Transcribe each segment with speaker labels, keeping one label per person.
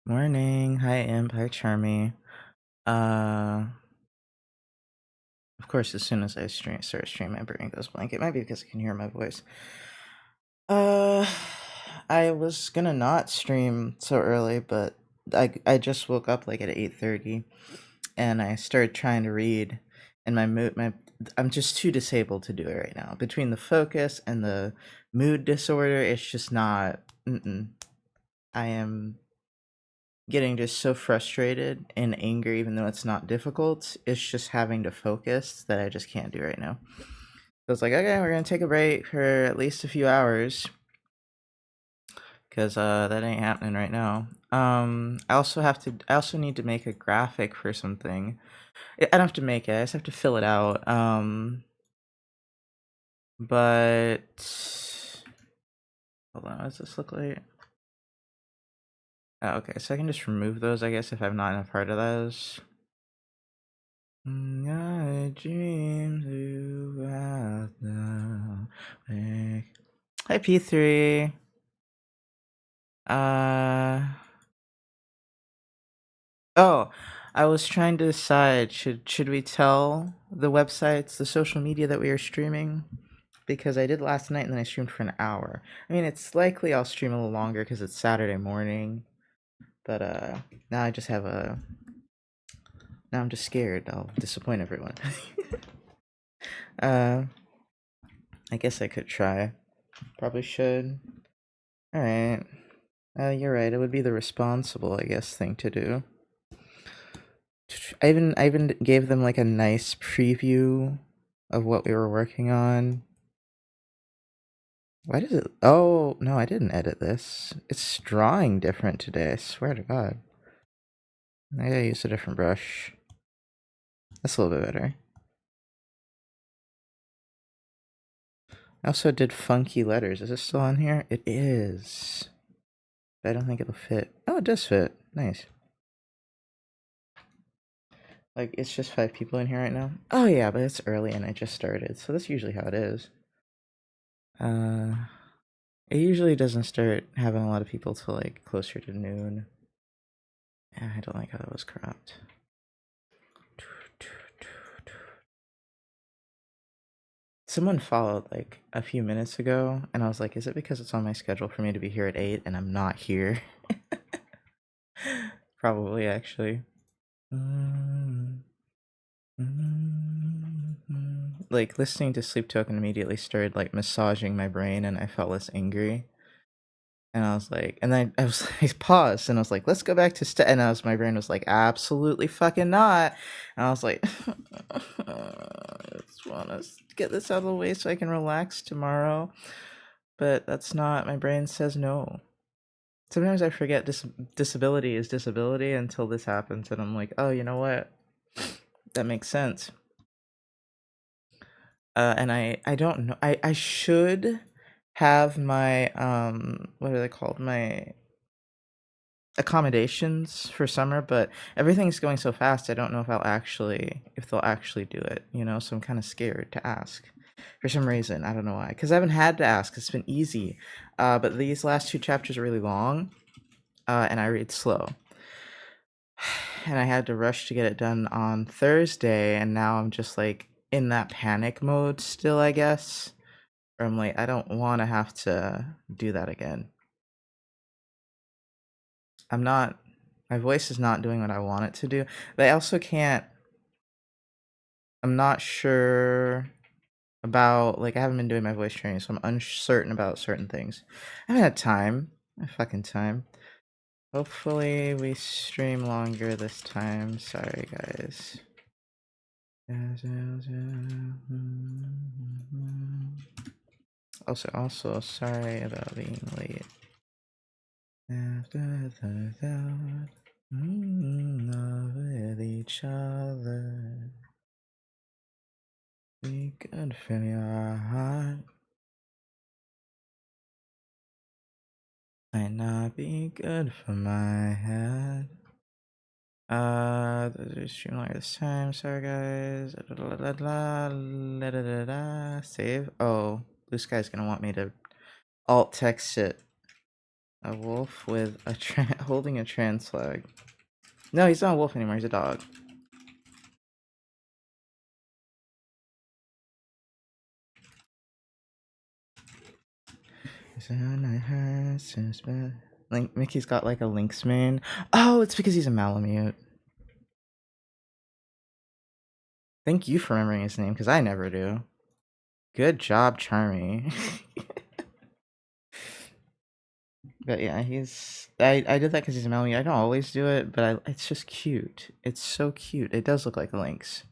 Speaker 1: Morning. Hi, Imp. Hi, Charmy. Uh, of course, as soon as I start streaming, my brain goes blank. It might be because I can hear my voice. Uh, I was gonna not stream so early, but I just woke up like at 8:30, and I started trying to read, and I'm just too disabled to do it right now. Between the focus and the mood disorder, it's just not. I am getting just so frustrated and angry, even though it's not difficult. It's just having to focus that I just can't do right now. So it's like, okay, we're gonna take a break for at least a few hours because that ain't happening right now. I also need to make a graphic for something. I don't have to make it. I just have to fill it out. But hold on, what does this look like? Oh, okay, so I can just remove those, I guess, if I'm not in a part of those. I dream throughout the week. Hi, P3. Uh oh, I was trying to decide should we tell the websites, the social media that we are streaming? Because I did last night and then I streamed for an hour. I mean, it's likely I'll stream a little longer because it's Saturday morning. But now I just have a now I'm just scared I'll disappoint everyone. uh I guess I could try. Probably should. Alright. You're right. It would be the responsible, I guess, thing to do. I even gave them like a nice preview of what we were working on. Why does it? Oh no, I didn't edit this. It's drawing different today. I swear to God. I gotta use a different brush. That's a little bit better. I also did funky letters. Is this still on here? It is. But I don't think it'll fit. Oh, it does fit. Nice. Like, it's just 5 people in here right now? Oh yeah, but it's early and I just started, so that's usually how it is. It usually doesn't start having a lot of people till like closer to noon. I don't like how that was cropped. Someone followed like a few minutes ago, and I was like, is it because it's on my schedule for me to be here at 8 and I'm not here? Probably, actually. Like, listening to Sleep Token immediately started like massaging my brain, and I felt less angry. And I was like, and then I was I paused and I was like, let's go back to and my brain was like, absolutely fucking not. And I was like, I just want to get this out of the way so I can relax tomorrow. But that's not, my brain says no. Sometimes I forget disability is disability until this happens, and I'm like, oh, you know what? That makes sense. And I don't know. I should have my what are they called? My accommodations for summer, but everything's going so fast. I don't know if they'll actually do it. So I'm kind of scared to ask for some reason. I don't know why. Because I haven't had to ask. It's been easy. But these last 2 chapters are really long, and I read slow. And I had to rush to get it done on Thursday, and now I'm just like in that panic mode still, I guess. Where I'm like, I don't want to have to do that again. My voice is not doing what I want it to do. But I also can't, I'm not sure about, like, I haven't been doing my voice training, so I'm uncertain about certain things. I haven't had time. Fucking time. Hopefully we stream longer this time. Sorry, guys. Also, sorry about being late. After the thought with each other, we could feel your heart. Might not be good for my head. Stream like this time. Sorry, guys. Save. Oh, Blue Sky's gonna want me to alt text it. A wolf with a holding a trans flag. No, he's not a wolf anymore. He's a dog. Mickey's got like a lynx mane. Oh, it's because he's a Malamute. Thank you for remembering his name, because I never do. Good job, Charmy. But yeah, I did that because he's a Malamute. I don't always do it, but it's just cute. It's so cute. It does look like a lynx.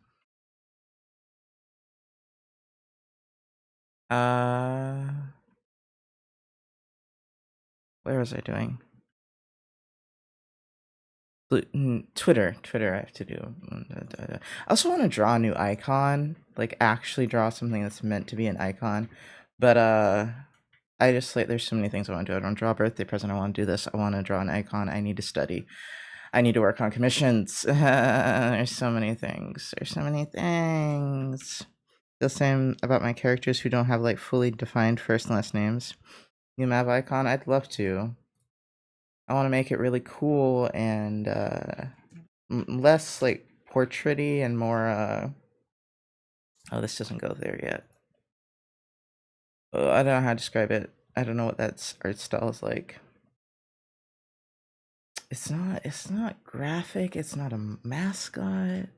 Speaker 1: Where was I doing? Twitter. I have to do. I also want to draw a new icon, like actually draw something that's meant to be an icon. But I just like there's so many things I want to do. I don't draw a birthday present. I want to do this. I want to draw an icon. I need to study. I need to work on commissions. There's so many things. There's so many things. The same about my characters who don't have like fully defined first and last names. New map icon. I'd love to. I want to make it really cool and less like portraity and more oh, this doesn't go there yet. Oh, I don't know how to describe it. I don't know what that art style is like. It's not graphic, it's not a mascot.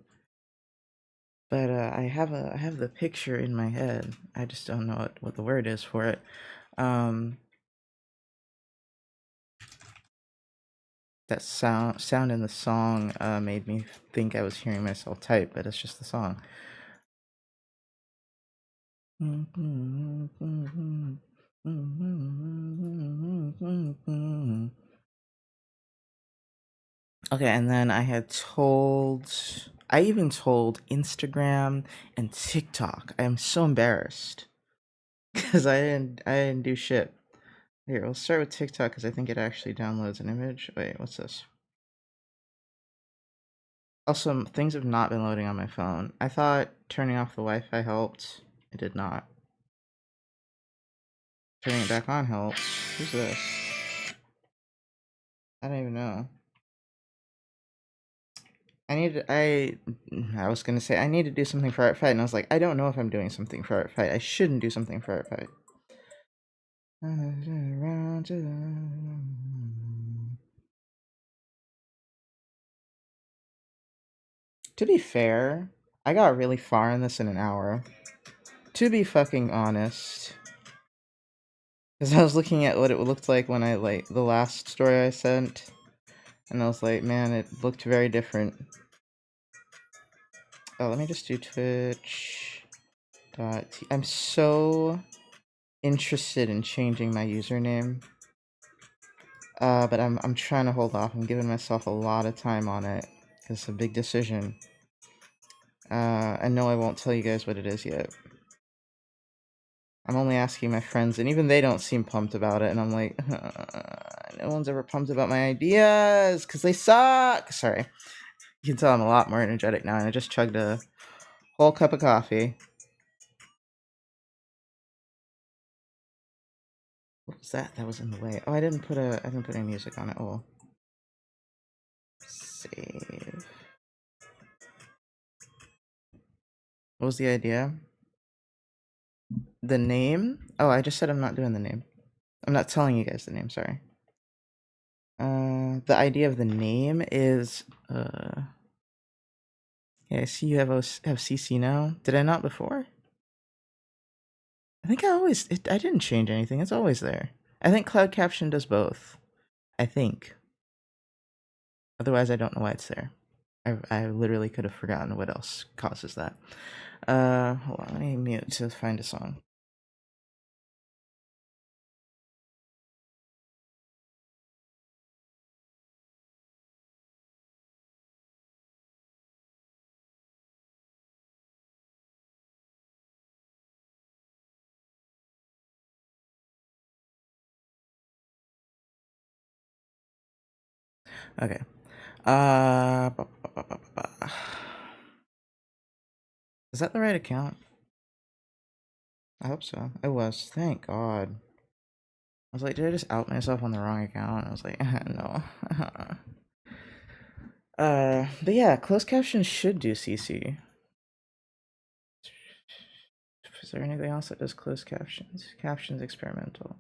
Speaker 1: But I have the picture in my head. I just don't know what the word is for it. That sound in the song made me think I was hearing myself type, but it's just the song. Okay, and then I even told Instagram and TikTok. I am so embarrassed because I didn't do shit. Here, we'll start with TikTok because I think it actually downloads an image. Wait, what's this? Also, things have not been loading on my phone. I thought turning off the Wi-Fi helped. It did not. Turning it back on helps. Who's this? I don't even know. I was gonna say I need to do something for Art Fight, and I was like, I don't know if I'm doing something for Art Fight. I shouldn't do something for Art Fight. To be fair, I got really far in this in an hour. To be fucking honest. Because I was looking at what it looked like when I, like, the last story I sent. And I was like, man, it looked very different. Oh, let me just do Twitch. I'm so interested in changing my username. But I'm trying to hold off. I'm giving myself a lot of time on it. It's a big decision. I know I won't tell you guys what it is yet. I'm only asking my friends, and even they don't seem pumped about it. And I'm like, no one's ever pumped about my ideas because they suck. Sorry. You can tell I'm a lot more energetic now, and I just chugged a whole cup of coffee. What was that? That was in the way. Oh, I didn't put any music on it. Oh. Save. What was the idea? The name? Oh, I just said I'm not doing the name. I'm not telling you guys the name, sorry. The idea of the name is, yeah, I see you have CC now. Did I not before? I think I didn't change anything. It's always there. I think Cloud Caption does both. I think. Otherwise, I don't know why it's there. I literally could have forgotten what else causes that. Hold on, let me mute to find a song. Okay. Is that the right account? I hope so. It was. Thank God. was like, did I just out myself on the wrong account? I was like, no. But yeah, closed captions should do CC. Is there anything else that does closed captions? Captions experimental.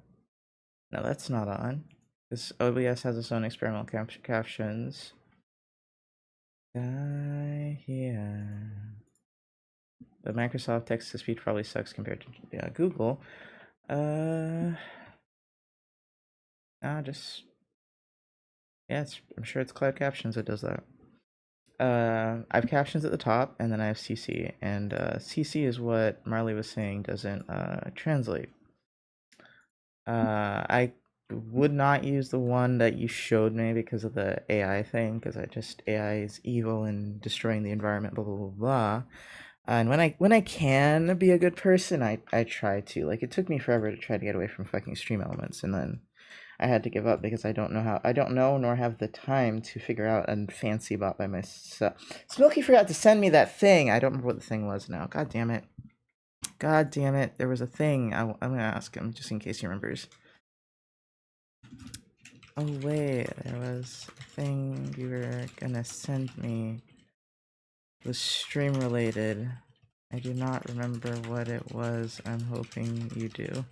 Speaker 1: No, that's not on. This OBS has its own experimental captions. Yeah. The Microsoft text to speech probably sucks compared to Google. I'm sure it's Cloud Captions that does that. I have captions at the top, and then I have CC, and CC is what Marley was saying doesn't translate. I would not use the one that you showed me because of the AI thing, because AI is evil and destroying the environment, blah blah blah blah. And when I can be a good person, I try to. Like, it took me forever to try to get away from fucking Stream Elements, and then I had to give up because I don't know nor have the time to figure out a fancy bot by myself. Smokey forgot to send me that thing. I don't remember what the thing was now. God damn it. There was a thing. I'm gonna ask him just in case he remembers. Oh wait, there was a thing you were gonna send me. It was stream related. I do not remember what it was. I'm hoping you do.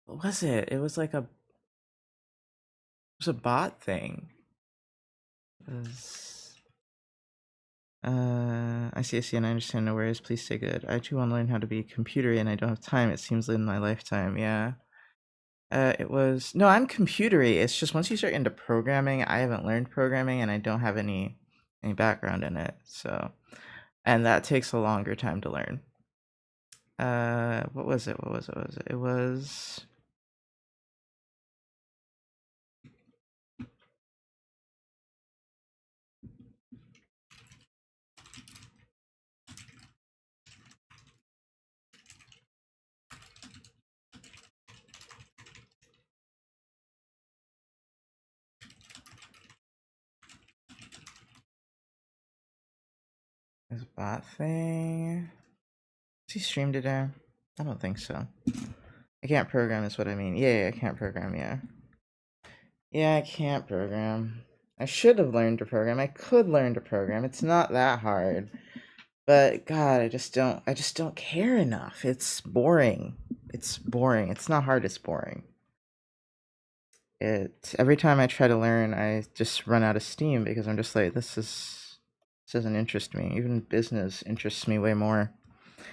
Speaker 1: What was it? It was like it was a bot thing. It was I see, and I understand, no worries, please stay good. I too want to learn how to be computery and I don't have time, it seems, in my lifetime. Yeah. No, I'm computery. It's just once you start into programming, I haven't learned programming and I don't have any background in it. So, and that takes a longer time to learn. What was it? It was this bot thing. Has he streamed today? I don't think so. I can't program is what I mean. Yeah, I can't program, yeah. Yeah, I can't program. I should have learned to program. I could learn to program. It's not that hard. But God, I just don't care enough. It's boring. It's not hard, it's boring. Every time I try to learn, I just run out of steam because I'm just like, this doesn't interest me. Even business interests me way more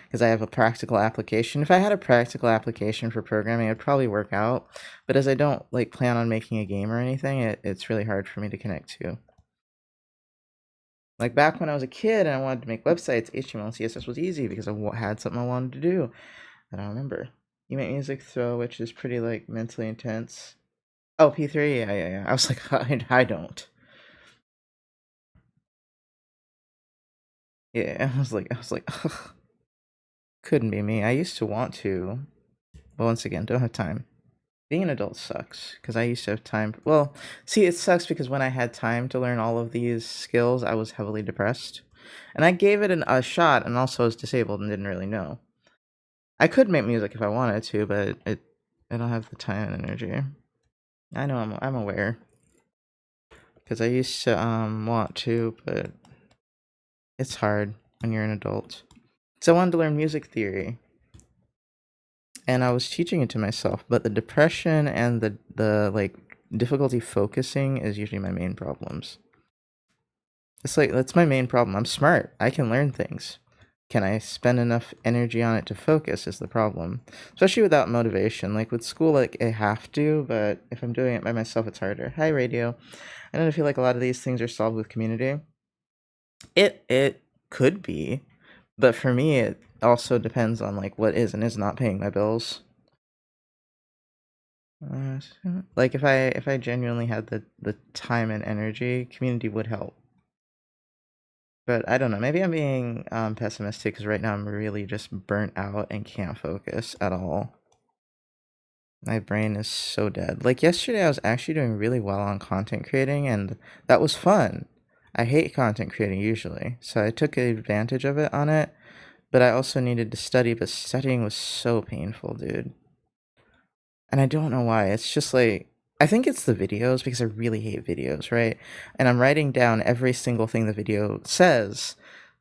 Speaker 1: because I have a practical application. If I had a practical application for programming, it'd probably work out. But as I don't like plan on making a game or anything, it's really hard for me to connect to. Like back when I was a kid and I wanted to make websites, HTML and CSS was easy because I had something I wanted to do. I don't remember. You make music though, which is pretty like mentally intense. Oh, P3, yeah. I was like, I don't. Yeah, I was like, ugh. Couldn't be me. I used to want to, but once again, don't have time. Being an adult sucks because I used to have time. Well, see, it sucks because when I had time to learn all of these skills, I was heavily depressed, and I gave it a shot, and also was disabled and didn't really know. I could make music if I wanted to, but I don't have the time and energy. I know I'm aware because I used to want to, but it's hard when you're an adult. So I wanted to learn music theory, and I was teaching it to myself, but the depression and the like difficulty focusing is usually my main problems. It's like that's my main problem. I'm smart. I can learn things. Can I spend enough energy on it to focus is the problem. Especially without motivation. Like with school, like I have to, but if I'm doing it by myself, it's harder. Hi, radio. I don't feel like a lot of these things are solved with community. It could be, but for me, it also depends on like what is and is not paying my bills. Like if I genuinely had the time and energy, community would help. But I don't know. Maybe I'm being pessimistic because right now I'm really just burnt out and can't focus at all. My brain is so dead. Like yesterday, I was actually doing really well on content creating, and that was fun. I hate content creating usually, so I took advantage of it on it. But I also needed to study, but studying was so painful, dude. And I don't know why. It's just like, I think it's the videos because I really hate videos, right? And I'm writing down every single thing the video says.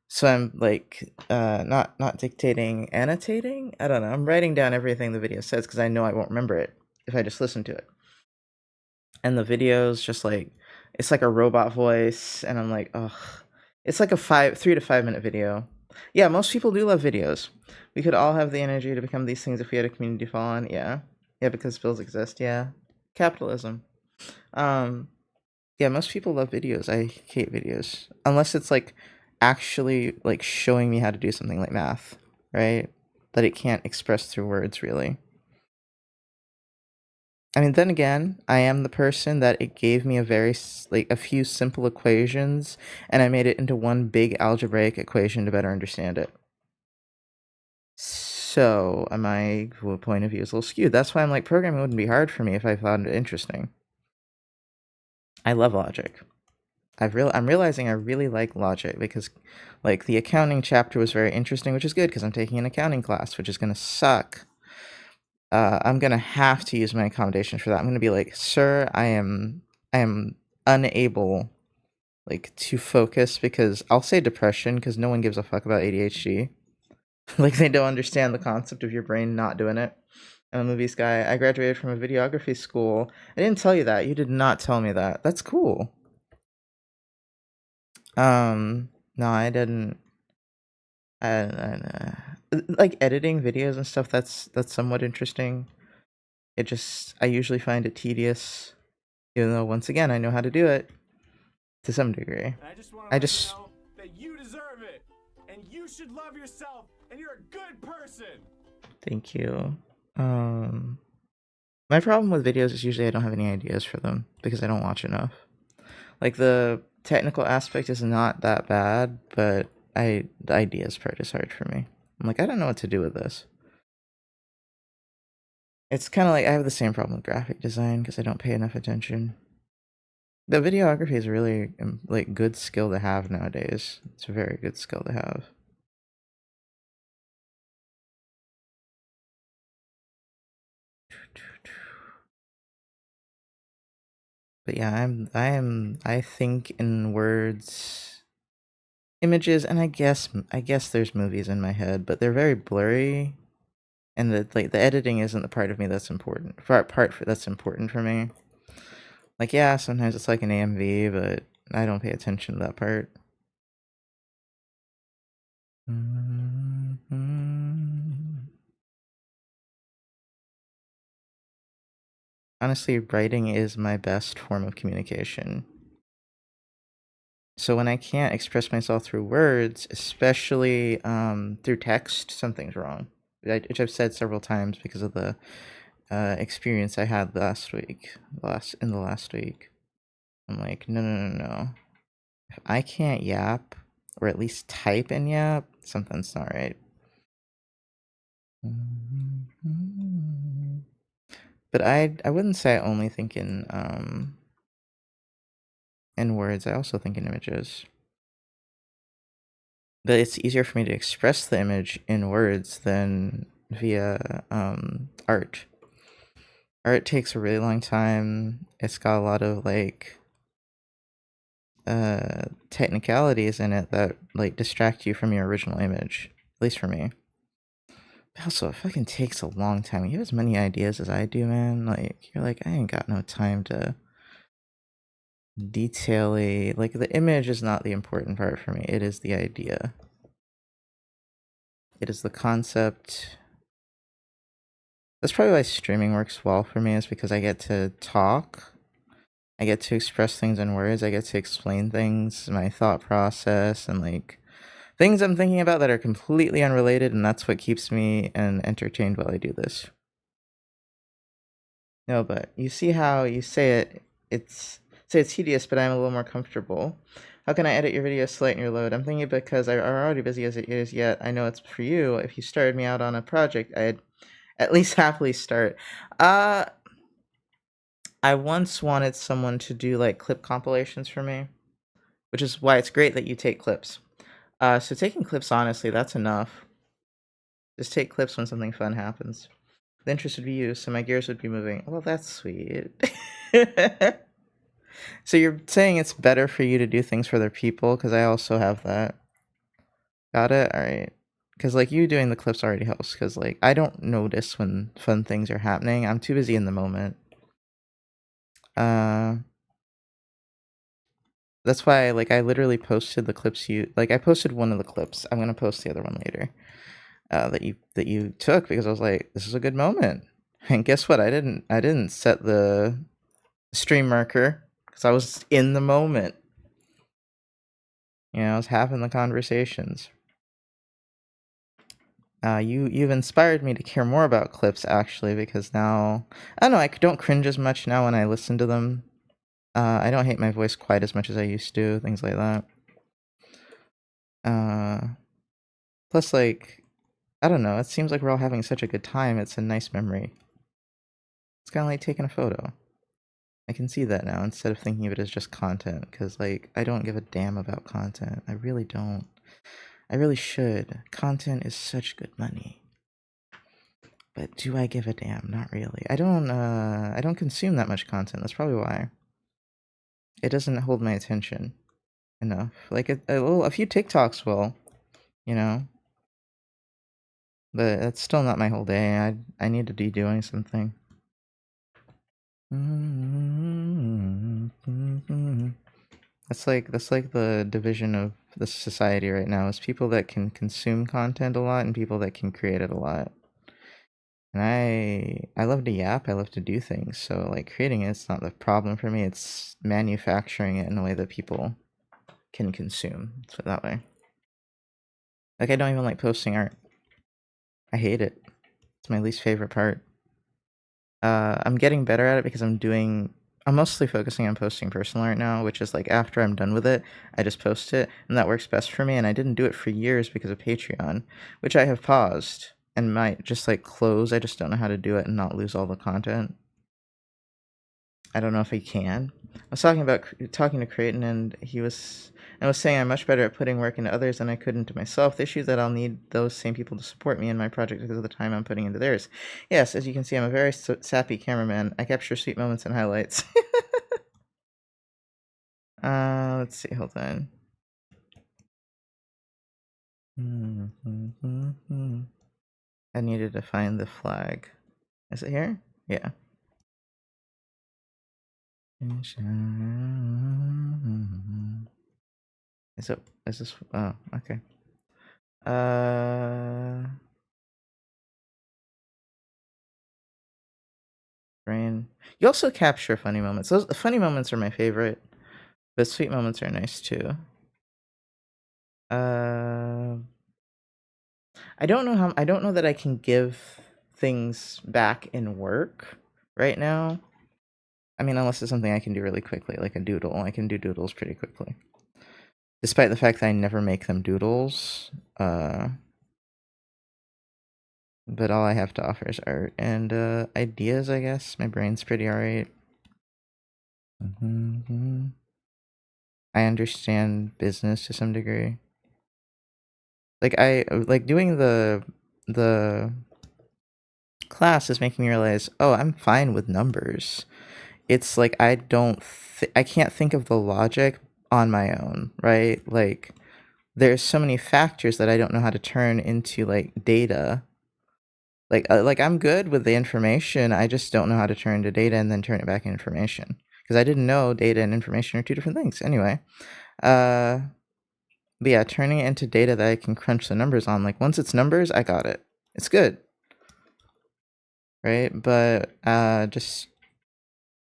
Speaker 1: So I'm like, not dictating, annotating. I don't know. I'm writing down everything the video says because I know I won't remember it if I just listen to it. And the video's just like, it's like a robot voice, and I'm like, ugh. It's like a 3 to 5 minute video. Yeah, most people do love videos. We could all have the energy to become these things if we had a community to fall on. Yeah, yeah, because bills exist. Yeah, capitalism. Um, yeah, most people love videos. I hate videos unless it's like actually like showing me how to do something like math, right? That it can't express through words really. I mean, then again, I am the person that it gave me like a few simple equations, and I made it into one big algebraic equation to better understand it. So my point of view is a little skewed. That's why I'm like, programming wouldn't be hard for me if I found it interesting. I love logic. I'm realizing I really like logic because, like, the accounting chapter was very interesting, which is good because I'm taking an accounting class, which is gonna suck. I'm gonna have to use my accommodation for that. I'm gonna be like, sir, I am unable, like, to focus because I'll say depression because no one gives a fuck about ADHD. Like, they don't understand the concept of your brain not doing it. I'm a movies guy. I graduated from a videography school. I didn't tell you that. You did not tell me that. That's cool. No, I didn't. Like editing videos and stuff. That's somewhat interesting. I usually find it tedious, even though once again I know how to do it to some degree.
Speaker 2: And I just want to let you know that you deserve it, and you should love yourself, and you're a good person.
Speaker 1: Thank you. My problem with videos is usually I don't have any ideas for them because I don't watch enough. Like, the technical aspect is not that bad, but the ideas part is hard for me. I'm like, I don't know what to do with this. It's kind of like I have the same problem with graphic design because I don't pay enough attention. The videography is really like good skill to have nowadays. It's a very good skill to have. But yeah, I think in words, images, and I guess there's movies in my head, but they're very blurry, and the editing isn't the part of me that's important. That's important for me. Like, yeah, sometimes it's like an AMV, but I don't pay attention to that part. Honestly, writing is my best form of communication. So when I can't express myself through words, especially through text, something's wrong. Which I've said several times because of the experience I had last week. In the last week, I'm like, no. If I can't yap, or at least type and yap, something's not right. But I wouldn't say I only think in words. I also think in images. But it's easier for me to express the image in words than via art. Art takes a really long time. It's got a lot of like technicalities in it that like distract you from your original image. At least for me. But also, it fucking takes a long time. You have as many ideas as I do, man. Like, you're like, I ain't got no time to detail like, the image is not the important part for me. It is the idea. It is the concept. That's probably why streaming works well for me, is because I get to talk. I get to express things in words. I get to explain things, my thought process, and like things I'm thinking about that are completely unrelated, and that's what keeps me entertained while I do this. No, but you see how you say it's tedious, but I'm a little more comfortable. How can I edit your video to lighten your load? I'm thinking because I'm already busy as it is, yet I know it's for you. If you started me out on a project, I'd at least happily start. I once wanted someone to do like clip compilations for me, which is why it's great that you take clips. So taking clips, honestly, that's enough. Just take clips when something fun happens. The interest would be you, so my gears would be moving. Well, that's sweet. So you're saying it's better for you to do things for other people? Because I also have that. Got it? Alright. Because, like, you doing the clips already helps. Because, like, I don't notice when fun things are happening. I'm too busy in the moment. That's why, like, I literally posted the clips I posted one of the clips. I'm gonna post the other one later. That you took, because I was like, this is a good moment. And guess what? I didn't set the stream marker because I was in the moment. You know, I was having the conversations. You've inspired me to care more about clips, actually, because now I don't know, I don't cringe as much now when I listen to them. I don't hate my voice quite as much as I used to, things like that. Plus, like, I don't know, it seems like we're all having such a good time. It's a nice memory. It's kind of like taking a photo. I can see that now instead of thinking of it as just content, because, like, I don't give a damn about content. I really don't. I really should. Content is such good money. But do I give a damn? Not really. I don't consume that much content. That's probably why. It doesn't hold my attention enough. Like a few TikToks will, you know. But that's still not my whole day. I need to be doing something. That's like the division of the society right now, is people that can consume content a lot and people that can create it a lot. And I love to yap, I love to do things, so, like, creating it's not the problem for me, it's manufacturing it in a way that people can consume. Let's put it that way. Like, I don't even like posting art. I hate it. It's my least favorite part. I'm getting better at it because I'm mostly focusing on posting personal art now, which is, like, after I'm done with it, I just post it, and that works best for me, and I didn't do it for years because of Patreon, which I have paused and might just, like, close. I just don't know how to do it and not lose all the content. I don't know if I can. I was talking to Creighton, and I was saying I'm much better at putting work into others than I could into myself. The issue is that I'll need those same people to support me in my project because of the time I'm putting into theirs. Yes, as you can see, I'm a very sappy cameraman. I capture sweet moments and highlights. Let's see, hold on. I needed to find the flag. Is it here? Yeah. Is this, oh, okay. Brain. You also capture funny moments. Those funny moments are my favorite, but sweet moments are nice too. I don't know that I can give things back in work right now. I mean, unless it's something I can do really quickly, like a doodle. I can do doodles pretty quickly. Despite the fact that I never make them doodles. But all I have to offer is art and ideas, I guess. My brain's pretty alright. I understand business to some degree. Like doing the class is making me realize, oh, I'm fine with numbers. It's like I can't think of the logic on my own, right? Like there's so many factors that I don't know how to turn into like data. Like I'm good with the information, I just don't know how to turn to data and then turn it back into information, because I didn't know data and information are two different things. Anyway, but yeah, turning it into data that I can crunch the numbers on, like once it's numbers, I got it. It's good. Right? But just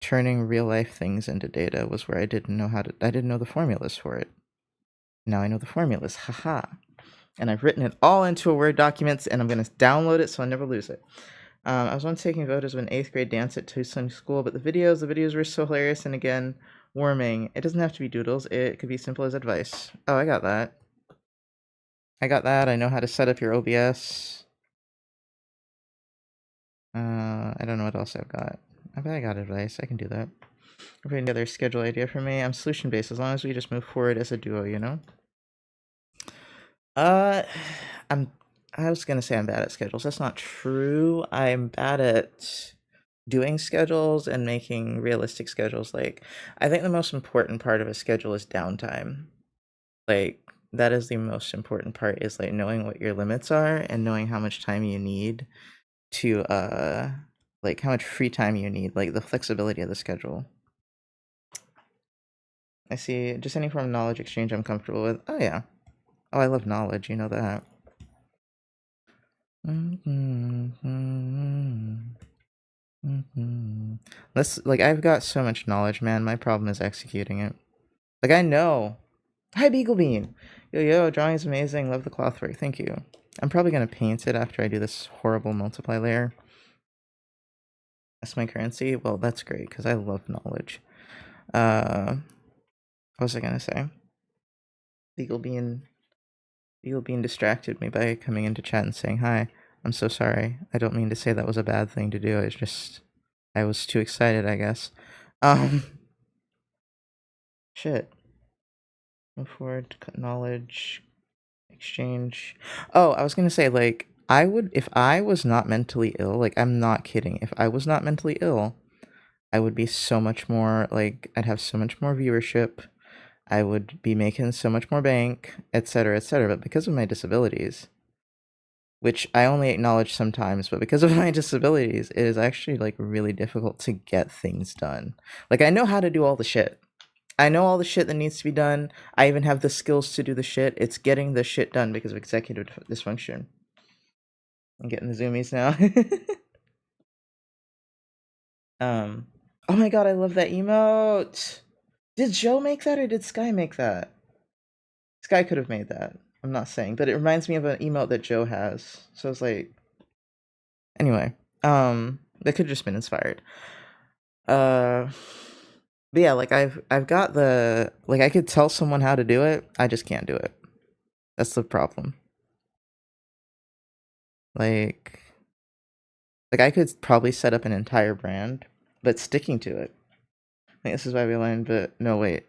Speaker 1: turning real life things into data was where I didn't know the formulas for it. Now I know the formulas. Haha. And I've written it all into a Word document, and I'm going to download it so I never lose it. I was once taking photos of an 8th grade dance at Tucson School, but the videos were so hilarious and, again, warming. It doesn't have to be doodles. It could be simple as advice. Oh, I got that. I know how to set up your OBS. I don't know what else I've got. I bet I got advice. I can do that. If any other schedule idea for me, I'm solution-based, as long as we just move forward as a duo, you know? I was gonna say I'm bad at schedules. That's not true. I'm bad at doing schedules and making realistic schedules. Like, I think the most important part of a schedule is downtime. Like, that is the most important part, is like knowing what your limits are and knowing how much time you need to like how much free time you need, like the flexibility of the schedule. I see. Just any form of knowledge exchange I'm comfortable with. Oh yeah. Oh, I love knowledge, you know that. That's like, I've got so much knowledge, man. My problem is executing it. Like, I know. Hi, Beagle Bean. Yo, drawing's amazing. Love the clothwork. Thank you. I'm probably gonna paint it after I do this horrible multiply layer. That's my currency. Well, that's great because I love knowledge. What was I gonna say? Beagle Bean distracted me by coming into chat and saying hi. I'm so sorry. I don't mean to say that was a bad thing to do. It's just I was too excited, I guess. Shit. Move forward. Knowledge exchange. Oh, I was gonna say, like, I would, if I was not mentally ill, like, I'm not kidding. If I was not mentally ill, I would be so much more, like, I'd have so much more viewership. I would be making so much more bank, etc., etc. But because of my disabilities, which I only acknowledge sometimes, but because of my disabilities, it is actually like really difficult to get things done. Like, I know how to do all the shit. I know all the shit that needs to be done. I even have the skills to do the shit. It's getting the shit done because of executive dysfunction. I'm getting the zoomies now. Oh my god, I love that emote. Did Joe make that or did Sky make that? Sky could have made that. I'm not saying, but it reminds me of an emote that Joe has. So it's like, anyway, that could have just been inspired. But yeah, like I've got the, like, I could tell someone how to do it. I just can't do it. That's the problem. Like I could probably set up an entire brand, but sticking to it. I think this is why we aligned, but no, wait.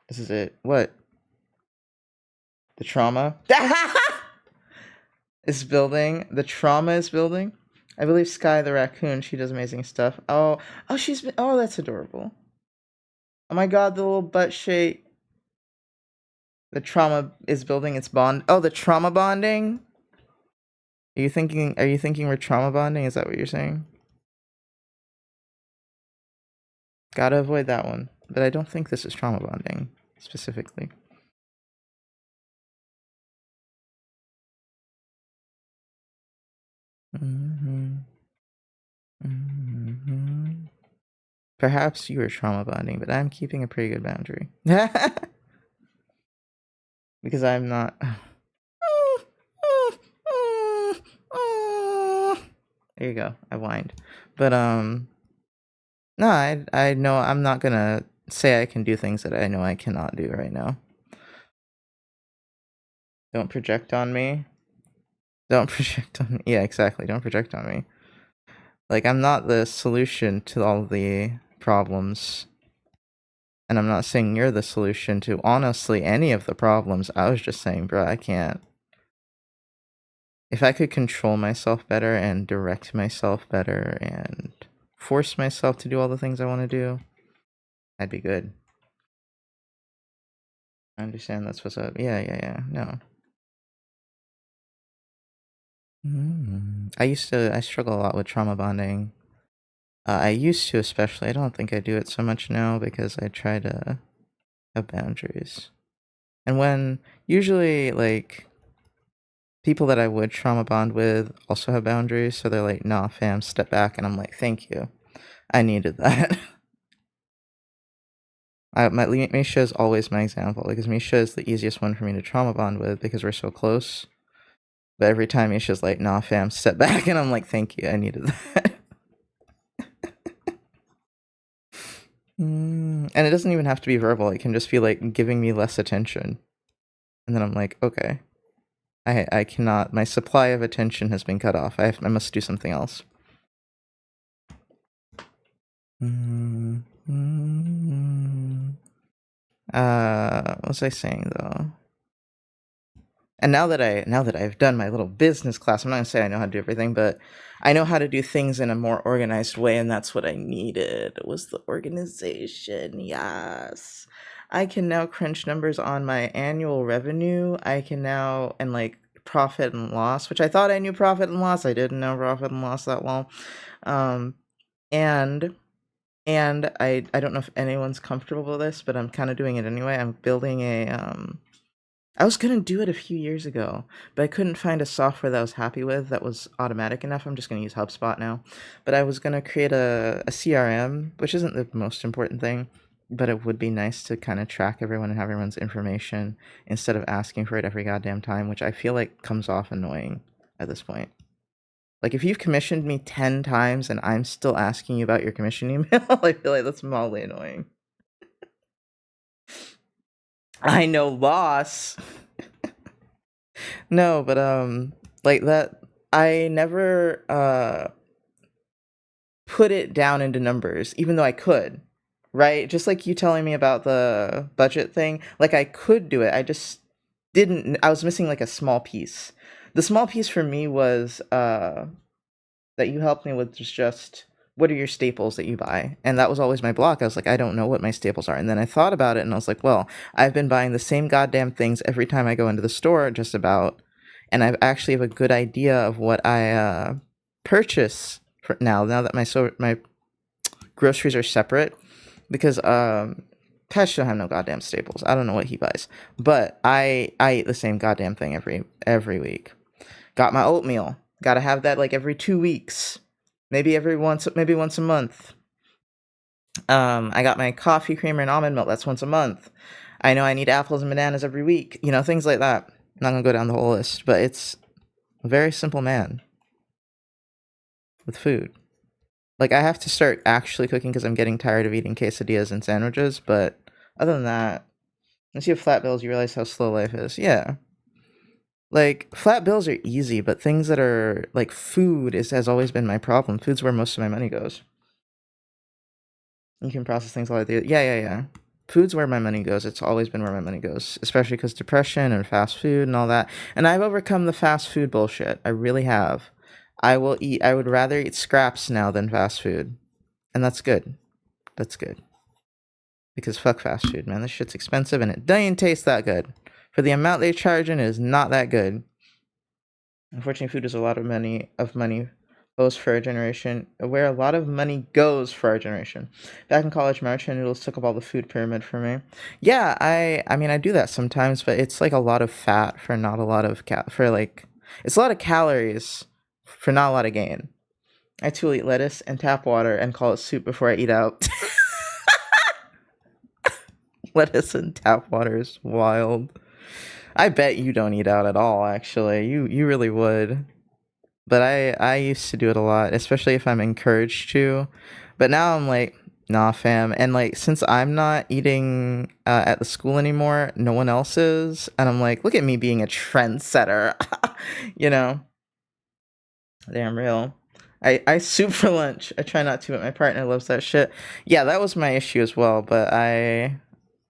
Speaker 1: This is it. What? The trauma is building. The trauma is building. I believe Sky the raccoon, she does amazing stuff. Oh, she's been, oh, that's adorable. Oh my god, the little butt shake. The trauma is building its bond. Oh, the trauma bonding? Are you thinking we're trauma bonding? Is that what you're saying? Gotta avoid that one. But I don't think this is trauma bonding, specifically. Perhaps you are trauma bonding, but I'm keeping a pretty good boundary. Because I'm not... There you go. I whined. But, no, I know I'm not gonna say I can do things that I know I cannot do right now. Don't project on me. Don't project on me. Yeah, exactly. Don't project on me. Like, I'm not the solution to all the problems. And I'm not saying you're the solution to, honestly, any of the problems. I was just saying, bro, I can't. If I could control myself better and direct myself better and force myself to do all the things I want to do, I'd be good. I understand that's what's up. Yeah. No. I struggle a lot with trauma bonding. I used to, especially. I don't think I do it so much now because I try to have boundaries. And when usually, like, people that I would trauma bond with also have boundaries, so they're like, nah, fam, step back. And I'm like, thank you. I needed that. Misha is always my example because Misha is the easiest one for me to trauma bond with because we're so close. But every time Misha's like, nah, fam, step back. And I'm like, thank you. I needed that. And it doesn't even have to be verbal. It can just be like giving me less attention. And then I'm like, okay. I cannot. My supply of attention has been cut off. I must do something else. What was I saying though? And now that I've done my little business class, I'm not gonna say I know how to do everything, but I know how to do things in a more organized way, and that's what I needed, was the organization. Yes. I can now crunch numbers on my annual revenue. I can now, and like profit and loss, which I thought I knew profit and loss. I didn't know profit and loss that well. Um, and I don't know if anyone's comfortable with this, but I'm kind of doing it anyway. I'm building I was gonna do it a few years ago, but I couldn't find a software that I was happy with that was automatic enough. I'm just gonna use HubSpot now. But I was gonna create a CRM, which isn't the most important thing, but it would be nice to kind of track everyone and have everyone's information instead of asking for it every goddamn time, which I feel like comes off annoying at this point. Like if you've commissioned me 10 times and I'm still asking you about your commission email, I feel like that's mildly annoying. I know, loss. No, but like that, I never put it down into numbers, even though I could, right? Just like you telling me about the budget thing, like I could do it. I just didn't. I was missing like a small piece. The small piece for me was that you helped me with was just what are your staples that you buy? And that was always my block. I was like, I don't know what my staples are. And then I thought about it and I was like, well, I've been buying the same goddamn things every time I go into the store, just about. And I actually have a good idea of what I purchase for now that my groceries are separate, because Cash don't have no goddamn staples. I don't know what he buys. But I eat the same goddamn thing every week. Got my oatmeal. Gotta have that like every 2 weeks. Maybe once a month. I got my coffee creamer and almond milk. That's once a month. I know I need apples and bananas every week. You know, things like that. I'm not gonna go down the whole list, but it's a very simple man with food. Like I have to start actually cooking because I'm getting tired of eating quesadillas and sandwiches. But other than that, once you have flat bills, you realize how slow life is. Yeah. Like flat bills are easy, but things that are like food has always been my problem. Food's where most of my money goes. You can process things like that. Yeah. Food's where my money goes. It's always been where my money goes, especially because depression and fast food and all that. And I've overcome the fast food bullshit. I really have. I would rather eat scraps now than fast food. And that's good. That's good. Because fuck fast food, man. This shit's expensive and it doesn't taste that good. For the amount they charge, it is not that good. Unfortunately, food is a lot of money goes for our generation, where a lot of money goes for our generation. Back in college, Marcha Noodles took up all the food pyramid for me. Yeah, I mean I do that sometimes, but it's like a lot of fat for not a lot of it's a lot of calories for not a lot of gain. I too will eat lettuce and tap water and call it soup before I eat out. Lettuce and tap water is wild. I bet you don't eat out at all, actually. You really would. But I used to do it a lot, especially if I'm encouraged to. But now I'm like, nah, fam. And like, since I'm not eating at the school anymore, no one else is. And I'm like, look at me being a trendsetter. You know? Damn real. I soup for lunch. I try not to, but my partner loves that shit. Yeah, that was my issue as well, but I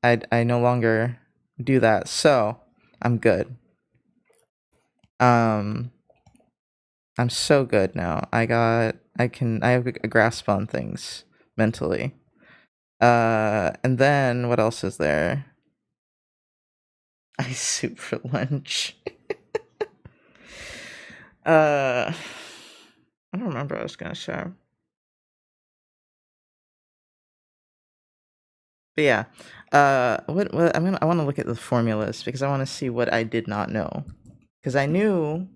Speaker 1: no longer do that. So, I'm good. I'm so good now. I have a grasp on things mentally. And then what else is there? I soup for lunch. I don't remember what I was gonna say. But yeah, what I want to look at the formulas because I want to see what I did not know. Because I knew,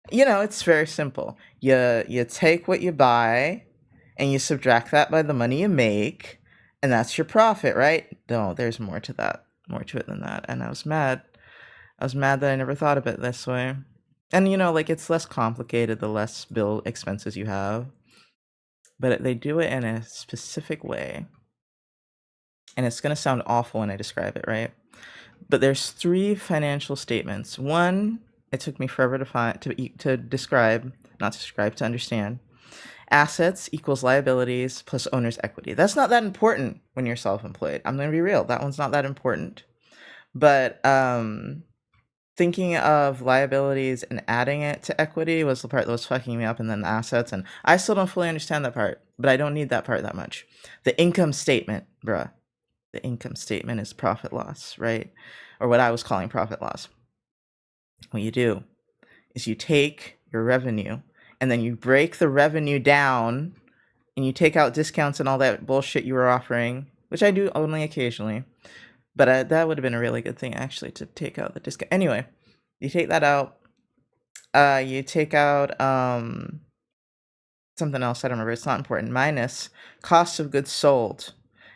Speaker 1: it's very simple. You take what you buy, and you subtract that by the money you make, and that's your profit, right? No, there's more to that, more to it than that. And I was mad. I was mad that I never thought of it this way. And like it's less complicated the less bill expenses you have. But they do it in a specific way. And it's gonna sound awful when I describe it, right? But there's 3 financial statements. One, it took me forever to describe, not to describe, to understand. Assets equals liabilities plus owner's equity. That's not that important when you're self-employed. I'm gonna be real. That one's not that important. But thinking of liabilities and adding it to equity was the part that was fucking me up, and then the assets, and I still don't fully understand that part, but I don't need that part that much. The income statement, bruh. The income statement is profit loss, right? Or what I was calling profit loss. What you do is you take your revenue and then you break the revenue down and you take out discounts and all that bullshit you were offering, which I do only occasionally. But that would have been a really good thing, actually, to take out the discount. Anyway, you take that out. You take out something else, I don't remember. It's not important. Minus cost of goods sold.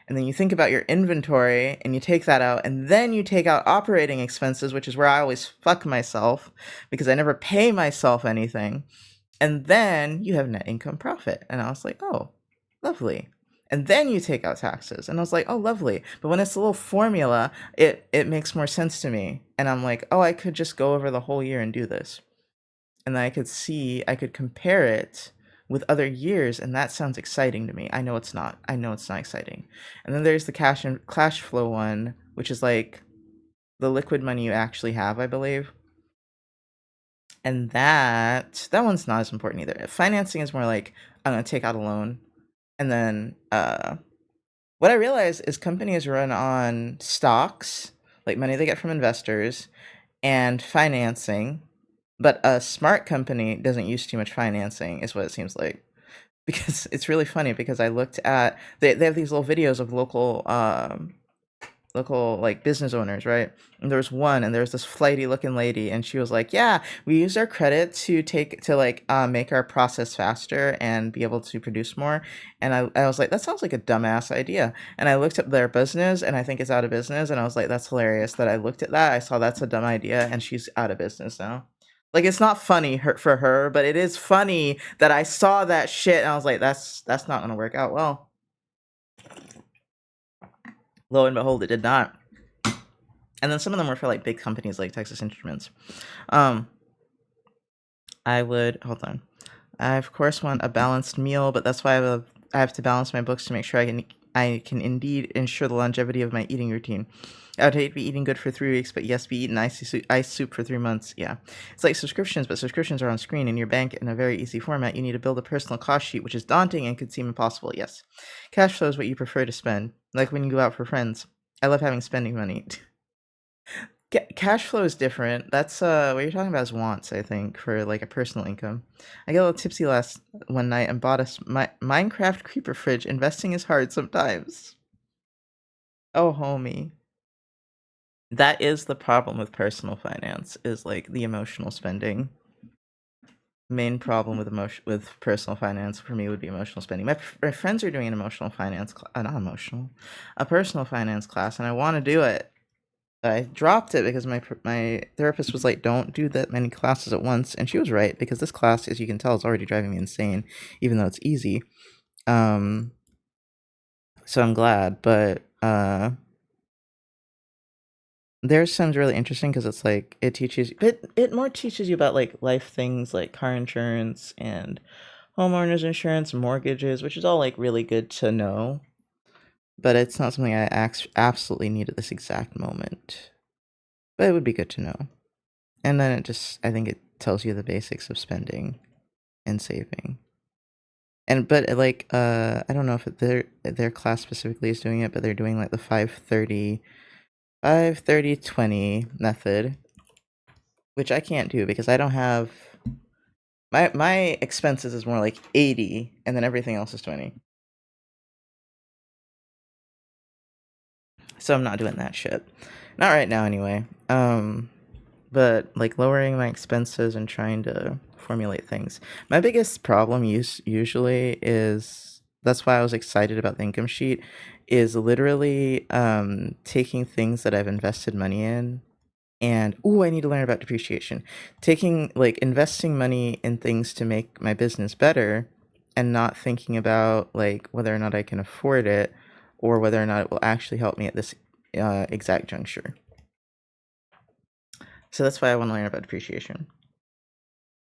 Speaker 1: And then you think about your inventory and you take that out. And then you take out operating expenses, which is where I always fuck myself because I never pay myself anything. And then you have net income profit. And I was like, oh, lovely. And then you take out taxes. And I was like, oh, lovely. But when it's a little formula, it makes more sense to me. And I'm like, oh, I could just go over the whole year and do this. And then I could compare it with other years, and that sounds exciting to me. I know it's not. I know it's not exciting. And then there's the cash flow one, which is like the liquid money you actually have, I believe. And that one's not as important either. Financing is more like I'm gonna take out a loan, and then what I realize is companies run on stocks, like money they get from investors, and financing. But a smart company doesn't use too much financing, is what it seems like. Because it's really funny because I looked at they have these little videos of local like business owners, right? And there was one, and there's this flighty looking lady, and she was like, yeah, we use our credit to make our process faster and be able to produce more. And I was like, that sounds like a dumbass idea. And I looked up their business, and I think it's out of business, and I was like, that's hilarious that I looked at that. I saw that's a dumb idea, and she's out of business now. Like, it's not funny for her, but it is funny that I saw that shit and I was like, that's not gonna work out well. Lo and behold, it did not. And then some of them were for like big companies like Texas Instruments. I would hold on. I of course want a balanced meal, but that's why I have to balance my books to make sure I can indeed ensure the longevity of my eating routine. I would hate to be eating good for 3 weeks, but yes, be eating ice soup for 3 months. Yeah. It's like subscriptions, but subscriptions are on screen in your bank in a very easy format. You need to build a personal cost sheet, which is daunting and could seem impossible. Yes. Cash flow is what you prefer to spend, like when you go out for friends. I love having spending money. Cash flow is different. That's what you're talking about is wants, I think, for like a personal income. I got a little tipsy one night and bought a Minecraft creeper fridge. Investing is hard sometimes. Oh, homie. That is the problem with personal finance, is like the emotional spending. Main problem with personal finance for me would be emotional spending. My friends are doing an emotional finance a personal finance class, and I want to do it. I dropped it because my therapist was like, don't do that many classes at once. And she was right, because this class, as you can tell, is already driving me insane, even though it's easy. So I'm glad, but there's some really interesting because it's like it more teaches you about like life things like car insurance and homeowners insurance, mortgages, which is all like really good to know. But it's not something I absolutely need at this exact moment. But it would be good to know. And then I think it tells you the basics of spending and saving. But like I don't know if their class specifically is doing it, but they're doing like the 5-30-20 method, which I can't do because I don't have my expenses is more like 80 and then everything else is 20. So I'm not doing that shit. Not right now anyway. But like lowering my expenses and trying to formulate things. My biggest problem usually is, that's why I was excited about the income sheet, is literally taking things that I've invested money in and I need to learn about depreciation. Taking like investing money in things to make my business better and not thinking about like whether or not I can afford it or whether or not it will actually help me at this exact juncture. So that's why I want to learn about depreciation.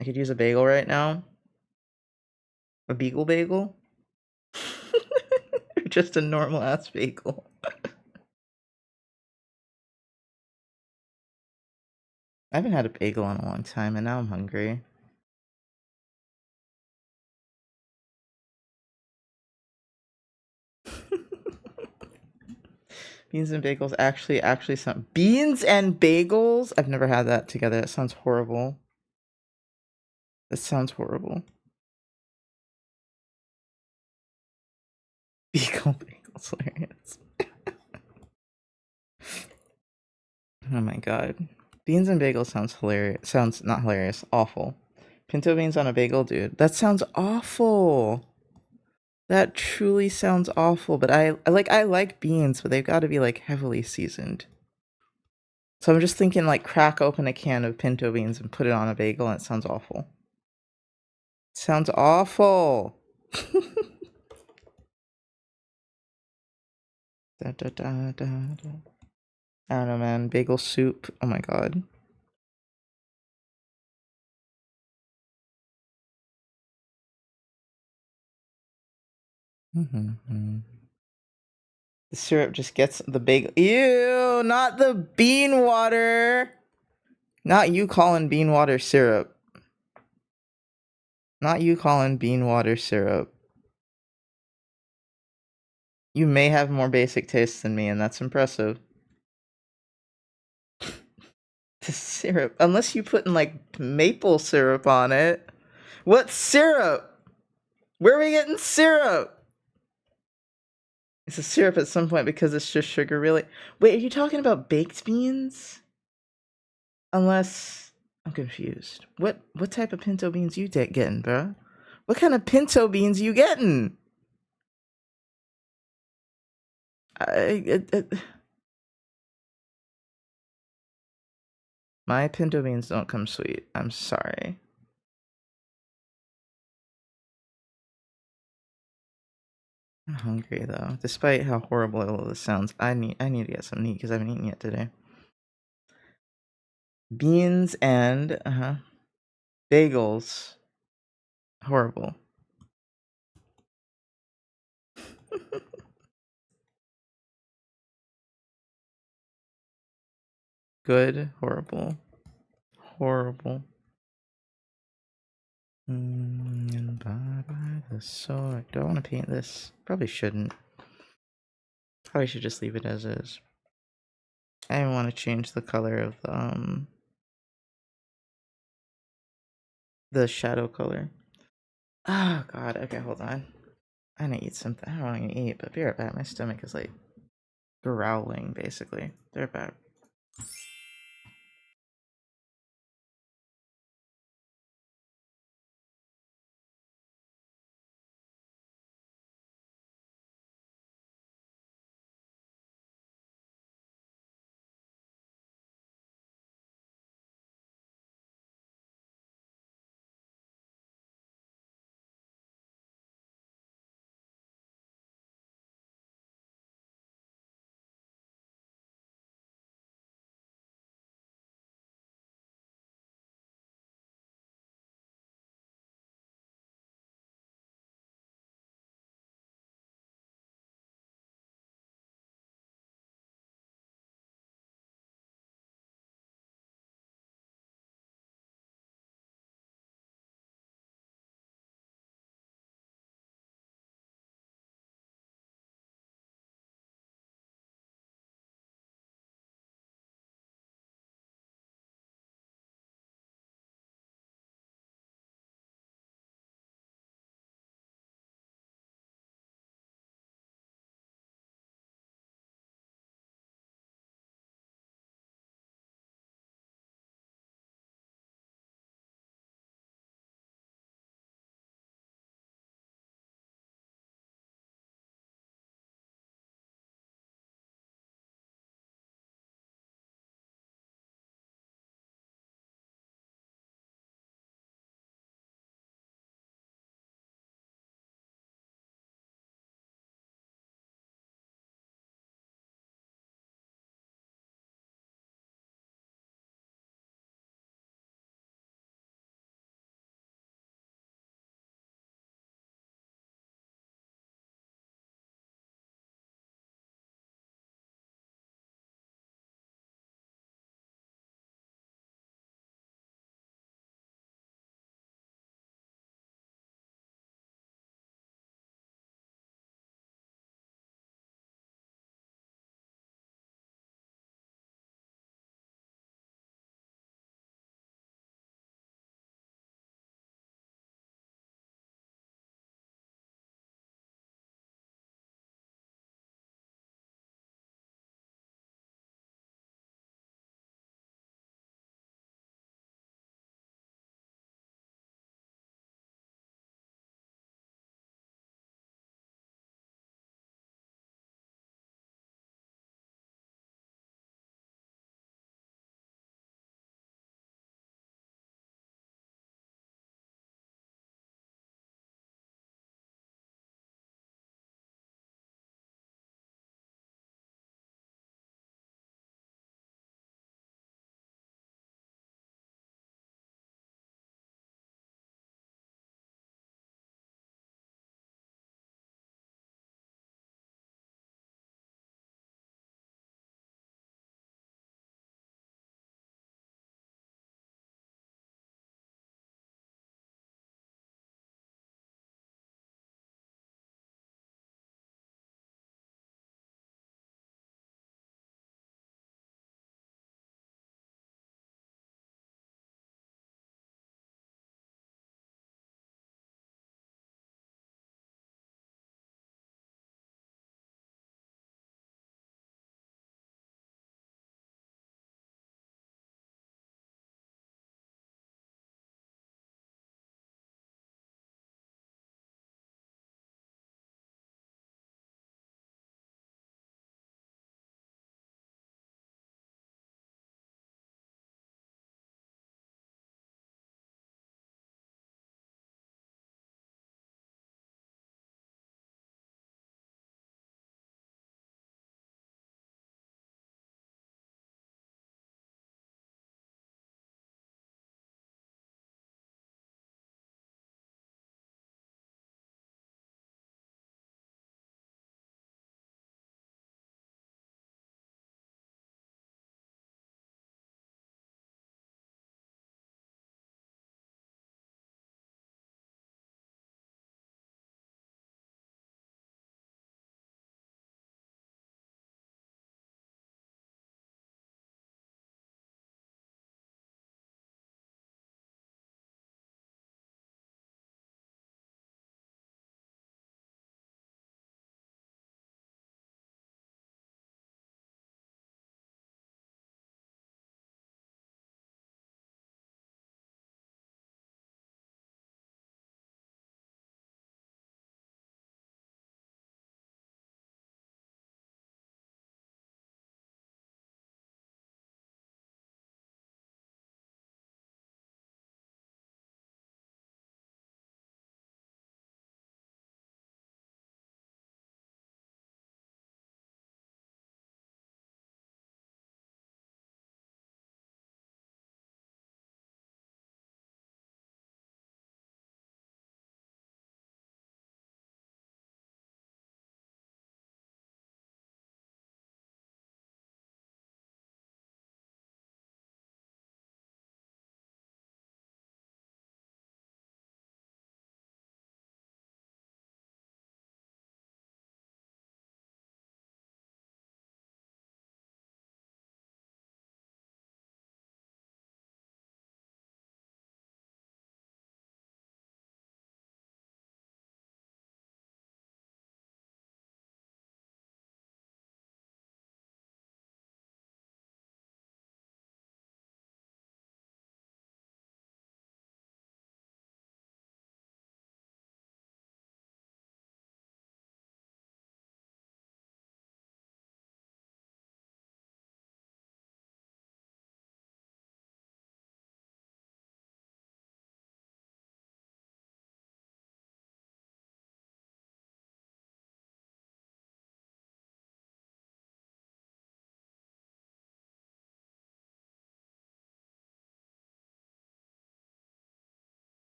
Speaker 1: I could use a bagel right now. A beagle bagel? Just a normal ass bagel. I haven't had a bagel in a long time, and now I'm hungry. Beans and bagels actually sound... Beans and bagels? I've never had that together. That sounds horrible. That sounds horrible. Beagle bagels, hilarious. Oh my god. Beans and bagels sounds hilarious. Sounds not hilarious. Awful. Pinto beans on a bagel, dude. That sounds awful. That truly sounds awful. But I like beans, but they've got to be like heavily seasoned. So I'm just thinking like crack open a can of pinto beans and put it on a bagel, and it sounds awful. It sounds awful. Da, da, da, da, da. I don't know, man. Bagel soup. Oh my god. The syrup just gets the bagel. Ew, not the bean water. Not you calling bean water syrup. Not you calling bean water syrup. You may have more basic taste than me, and that's impressive. The syrup. Unless you putting like maple syrup on it. What syrup? Where are we getting syrup? It's a syrup at some point because it's just sugar, really. Wait, are you talking about baked beans? Unless I'm confused. What type of pinto beans you getting, bro? What kind of pinto beans you getting? My pinto beans don't come sweet. I'm sorry. I'm hungry though. Despite how horrible all of this sounds, I need to get some meat because I haven't eaten yet today. Beans and bagels. Horrible. Good, horrible. Horrible. And bye the sword. Do I want to paint this? Probably shouldn't. Probably should just leave it as is. I didn't want to change the color of the shadow color. Oh god, okay, hold on. I need to eat something. I don't want to eat, but be right back. My stomach is like growling, basically. Be right back.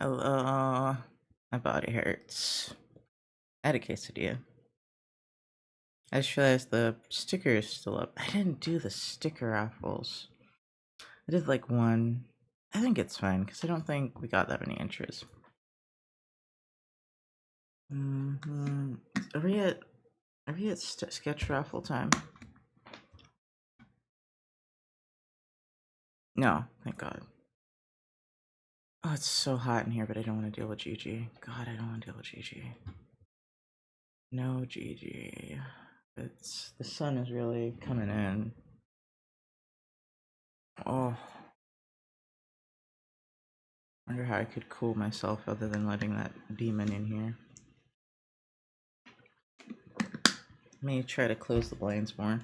Speaker 1: Hello. My body hurts. I had a quesadilla. I just realized the sticker is still up. I didn't do the sticker raffles. I did like one. I think it's fine because I don't think we got that many entries. Are we at sketch raffle time? No, thank God. Oh, it's so hot in here, but I don't want to deal with Gigi. God, I don't want to deal with Gigi. No Gigi. The sun is really coming in. Oh. Wonder how I could cool myself other than letting that demon in here. Let me try to close the blinds more.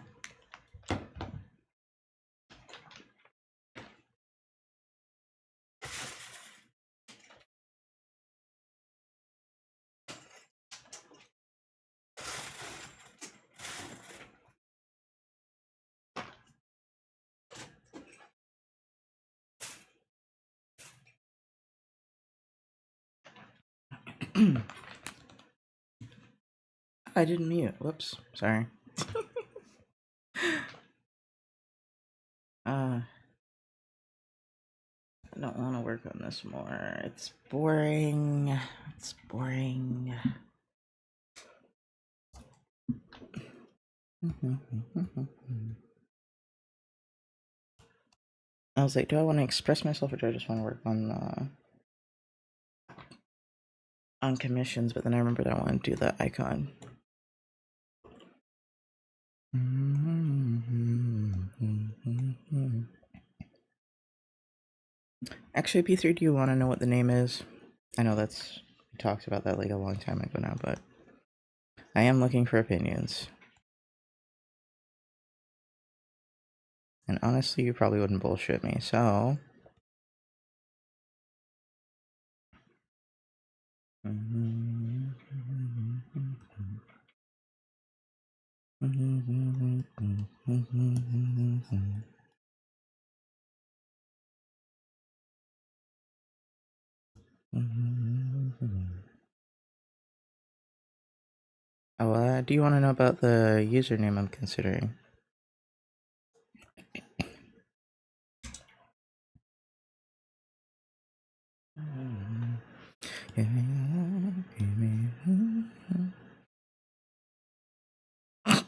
Speaker 1: I didn't mute. Whoops. Sorry. I don't want to work on this more. It's boring. It's boring. I was like, do I want to express myself or do I just want to work on commissions? But then I remembered I want to do that icon. Actually, P3, do you want to know what the name is? I know we talked about that like a long time ago now, but I am looking for opinions. And honestly, you probably wouldn't bullshit me, so... Oh, do you want to know about the username I'm considering?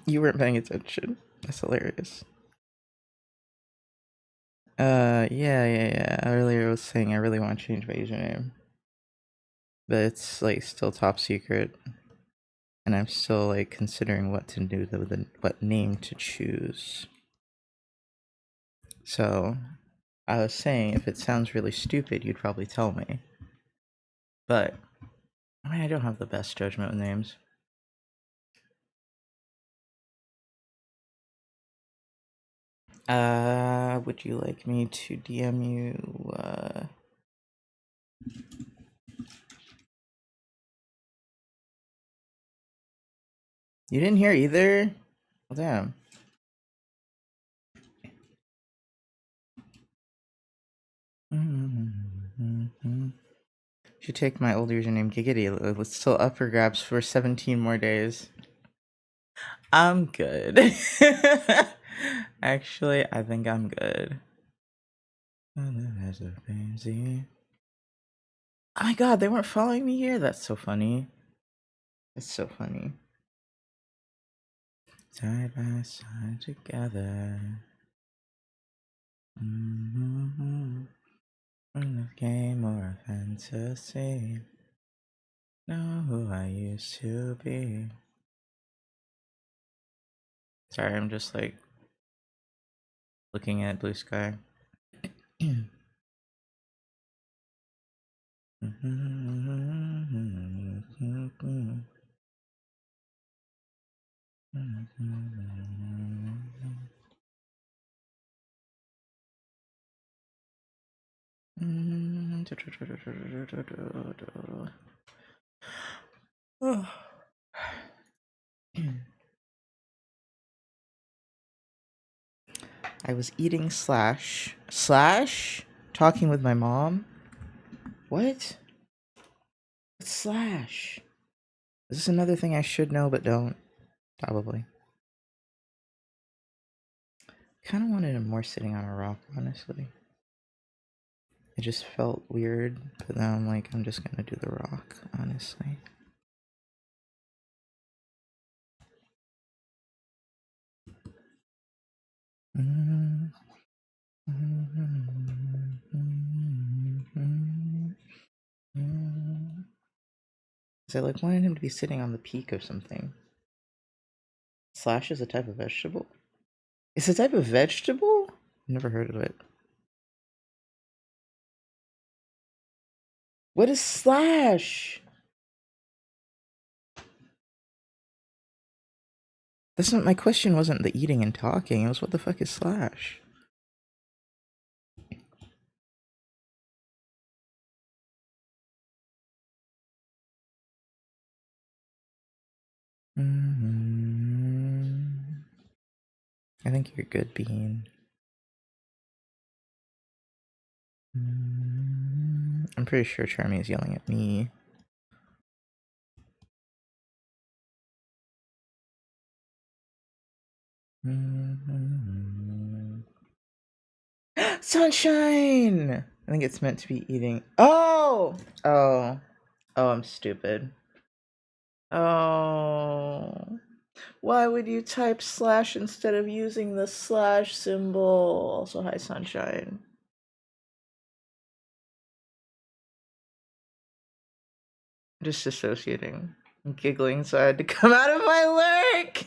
Speaker 1: You weren't paying attention. That's hilarious. Yeah. Earlier I was saying I really want to change my username. But it's like still top secret. And I'm still like considering what to do what name to choose. So I was saying if it sounds really stupid, you'd probably tell me. But I mean I don't have the best judgment with names. Would you like me to DM you, You didn't hear either? Well, damn. Should take my old username Giggity. It's still up for grabs for 17 more days. I'm good. Actually, I think I'm good. Oh my god, they weren't following me here? That's so funny. It's so funny. Side by side together. In a game or a fantasy. Know who I used to be. Sorry, I'm just like looking at blue sky. I was eating slash talking with my mom. What? It's slash. Is this another thing I should know but don't? Probably. Kind of wanted him more sitting on a rock, honestly. It just felt weird, but now I'm like, I'm just gonna do the rock, honestly. So I like wanted him to be sitting on the peak of something. Slash is a type of vegetable? It's a type of vegetable? Never heard of it. What is slash? That's not my question. Wasn't the eating and talking. It was what the fuck is slash? I think you're good, Bean. I'm pretty sure Charmy is yelling at me. Sunshine! I think it's meant to be eating. Oh! Oh, I'm stupid. Oh. Why would you type slash instead of using the slash symbol? Also, hi, Sunshine. Just dissociating. I'm giggling, so I had to come out of my lurk!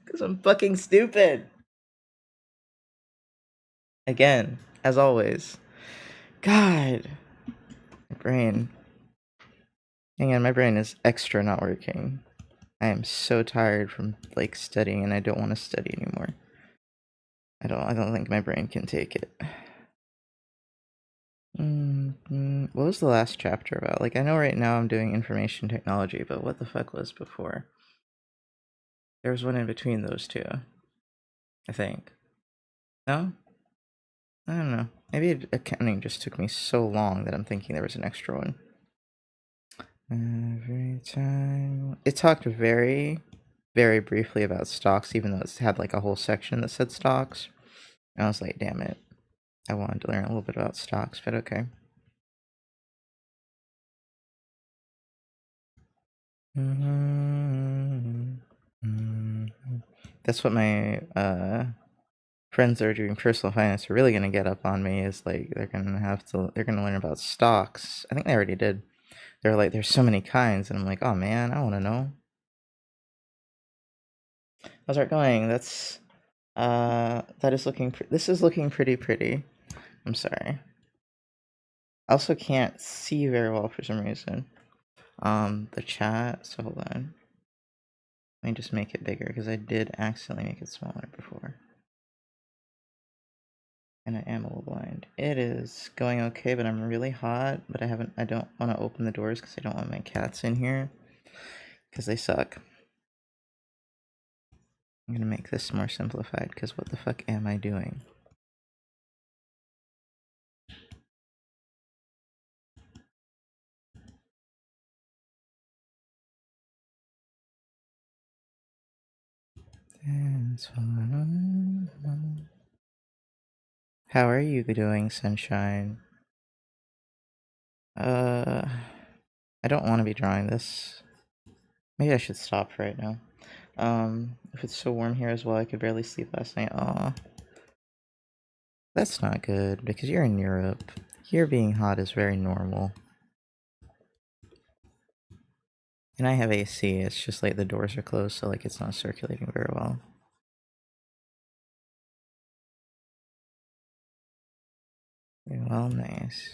Speaker 1: Because I'm fucking stupid. Again, as always. God. My brain. Hang on, my brain is extra not working. I am so tired from, like, studying, and I don't want to study anymore. I don't think my brain can take it. What was the last chapter about? Like, I know right now I'm doing information technology, but what the fuck was before? There was one in between those two, I think. No? I don't know. Maybe accounting just took me so long that I'm thinking there was an extra one. Every time... It talked very, very briefly about stocks, even though it had like a whole section that said stocks. And I was like, damn it. I wanted to learn a little bit about stocks, but okay. That's what my friends that are doing personal finance are really gonna get up on me, is like they're gonna learn about stocks. I think they already did. They're like, there's so many kinds, and I'm like, oh man, I want to know. How's that going? That's that is looking. This is looking pretty. I'm sorry. I also can't see very well for some reason. The chat. So hold on. Let me just make it bigger because I did accidentally make it smaller before. And I am a little blind. It is going okay, but I'm really hot. But I don't want to open the doors because I don't want my cats in here because they suck. I'm gonna make this more simplified because what the fuck am I doing? How are you doing, Sunshine? I don't want to be drawing this. Maybe I should stop right now. If it's so warm here as well, I could barely sleep last night. Aw. That's not good, because you're in Europe. Here being hot is very normal. And I have AC, it's just like the doors are closed, so like it's not circulating very well. Well, nice.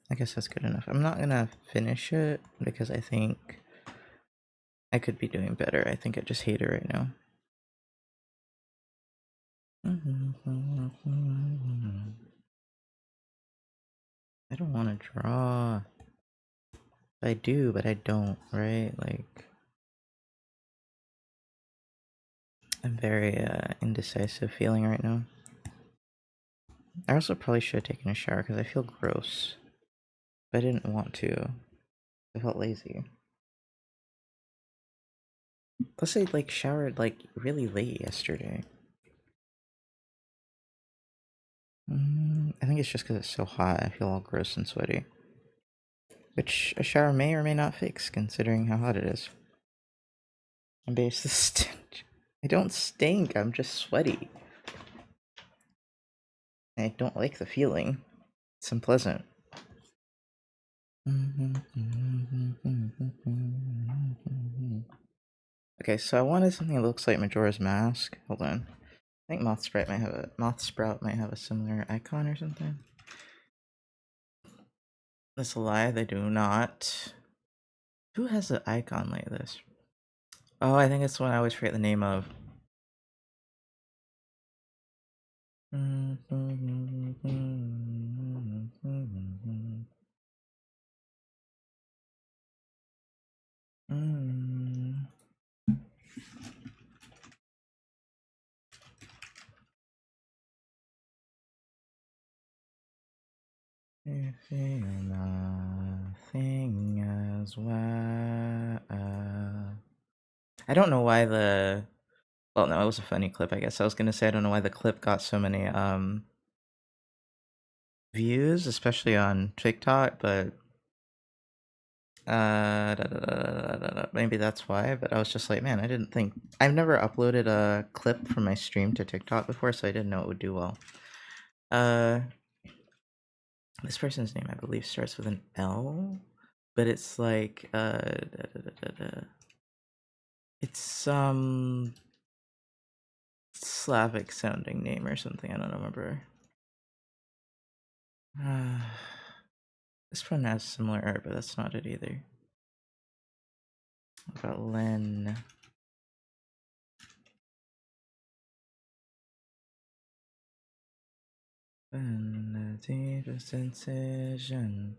Speaker 1: I guess that's good enough. I'm not gonna finish it because I think I could be doing better. I think I just hate it right now. I don't want to draw. I do, but I don't, right? Like, I'm very indecisive feeling right now. I also probably should have taken a shower because I feel gross. But I didn't want to. I felt lazy. Plus, I like showered like really late yesterday. I think it's just because it's so hot. I feel all gross and sweaty. Which a shower may or may not fix, considering how hot it is. And base the stench. I don't stink. I'm just sweaty. I don't like the feeling. It's unpleasant. Okay, so I wanted something that looks like Majora's Mask. Hold on. I think Moth Sprout might have a similar icon or something. That's a lie, they do not. Who has an icon like this? Oh, I think it's the one I always forget the name of. You feel nothing as well. I don't know why the. Well, no, it was a funny clip, I guess. I was gonna say I don't know why the clip got so many views, especially on TikTok, but maybe that's why. But I was just like, man, I didn't think I've never uploaded a clip from my stream to TikTok before, so I didn't know it would do well. This person's name I believe starts with an L, but it's like it's some Slavic sounding name or something. I don't remember. This one has similar art, but that's not it either. What about Len? When the deepest incision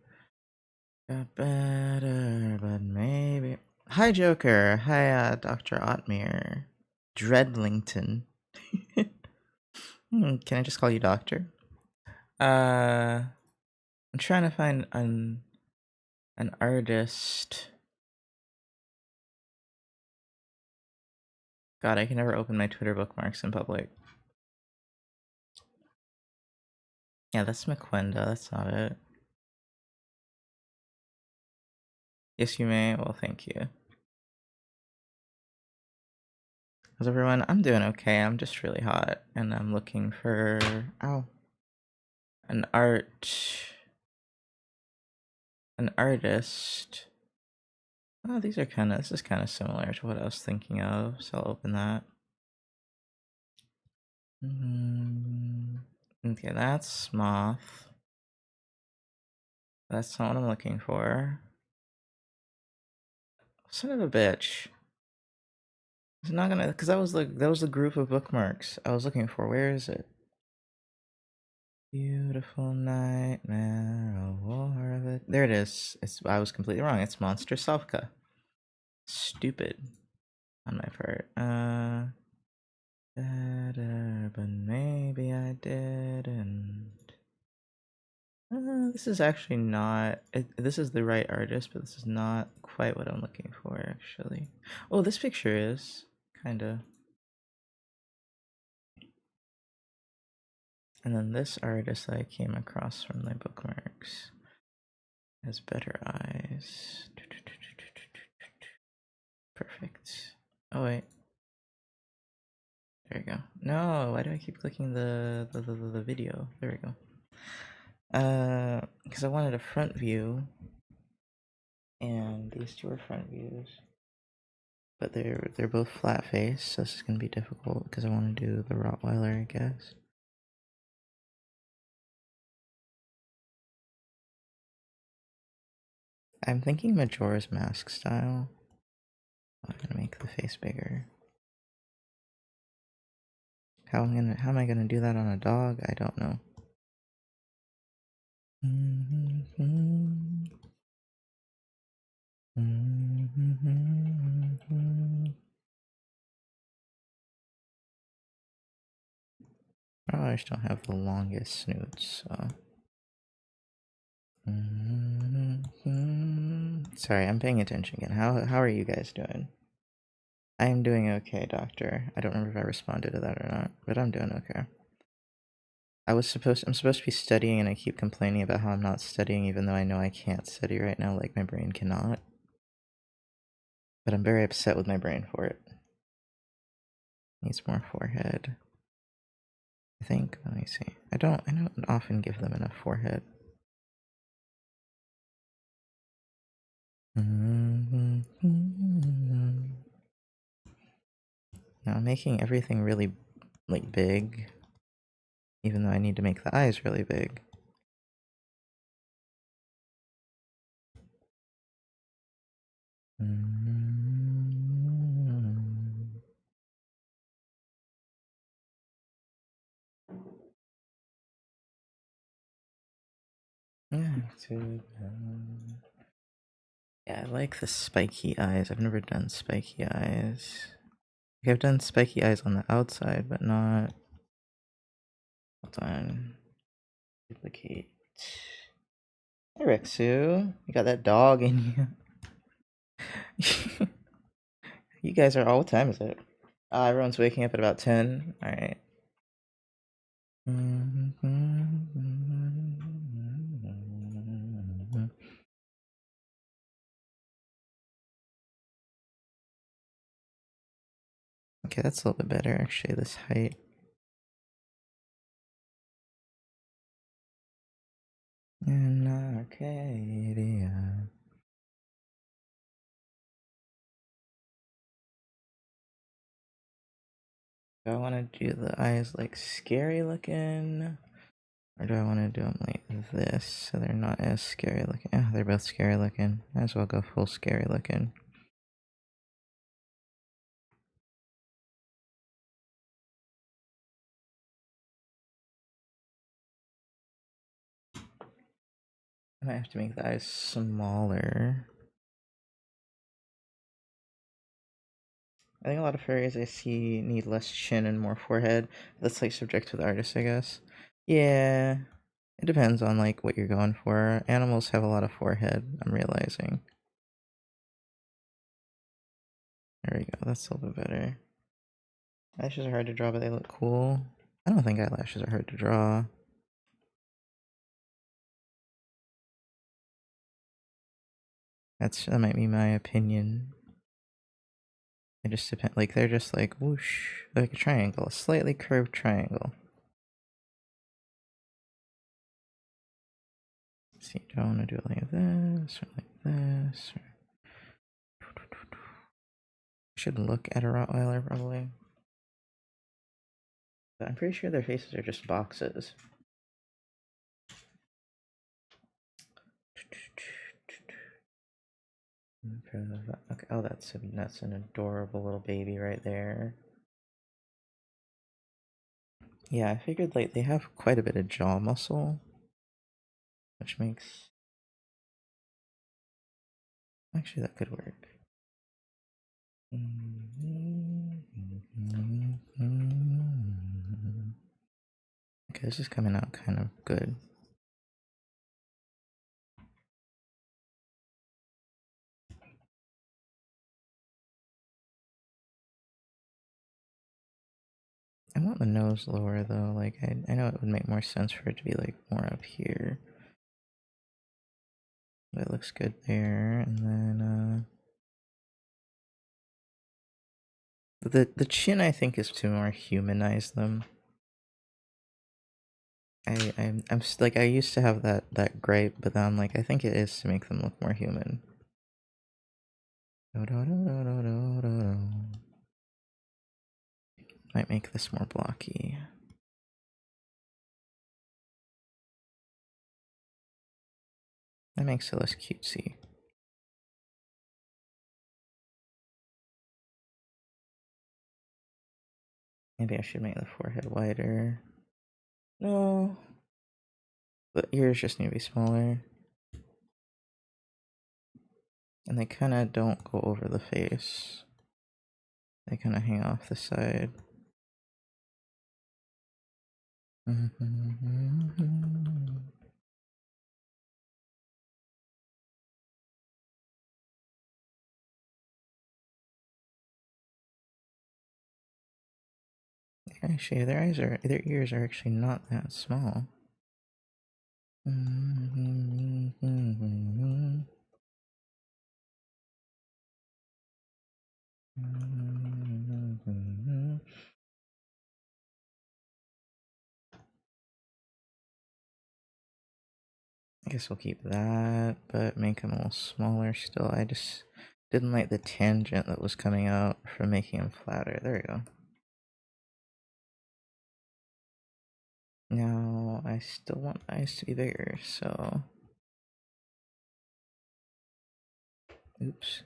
Speaker 1: got better, but maybe. Hi, Joker. Hi, Dr. Otmere. Dreadlington. Can I just call you Doctor? I'm trying to find an artist. God, I can never open my Twitter bookmarks in public. Yeah, that's McQuenda. That's not it. Yes, you may. Well, thank you. How's everyone? I'm doing okay. I'm just really hot, and I'm looking for an artist. Oh, this is kind of similar to what I was thinking of, so I'll open that. Okay, that's Moth. That's not what I'm looking for. Son of a bitch. It's not gonna, because that was the group of bookmarks I was looking for. Where is it? Beautiful nightmare, a war of it. There it is. I was completely wrong. It's Monster Savka. Stupid on my part. Better, but maybe I didn't. This is actually not. This is the right artist, but this is not quite what I'm looking for, actually. Oh, this picture is kinda. And then this artist I came across from my bookmarks has better eyes. Perfect. Oh wait. There you go. No, why do I keep clicking the video? There we go. Because I wanted a front view, and these two are front views, but they're both flat face, so this is gonna be difficult because I want to do the Rottweiler, I guess. I'm thinking Majora's Mask style. I'm gonna make the face bigger. How am I gonna do that on a dog? I don't know. Oh, I just don't have the longest snoots, so. Sorry, I'm paying attention again. How are you guys doing? I am doing okay, doctor. I don't remember if I responded to that or not, but I'm doing okay. I'm supposed to be studying, and I keep complaining about how I'm not studying, even though I know I can't study right now, like my brain cannot. But I'm very upset with my brain for it. Needs more forehead. I think. Let me see. I don't often give them enough forehead. Now I'm making everything really like big, even though I need to make the eyes really big. Yeah, I like the spiky eyes. I've never done spiky eyes. Like, I've done spiky eyes on the outside, but not. Hold on. Duplicate. Hey, Rexu. You got that dog in you. You guys are all. What time is it? Everyone's waking up at about 10. Alright. Okay, that's a little bit better, actually, this height. In Arcadia. Do I want to do the eyes like scary looking? Or do I want to do them like this so they're not as scary looking? Oh, they're both scary looking. Might as well go full scary looking. I might have to make the eyes smaller. I think a lot of furries I see need less chin and more forehead. That's like subject to the artist, I guess. Yeah, it depends on like what you're going for. Animals have a lot of forehead, I'm realizing. There we go, that's a little bit better. Eyelashes are hard to draw, but they look cool. I don't think eyelashes are hard to draw. That might be my opinion. They just depend, like they're just like whoosh, like a triangle, a slightly curved triangle. Let's see, do I want to do it like this or like this? Or... I should look at a Rottweiler probably. But I'm pretty sure their faces are just boxes. Okay, oh, that's an adorable little baby right there. Yeah, I figured like they have quite a bit of jaw muscle, which makes actually that could work. Okay, this is coming out kind of good. I want the nose lower though, like I know it would make more sense for it to be like more up here. That looks good there, and then the chin I think is to more humanize them. I'm like I used to have that gripe, but then I'm like I think it is to make them look more human. Might make this more blocky. That makes it less cutesy. Maybe I should make the forehead wider. No. The ears just need to be smaller. And they kind of don't go over the face. They kind of hang off the side. Actually, their ears are actually not that small. I guess we'll keep that, but make them a little smaller still. I just didn't like the tangent that was coming out from making them flatter. There we go. Now, I still want eyes to be bigger, so... Oops.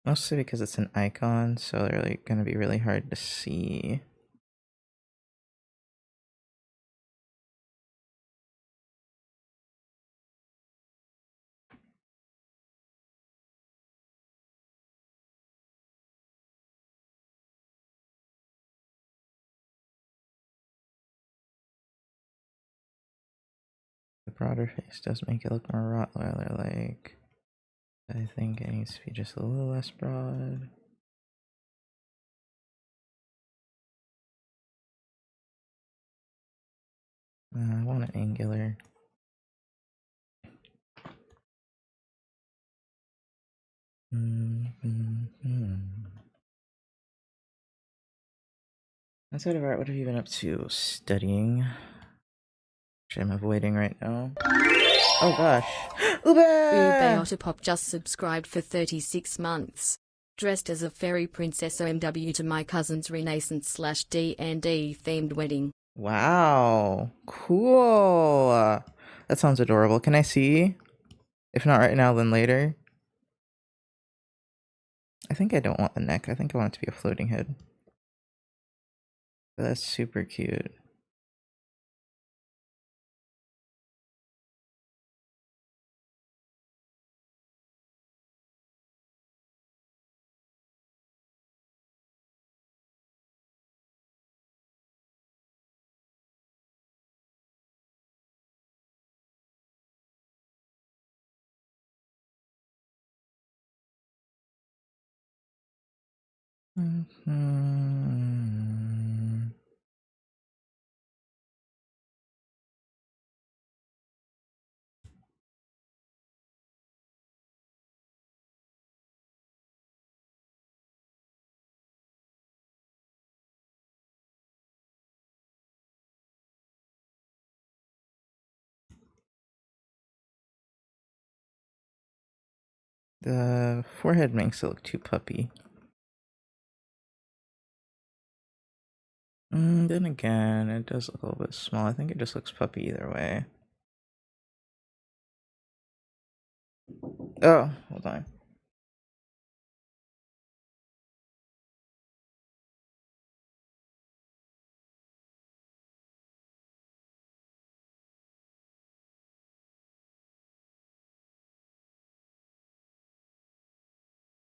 Speaker 1: Mostly because it's an icon, so they're like gonna be really hard to see. The broader face does make it look more Rottweiler-like. I think it needs to be just a little less broad. I want it angular. Outside of art, what have you been up to? Studying. Which I'm avoiding right now. Oh gosh. Ube!
Speaker 3: Otterpop just subscribed for 36 months. Dressed as a fairy princess OMW to my cousin's Renaissance/D&D themed wedding.
Speaker 1: Wow. Cool. That sounds adorable. Can I see? If not right now, then later. I think I don't want the neck. I think I want it to be a floating head. But that's super cute. The forehead makes it look too puppy. Then again, it does look a little bit small. I think it just looks puppy either way. Oh, hold on.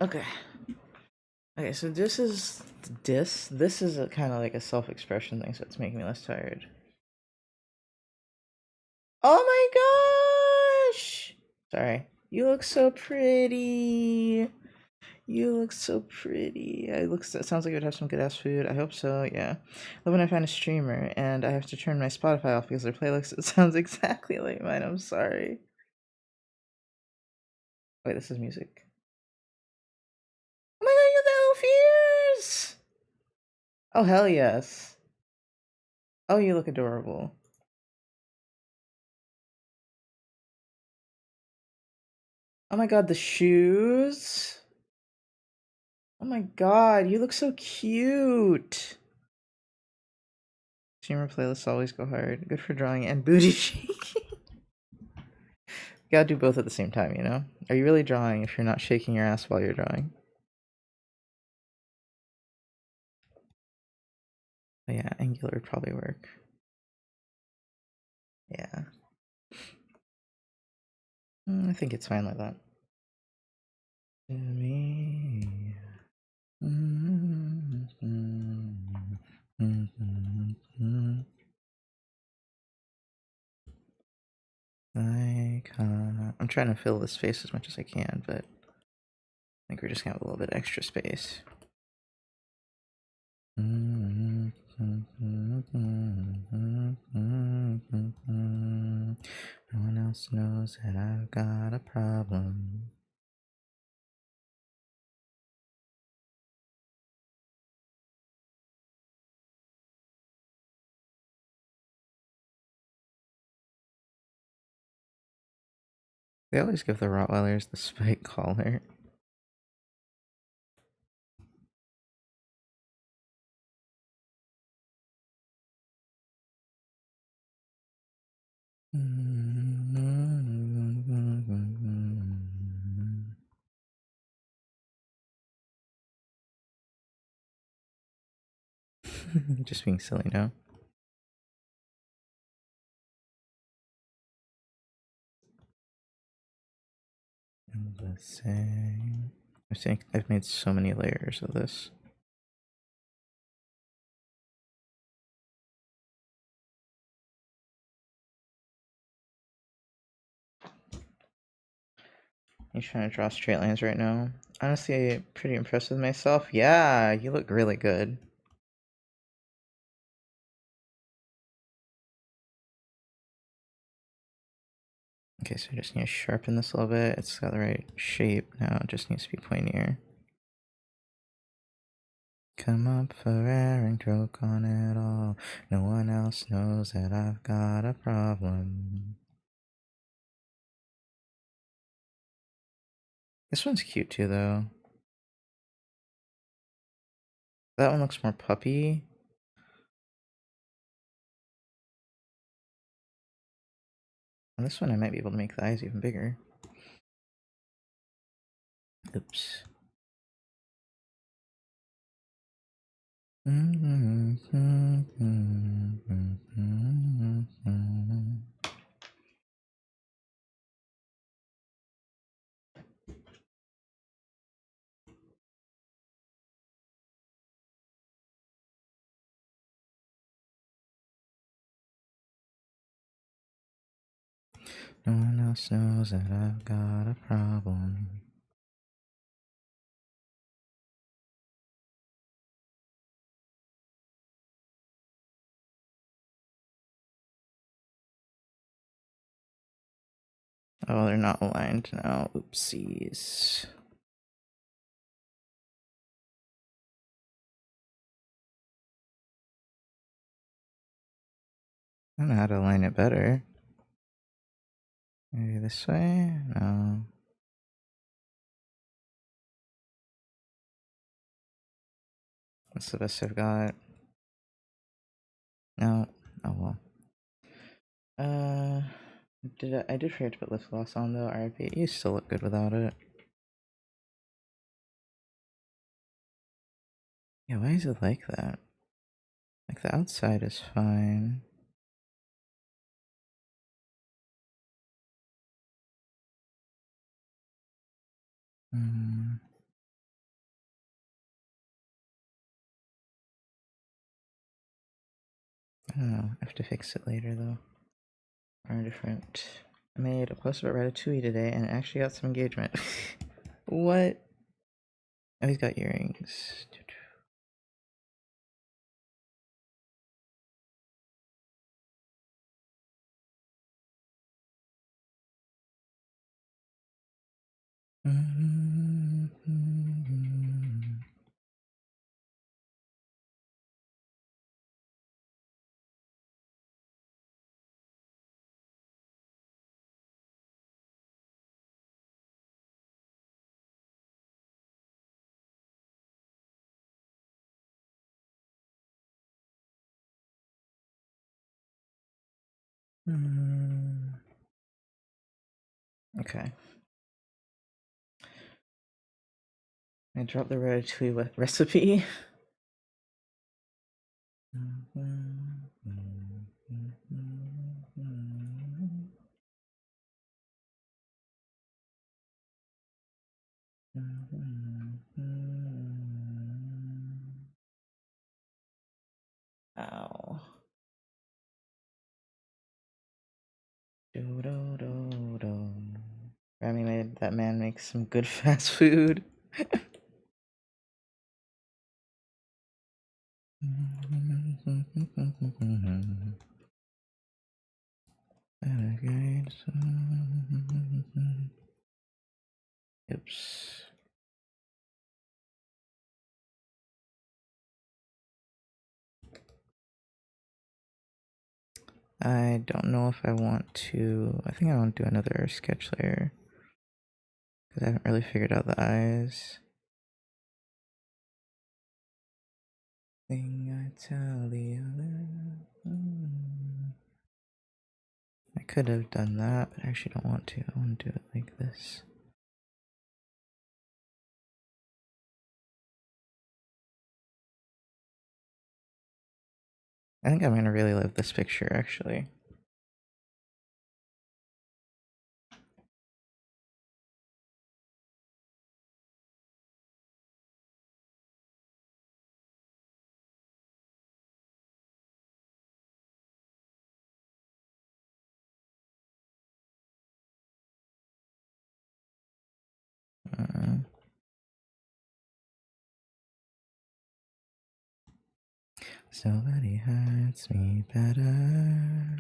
Speaker 1: Okay. Okay, so this is this is a kind of like a self-expression thing, so it's making me less tired. Oh my gosh! Sorry. You look so pretty. You look so pretty. It sounds like it would have some good ass food. I hope so, yeah. Love when I find a streamer and I have to turn my Spotify off because their playlist it sounds exactly like mine. I'm sorry. Wait, this is music. Oh my god, you got little ears! Oh hell yes. Oh, you look adorable. Oh my god, the shoes. Oh my god, you look so cute. Streamer playlists always go hard. Good for drawing and booty shaking. gotta do both at the same time, you know? Are you really drawing if you're not shaking your ass while you're drawing? But yeah, angular would probably work. Yeah. I think it's fine like that. To me. Like, I'm trying to fill this space as much as I can, but I think we're just gonna have a little bit extra space. No one else knows that I've got a problem. They always give the Rottweilers the spike collar. Just being silly now. The same. I think I've made so many layers of this. You trying to draw straight lines right now? Honestly, pretty impressed with myself. Yeah, you look really good. Okay, so I just need to sharpen this a little bit. It's got the right shape now. It just needs to be pointier. Come up for air and choke on it all. No one else knows that I've got a problem. This one's cute too, though. That one looks more puppy. And this one I might be able to make the eyes even bigger. Oops. No one else knows that I've got a problem. Oh, they're not aligned now. Oopsies. I don't know how to align it better. Maybe this way? No. That's the best I've got. No. Oh well. I did forget to put lip gloss on though, RIP. You still look good without it. Yeah, why is it like that? Like the outside is fine. I don't know. I have to fix it later though. Are different. I made a post about Ratatouille today and it actually got some engagement. What? Oh, he's got earrings. Okay. I dropped the ratatouille recipe. Ow. Do. Remy made that man make some good fast food. Oops. I don't know if I want to. I think I want to do another sketch layer because I haven't really figured out the eyes. Thing I tell the other. I could have done that, but I actually don't want to. I want to do it like this. I think I'm gonna really love this picture actually. Somebody hurts me better.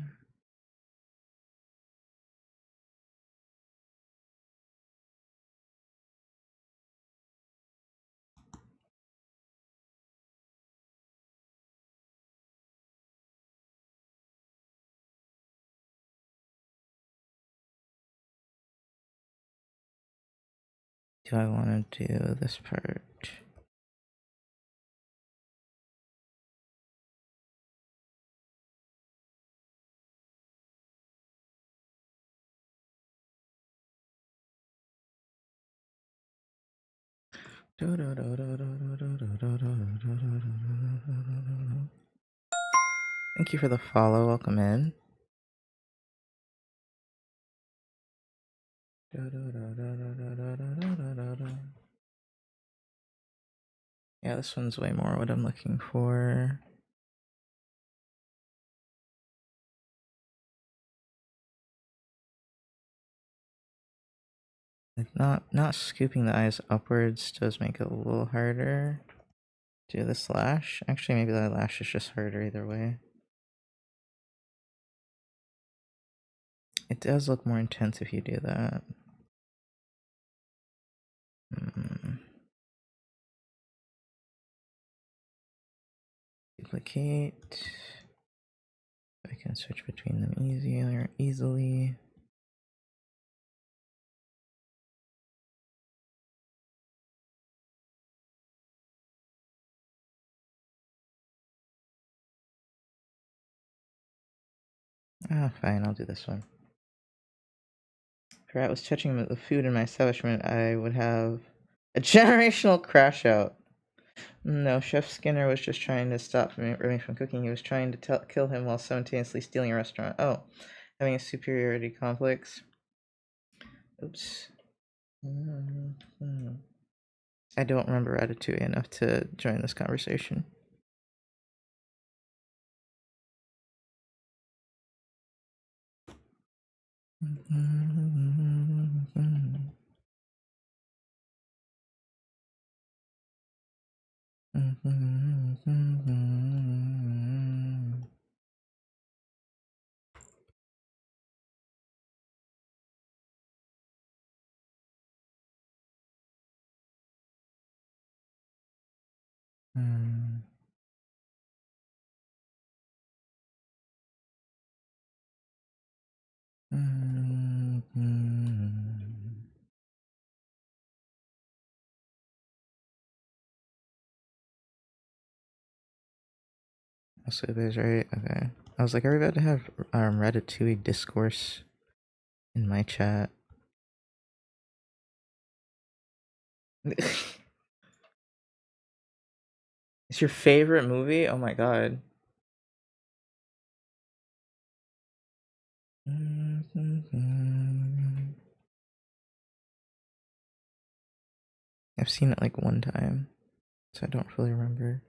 Speaker 1: Do I want to do this part? Thank you for the follow. Welcome in. Yeah, this one's way more what I'm looking for. Not scooping the eyes upwards does make it a little harder. Do the slash. Actually, maybe the lash is just harder either way. It does look more intense if you do that. Duplicate. I can switch between them easily. Ah, fine, I'll do this one. If I was touching the food in my establishment, I would have a generational crash out. No, Chef Skinner was just trying to stop Remy from cooking. He was trying to kill him while simultaneously stealing a restaurant. Oh, having a superiority complex. Oops. I don't remember Ratatouille enough to join this conversation. So there's right. Okay. I was like, are we about to have Ratatouille discourse in my chat? It's your favorite movie? Oh my god. I've seen it like one time, so I don't really remember.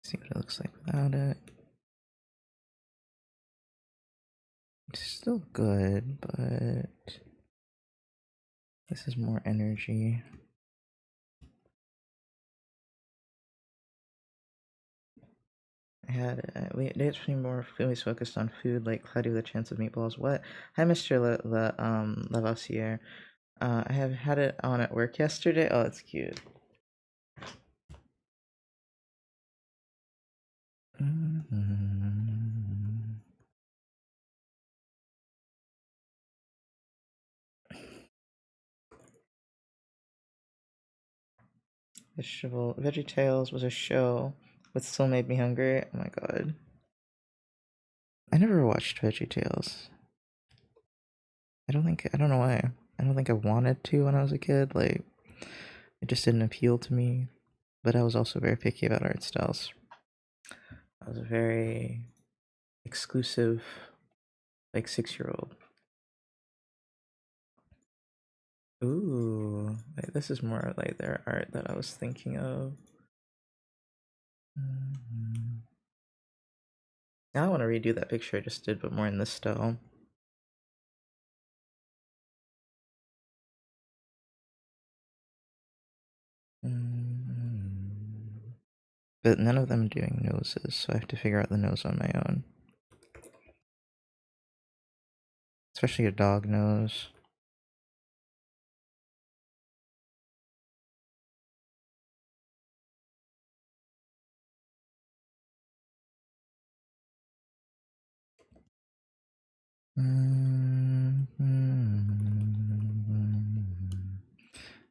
Speaker 1: See what it looks like without it. It's still good, but this is more energy. I had we it's pretty more always focused on food, like Cloudy with a Chance of Meatballs. What? Hi, Mr. Lavoisier. I have had it on at work yesterday. Oh, it's cute. VeggieTales was a show, but still made me hungry. Oh my god. I never watched VeggieTales. I don't know why. I don't think I wanted to when I was a kid. Like, it just didn't appeal to me. But I was also very picky about art styles. I was a very exclusive, like, 6-year-old. Ooh, like, this is more like their art that I was thinking of. Now I want to redo that picture I just did, but more in this style. But none of them are doing noses, so I have to figure out the nose on my own. Especially a dog nose.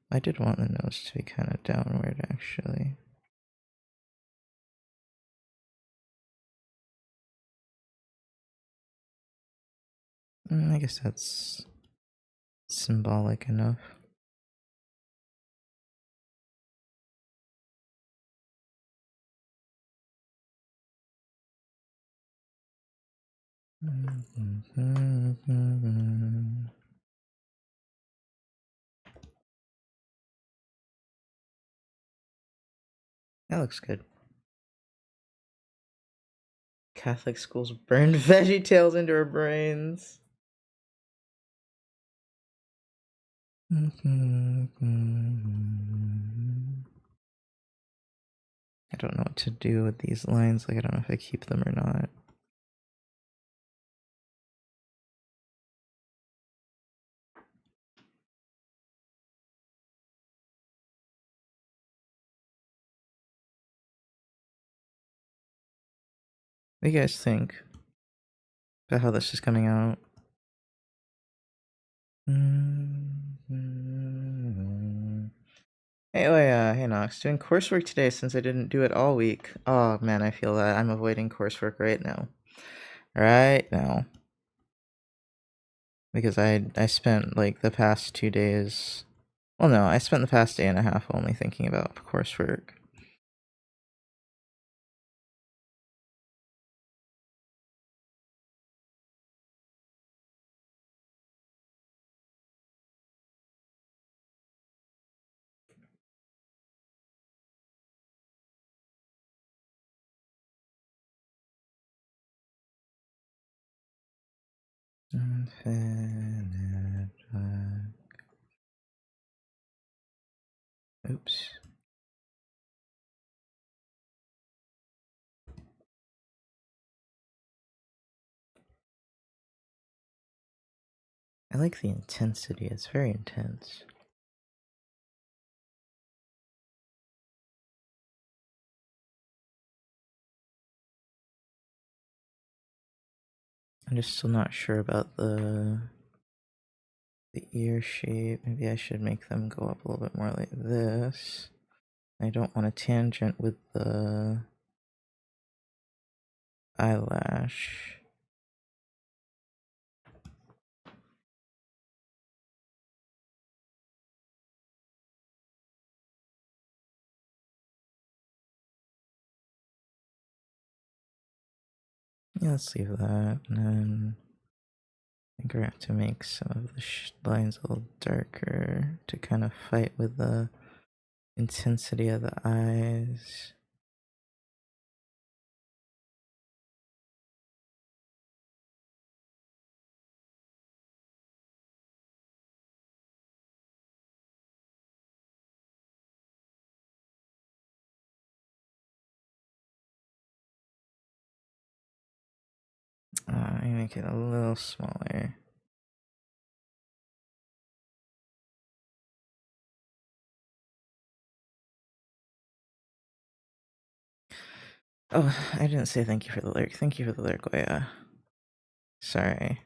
Speaker 1: I did want the nose to be kind of downward, actually. I guess that's symbolic enough. That looks good. Catholic schools burned VeggieTales into our brains. I don't know what to do with these lines. Like, I don't know if I keep them or not. What do you guys think about how this is coming out? Hey, oh yeah, hey Nox. Doing coursework today since I didn't do it all week. Oh man, I feel that. I'm avoiding coursework right now. Right now. Because I spent like the past 2 days. Well, no, I spent the past day and a half only thinking about coursework. Infinite black. Oops. I like the intensity. It's very intense. I'm just still not sure about the the ear shape. Maybe I should make them go up a little bit more like this. I don't want a tangent with the eyelash. Yeah, let's leave that, and then I think we're going to have to make some of the lines a little darker to kind of fight with the intensity of the eyes. I make it a little smaller. Oh, I didn't say thank you for the lyric. Thank you for the lyric, Goya. Sorry.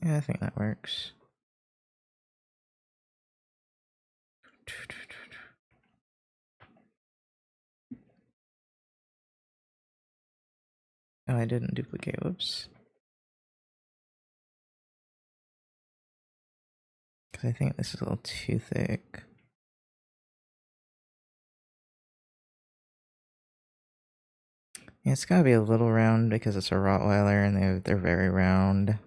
Speaker 1: Yeah, I think that works. Oh, I didn't duplicate. Whoops. Because I think this is a little too thick. Yeah, it's gotta be a little round because it's a Rottweiler and they're very round.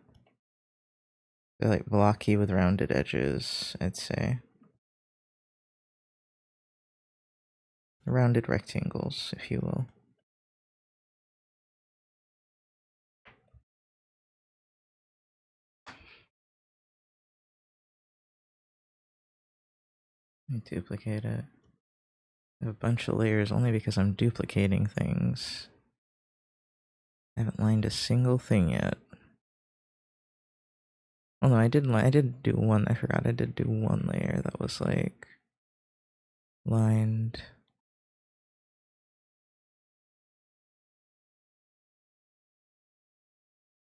Speaker 1: They're like blocky with rounded edges, I'd say. Rounded rectangles, if you will. Duplicate it. I have a bunch of layers only because I'm duplicating things. I haven't lined a single thing yet. Oh no, I did do one. I forgot I did do one layer that was like lined.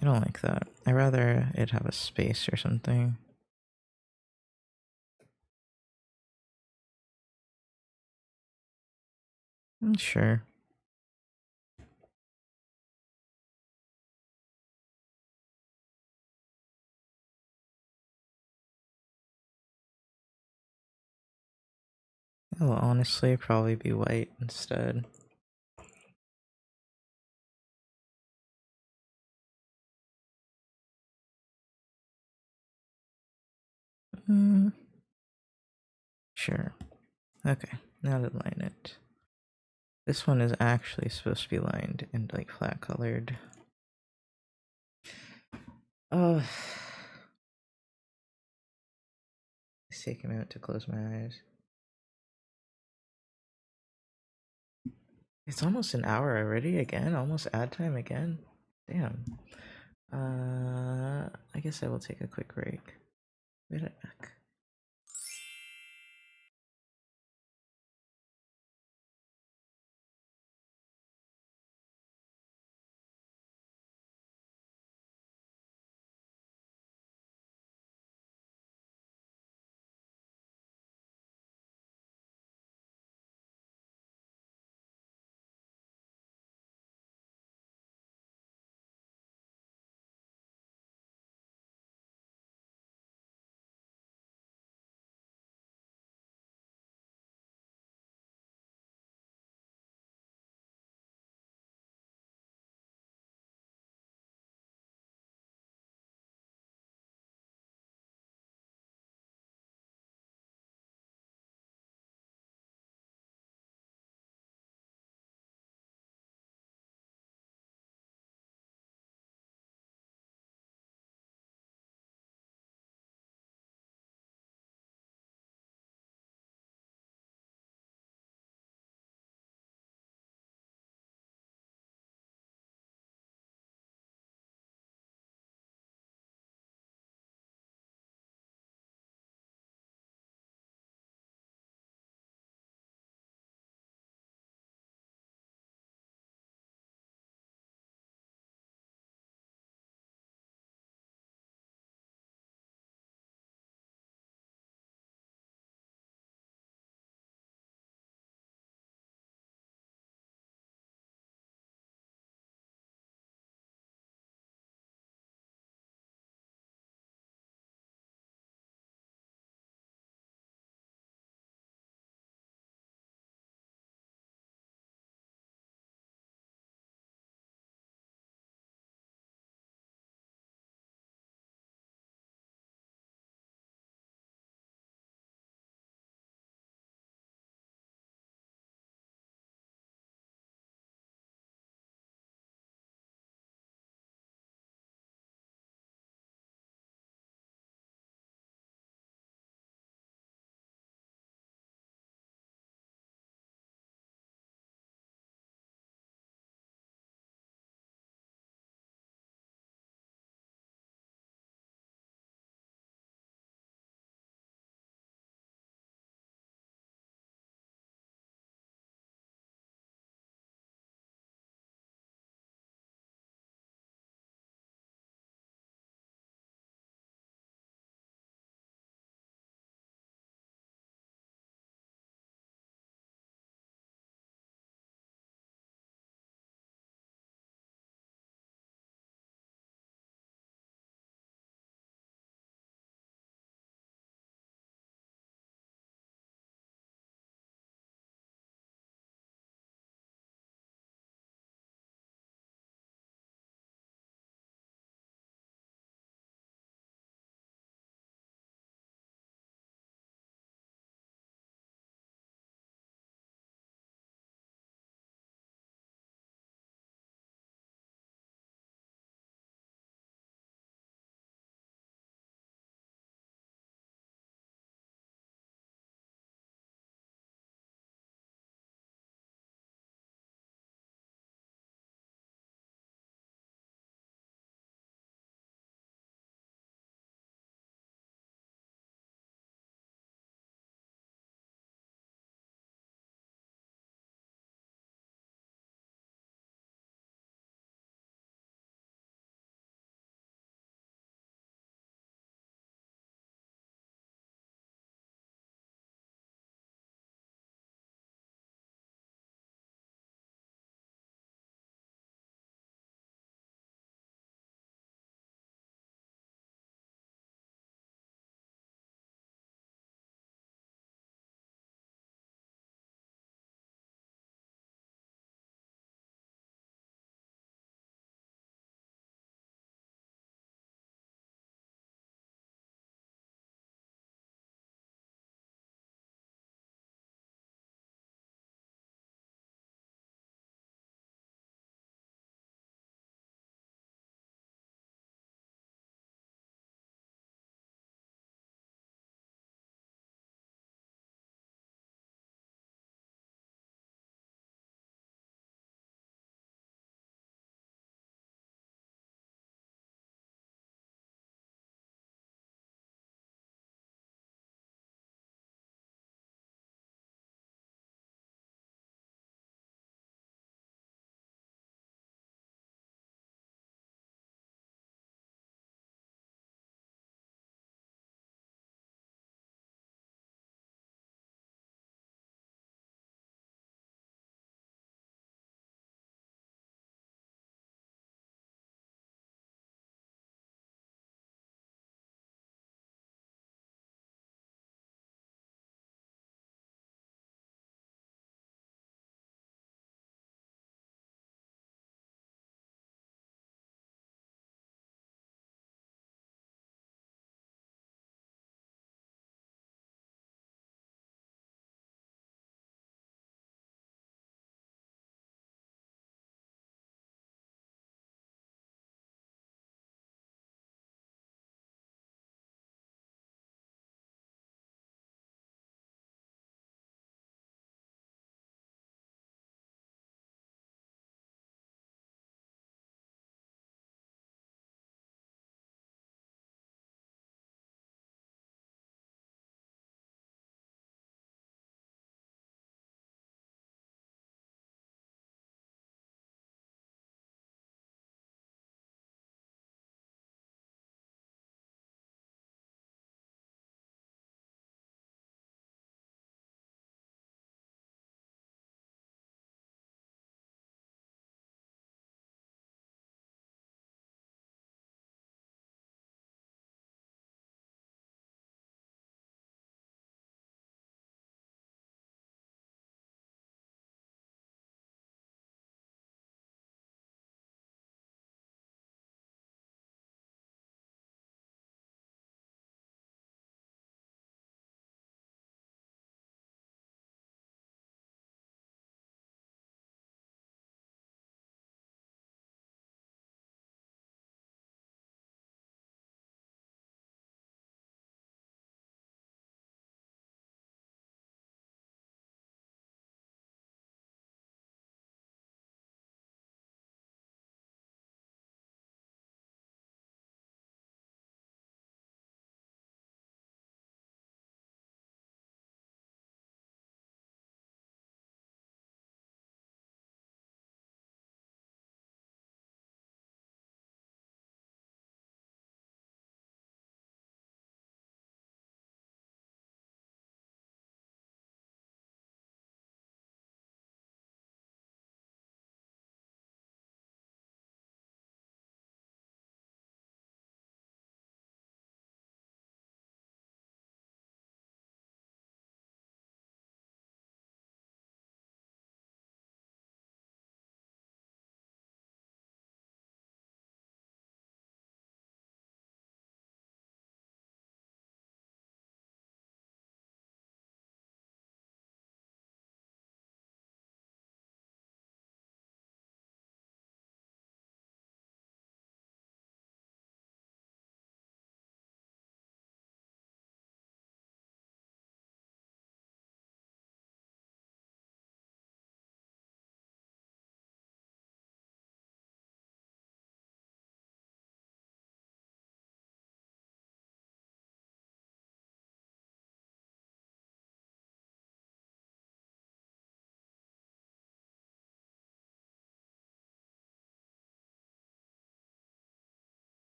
Speaker 1: I don't like that. I'd rather it have a space or something. Sure. It'll honestly probably be white instead. Sure. Okay, now to line it. This one is actually supposed to be lined and like flat colored. Oh, it's taking a minute to close my eyes. It's almost an hour already again, almost ad time again. Damn. I guess I will take a quick break. Be right back.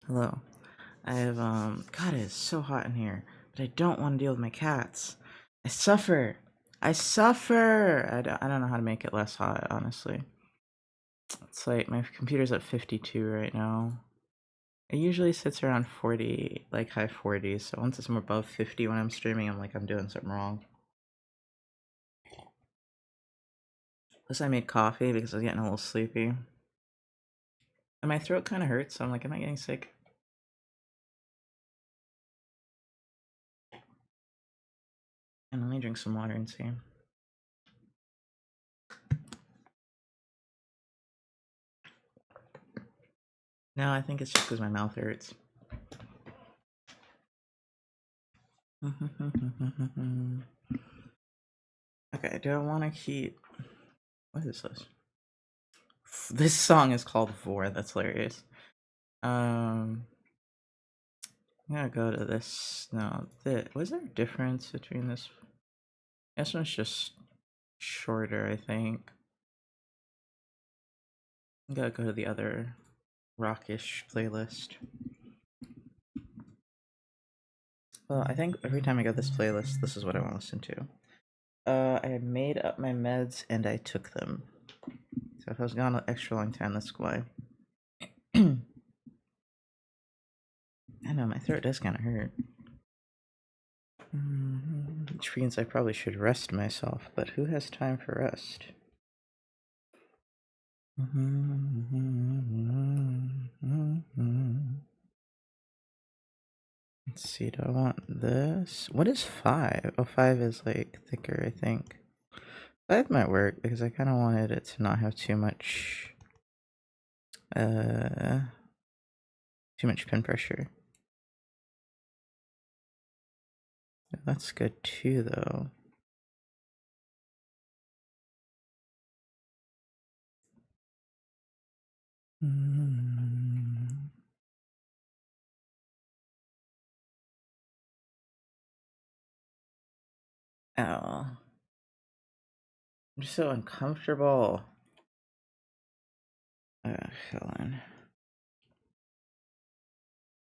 Speaker 1: Hello. I have God, it is so hot in here, but I don't want to deal with my cats. I suffer. I suffer. I don't know how to make it less hot, honestly. It's like my computer's at 52 right now. It usually sits around 40, like high 40s. So once it's above 50 when I'm streaming, I'm like, I'm doing something wrong. Plus, I made coffee because I was getting a little sleepy. And my throat kind of hurts, so I'm like, am I getting sick? And let me drink some water and see. No, I think it's just because my mouth hurts. Okay, do I want to keep... What is this? This song is called Vor, that's hilarious. I'm gonna go to this. No, was there a difference between this? This one's just shorter, I think. I'm gonna go to the other rockish playlist. Well, I think every time I go this playlist, this is what I want to listen to. I made up my meds and I took them. So if I was gone an extra long time, that's why. I know, my throat does kind of hurt. Which means I probably should rest myself, but who has time for rest? Let's see, do I want this? What is 5? Oh, 5 is like thicker, I think. 5 might work because I kind of wanted it to not have too much pin pressure. That's good too, though. Ow. I'm just so uncomfortable. Hold on.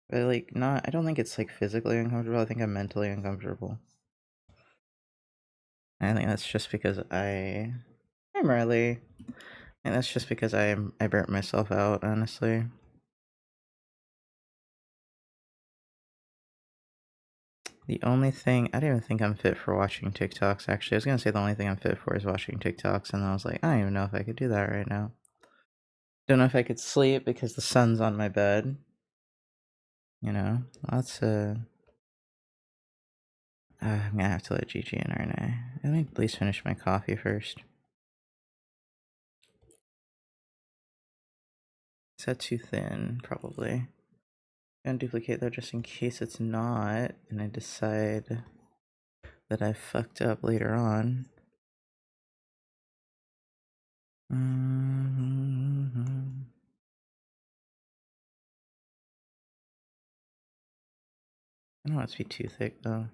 Speaker 1: But like, not. I don't think it's like physically uncomfortable. I think I'm mentally uncomfortable. I think that's just because I'm early. And that's just because I burnt myself out, honestly. The only thing, I don't even think I'm fit for watching TikToks, actually. I was gonna say the only thing I'm fit for is watching TikToks, and I was like, I don't even know if I could do that right now. Don't know if I could sleep because the sun's on my bed. You know, that's I'm gonna have to let Gigi in, aren't I? Let me at least finish my coffee first. Is that too thin? Probably. Gonna duplicate that just in case it's not, and I decide that I fucked up later on. I don't want it to be too thick though.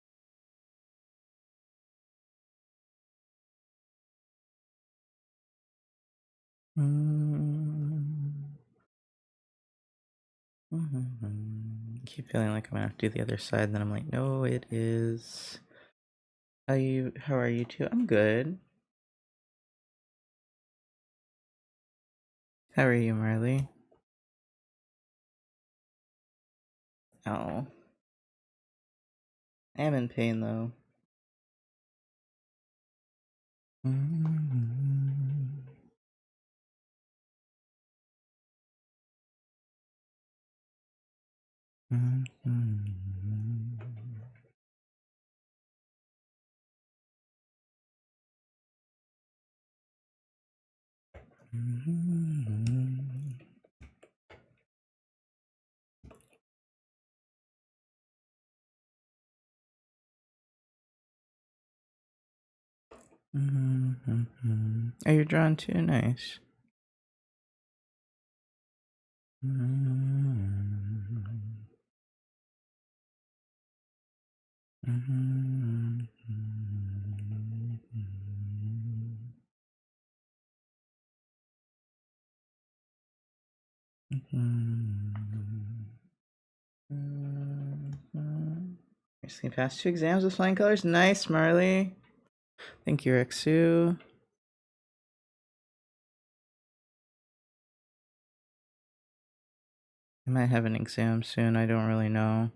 Speaker 1: I keep feeling like I'm gonna have to do the other side, then I'm like, no, it is. How are you too? I'm good. How are you, Marley? Oh. I am in pain though. Oh, you're drawn too? Nice. Recently passed 2 exams with flying colors. Nice, Marley. Thank you, Rexu. I might have an exam soon. I don't really know.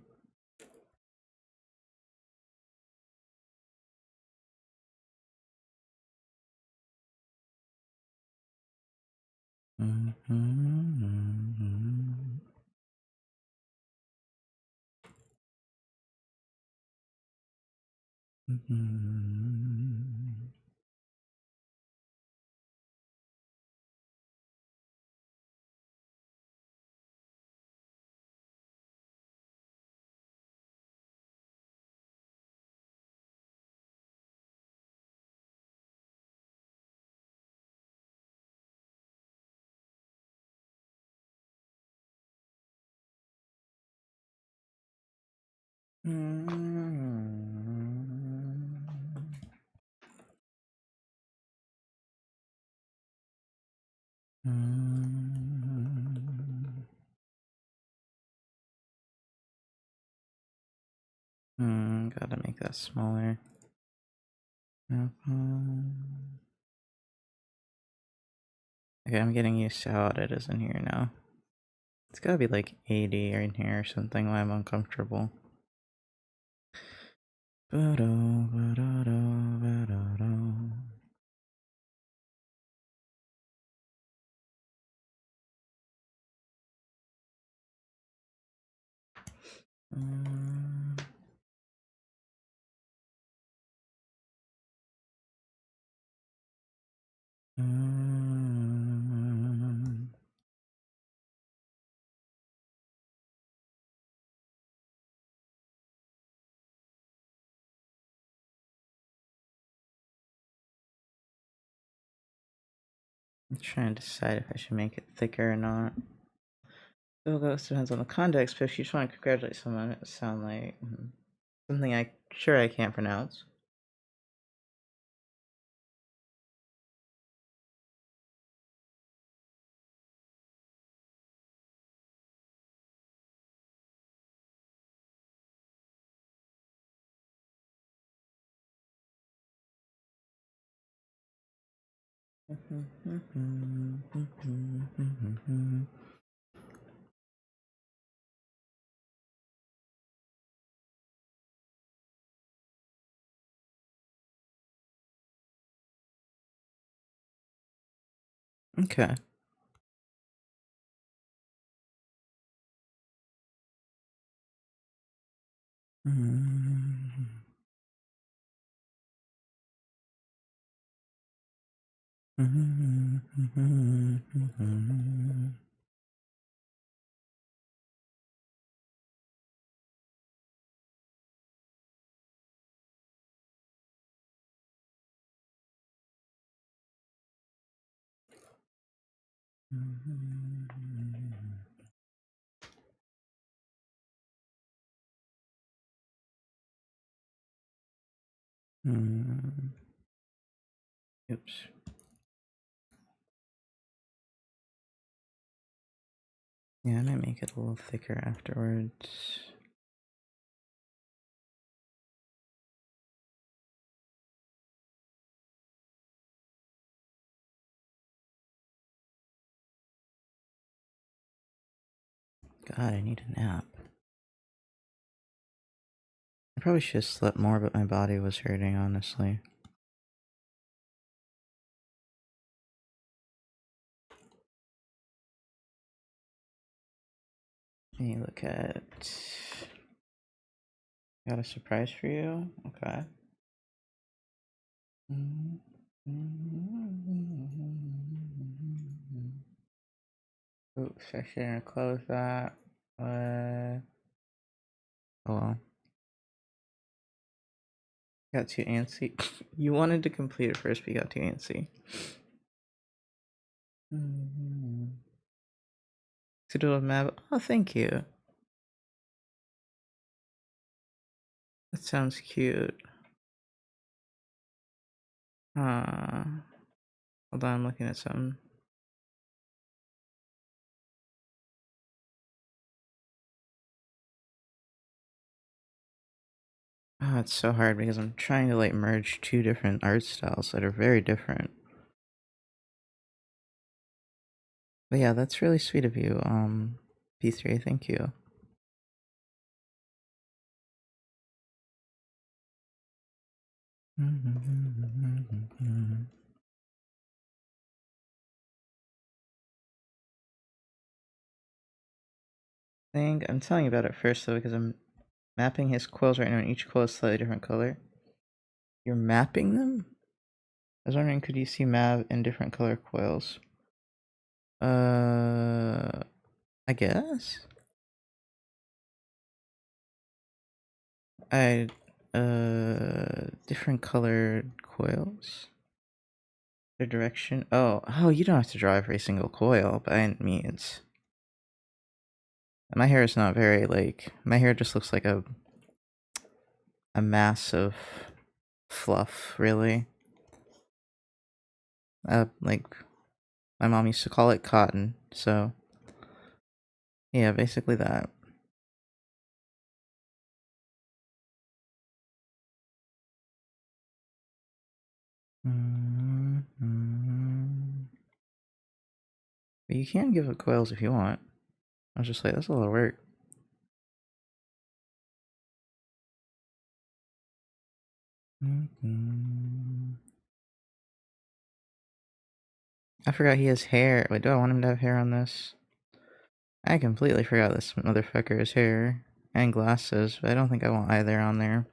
Speaker 1: Gotta make that smaller. Okay, I'm getting used to how it is in here now. It's gotta be like 80 in here or something while I'm uncomfortable. I'm trying to decide if I should make it thicker or not. It depends on the context, but if you just want to congratulate someone, it would sound like something I can't pronounce. Okay. Oops. Yeah, I might make it a little thicker afterwards. God, I need a nap. I probably should have slept more, but my body was hurting, honestly. Let me look at Got a surprise for you? Okay. Oops, I shouldn't close that. Oh well. Got too antsy. You wanted to complete it first, but you got too antsy. To do a map. Oh, thank you. That sounds cute. Hold on, I'm looking at something. Oh, it's so hard because I'm trying to like merge two different art styles that are very different. But yeah, that's really sweet of you, P3, thank you. I'm telling you about it first though, because I'm mapping his quills right now, and each quill is slightly different color. You're mapping them? I was wondering, could you see Mav in different color coils? I guess. Different colored coils? The direction? Oh, you don't have to draw every single coil by any means. My hair is not very, like, my hair just looks like a mass of fluff, really. Like, my mom used to call it cotton, so yeah, basically that. But you can give it coils if you want. I was just like, that's a lot of work. I forgot he has hair. Wait, do I want him to have hair on this? I completely forgot this motherfucker has hair and glasses, but I don't think I want either on there.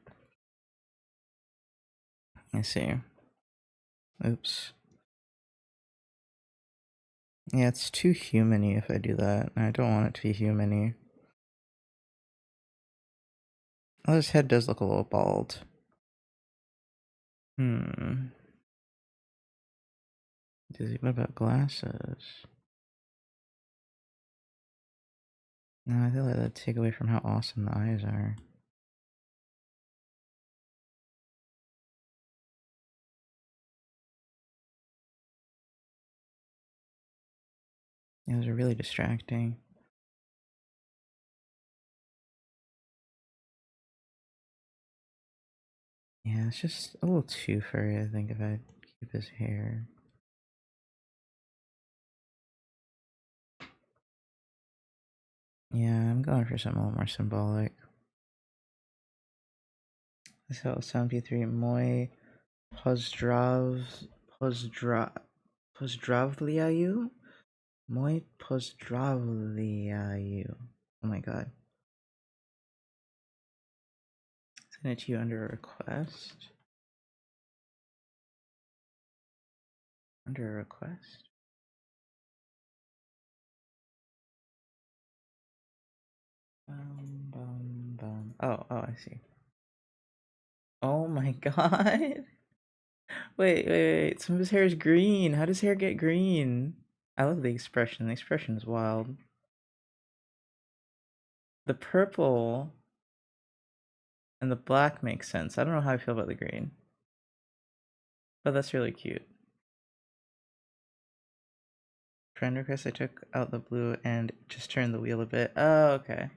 Speaker 1: Let's see. Oops. Yeah, it's too human-y if I do that. I don't want it to be human-y. Oh, his head does look a little bald. What about glasses? No, I feel like that'd take away from how awesome the eyes are. Yeah, those are really distracting. Yeah, it's just a little too furry, I think, if I keep his hair. Yeah, I'm going for something a little more symbolic. That's how it sound, P3. Moi pozdravliayu? Moi pozdravliayu. Oh my god. Send it to you under a request. Under a request? Oh, I see. Oh my god. Wait. Some of his hair is green. How does hair get green? I love the expression. The expression is wild. The purple and the black makes sense. I don't know how I feel about the green. But that's really cute. Friend request, I took out the blue and just turned the wheel a bit. Oh, okay.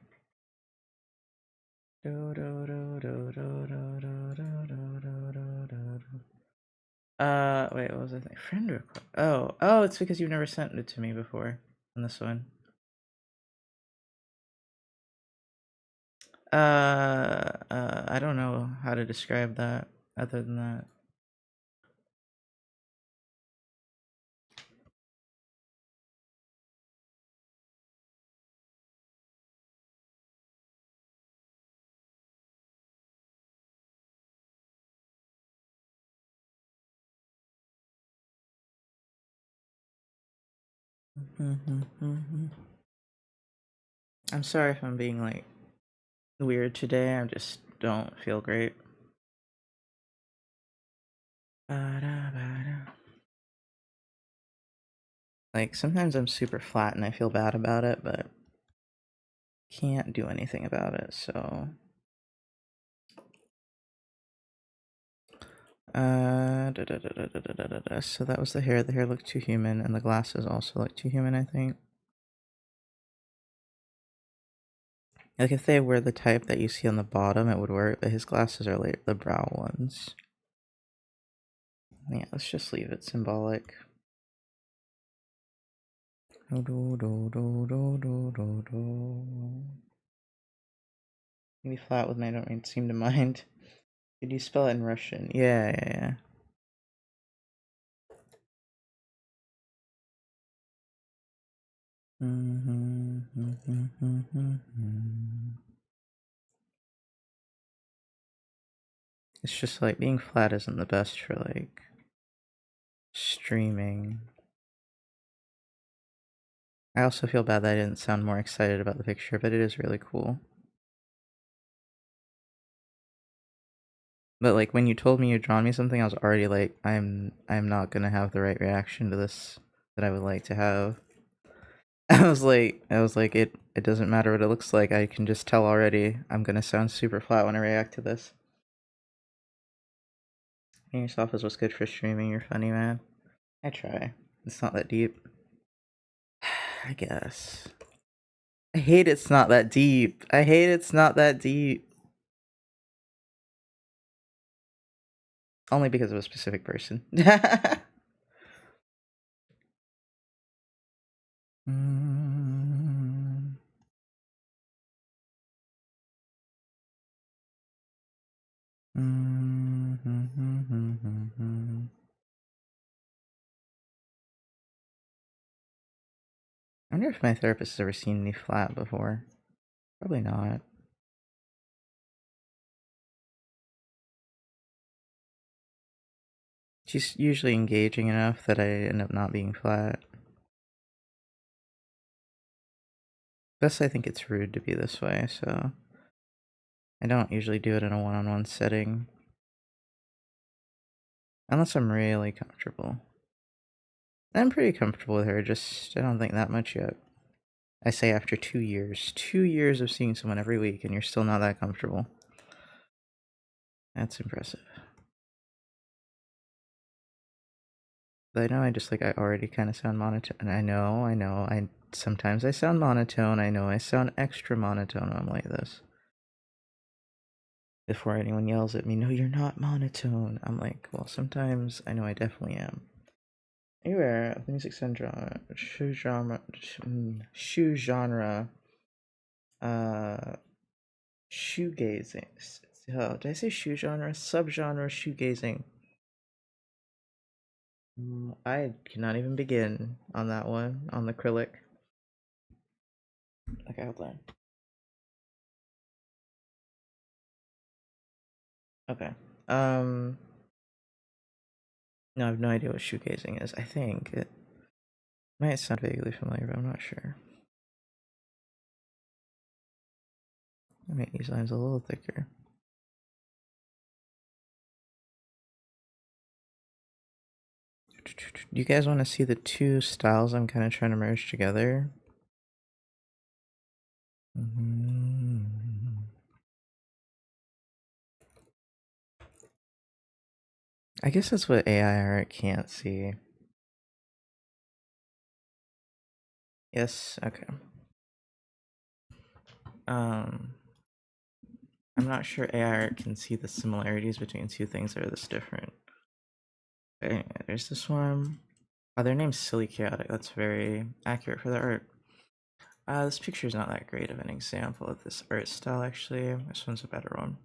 Speaker 1: Wait, what was I thinking? Friend request. Oh, it's because you've never sent it to me before on this one. I don't know how to describe that other than that. I'm sorry if I'm being like weird today. I just don't feel great. Like sometimes I'm super flat and I feel bad about it, but can't do anything about it. So so that was the hair. The hair looked too human, and the glasses also looked too human, I think. Like if they were the type that you see on the bottom, it would work, but his glasses are like the brow ones. Yeah, let's just leave it symbolic. Maybe flat with I don't seem to mind. Could you spell it in Russian? Yeah. It's just like being flat isn't the best for like streaming. I also feel bad that I didn't sound more excited about the picture, but it is really cool. But like when you told me you'd drawn me something, I was already like, I'm not gonna have the right reaction to this that I would like to have. I was like, it doesn't matter what it looks like. I can just tell already. I'm gonna sound super flat when I react to this. Being yourself is what's good for streaming. You're funny, man. I try. It's not that deep. I guess. I hate it's not that deep. I hate it's not that deep. Only because of a specific person. I wonder if my therapist has ever seen me flat before. Probably not. She's usually engaging enough that I end up not being flat. Plus, I think it's rude to be this way, so I don't usually do it in a one-on-one setting. Unless I'm really comfortable. I'm pretty comfortable with her, just I don't think that much yet. I say after 2 years. 2 years of seeing someone every week and you're still not that comfortable. That's impressive. But I know I already kind of sound monotone. I know. Sometimes I sound monotone. I know I sound extra monotone when I'm like this. Before anyone yells at me, no, you're not monotone. I'm like, well, sometimes I know I definitely am. Anywhere of the music genre, shoe genre, shoegazing. Oh, did I say shoe genre? Subgenre shoegazing. I cannot even begin on that one, on the acrylic. Okay, hold on. Okay. No, I have no idea what shoegazing is. I think it might sound vaguely familiar, but I'm not sure. I'll make these lines a little thicker. Do you guys want to see the two styles I'm kind of trying to merge together? I guess that's what AI art can't see. Yes, okay. I'm not sure AI art can see the similarities between two things that are this different. Okay, there's this one. Oh, their name's Silly Chaotic. That's very accurate for the art. This picture is not that great of an example of this art style, actually. This one's a better one.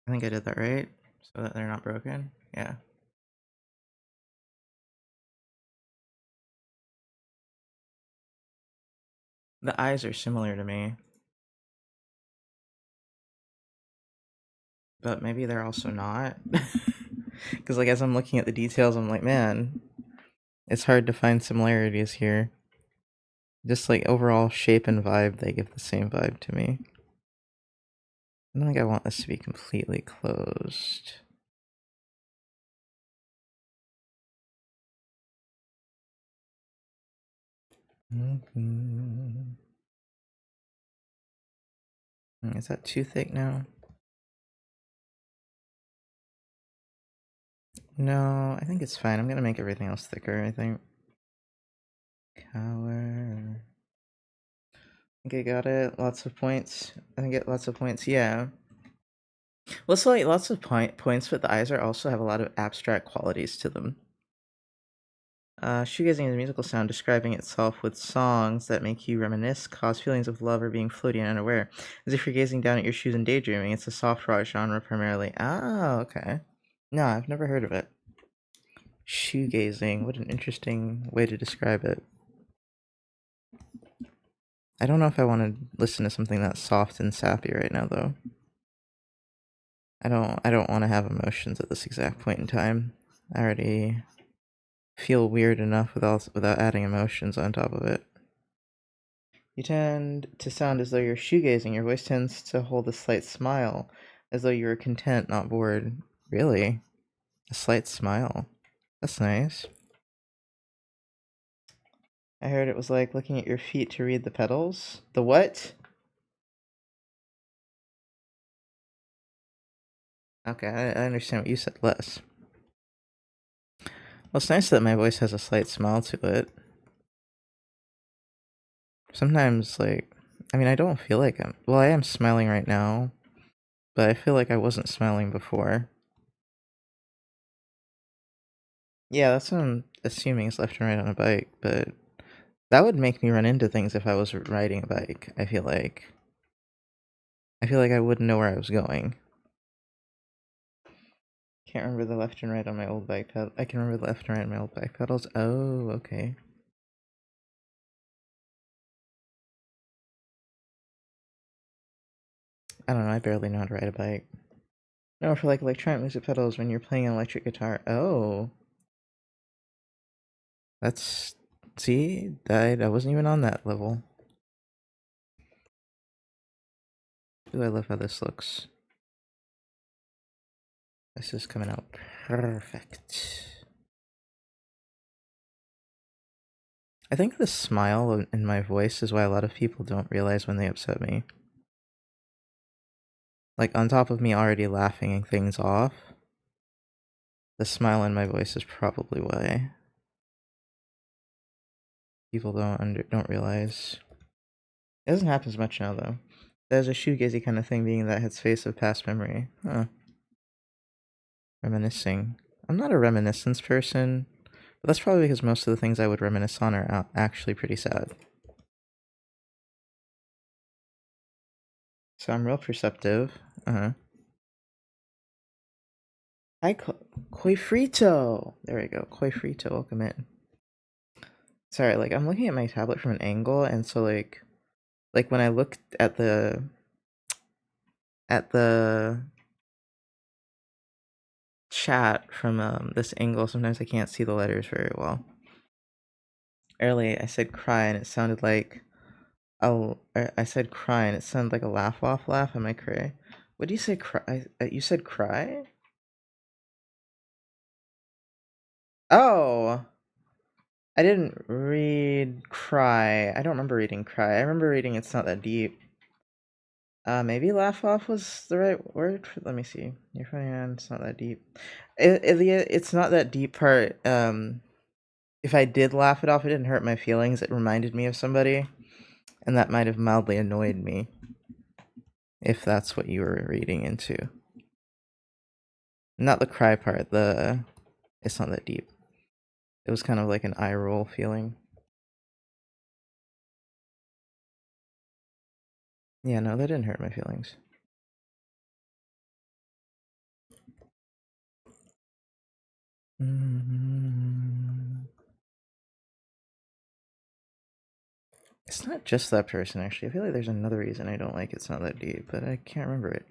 Speaker 1: I think I did that right, so that they're not broken. Yeah. The eyes are similar to me. but maybe they're also not. Because, like, as I'm looking at the details, I'm like, man, it's hard to find similarities here. Just, like, overall shape and vibe, they give the same vibe to me. I don't think I want this to be completely closed. Is that too thick now? No, I think it's fine. I'm gonna make everything else thicker, I think. Color. I think I got it. Lots of points. I think get lots of points. Yeah. Well, it's like lots of points, but the eyes are also have a lot of abstract qualities to them. Shoegazing is a musical sound describing itself with songs that make you reminisce, cause feelings of love, or being floaty and unaware. As if you're gazing down at your shoes and daydreaming. It's a soft rock genre primarily. Oh, okay. No, I've never heard of it. Shoegazing. What an interesting way to describe it. I don't know if I want to listen to something that's soft and sappy right now, though. I don't want to have emotions at this exact point in time. I already feel weird enough without adding emotions on top of it. You tend to sound as though you're shoegazing. Your voice tends to hold a slight smile, as though you were content, not bored. Really? A slight smile. That's nice. I heard it was like looking at your feet to read the petals. The what? Okay, I understand what you said, less. Well, it's nice that my voice has a slight smile to it. Sometimes, like, I mean, I don't feel like I am smiling right now, but I feel like I wasn't smiling before. Yeah, that's what I'm assuming is left and right on a bike, but that would make me run into things if I was riding a bike, I feel like. I feel like I wouldn't know where I was going. Can't remember the left and right on my old bike pedal. I can remember the left and right on my old bike pedals. Oh, okay. I don't know, I barely know how to ride a bike. No, for like electronic music pedals when you're playing an electric guitar. Oh. That's... See? I wasn't even on that level. Ooh, I love how this looks. This is coming out perfect. I think the smile in my voice is why a lot of people don't realize when they upset me. Like, on top of me already laughing things off, the smile in my voice is probably why people don't realize. It doesn't happen as much now, though. There's a shoegazy kind of thing being that headspace of past memory. Huh. Reminiscing. I'm not a reminiscence person, but that's probably because most of the things I would reminisce on are actually pretty sad. So I'm real perceptive. Uh-huh. Hi, Koi Frito! There we go. Koi Frito, welcome in. Sorry, like, I'm looking at my tablet from an angle, and so, like when I looked at the chat from this angle, sometimes I can't see the letters very well. Earlier, I said cry, and it sounded like I said cry, and it sounded like a laugh off laugh. Am I cray? What do you say? Cry? You said cry? Oh, I didn't read cry. I don't remember reading cry. I remember reading it's not that deep. Maybe laugh off was the right word. Let me see. You're funny, man. It's not that deep. It's not that deep part. If I did laugh it off, it didn't hurt my feelings. It reminded me of somebody, and that might have mildly annoyed me. If that's what you were reading into. Not the cry part. It's not that deep. It was kind of like an eye roll feeling. Yeah, no, that didn't hurt my feelings. It's not just that person, actually. I feel like there's another reason I don't like It's Not That Deep, but I can't remember it.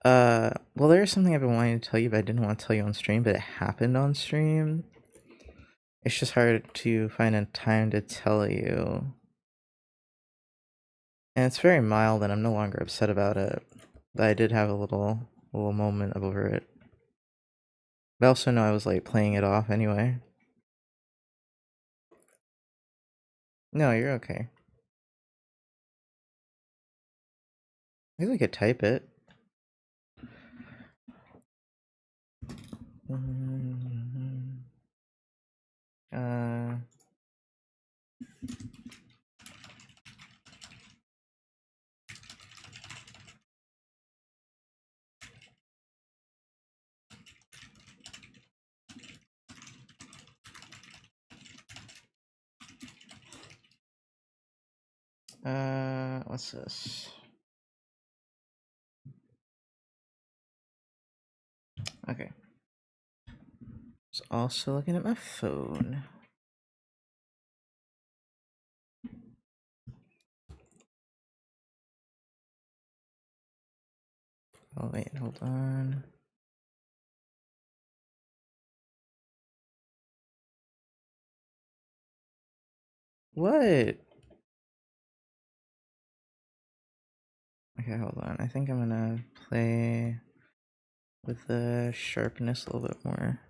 Speaker 1: Well, there's something I've been wanting to tell you, but I didn't want to tell you on stream, but it happened on stream. It's just hard to find a time to tell you. And it's very mild, and I'm no longer upset about it. But I did have a little moment over it. But I also know I was like playing it off anyway. No, you're okay. Maybe we could type it. Uh. What's this? Okay. Just also looking at my phone. Oh wait, hold on. What? Okay, hold on. I think I'm gonna play with the sharpness a little bit more.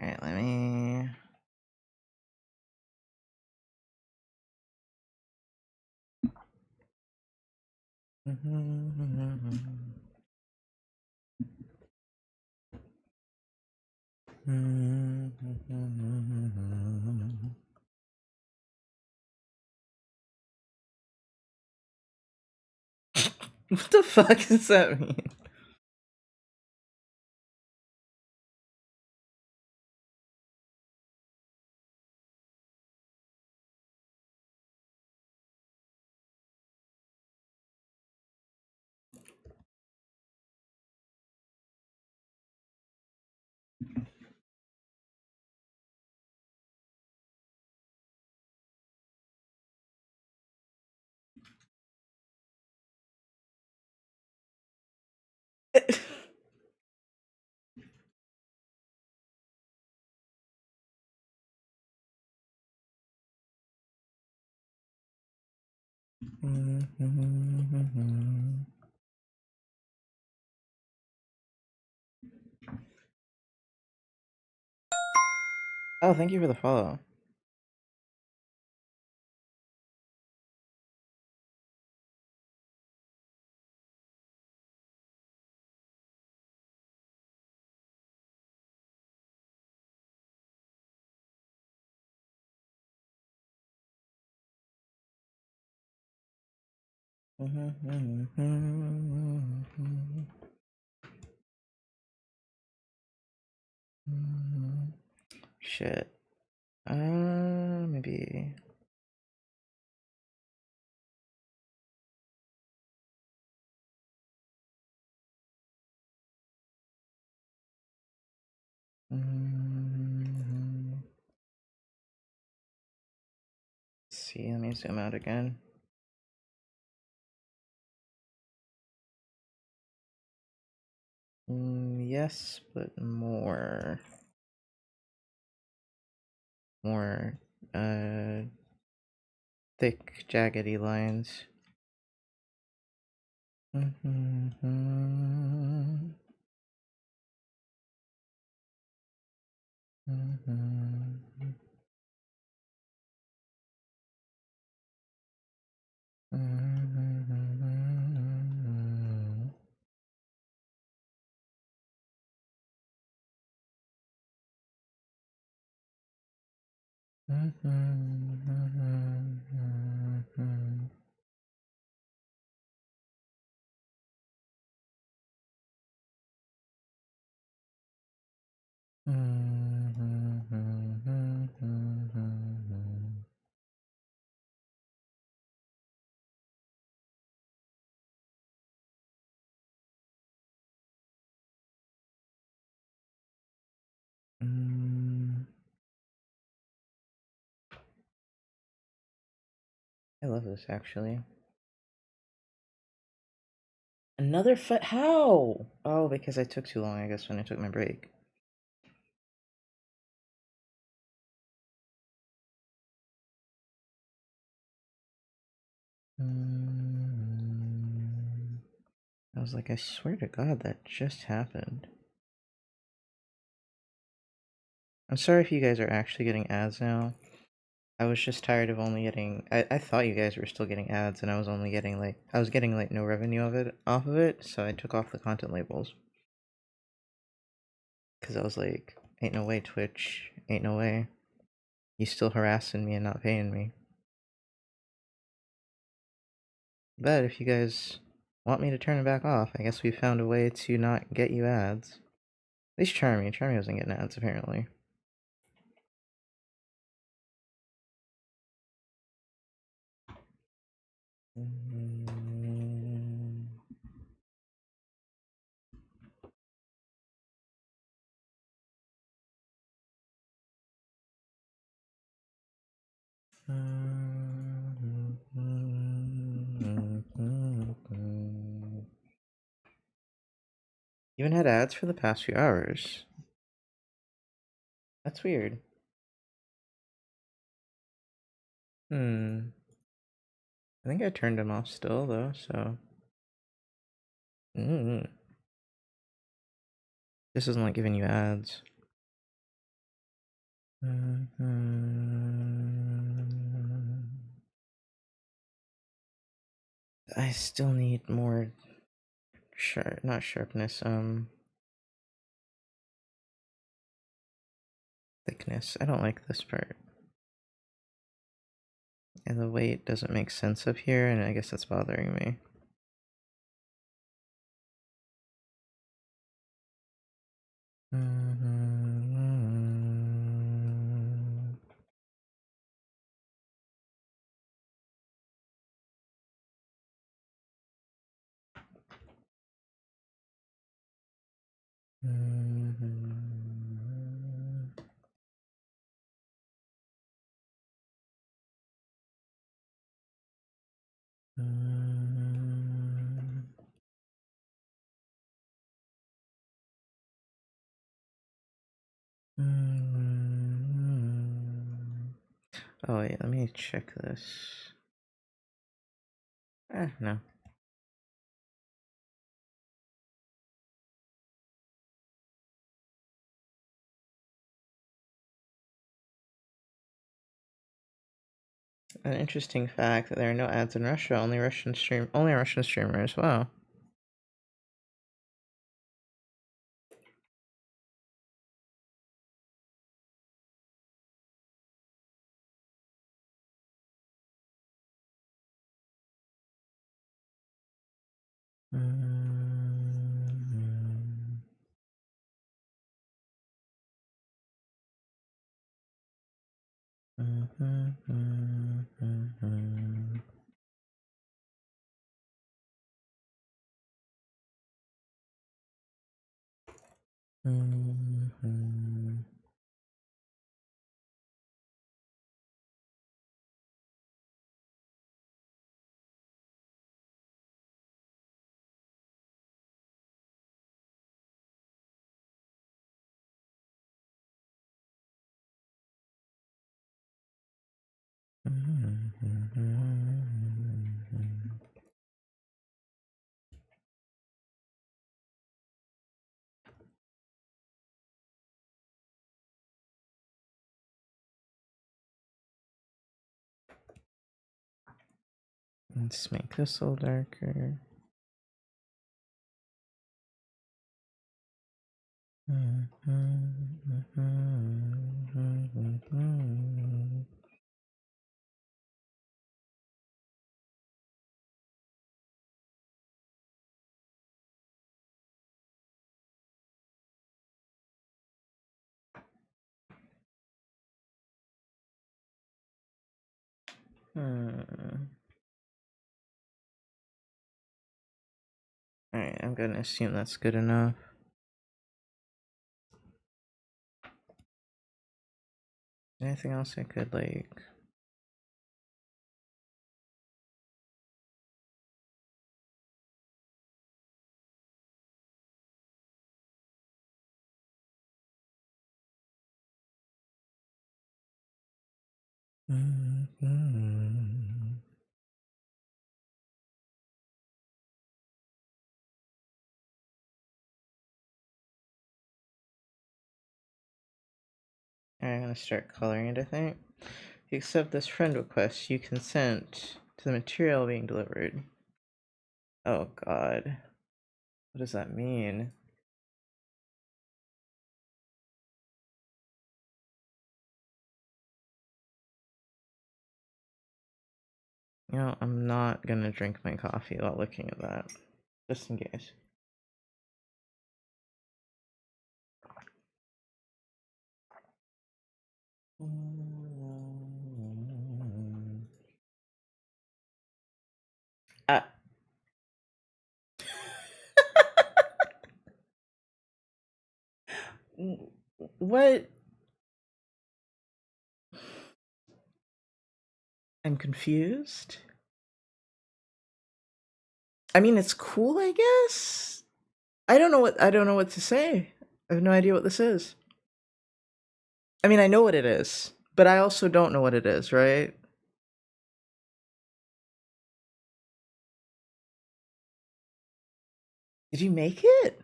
Speaker 1: Alright, let me... What the fuck does that mean? Oh, thank you for the follow. Shit. Maybe... Let's see, let me zoom out again. Yes, but more. More, thick, jaggedy lines. I love this actually. Another foot? How? Oh, because I took too long, I guess, when I took my break. I was like, I swear to God, that just happened. I'm sorry if you guys are actually getting ads now. I was just tired of only getting. I thought you guys were still getting ads, and I was only getting like no revenue off of it, so I took off the content labels. Cause I was like, ain't no way, Twitch, ain't no way. You still harassing me and not paying me. But if you guys want me to turn it back off, I guess we found a way to not get you ads. At least Charmy. Charmy wasn't getting ads, apparently. You haven't had ads for the past few hours. That's weird. I think I turned them off still, though, so... This isn't like giving you ads. I still need more... not sharpness, thickness. I don't like this part. And the weight doesn't make sense up here, and I guess that's bothering me. Oh wait, let me check this. No. An interesting fact that there are no ads in Russia, only Russian streamers. Wow. Let's make this a little darker. Alright, I'm gonna assume that's good enough. Anything else I could, like... Alright, I'm gonna start coloring it, I think. If you accept this friend request, you consent to the material being delivered. Oh god. What does that mean? You know, I'm not gonna drink my coffee while looking at that. Just in case. Ah. What? I'm confused. I mean, it's cool, I guess. I don't know what to say. I have no idea what this is. I mean, I know what it is, but I also don't know what it is, right? Did you make it?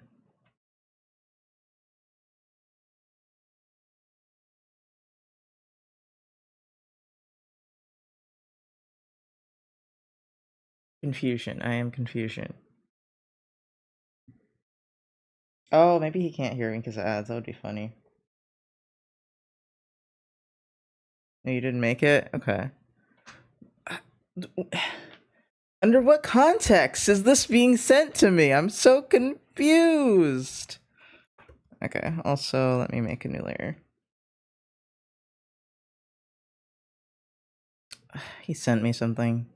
Speaker 1: Confusion. I am confusion. Oh, maybe he can't hear me because of ads. That would be funny. No, you didn't make it? Okay. Under what context is this being sent to me? I'm so confused. Okay, also let me make a new layer. He sent me something.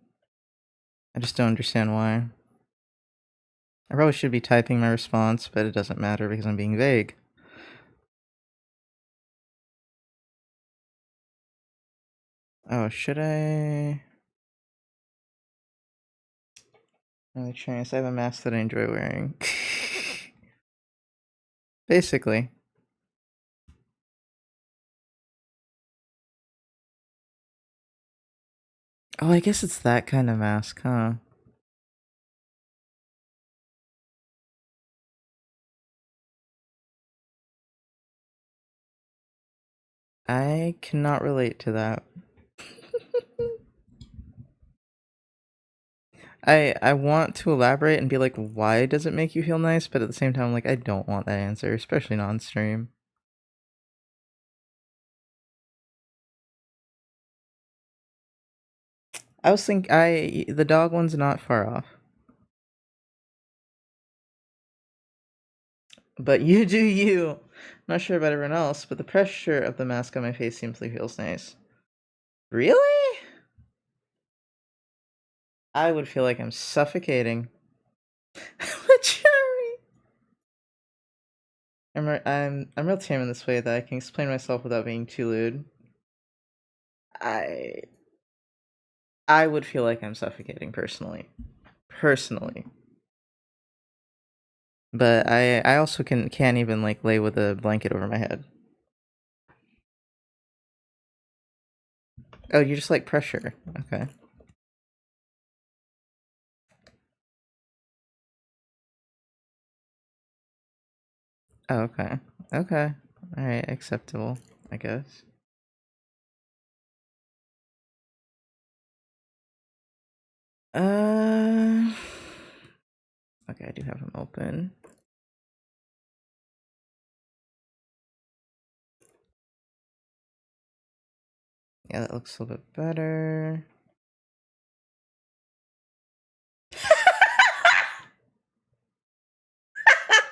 Speaker 1: I just don't understand why. I probably should be typing my response, but it doesn't matter because I'm being vague. Oh, should I? Really chance. I have a mask that I enjoy wearing. Basically. Oh, I guess it's that kind of mask, huh? I cannot relate to that. I want to elaborate and be like, why does it make you feel nice? But at the same time, like, I don't want that answer, especially not on stream. I was thinking, the dog one's not far off. But you do you. I'm not sure about everyone else, but the pressure of the mask on my face simply feels nice. Really? I would feel like I'm suffocating. Cherry. I'm real tame in this way that I can explain myself without being too lewd. I would feel like I'm suffocating personally. But I also can't even like lay with a blanket over my head. Oh, you just like pressure. Okay. Oh, okay. Okay. Alright, acceptable, I guess. Okay, I do have them open. Yeah, that looks a little bit better.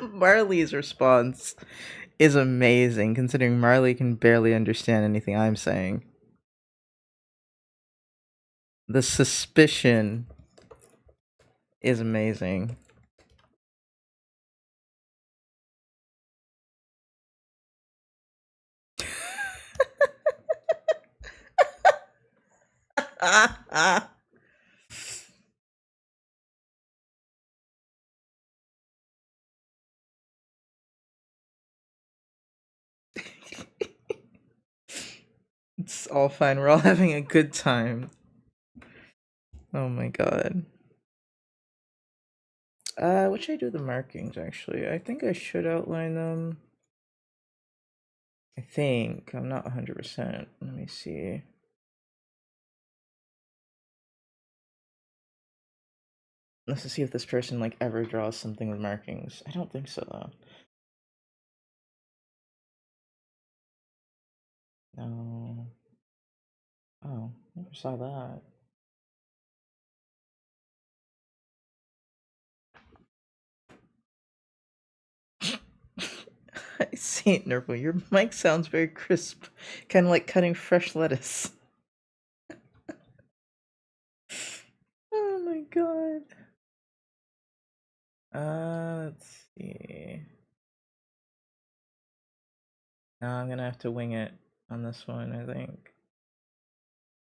Speaker 1: Marley's response is amazing, considering Marley can barely understand anything I'm saying. The suspicion is amazing. It's all fine. We're all having a good time. Oh my god. What should I do with the markings, actually? I think I should outline them. I think. I'm not 100%. Let me see. Let's just see if this person, like, ever draws something with markings. I don't think so, though. No. Oh, never saw that. Saint Nervo, your mic sounds very crisp. Kind of like cutting fresh lettuce. Oh my god. Let's see. Now I'm gonna have to wing it on this one, I think.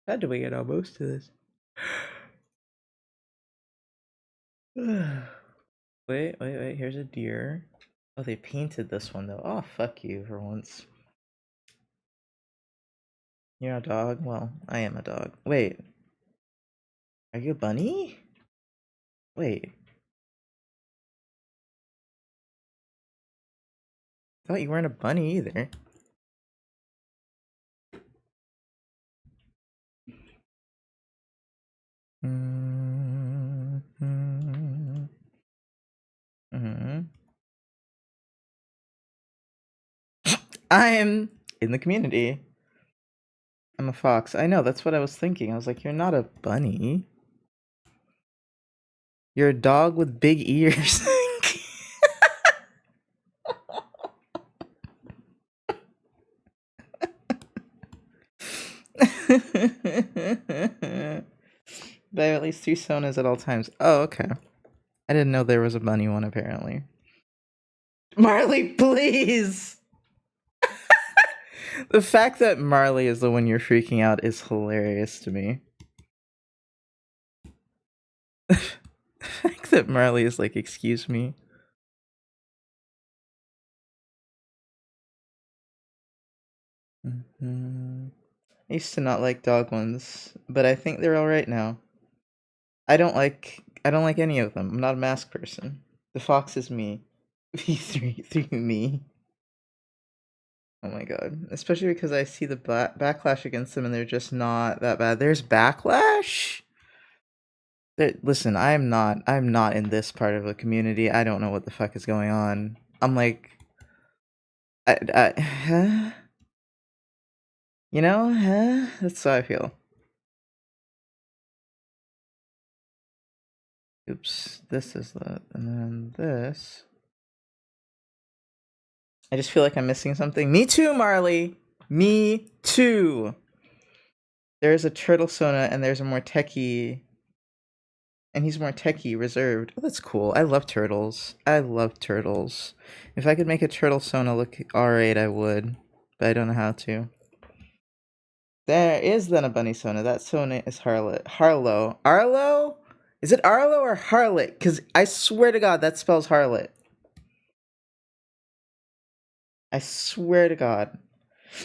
Speaker 1: I had to wing it on most of this. Wait, here's a deer. Oh, they painted this one though. Oh, fuck you for once. You're a dog? Well, I am a dog. Wait. Are you a bunny? Wait. I thought you weren't a bunny either. I'm in the community. I'm a fox. I know, that's what I was thinking. I was like, you're not a bunny. You're a dog with big ears. But I have at least 3 sonas at all times. Oh, okay. I didn't know there was a bunny one, apparently. Marley, please! The fact that Marley is the one you're freaking out is hilarious to me. The fact that Marley is like, excuse me. I used to not like dog ones, but I think they're alright now. I don't like any of them. I'm not a mask person. The fox is me. V3 me. Oh my god. Especially because I see the backlash against them and they're just not that bad. There's backlash? Listen, I'm not in this part of the community. I don't know what the fuck is going on. I'm like, huh? You know, huh? That's how I feel. Oops, this is the, and then this. I just feel like I'm missing something. Me too, Marley. Me too. There's a turtle Sona and there's a more techie. And he's more techie, reserved. Oh, that's cool. I love turtles. I love turtles. If I could make a turtle Sona look alright, I would. But I don't know how to. There is then a bunny Sona. That Sona is Harlow. Arlo? Is it Arlo or Harlot? Because I swear to God, that spells Harlot. I swear to God.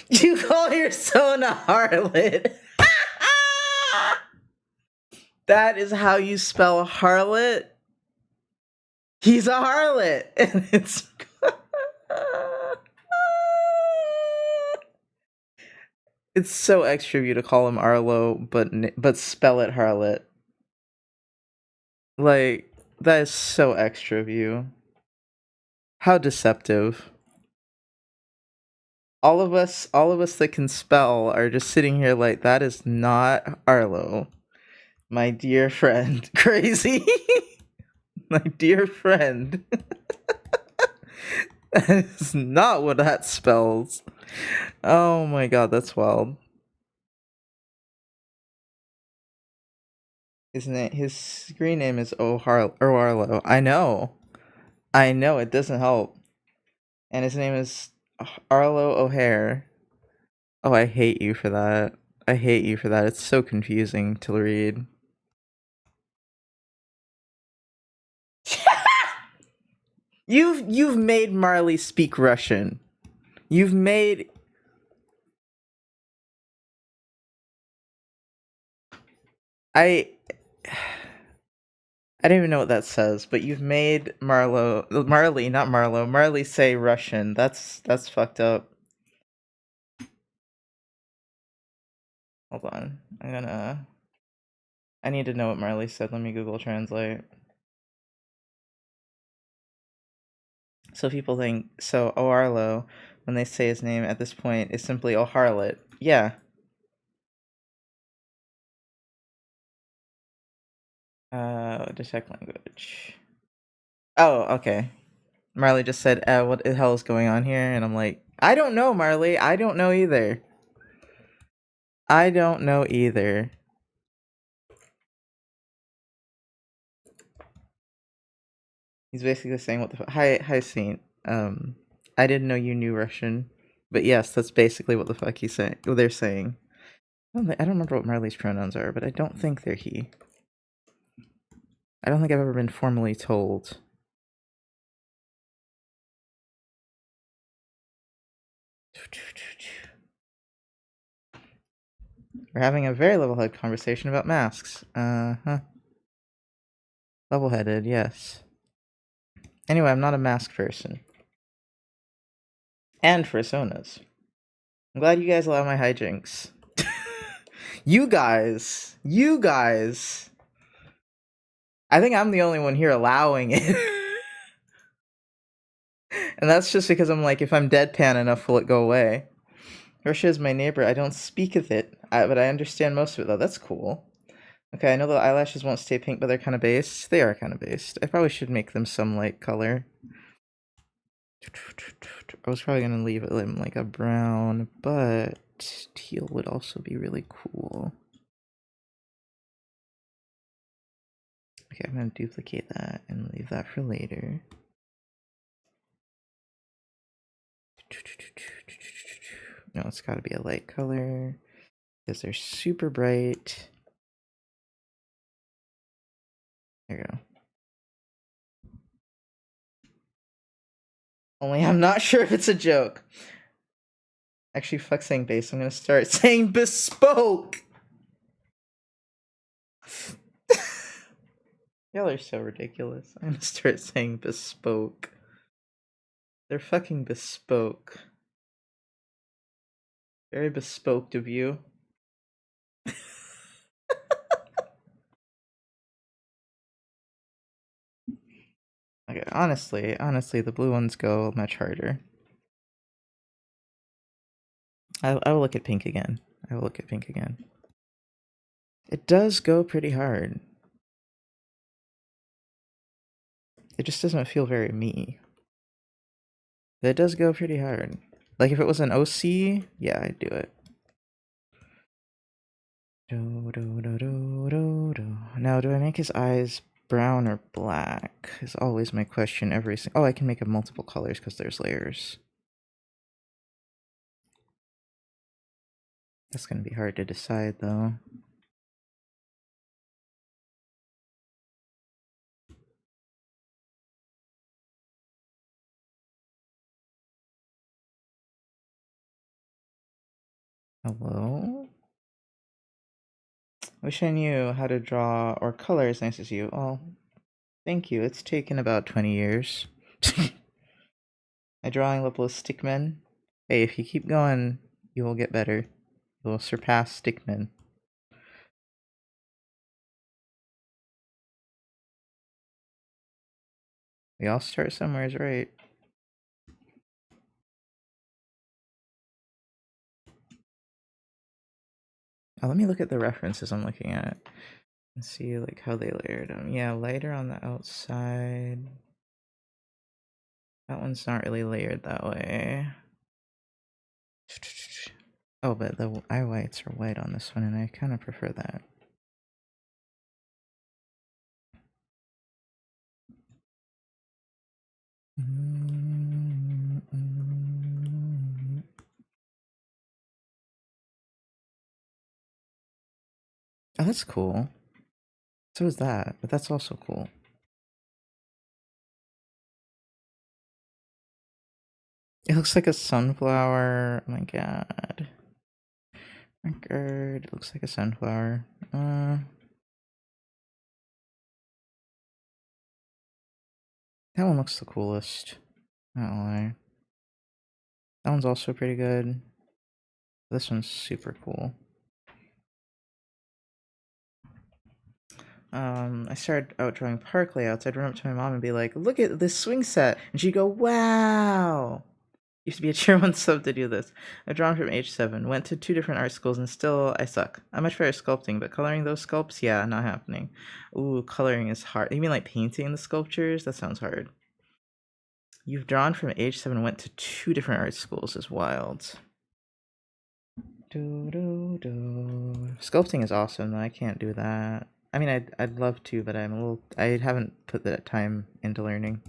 Speaker 1: You call your Sona Harlot? That is how you spell harlot? He's a harlot! And it's... It's so extra of you to call him Arlo, but spell it harlot. Like, that is so extra of you. How deceptive. All of us that can spell are just sitting here like, that is not Arlo. My dear friend. Crazy. My dear friend. That is not what that spells. Oh my god, that's wild. His screen name is Oharlo. I know. It doesn't help. And his name is Arlo O'Hare. Oh, I hate you for that. It's so confusing to read. You've made Marley speak Russian. You've made I don't even know what that says, but you've made Marley say Russian. That's fucked up. Hold on. I need to know what Marley said. Let me Google Translate. So people think, O'Arlo, when they say his name at this point, is simply O'Harlot. Yeah. Detect language. Oh, okay. Marley just said, what the hell is going on here? And I'm like, I don't know, Marley. I don't know either. He's basically saying, what the fuck? Hi, Saint. I didn't know you knew Russian. But yes, that's basically what the fuck he's saying. What they're saying. I don't remember what Marley's pronouns are, but I don't think they're he. I don't think I've ever been formally told. We're having a very level-headed conversation about masks. Uh-huh. Level-headed, yes. Anyway, I'm not a mask person. And personas. I'm glad you guys allow my hijinks. You guys! I think I'm the only one here allowing it. And that's just because I'm like, if I'm deadpan enough, will it go away? Russia is my neighbor. I don't speak of it, but I understand most of it, though. That's cool. Okay, I know the eyelashes won't stay pink, but they're kind of based. They are kind of based. I probably should make them some light color. I was probably going to leave it like a brown, but teal would also be really cool. Okay, I'm going to duplicate that and leave that for later. No, it's got to be a light color because they're super bright. There you go. Only I'm not sure if it's a joke. Actually, fuck saying base. I'm gonna start saying bespoke. Y'all are so ridiculous. I'm gonna start saying bespoke. They're fucking bespoke. Very bespoke of you. Okay, honestly, the blue ones go much harder. I will look at pink again. It does go pretty hard. It just doesn't feel very me. But it does go pretty hard. Like if it was an OC, yeah, I'd do it. Now, do I make his eyes brown or black? Is always my question oh, I can make them multiple colors because there's layers. That's gonna be hard to decide though. Hello? Wish I knew how to draw or color as nice as you. Oh, thank you. It's taken about 20 years. My drawing level is Stickman. Hey, if you keep going, you will get better. You will surpass Stickman. We all start somewhere, right? Oh, let me look at the references I'm looking at and see like how they layered them. Yeah, lighter on the outside. That one's not really layered that way. Oh, but the eye whites are white on this one, and I kind of prefer that. Oh, that's cool. So is that, but that's also cool. It looks like a sunflower. Oh my god. My god, it looks like a sunflower. That one looks the coolest. Not gonna lie. That one's also pretty good. This one's super cool. I started out drawing park layouts. I'd run up to my mom and be like, "Look at this swing set," and she'd go, "Wow." Used to be a tier 1 sub to do this. I've drawn from age 7, went to 2 different art schools, and still I suck. I'm much better at sculpting, but coloring those sculpts, yeah, not happening. Ooh, coloring is hard. You mean like painting the sculptures? That sounds hard. You've drawn from age 7, went to 2 different art schools is wild. Sculpting is awesome, though. I can't do that. I mean, I'd love to, but I haven't put that time into learning.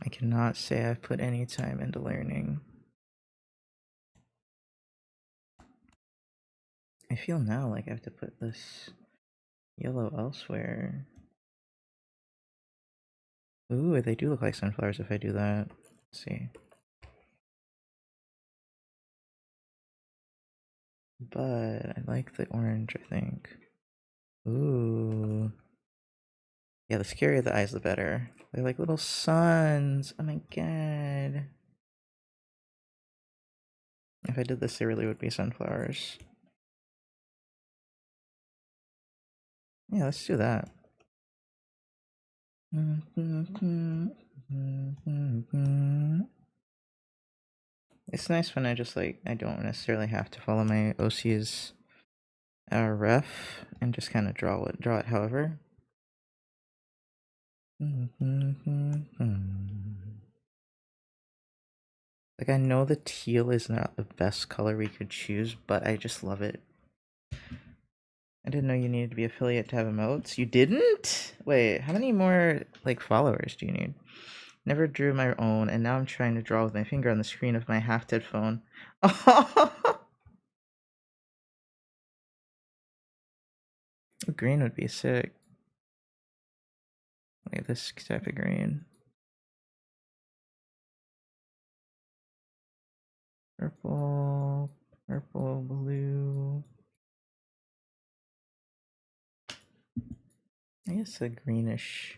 Speaker 1: I cannot say I've put any time into learning. I feel now like I have to put this yellow elsewhere. Ooh, they do look like sunflowers if I do that. Let's see. But I like the orange, I think. Ooh. Yeah, the scarier the eyes, the better. They're like little suns. Oh my god. If I did this, they really would be sunflowers. Yeah, let's do that. It's nice when I just like, I don't necessarily have to follow my OC's ref and just kind of draw it however. Like, I know the teal is not the best color we could choose, but I just love it. I didn't know you needed to be affiliate to have emotes. You didn't? Wait, how many more, like, followers do you need? Never drew my own, and now I'm trying to draw with my finger on the screen of my half-dead phone. Green would be sick. Like this type of green. Purple, purple, blue. I guess a greenish.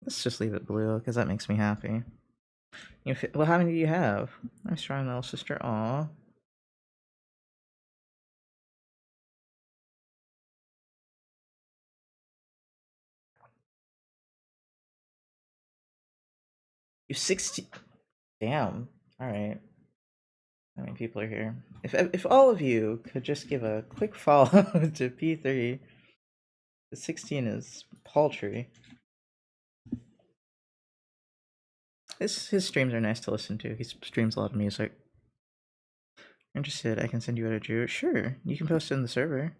Speaker 1: Let's just leave it blue, because that makes me happy. Well, how many do you have? Nice try, little sister. Aw. You 16. Damn. Alright. How many people are here? If all of you could just give a quick follow to P3, the 16 is paltry. His streams are nice to listen to. He streams a lot of music. Interested? I can send you out a Drew. Sure, you can post it in the server.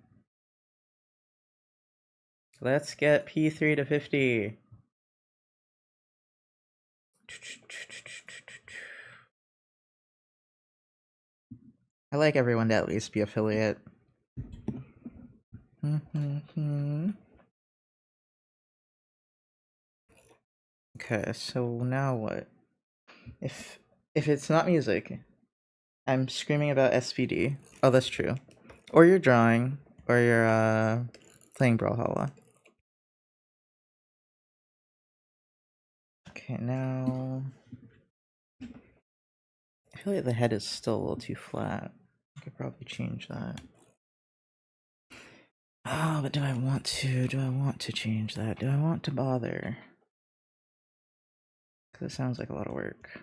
Speaker 1: Let's get P3 to 50. I like everyone to at least be affiliate. Okay, so now what? If it's not music, I'm screaming about SPD. Oh, that's true. Or you're drawing, or you're playing Brawlhalla. Okay, now I feel like the head is still a little too flat. I could probably change that. Oh, but do I want to? Do I want to change that? Do I want to bother? Because it sounds like a lot of work.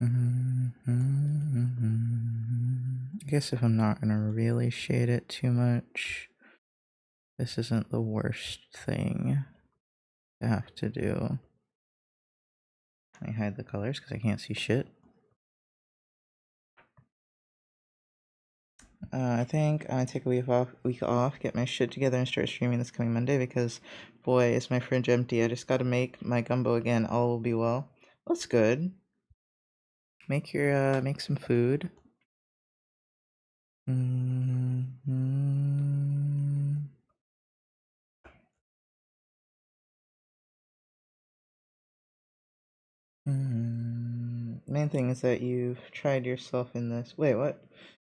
Speaker 1: I guess if I'm not gonna really shade it too much, this isn't the worst thing to have to do. Let me hide the colors because I can't see shit. I think I'm gonna take a week off, get my shit together, and start streaming this coming Monday because, boy, is my fridge empty. I just gotta make my gumbo again. All will be well. That's good. Make your make some food. Main thing is that you've tried yourself in this. Wait, what?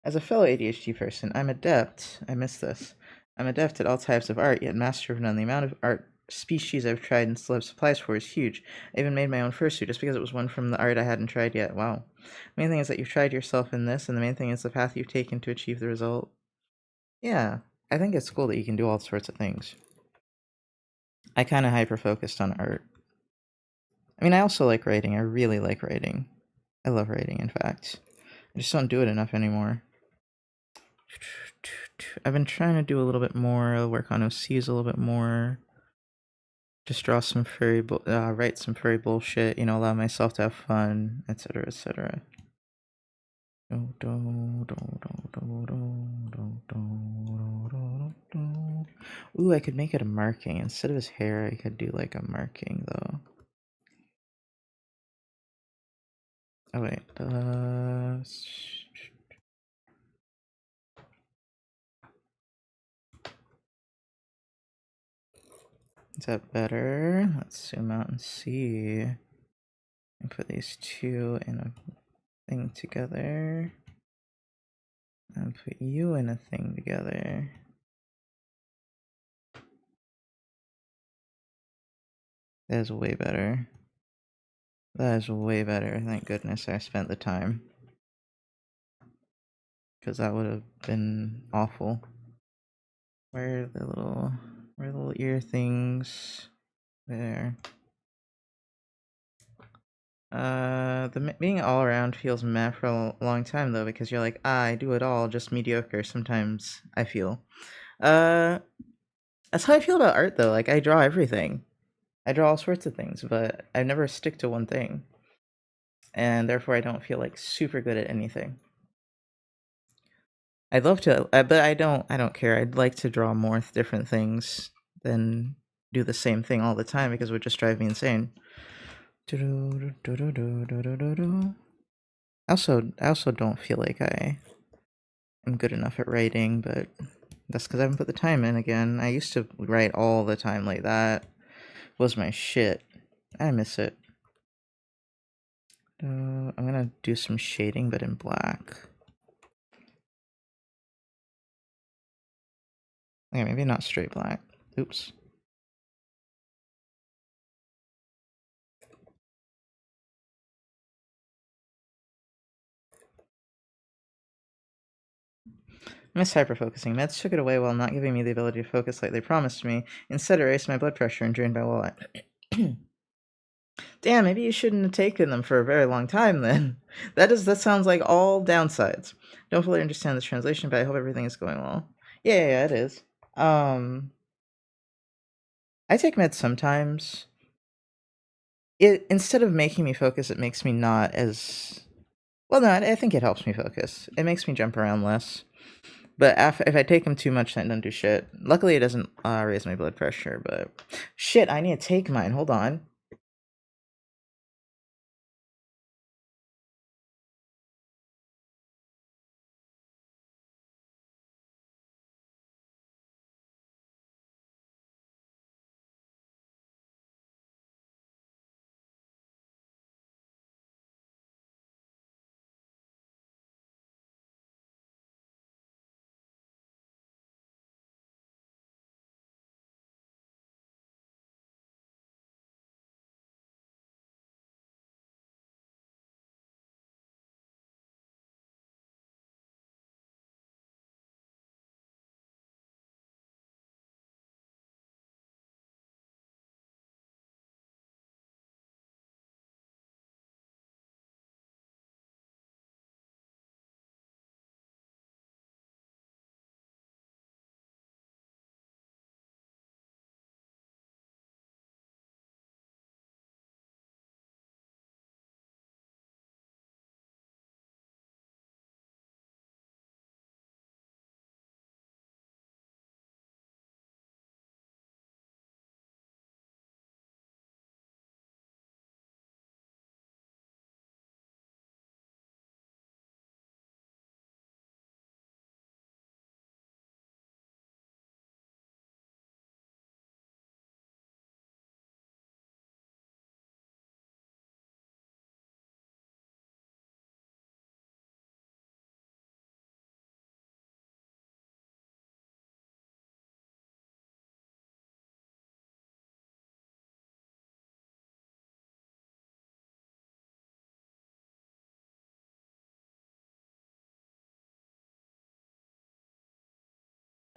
Speaker 1: As a fellow ADHD person, I'm adept. I missed this. I'm adept at all types of art, yet master of none. The amount of art species I've tried and still have supplies for is huge. I even made my own fursuit just because it was one from the art I hadn't tried yet. Wow. Main thing is that you've tried yourself in this, and the main thing is the path you've taken to achieve the result. Yeah, I think it's cool that you can do all sorts of things. I kind of hyper focused on art. I mean, I also like writing. I really like writing. I love writing, in fact. I just don't do it enough anymore. I've been trying to do a little bit more, work on OCs a little bit more. Just draw some furry, write some furry bullshit, you know, allow myself to have fun, etc., etc. Ooh, I could make it a marking. Instead of his hair, I could do like a marking, though. Oh, wait. Is that better? Let's zoom out and see. And put these two in a thing together. And put you in a thing together. That is way better. That is way better. Thank goodness I spent the time. Because that would have been awful. Where are the little ear things? There. Being all around feels meh for a long time though, because you're like, I do it all, just mediocre. Sometimes I feel. That's how I feel about art though. Like I draw everything. I draw all sorts of things, but I never stick to one thing. And therefore I don't feel like super good at anything. I'd love to, but I don't care. I'd like to draw more different things than do the same thing all the time because it would just drive me insane. I also don't feel like I am good enough at writing, but that's because I haven't put the time in again. I used to write all the time like that. Was my shit. I miss it. I'm gonna do some shading, but in black. Okay, maybe not straight black. Oops. Miss hyperfocusing. Meds took it away while not giving me the ability to focus like they promised me. Instead, it raised my blood pressure and drained my wallet. Damn, maybe you shouldn't have taken them for a very long time then. That sounds like all downsides. Don't fully understand this translation, but I hope everything is going well. Yeah, it is. I take meds sometimes. Instead of making me focus, it makes me not as well. No, I think it helps me focus. It makes me jump around less. But if I take them too much, then I don't do shit. Luckily, it doesn't raise my blood pressure. But shit, I need to take mine. Hold on.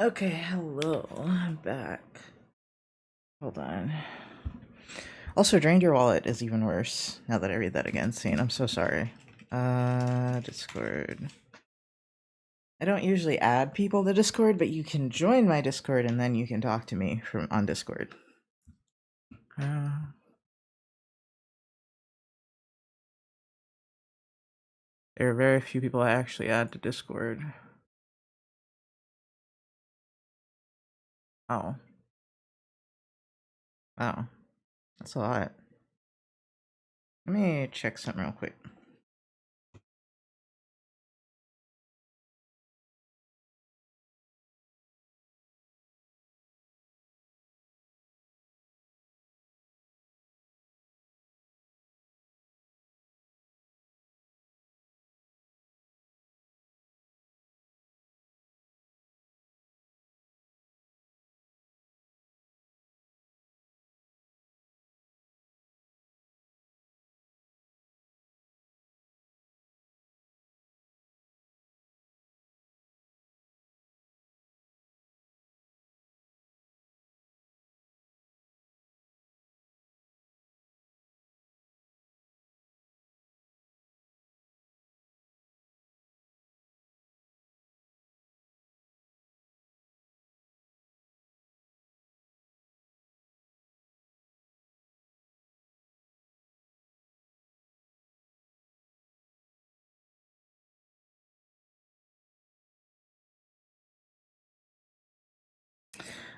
Speaker 1: Okay, hello. I'm back. Hold on. Also, drained your wallet is even worse now that I read that again. Scene, I'm so sorry. Discord. I don't usually add people to Discord, but you can join my Discord and then you can talk to me from on Discord. There are very few people I actually add to Discord. Oh. Oh. That's a lot. Let me check something real quick.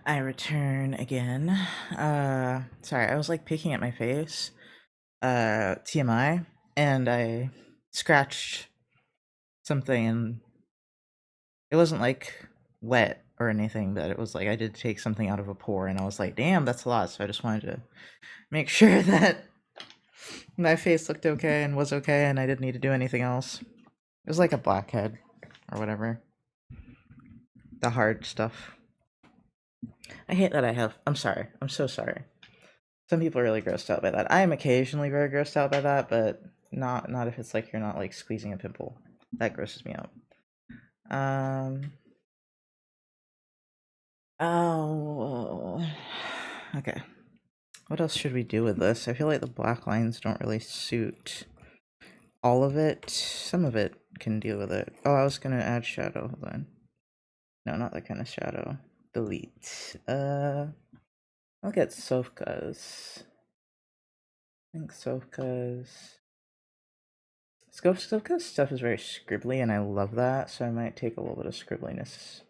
Speaker 1: I return again. Sorry, I was like picking at my face. TMI, and I scratched something, and it wasn't like wet or anything, but it was like I did take something out of a pore, and I was like, damn, that's a lot. So I just wanted to make sure that my face looked okay and was okay, and I didn't need to do anything else. It was like a blackhead or whatever. The hard stuff. I hate that I have. I'm sorry. I'm so sorry. Some people are really grossed out by that. I am occasionally very grossed out by that, but not if it's like you're not like squeezing a pimple. That grosses me out. Oh. Okay. What else should we do with this? I feel like the black lines don't really suit all of it. Some of it can deal with it. Oh, I was gonna add shadow. Hold on. No, not that kind of shadow. Delete. I'll get Sofka's. I think Sofka's stuff is very scribbly, and I love that, so I might take a little bit of scribbliness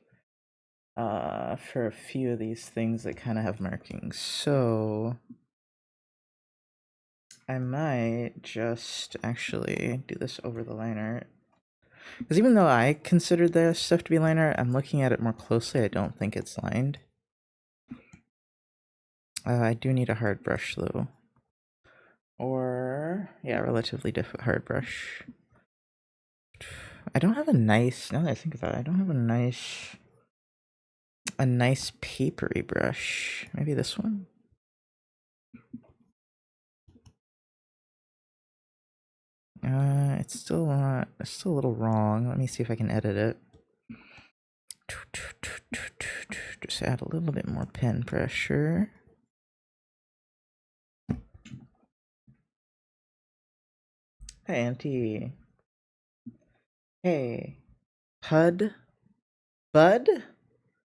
Speaker 1: for a few of these things that kind of have markings. So I might just actually do this over the line art. Because even though I considered this stuff to be line art, I'm looking at it more closely. I don't think it's lined. I do need a hard brush though. Or, yeah, relatively hard brush. I don't have a nice, now that I think about it, I don't have a nice papery brush. Maybe this one? It's still a little wrong. Let me see if I can edit it. Just add a little bit more pen pressure. Hey, Auntie. Hey. Bud?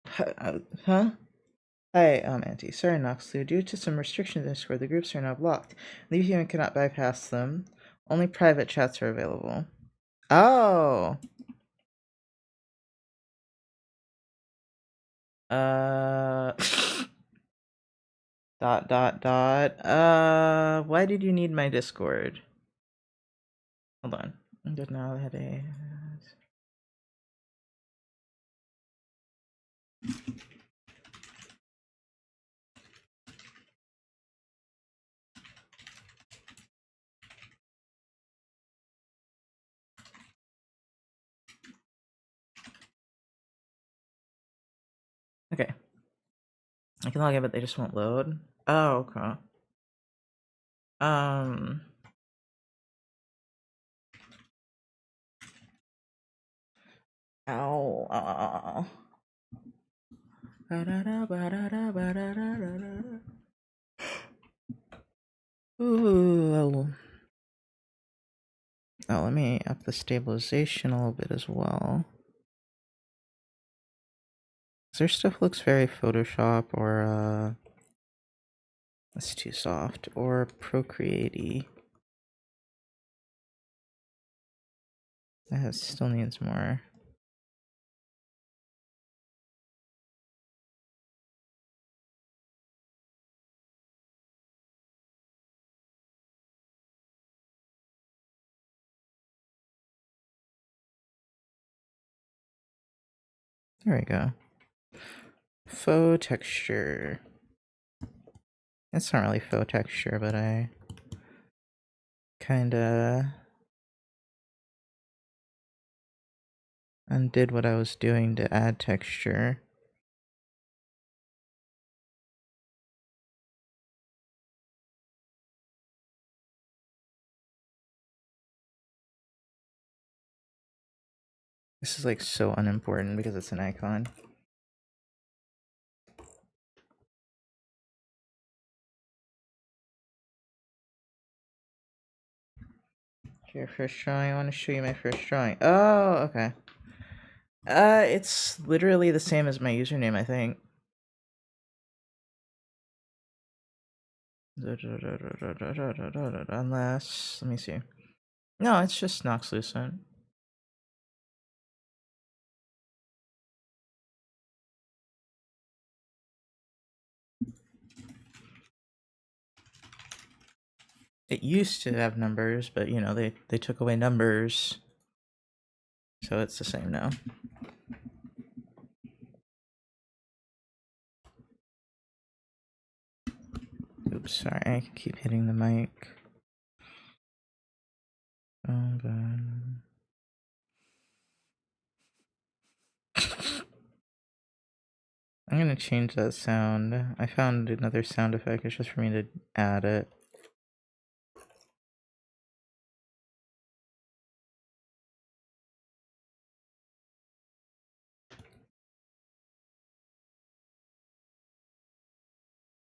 Speaker 1: Huh? Hi, Auntie. Sorry, Noxley. Due to some restrictions in Discord, the groups are now blocked. Leave human cannot bypass them. Only private chats are available. Oh! Why did you need my Discord? Hold on. Good now, I had a... Okay. I can log in, but they just won't load. Oh, okay. Ow. Ooh. Oh, let me up the stabilization a little bit as well. Their stuff looks very Photoshop or that's too soft, or Procreate-y. That still needs more. There we go. Faux texture. It's not really faux texture, but I kinda undid what I was doing to add texture. This is like so unimportant because it's an icon. Your first drawing. I want to show you my first drawing. Oh, okay. It's literally the same as my username, I think. Unless, let me see. No, it's just Noxlucent. It used to have numbers, but you know, they took away numbers. So it's the same now. Oops, sorry, I keep hitting the mic. Oh god. I'm gonna change that sound. I found another sound effect, it's just for me to add it.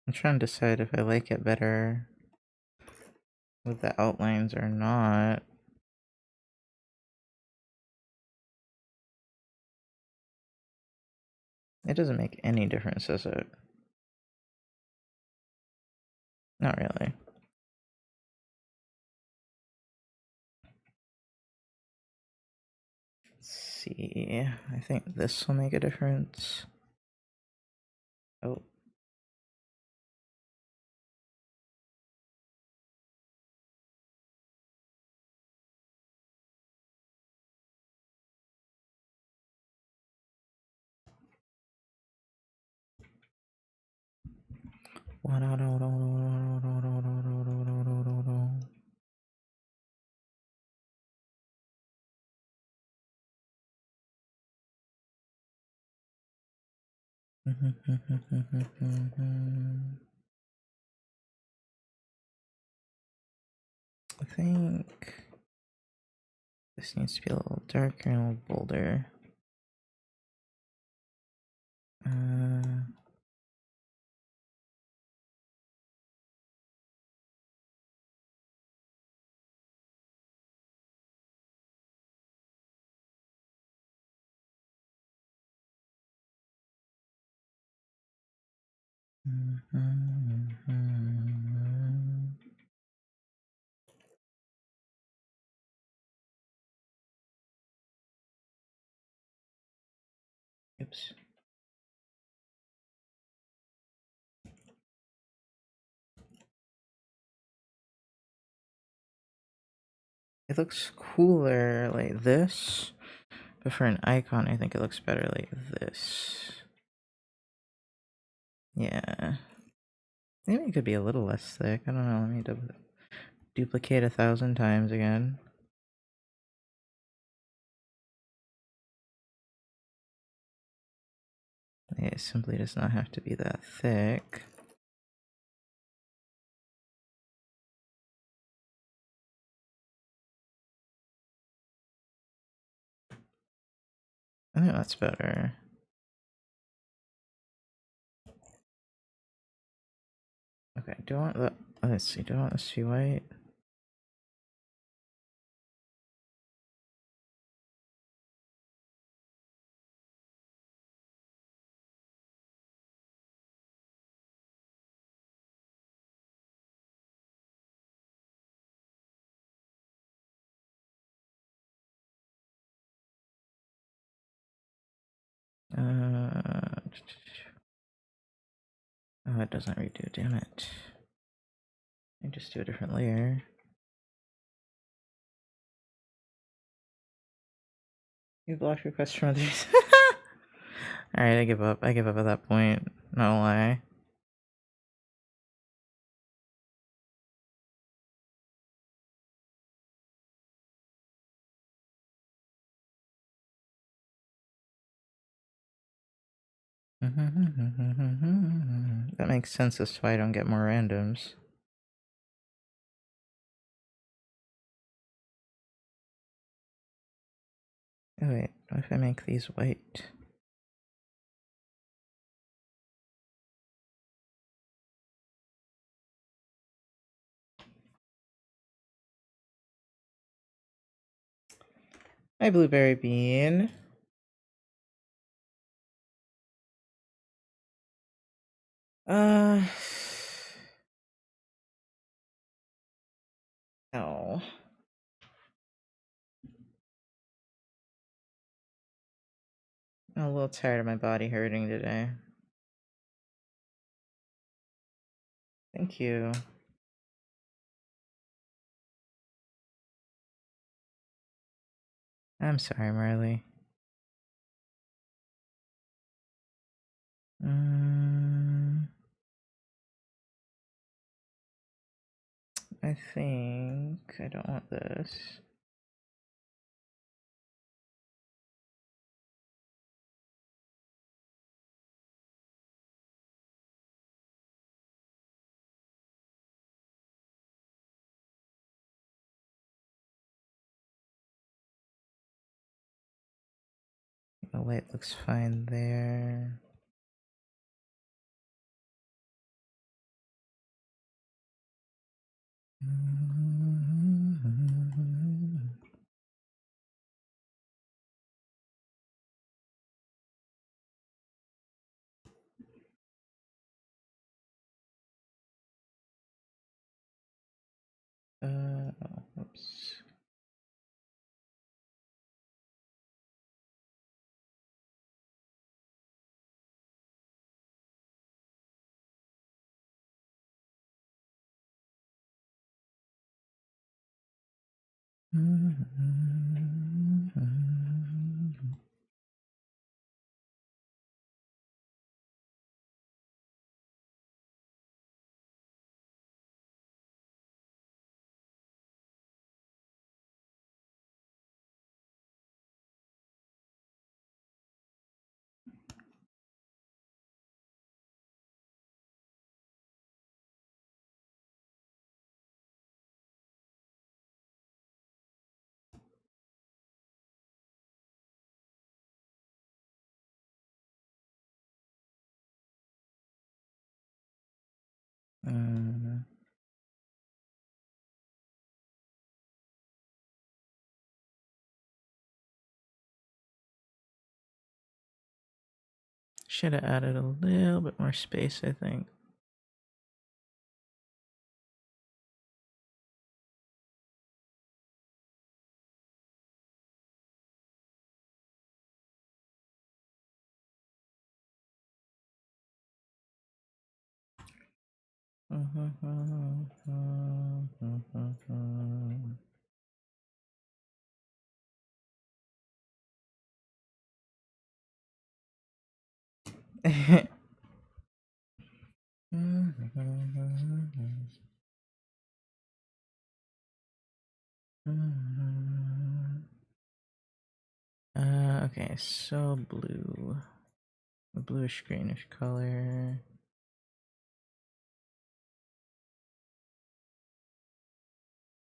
Speaker 1: I'm trying to decide if I like it better with the outlines or not. It doesn't make any difference, does it? Not really. Let's see. I think this will make a difference. Oh. I think this needs to be a little darker and a little bolder. Oops. It looks cooler like this, but for an icon, I think it looks better like this. Yeah. Maybe it could be a little less thick. I don't know. Let me duplicate 1,000 times again. It simply does not have to be that thick. I think that's better. Okay, do I want the... Let's see, do I want this to be white? Oh, it doesn't redo, damn it. I just do a different layer. You block requests from others. Alright, I give up. I give up at that point. Not gonna lie. That makes sense as to why I don't get more randoms. Oh wait, what if I make these white? Hi, Blueberry Bean. No. I'm a little tired of my body hurting today. Thank you. I'm sorry, Marley. I think I don't want this. The light looks fine there. Oops. Should have added a little bit more space, I think. Okay, so blue. A bluish greenish color.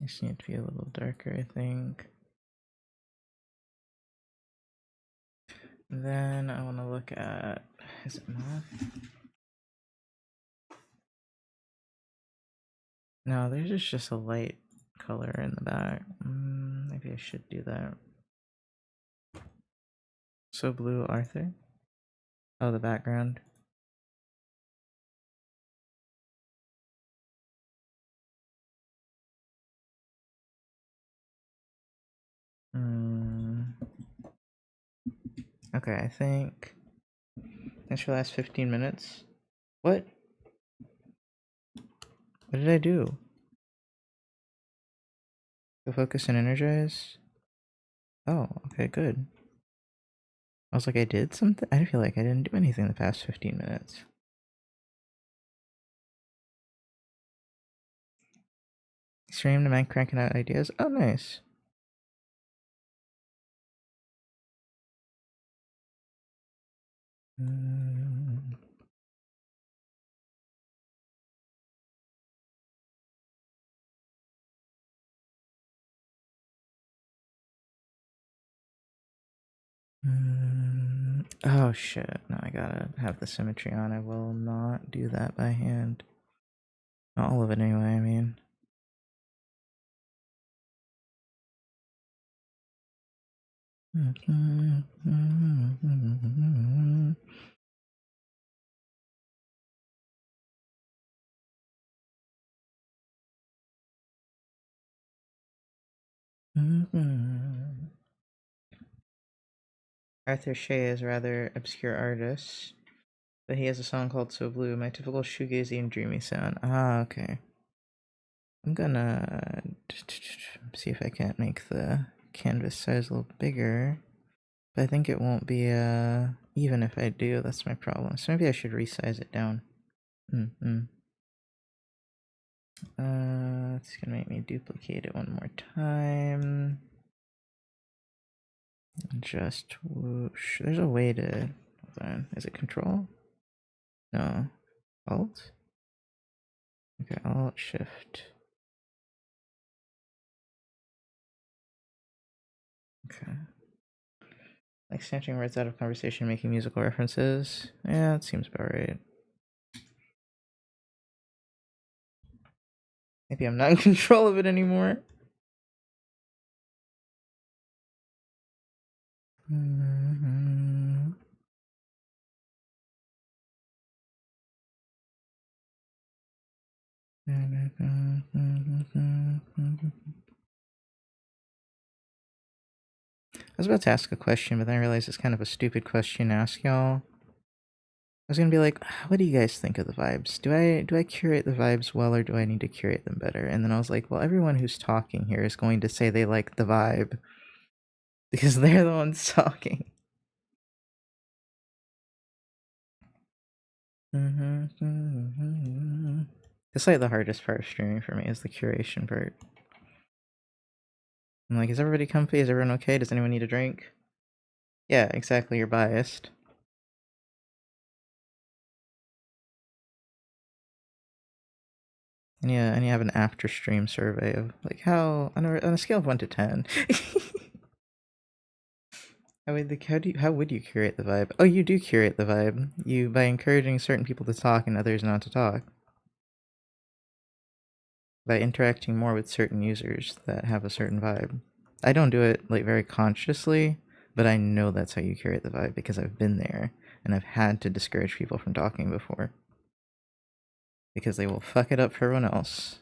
Speaker 1: This needs to be a little darker, I think. Then I want to look at, is it math? No, there's just a light color in the back. Maybe I should do that. So blue, Arthur. Oh, the background. Okay, I think. Thanks for the last 15 minutes. What? What did I do? Go focus and energize? Oh, okay, good. I was like, I did something? I feel like I didn't do anything the past 15 minutes. Stream the man cranking out ideas? Oh, nice. Oh shit, no, I gotta have the symmetry on. I will not do that by hand. Not all of it anyway, I mean. Arthur Shea is a rather obscure artist, but he has a song called So Blue, my typical shoegazy and dreamy sound. Ah, okay. I'm gonna see if I can't make the canvas size a little bigger, but I think it won't be even if I do. That's my problem. So maybe I should resize it down. It's gonna make me duplicate it one more time. Just whoosh. There's a way to. Hold on. Is it Control? No. Alt? Okay, Alt Shift. Okay. Like snatching words out of conversation, making musical references. Yeah, that seems about right. Maybe I'm not in control of it anymore. I was about to ask a question, but then I realized it's kind of a stupid question to ask y'all. I was gonna be like, what do you guys think of the vibes? Do I curate the vibes well, or do I need to curate them better? And then I was like, well, everyone who's talking here is going to say they like the vibe because they're the ones talking. It's like the hardest part of streaming for me is the curation part. I'm like, is everybody comfy? Is everyone okay? Does anyone need a drink? Yeah, exactly. You're biased. And yeah, and you have an after stream survey of like how on a scale of 1 to 10. How would you curate the vibe? Oh, you do curate the vibe. You by encouraging certain people to talk and others not to talk. By interacting more with certain users that have a certain vibe. I don't do it like very consciously, but I know that's how you curate the vibe because I've been there and I've had to discourage people from talking before. Because they will fuck it up for everyone else.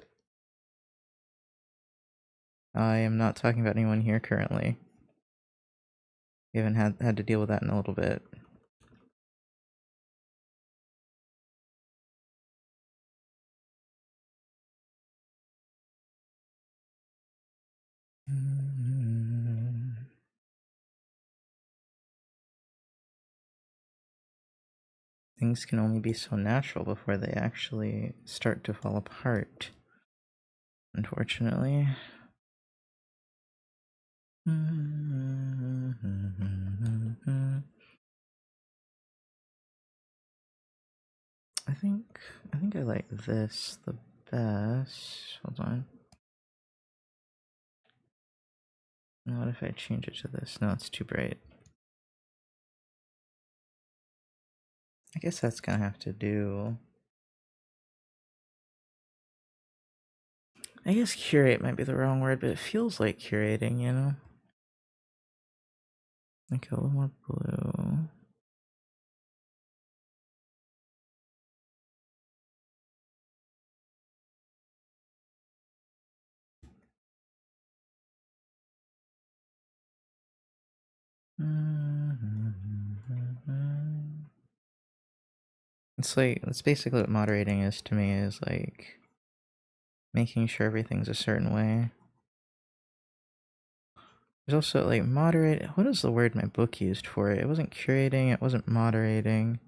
Speaker 1: I am not talking about anyone here currently. We haven't had to deal with that in a little bit. Things can only be so natural before they actually start to fall apart. Unfortunately. I think I like this the best. Hold on. What if I change it to this? No, it's too bright. I guess that's gonna have to do. I guess curate might be the wrong word, but it feels like curating, you know? Like a little more blue. It's like, that's basically what moderating is to me, is like making sure everything's a certain way. There's also like moderate, what is the word my book used for it? It wasn't curating, it wasn't moderating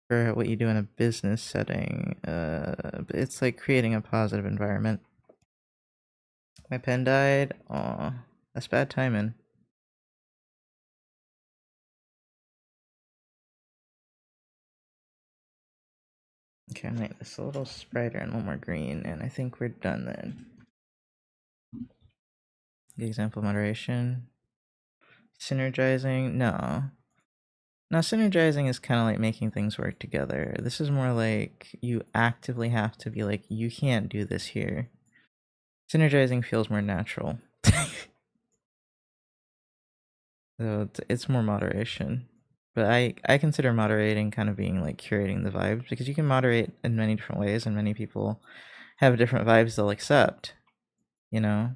Speaker 1: for what you do in a business setting. But it's like creating a positive environment. My pen died. Aw, that's bad timing. Okay, I'll make this a little brighter and one more green, and I think we're done then. The example moderation. Synergizing? No. Now, synergizing is kind of like making things work together. This is more like you actively have to be like, you can't do this here. Synergizing feels more natural. So it's more moderation. But I consider moderating kind of being like curating the vibes, because you can moderate in many different ways, and many people have different vibes they'll accept, you know?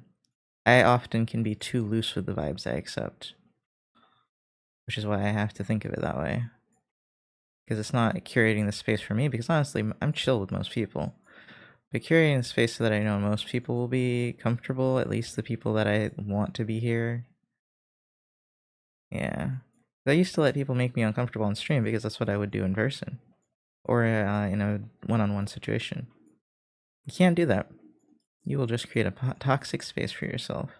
Speaker 1: I often can be too loose with the vibes I accept, which is why I have to think of it that way. Because it's not curating the space for me, because honestly, I'm chill with most people. But curating the space so that I know most people will be comfortable, at least the people that I want to be here. Yeah. I used to let people make me uncomfortable on stream because that's what I would do in person. Or in a one-on-one situation. You can't do that. You will just create a toxic space for yourself.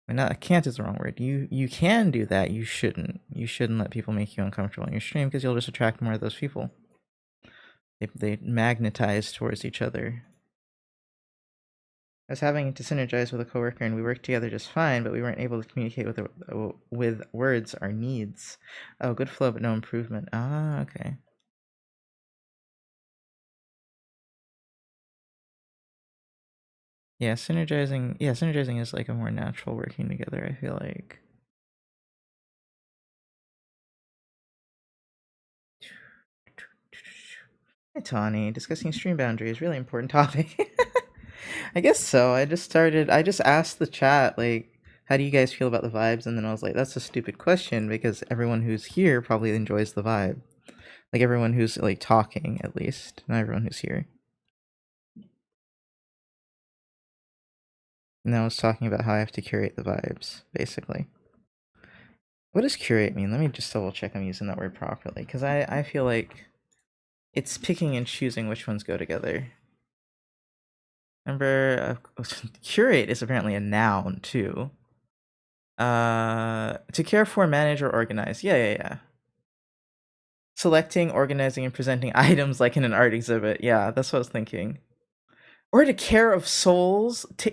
Speaker 1: I mean, not, can't is the wrong word. You can do that. You shouldn't. You shouldn't let people make you uncomfortable on your stream, because you'll just attract more of those people. They magnetize towards each other. I was having to synergize with a coworker, and we worked together just fine, but we weren't able to communicate with words our needs. Oh, good flow, but no improvement. Ah, okay. Yeah, synergizing. Yeah, synergizing is like a more natural working together, I feel like. Hi, Tawny. Discussing stream boundaries, really important topic. I guess so. I just asked the chat, like, how do you guys feel about the vibes? And then I was like, that's a stupid question, because everyone who's here probably enjoys the vibe. Like, everyone who's, like, talking, at least. Not everyone who's here. And I was talking about how I have to curate the vibes, basically. What does curate mean? Let me just double check I'm using that word properly, because I feel like it's picking and choosing which ones go together. Remember, curate is apparently a noun, too. To care for, manage, or organize. Yeah. Selecting, organizing, and presenting items like in an art exhibit. Yeah, that's what I was thinking. Or to care of souls, to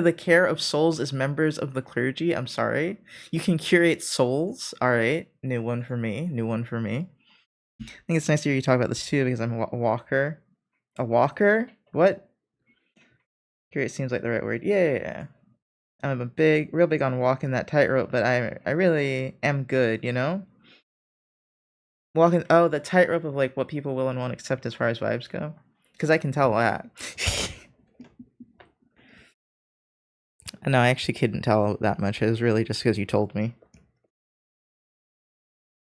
Speaker 1: the care of souls as members of the clergy. I'm sorry. You can curate souls. All right, new one for me. I think it's nice to hear you talk about this too, because I'm a walker. A walker? What? Curate seems like the right word. Yeah. I'm real big on walking that tightrope, but I really am good, you know? Walking, oh, the tightrope of like what people will and won't accept as far as vibes go. Because I can tell that. No, I actually couldn't tell that much. It was really just because you told me.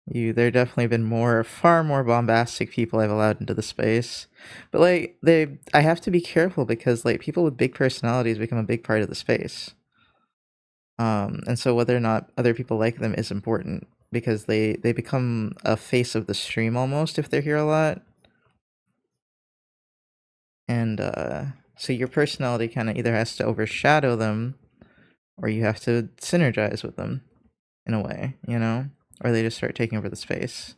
Speaker 1: There definitely been far more bombastic people I've allowed into the space. But like, I have to be careful, because like people with big personalities become a big part of the space. And so whether or not other people like them is important, because they become a face of the stream almost if they're here a lot. And so your personality kind of either has to overshadow them, or you have to synergize with them in a way, you know? Or they just start taking over the space.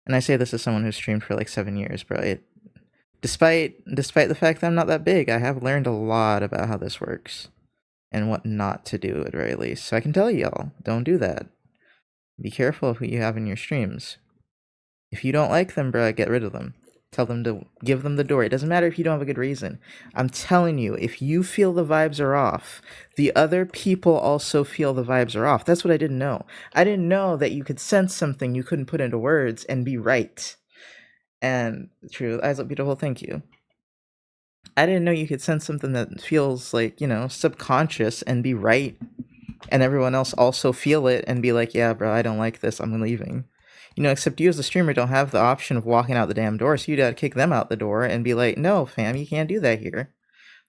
Speaker 1: And I say this as someone who's streamed for like 7 years, bro. Despite the fact that I'm not that big, I have learned a lot about how this works and what not to do at very least. So I can tell y'all, don't do that. Be careful of who you have in your streams. If you don't like them, bro, get rid of them. Tell them to give them the door. It doesn't matter if you don't have a good reason. I'm telling you, if you feel the vibes are off, the other people also feel the vibes are off. That's what I didn't know. I didn't know that you could sense something you couldn't put into words and be right. And true, eyes look beautiful, thank you. I didn't know you could sense something that feels like, subconscious and be right. And everyone else also feel it and be like, yeah, bro, I don't like this. I'm leaving. Except you as a streamer don't have the option of walking out the damn door, so you gotta kick them out the door and be like, no, fam, you can't do that here.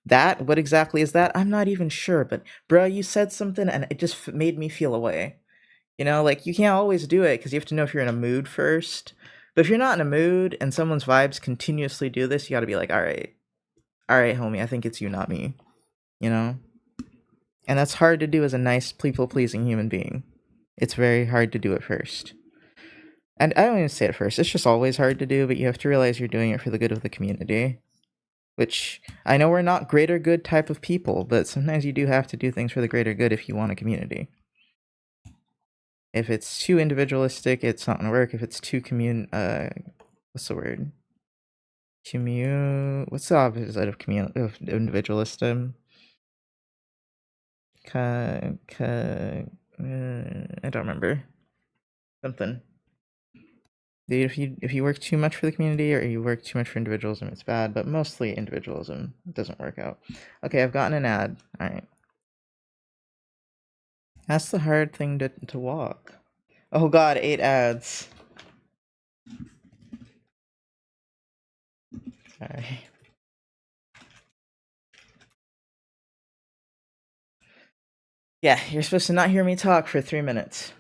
Speaker 1: What exactly is that? I'm not even sure, but bro, you said something and it just made me feel away. Like you can't always do it because you have to know if you're in a mood first. But if you're not in a mood and someone's vibes continuously do this, you gotta be like, all right, homie, I think it's you, not me. And that's hard to do as a nice, people-pleasing human being. It's very hard to do it first. And I don't even say it first, it's just always hard to do, but you have to realize you're doing it for the good of the community. Which, I know we're not greater good type of people, but sometimes you do have to do things for the greater good if you want a community. If it's too individualistic, it's not gonna work. If it's too what's the word? What's the opposite of individualism? I don't remember. Something. Dude, if you work too much for the community or you work too much for individualism, it's bad, but mostly individualism doesn't work out. Okay, I've gotten an ad. Alright. That's the hard thing to walk. Oh god, 8 ads. Sorry. Yeah, you're supposed to not hear me talk for 3 minutes.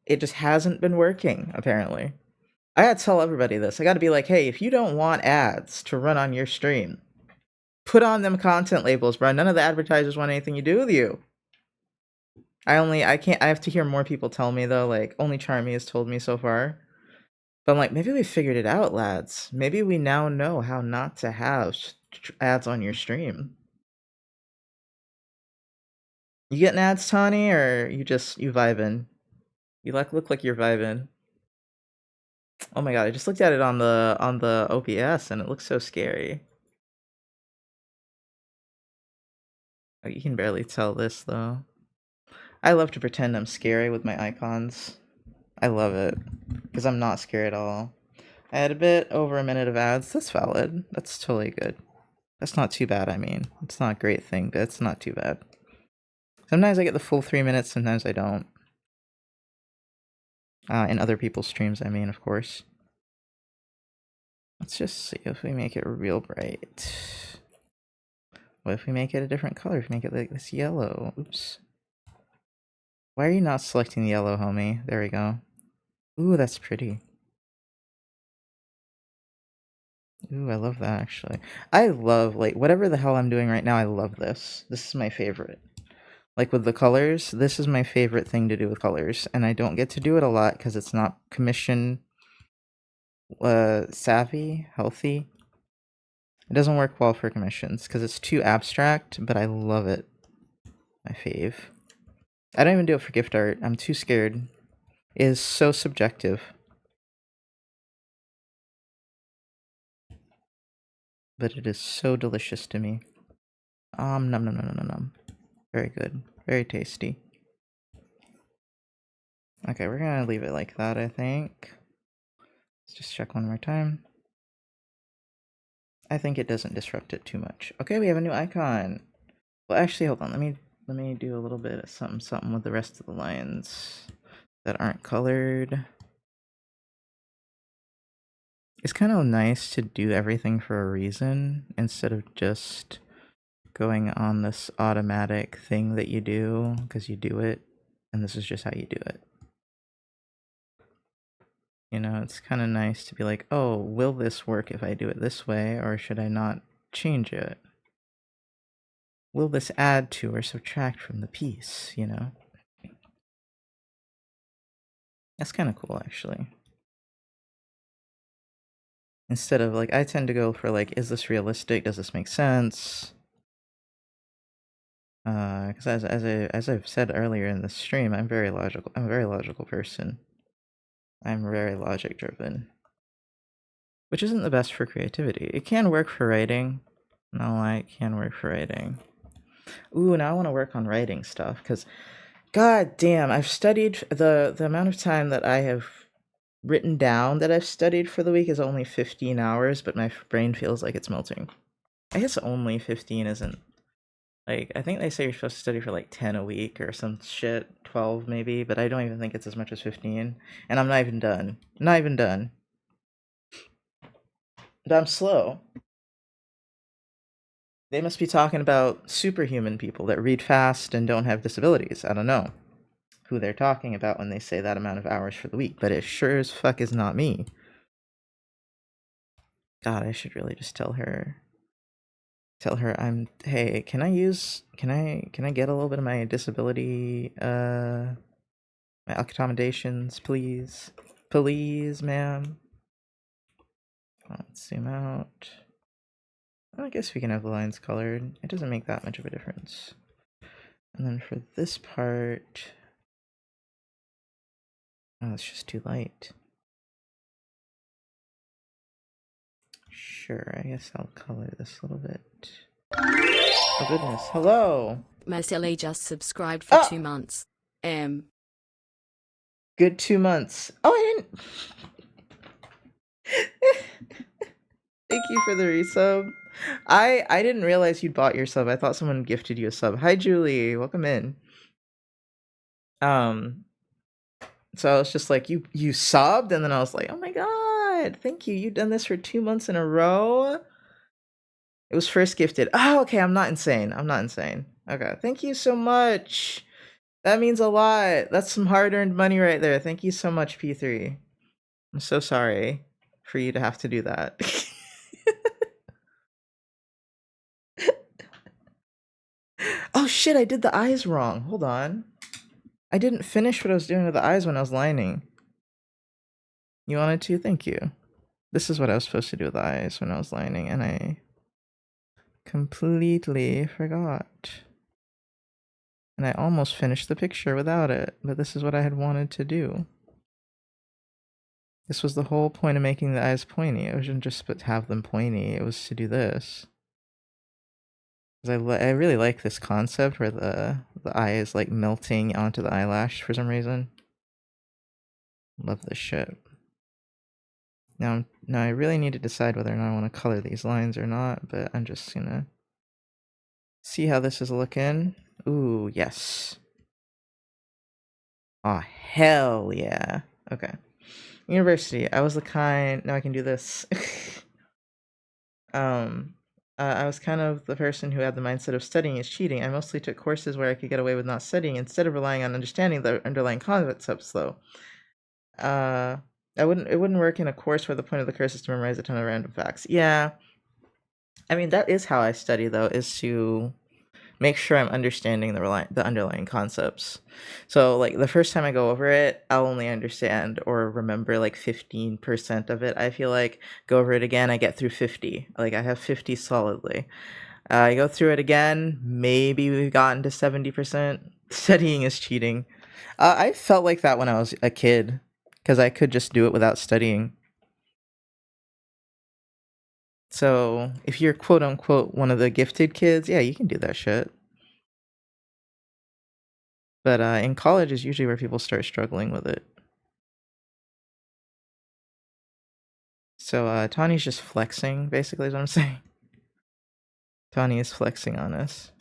Speaker 1: It just hasn't been working, apparently. I gotta tell everybody this. I gotta be like, hey, if you don't want ads to run on your stream, put on them content labels, bro. None of the advertisers want anything to do with you. I have to hear more people tell me, though. Like, only Charmy has told me so far. But I'm like, maybe we figured it out, lads. Maybe we now know how not to have ads on your stream. You getting ads, Tawny, or you vibing? You look like you're vibing. Oh my god, I just looked at it on the OBS and it looks so scary. Oh, you can barely tell this though. I love to pretend I'm scary with my icons. I love it because I'm not scary at all. I had a bit over a minute of ads. That's valid. That's totally good. That's not too bad, I mean. It's not a great thing, but it's not too bad. Sometimes I get the full 3 minutes, sometimes I don't. In other people's streams, I mean, of course. Let's just see if we make it real bright. What if we make it a different color? If we make it like this yellow. Oops. Why are you not selecting the yellow, homie? There we go. Ooh, that's pretty. Ooh, I love that, actually. I love, like, whatever the hell I'm doing right now, I love this. This is my favorite. Like, with the colors, this is my favorite thing to do with colors. And I don't get to do it a lot because it's not commission savvy, healthy. It doesn't work well for commissions because it's too abstract, but I love it. My fave. I don't even do it for gift art. I'm too scared. It is so subjective. But it is so delicious to me. Nom nom nom nom nom nom. Very good. Very tasty. Okay, we're gonna leave it like that, I think. Let's just check one more time. I think it doesn't disrupt it too much. Okay, we have a new icon. Well, actually, hold on. Let me do a little bit of something with the rest of the lines that aren't colored. It's kind of nice to do everything for a reason instead of just going on this automatic thing that you do because you do it and this is just how you do it. It's kind of nice to be like, oh, will this work if I do it this way, or should I not change it? Will this add to or subtract from the piece, That's kind of cool, actually. Instead of, like, I tend to go for, like, is this realistic? Does this make sense? Because as I've said earlier in the stream, I'm very logical. I'm a very logical person. I'm very logic driven. which isn't the best for creativity. It can work for writing. No lie, it can work for writing. Ooh, now I want to work on writing stuff because, god damn, I've studied the amount of time that I have written down that I've studied for the week is only 15 hours, but my brain feels like it's melting. I guess only 15 isn't. Like, I think they say you're supposed to study for like 10 a week or some shit, 12 maybe, but I don't even think it's as much as 15. And I'm not even done. Not even done. But I'm slow. They must be talking about superhuman people that read fast and don't have disabilities. I don't know who they're talking about when they say that amount of hours for the week, but it sure as fuck is not me. God, I should really just tell her hey, can I get a little bit of my disability my accommodations, please? Please, ma'am. Let's zoom out. Well, I guess we can have the lines colored. It doesn't make that much of a difference. And then for this part, oh, it's just too light. Sure, I guess I'll color this a little bit. Oh goodness, hello!
Speaker 3: Marcelli just subscribed for 2 months.
Speaker 1: Good 2 months. Oh, I didn't... Thank you for the resub. I didn't realize you'd bought your sub. I thought someone gifted you a sub. Hi, Julie. Welcome in. So I was just like, you subbed? And then I was like, oh my god, thank you. You've done this for 2 months in a row? It was first gifted. Oh, okay, I'm not insane. I'm not insane. Okay, thank you so much. That means a lot. That's some hard-earned money right there. Thank you so much, P3. I'm so sorry for you to have to do that. Oh shit, I did the eyes wrong. Hold on. I didn't finish what I was doing with the eyes when I was lining. You wanted to? Thank you. This is what I was supposed to do with the eyes when I was lining, and I completely forgot. And I almost finished the picture without it, but this is what I had wanted to do. This was the whole point of making the eyes pointy. It wasn't just to have them pointy, it was to do this. Because I really like this concept where the eye is like melting onto the eyelash for some reason. Love this shit. Now I really need to decide whether or not I want to color these lines or not, but I'm just gonna see how this is looking. Ooh, yes. Aw, hell yeah. Okay. University, I was the kind... Now I can do this. I was kind of the person who had the mindset of studying is cheating. I mostly took courses where I could get away with not studying instead of relying on understanding the underlying concepts, though. It wouldn't work in a course where the point of the course is to memorize a ton of random facts. Yeah. I mean, that is how I study, though, is to make sure I'm understanding the underlying concepts. So, like, the first time I go over it, I'll only understand or remember, like, 15% of it. I feel like go over it again, I get through 50. Like, I have 50 solidly. I go through it again, maybe we've gotten to 70%. Studying is cheating. I felt like that when I was a kid, because I could just do it without studying. So, if you're quote-unquote one of the gifted kids, yeah, you can do that shit. But in college is usually where people start struggling with it. So Tawny's just flexing, basically is what I'm saying. Tawny is flexing on us.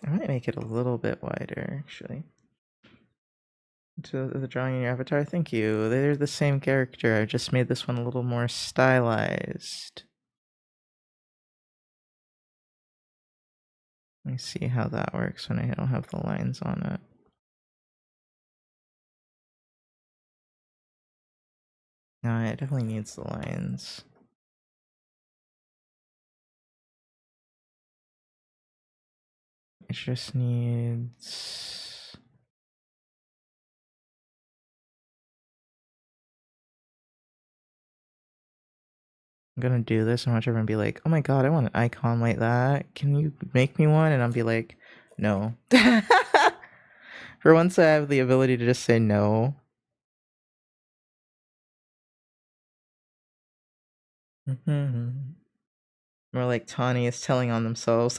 Speaker 1: I might make it a little bit wider, actually. To the drawing in your avatar, thank you. They're the same character, I just made this one a little more stylized. Let me see how that works when I don't have the lines on it. No, it definitely needs the lines. It just needs... I'm gonna do this and watch everyone be like, oh my god, I want an icon like that. Can you make me one? And I'll be like, no. For once I have the ability to just say no. More like Tawny is telling on themselves.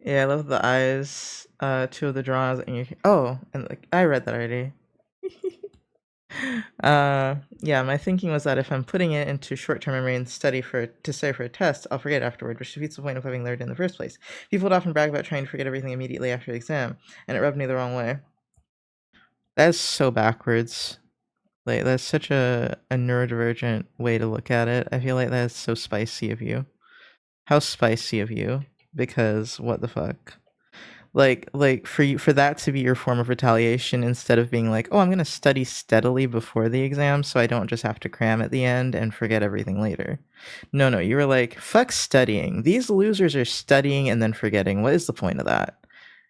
Speaker 1: Yeah, I love the eyes. Two of the draws, and you. Oh, and like I read that already. Yeah, my thinking was that if I'm putting it into short-term memory and study for a test, I'll forget afterward, which defeats the point of having learned in the first place. People would often brag about trying to forget everything immediately after the exam, and it rubbed me the wrong way. That is so backwards. Like that's such a neurodivergent way to look at it. I feel like that's so spicy of you. How spicy of you? Because what the fuck? Like for that to be your form of retaliation instead of being like, oh, I'm gonna study steadily before the exam so I don't just have to cram at the end and forget everything later. No, you were like, fuck studying. These losers are studying and then forgetting. What is the point of that?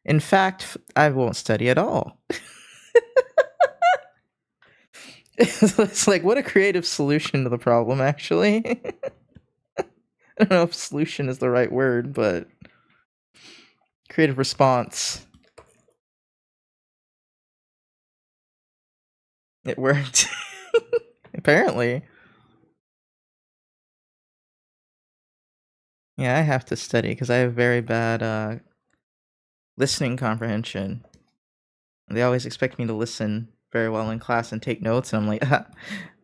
Speaker 1: In fact, I won't study at all. It's like, what a creative solution to the problem, actually. I don't know if solution is the right word, but creative response. It worked. Apparently. Yeah, I have to study because I have very bad listening comprehension. They always expect me to listen very well in class and take notes, and I'm like,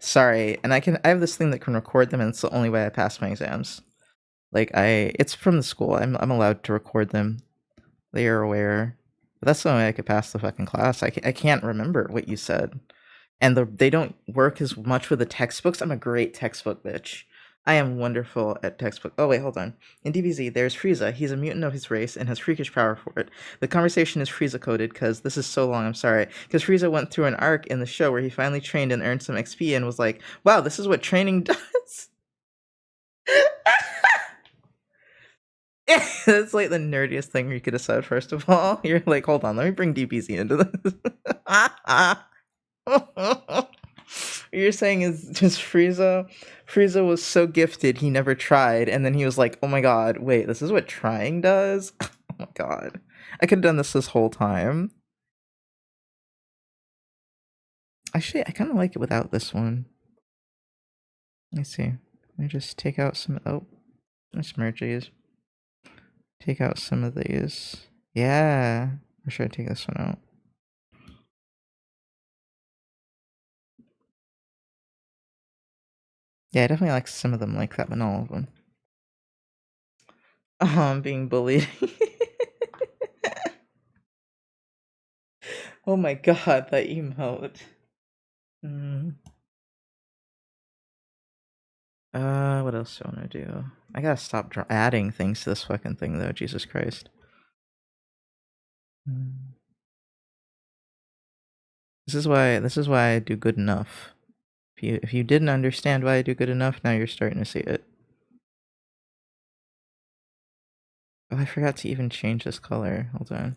Speaker 1: sorry. And I have this thing that can record them, and it's the only way I pass my exams. Like it's from the school. I'm allowed to record them. They are aware. But that's the only way I could pass the fucking class. I can't remember what you said. And they don't work as much with the textbooks. I'm a great textbook bitch. I am wonderful at textbook. Oh wait, hold on. In DBZ, there's Frieza. He's a mutant of his race and has freakish power for it. The conversation is Frieza coded because this is so long. I'm sorry. Because Frieza went through an arc in the show where he finally trained and earned some XP and was like, "Wow, this is what training does." That's like the nerdiest thing you could have said. First of all, you're like, "Hold on, let me bring DBZ into this." You're saying is just Frieza? Frieza was so gifted he never tried, and then he was like, "Oh my god, wait, this is what trying does." Oh my god, I could have done this whole time. Actually, I kind of like it without this one. Let me see. Let me just take out some. Oh, let's merge these. Take out some of these. Yeah, or should I take this one out? Yeah, I definitely like some of them like that, but not all of them. Oh, I'm being bullied. Oh my god, that emote. What else do I want to do? I gotta stop adding things to this fucking thing, though. Jesus Christ. This is why I do good enough. If you didn't understand why I do good enough, now you're starting to see it. Oh, I forgot to even change this color. Hold on.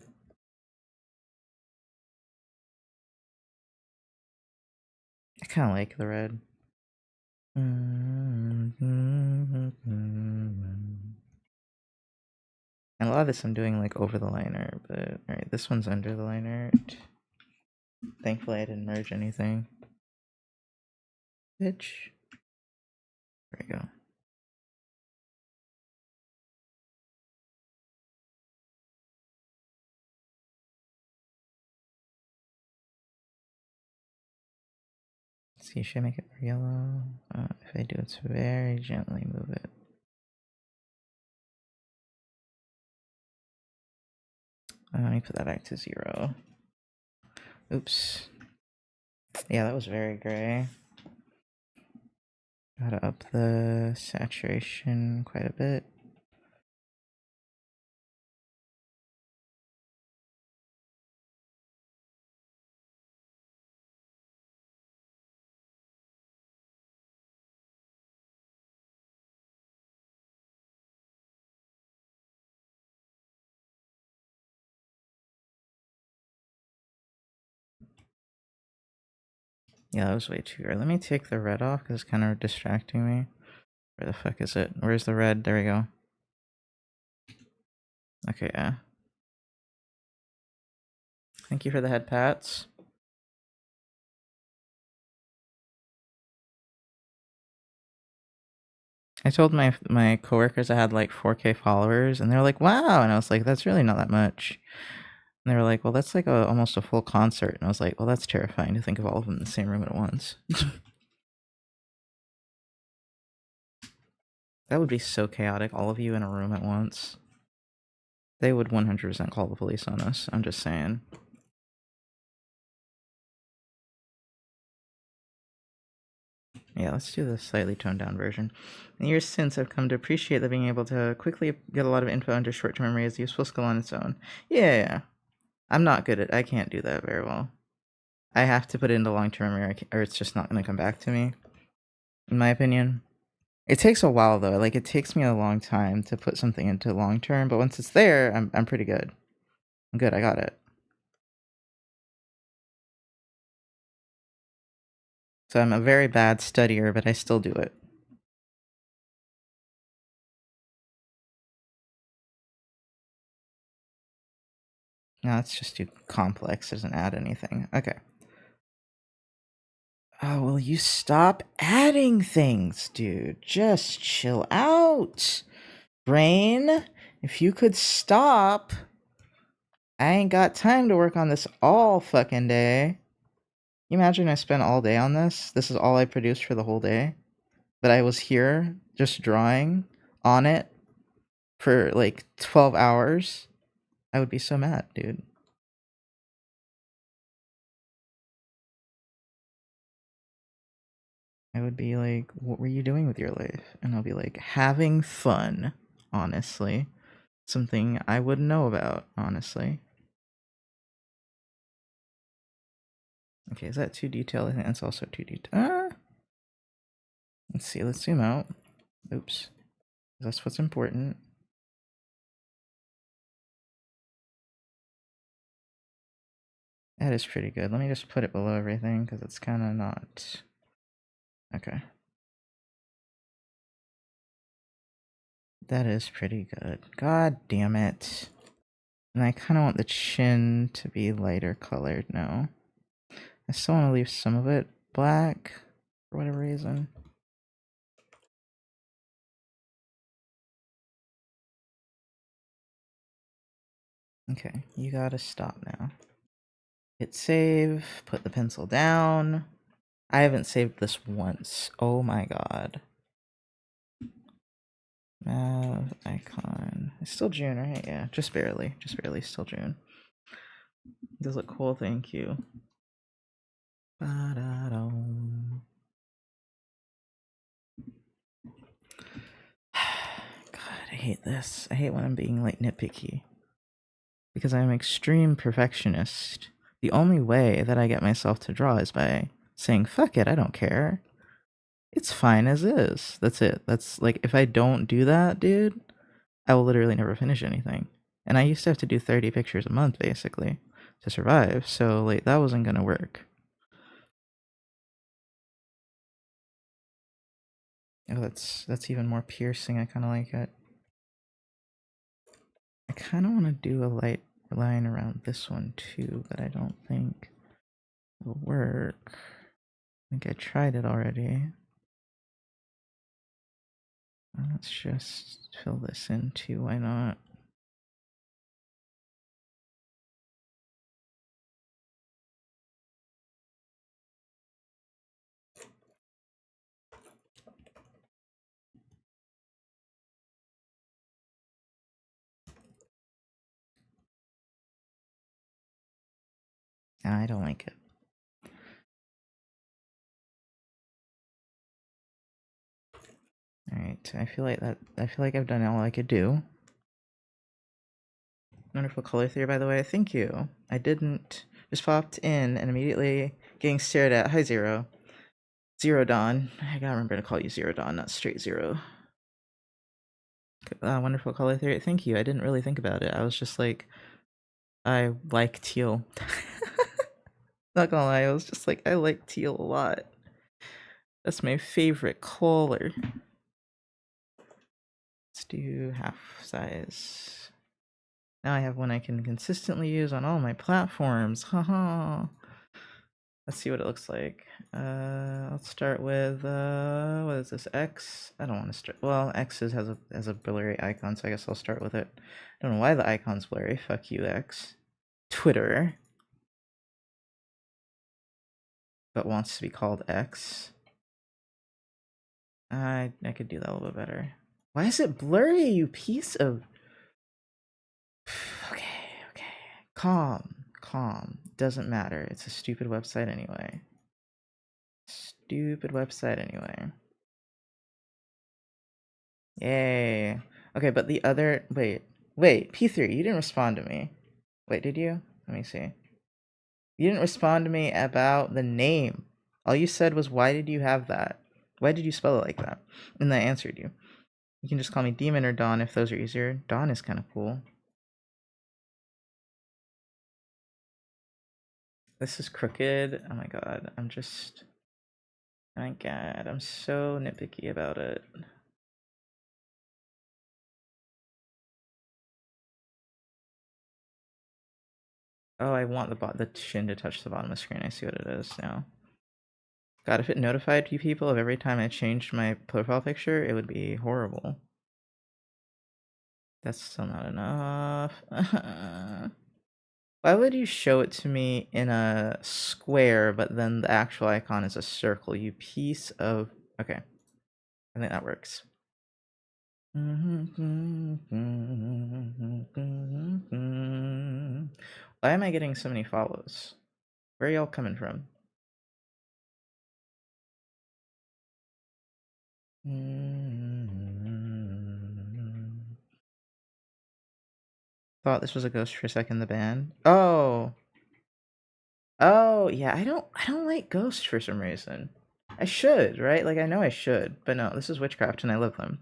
Speaker 1: I kind of like the red. And a lot of this I'm doing like over the liner, but alright, this one's under the liner. Thankfully I didn't merge anything. Bitch. There we go. Let's see, should I make it more yellow? If I do, it's very gently move it. Let me put that back to 0. Oops. Yeah, that was very gray. Gotta up the saturation quite a bit. Yeah, that was way too early. Let me take the red off because it's kind of distracting me. Where the fuck is it? Where's the red? There we go. Okay, yeah. Thank you for the head pats. I told my coworkers I had like 4K followers, and they're like, "Wow!" And I was like, "That's really not that much." And they were like, "Well, that's like almost a full concert." And I was like, "Well, that's terrifying to think of all of them in the same room at once." That would be so chaotic, all of you in a room at once. They would 100% call the police on us. I'm just saying. Yeah, let's do the slightly toned down version. In years since, I've come to appreciate that being able to quickly get a lot of info under short-term memory is a useful skill on its own. Yeah. I'm not good at. I can't do that very well. I have to put it into long-term memory, or it's just not going to come back to me. In my opinion, it takes a while though. Like it takes me a long time to put something into long-term, but once it's there, I'm pretty good. I'm good. I got it. So I'm a very bad studier, but I still do it. No, it's just too complex. It doesn't add anything. Okay. Oh, will you stop adding things, dude? Just chill out. Brain, if you could stop. I ain't got time to work on this all fucking day. You imagine I spent all day on this? This is all I produced for the whole day? But I was here just drawing on it for like 12 hours? I would be so mad, dude. I would be like, what were you doing with your life? And I'll be like, having fun, honestly. Something I wouldn't know about, honestly. Okay, is that too detailed? I think that's also too detailed. Let's see, let's zoom out. Oops. That's what's important. That is pretty good. Let me just put it below everything because it's kind of not. Okay. That is pretty good. God damn it. And I kind of want the chin to be lighter colored now. I still want to leave some of it black for whatever reason. Okay, you gotta stop now. Hit save, put the pencil down. I haven't saved this once. Oh my god. Mav icon. It's still June, right? Yeah, just barely. Just barely still June. It does look cool, thank you. Ba-da-dum. God, I hate this. I hate when I'm being like nitpicky. Because I'm an extreme perfectionist. The only way that I get myself to draw is by saying, fuck it, I don't care. It's fine as is. That's it. That's like, if I don't do that, dude, I will literally never finish anything. And I used to have to do 30 pictures a month, basically, to survive. So, like, that wasn't gonna work. Oh, that's even more piercing. I kind of like it. I kind of want to do a light line around this one too, but I don't think it'll work. I think I tried it already. Let's just fill this in too. Why not? I don't like it. Alright, I feel like I've done all I could do. Wonderful color theory, by the way. Thank you. I didn't just popped in and immediately getting stared at. Hi, Zero. Zero Dawn. I gotta remember to call you Zero Dawn, not Straight Zero. Wonderful color theory. Thank you. I didn't really think about it. I was just like, I like teal. Not gonna lie, I was just like, I like teal a lot. That's my favorite color. Let's do half size. Now I have one I can consistently use on all my platforms. Haha. Let's see what it looks like. Let's start with what is this? X. I don't want to start. Well, X has a blurry icon, so I guess I'll start with it. I don't know why the icon's blurry. Fuck you, X. Twitter, but wants to be called X. I could do that a little bit better. Why is it blurry, you piece of... Okay. Calm. Doesn't matter. It's a stupid website anyway. Yay. Okay, but the other... Wait, P3, you didn't respond to me. Wait, did you? Let me see. You didn't respond to me about the name. All you said was, why did you have that? Why did you spell it like that? And I answered you. You can just call me Demon or Dawn if those are easier. Dawn is kind of cool. This is crooked. Oh my god. I'm just... Oh my god. I'm so nitpicky about it. Oh, I want the chin to touch the bottom of the screen. I see what it is now. God, if it notified you people of every time I changed my profile picture, it would be horrible. That's still not enough. Why would you show it to me in a square, but then the actual icon is a circle, you piece of... Okay. I think that works. Why am I getting so many follows? Where are y'all coming from? Thought this was a ghost for a second, the band. Oh, yeah, I don't like ghosts for some reason. I should, right? Like, I know I should, but no, this is witchcraft and I love them.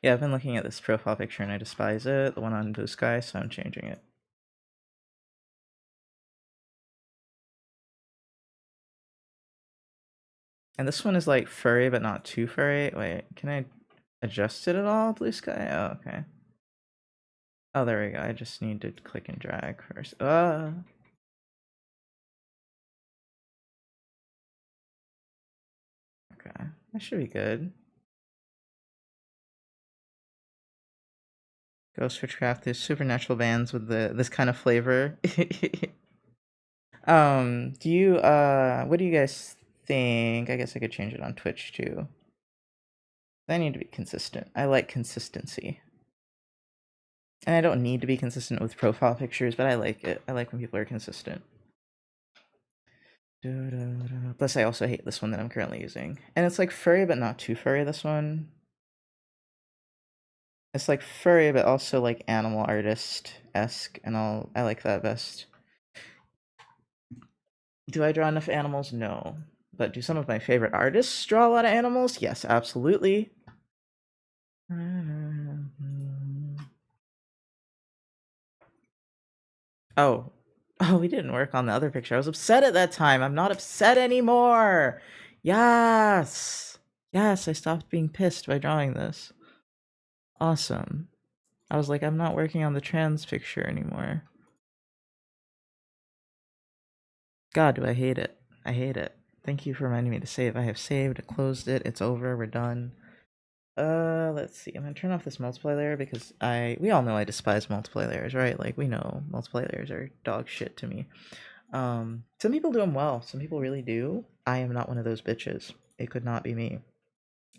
Speaker 1: Yeah, I've been looking at this profile picture and I despise it, the one on Blue Sky, so I'm changing it. And this one is like furry, but not too furry. Wait, can I adjust it at all, Blue Sky? Oh, okay. Oh, there we go. I just need to click and drag first. Okay, that should be good. Ghost Witchcraft, there's supernatural bands with this kind of flavor. Do you what do you guys think? I guess I could change it on Twitch too. I need to be consistent. I like consistency. And I don't need to be consistent with profile pictures, but I like it. I like when people are consistent. Plus, I also hate this one that I'm currently using. And it's like furry, but not too furry, this one. It's like furry, but also like animal artist-esque, and I like that best. Do I draw enough animals? No. But do some of my favorite artists draw a lot of animals? Yes, absolutely. Oh, we didn't work on the other picture. I was upset at that time. I'm not upset anymore. Yes. Yes, I stopped being pissed by drawing this. Awesome. I was like, I'm not working on the trans picture anymore. God, do I hate it. I hate it. Thank you for reminding me to save. I have saved, closed it, it's over, we're done. Let's see. I'm gonna turn off this multiply layer because we all know I despise multiply layers, right? Like, we know multiply layers are dog shit to me. Some people do them well. Some people really do. I am not one of those bitches. It could not be me.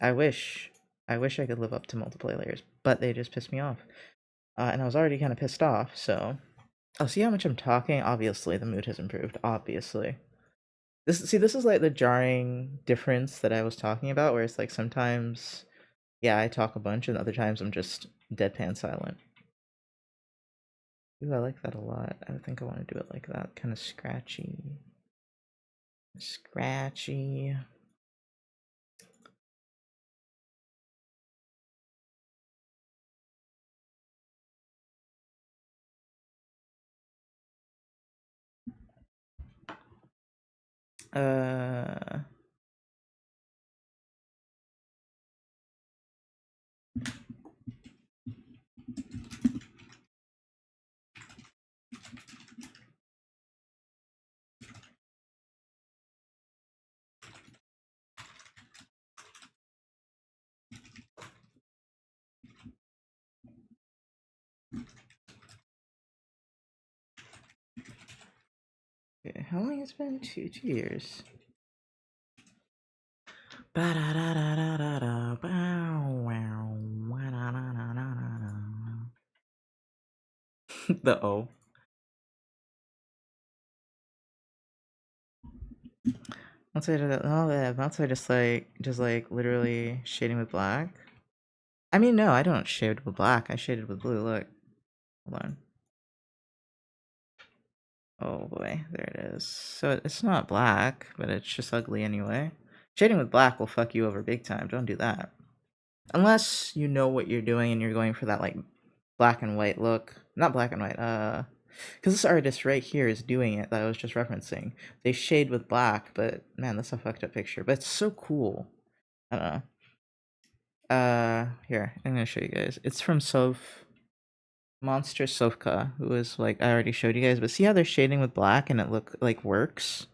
Speaker 1: I wish I could live up to multiply layers, but they just piss me off. And I was already kind of pissed off, so... Oh, see how much I'm talking? Obviously, the mood has improved. Obviously. This is like the jarring difference that I was talking about, where it's like sometimes, yeah, I talk a bunch, and other times I'm just deadpan silent. Ooh, I like that a lot. I think I want to do it like that. Kind of scratchy. Scratchy. Uh... Okay, how long has it been? 2 years. The O. Once I just like literally shading with black. I mean, no, I don't shade with black. I shaded with blue. Look, hold on. Oh boy, there it is. So it's not black, but it's just ugly anyway. Shading with black will fuck you over big time. Don't do that. Unless you know what you're doing and you're going for that like black and white look. Not black and white, because this artist right here is doing it that I was just referencing. They shade with black, but man, that's a fucked up picture. But it's so cool. I don't know. Here, I'm gonna show you guys. It's from Monster Sofka, who is like I already showed you guys, but see how they're shading with black and it look like works?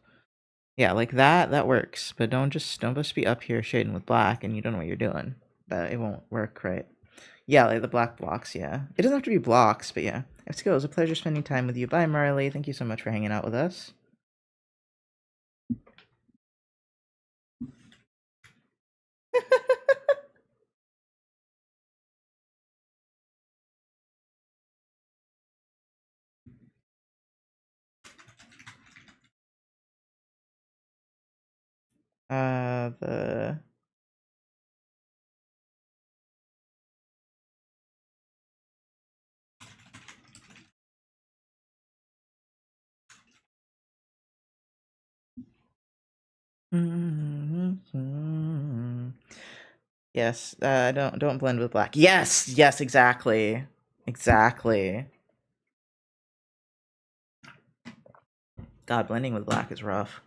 Speaker 1: Yeah, like that works, but don't just be up here shading with black and you don't know what you're doing. That it won't work right. Yeah, like the black blocks, yeah. It doesn't have to be blocks, but yeah. Let's go. It was a pleasure spending time with you. Bye, Marley. Thank you so much for hanging out with us. The Yes, don't blend with black. Yes, exactly. Exactly. God, blending with black is rough.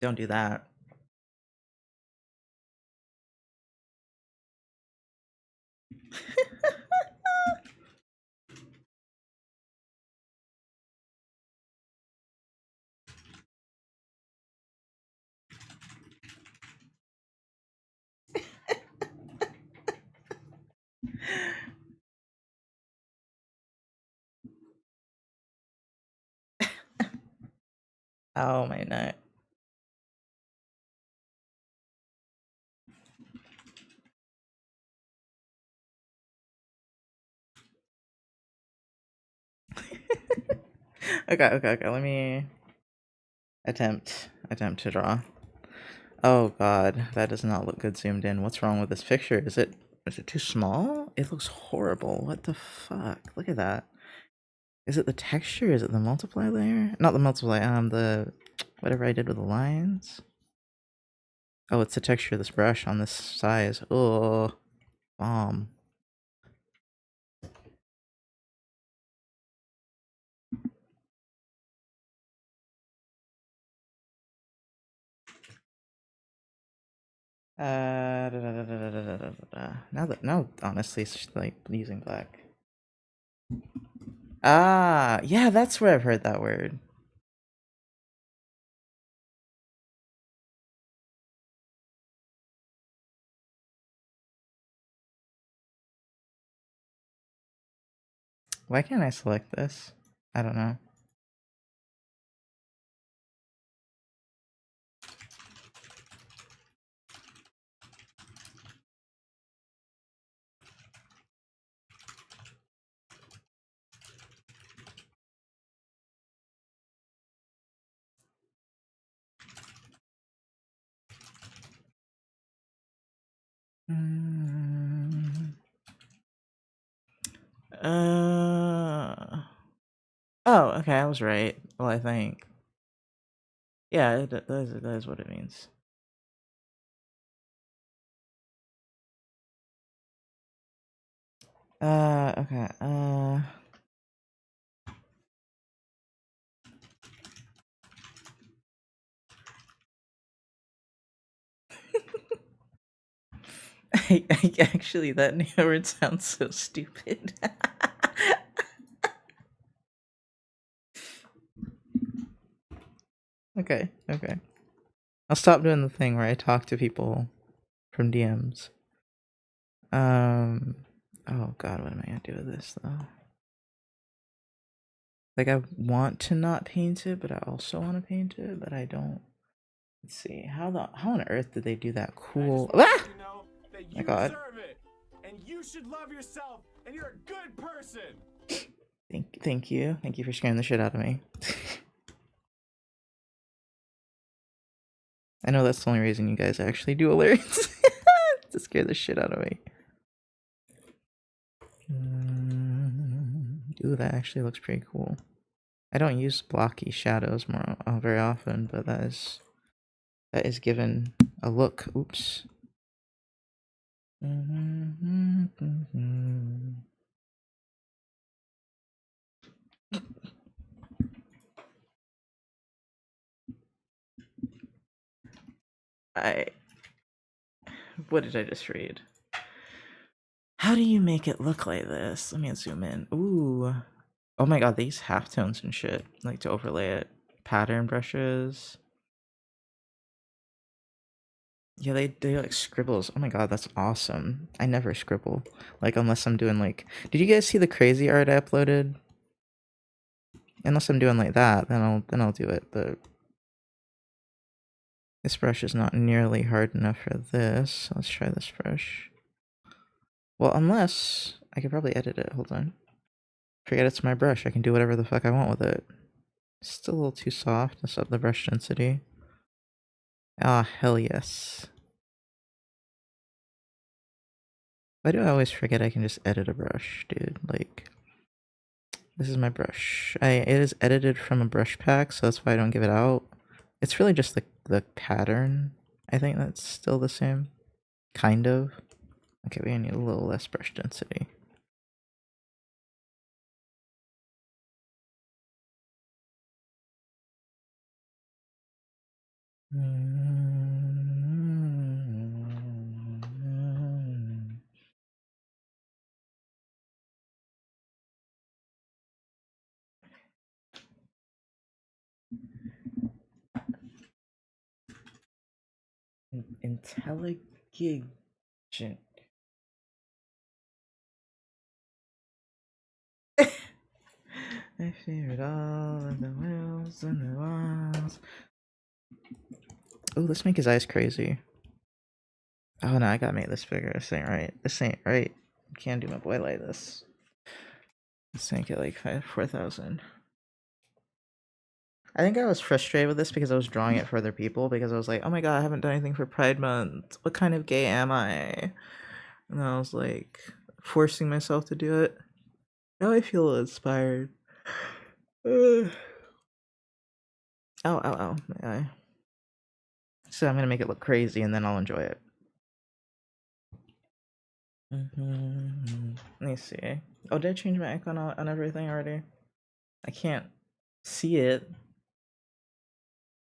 Speaker 1: Don't do that. Oh my neck. Okay. Let me attempt to draw. Oh god, that does not look good zoomed in. What's wrong with this picture? Is it too small? It looks horrible. What the fuck? Look at that. Is it the texture? Is it the multiply layer? Not the multiply, the whatever I did with the lines. Oh, it's the texture of this brush on this size. Oh, bomb. Now honestly, it's just like using black. Ah, yeah, that's where I've heard that word. Why can't I select this? I don't know. Oh, okay, I was right. Well, I think. Yeah, that is what it means. Okay, actually, that new word sounds so stupid. Okay. I'll stop doing the thing where I talk to people from DMs. Oh god, what am I gonna do with this though? Like, I want to not paint it, but I also want to paint it, but I don't. Let's see. How on earth did they do that cool?
Speaker 2: I just wanna
Speaker 1: Ah!
Speaker 2: let you know that
Speaker 1: My
Speaker 2: you
Speaker 1: God.
Speaker 2: deserve it, and you should love yourself, and you're a good person.
Speaker 1: Thank you for scaring the shit out of me. I know that's the only reason you guys actually do alerts. To scare the shit out of me. Ooh, that actually looks pretty cool. I don't use blocky shadows very often, but that is given a look. Oops. What did I just read? How do you make it look like this? Let me zoom in. Ooh. Oh my god, these halftones and shit. Like to overlay it. Pattern brushes. Yeah, they like scribbles. Oh my god, that's awesome. I never scribble. Like unless I'm doing like, did you guys see the crazy art I uploaded? Unless I'm doing like that, then I'll do it, but this brush is not nearly hard enough for this. Let's try this brush. Well, unless I could probably edit it. Hold on. Forget it's my brush. I can do whatever the fuck I want with it. It's still a little too soft. Let's up the brush density. Ah, hell yes. Why do I always forget I can just edit a brush, dude? Like, this is my brush. It is edited from a brush pack, so that's why I don't give it out. It's really just the pattern. I think that's still the same. Kind of. Okay, we need a little less brush density. Intelligent. I feared all of the wills and the walls. Oh, let's make his eyes crazy. Oh no, I gotta make this bigger. This ain't right. This ain't right. Can't do my boy like this. Let's make it like 4,000. I think I was frustrated with this because I was drawing it for other people because I was like, oh my god, I haven't done anything for Pride Month. What kind of gay am I? And I was like forcing myself to do it. Now I feel inspired. Ow, ow, ow, my eye. So I'm gonna make it look crazy and then I'll enjoy it. Let me see. Oh, did I change my icon on everything already? I can't see it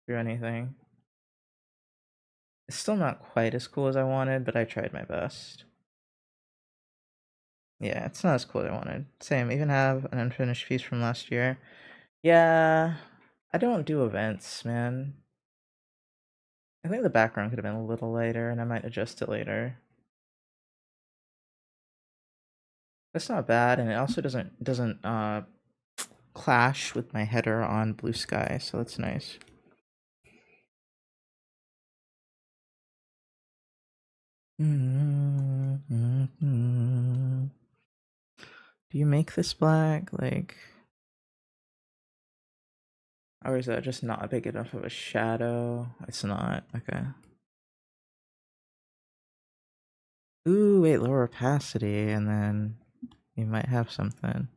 Speaker 1: through anything. It's still not quite as cool as I wanted, but I tried my best. Yeah, it's not as cool as I wanted. Same, even have an unfinished piece from last year. Yeah, I don't do events, man. I think the background could have been a little lighter, and I might adjust it later. That's not bad, and it also doesn't clash with my header on Blue Sky, so that's nice. Do you make this black? Like, or is that just not big enough of a shadow? It's not. Okay. Ooh, wait, lower opacity, and then you might have something.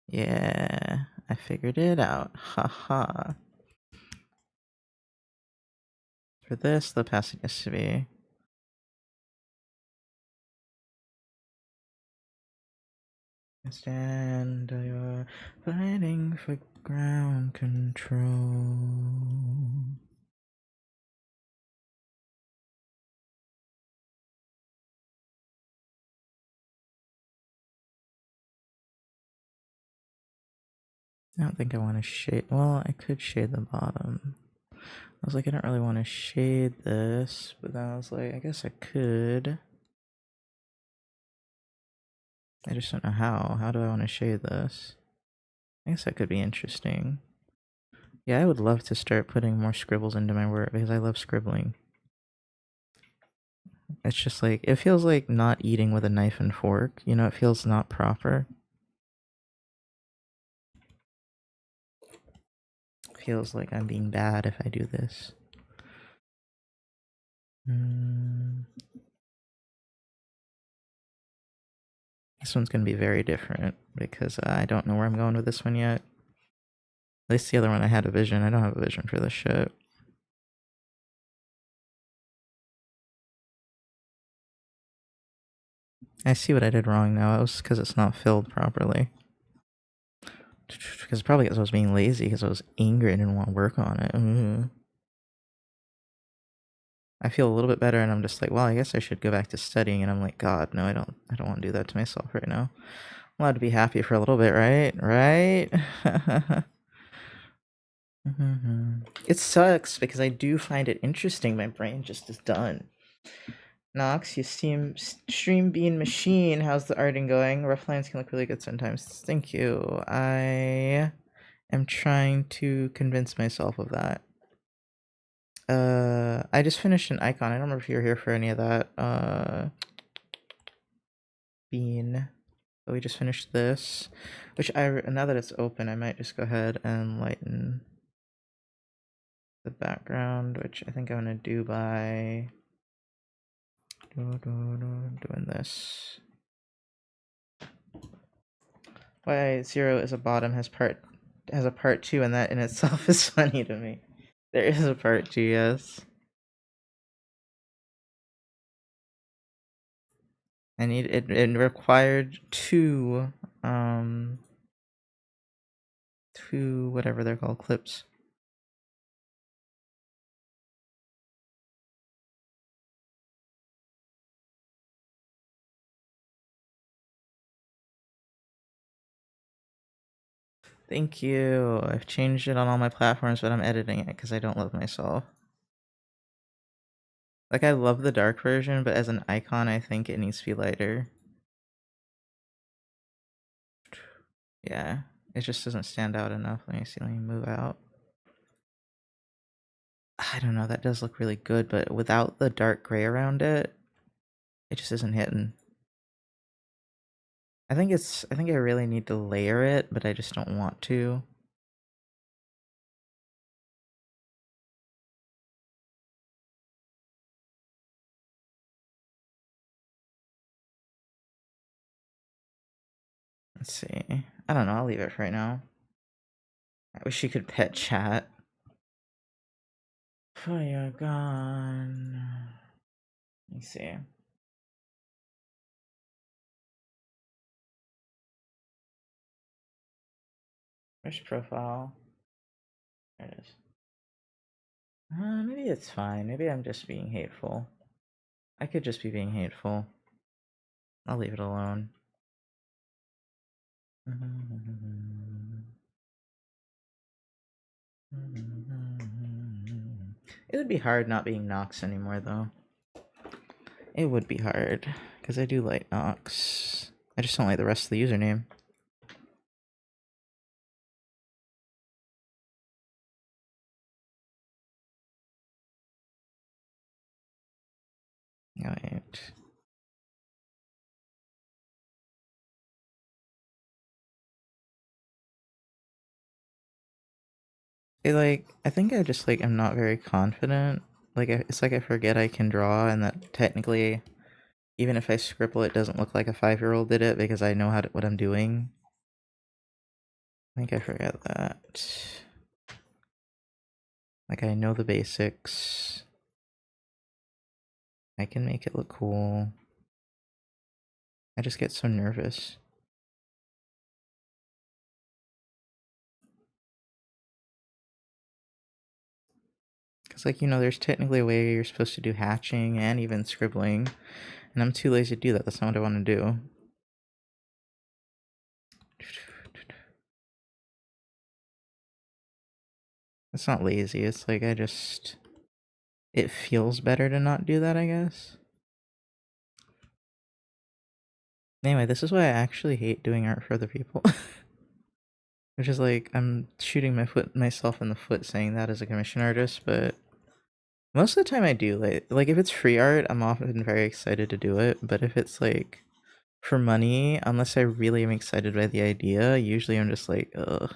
Speaker 1: Yeah, I figured it out. Haha. For this, the opacity has to be. Stand, you're fighting for ground control. I don't think I want to shade. Well, I could shade the bottom. I was like, I don't really want to shade this, but then I was like, I guess I could. I just don't know how. How do I want to shade this? I guess that could be interesting. Yeah, I would love to start putting more scribbles into my work because I love scribbling. It's just like, it feels like not eating with a knife and fork. You know, it feels not proper. It feels like I'm being bad if I do this. This one's going to be very different because I don't know where I'm going with this one yet. At least the other one I had a vision. I don't have a vision for this shit. I see what I did wrong now. It was because it's not filled properly. Because probably because I was being lazy because I was angry and didn't want to work on it. I feel a little bit better and I'm just like, well, I guess I should go back to studying. And I'm like, God, no, I don't want to do that to myself right now. I'm allowed to be happy for a little bit, right? Right? It sucks because I do find it interesting. My brain just is done. Nox, you stream bean machine. How's the arting going? Rough lines can look really good sometimes. Thank you. I am trying to convince myself of that. I just finished an icon. I don't remember if you were here for any of that. Bean. But we just finished this, which now that it's open, I might just go ahead and lighten the background, which I think I'm gonna do by doing this. Why 0 is a bottom has a part 2, and that in itself is funny to me. There is a part 2, yes. I need it required two whatever they're called, clips. Thank you. I've changed it on all my platforms, but I'm editing it because I don't love myself. Like, I love the dark version, but as an icon, I think it needs to be lighter. Yeah, it just doesn't stand out enough. Let me see, let me move out. I don't know, that does look really good, but without the dark gray around it, it just isn't hitting. I think I really need to layer it, but I just don't want to. Let's see. I don't know, I'll leave it for right now. I wish you could pet chat. Oh, you're gone. Let me see. Where's profile? There it is. Maybe it's fine. Maybe I'm just being hateful. I could just be being hateful. I'll leave it alone. It would be hard not being Nox anymore, though. It would be hard, because I do like Nox. I just don't like the rest of the username. Alright. I think I just, I'm not very confident. It's like I forget I can draw, and that technically, even if I scribble, it doesn't look like a 5-year-old did it, because I know what I'm doing. I think I forget that. I know the basics. I can make it look cool. I just get so nervous. Because, there's technically a way you're supposed to do hatching and even scribbling, and I'm too lazy to do that. That's not what I want to do. It's not lazy, it's it feels better to not do that, I guess. Anyway, this is why I actually hate doing art for other people. Which is like, I'm shooting myself in the foot saying that as a commission artist, but most of the time I do. Like if it's free art, I'm often very excited to do it, but if it's like for money, unless I really am excited by the idea, usually I'm just like, ugh.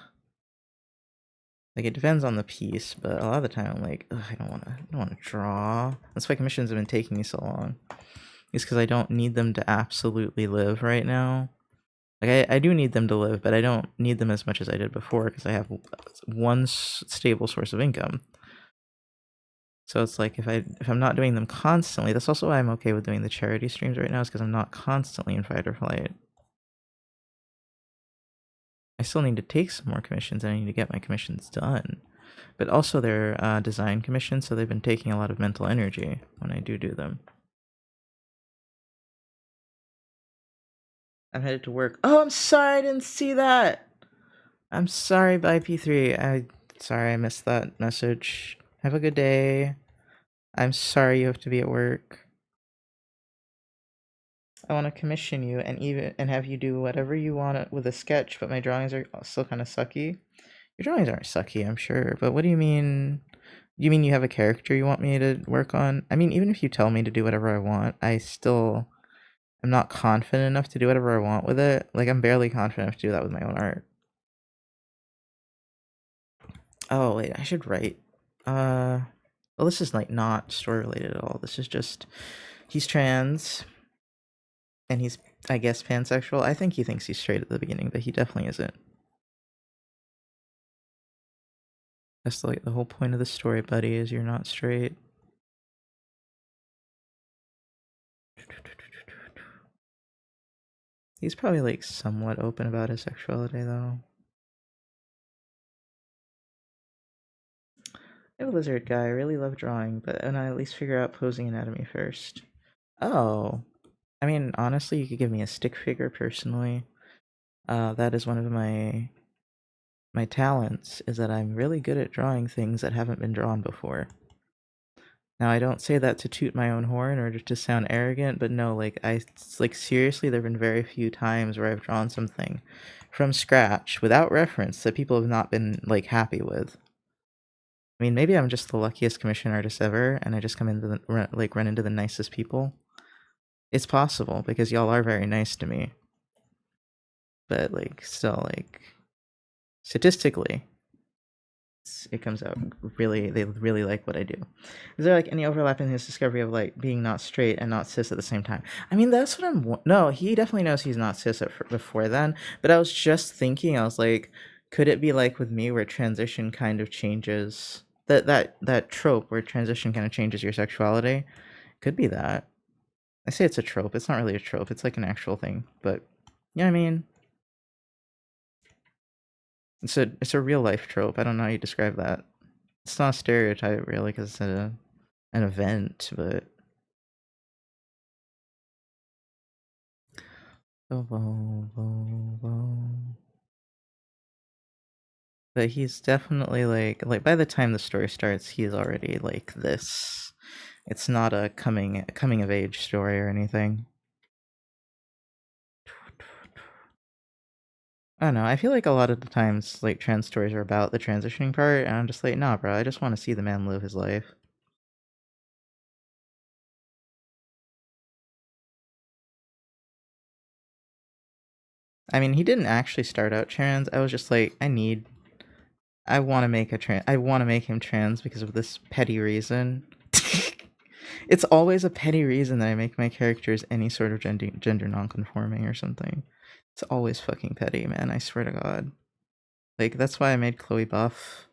Speaker 1: Like it depends on the piece, but a lot of the time I'm like, ugh, I don't wanna draw. That's why commissions have been taking me so long. It's because I don't need them to absolutely live right now. Like I do need them to live, but I don't need them as much as I did before because I have one stable source of income. So it's like if I'm not doing them constantly, that's also why I'm okay with doing the charity streams right now, is because I'm not constantly in fight or flight. I still need to take some more commissions and I need to get my commissions done. But also they're design commissions, so they've been taking a lot of mental energy when I do them. I'm headed to work. Oh, I'm sorry I didn't see that! I'm sorry, bye P3. Sorry I missed that message. Have a good day. I'm sorry you have to be at work. I want to commission you and have you do whatever you want with a sketch, but my drawings are still kind of sucky. Your drawings aren't sucky, I'm sure, but what do you mean? You mean you have a character you want me to work on? I mean, even if you tell me to do whatever I want, I still am not confident enough to do whatever I want with it. Like, I'm barely confident enough to do that with my own art. Oh, wait, I should write. Well, this is, like, not story-related at all. This is just, he's trans, and he's, I guess, pansexual. I think he thinks he's straight at the beginning, but he definitely isn't. That's, like, the whole point of the story, buddy, is you're not straight. He's probably, like, somewhat open about his sexuality, though. I have a lizard guy. I really love drawing, but and I at least figure out posing anatomy first. Oh. I mean, honestly, you could give me a stick figure personally. That is one of my talents, is that I'm really good at drawing things that haven't been drawn before. Now, I don't say that to toot my own horn or to sound arrogant, but no, like, seriously, there have been very few times where I've drawn something from scratch without reference that people have not been, like, happy with. I mean, maybe I'm just the luckiest commission artist ever, and I just run into the nicest people. It's possible, because y'all are very nice to me. But, like, still, like, statistically, it comes out really, they really like what I do. Is there, like, any overlap in his discovery of, like, being not straight and not cis at the same time? I mean, that's what no, he definitely knows he's not cis before then, but I was just thinking, I was like, could it be like with me where transition kind of changes, that trope where transition kind of changes your sexuality? Could be that. I say it's a trope, it's not really a trope, it's like an actual thing, but, you know what I mean? It's a real life trope. I don't know how you describe that. It's not a stereotype really, because it's an event, but but he's definitely like by the time the story starts, he's already like this. It's not a coming of age story or anything. I don't know. I feel like a lot of the times, like, trans stories are about the transitioning part, and I'm just like, nah, bro. I just want to see the man live his life. I mean, he didn't actually start out trans. I was just like, I want to make him trans because of this petty reason. It's always a petty reason that I make my characters any sort of gender non-conforming or something. It's always fucking petty, man. I swear to God. Like, that's why I made Chloe buff.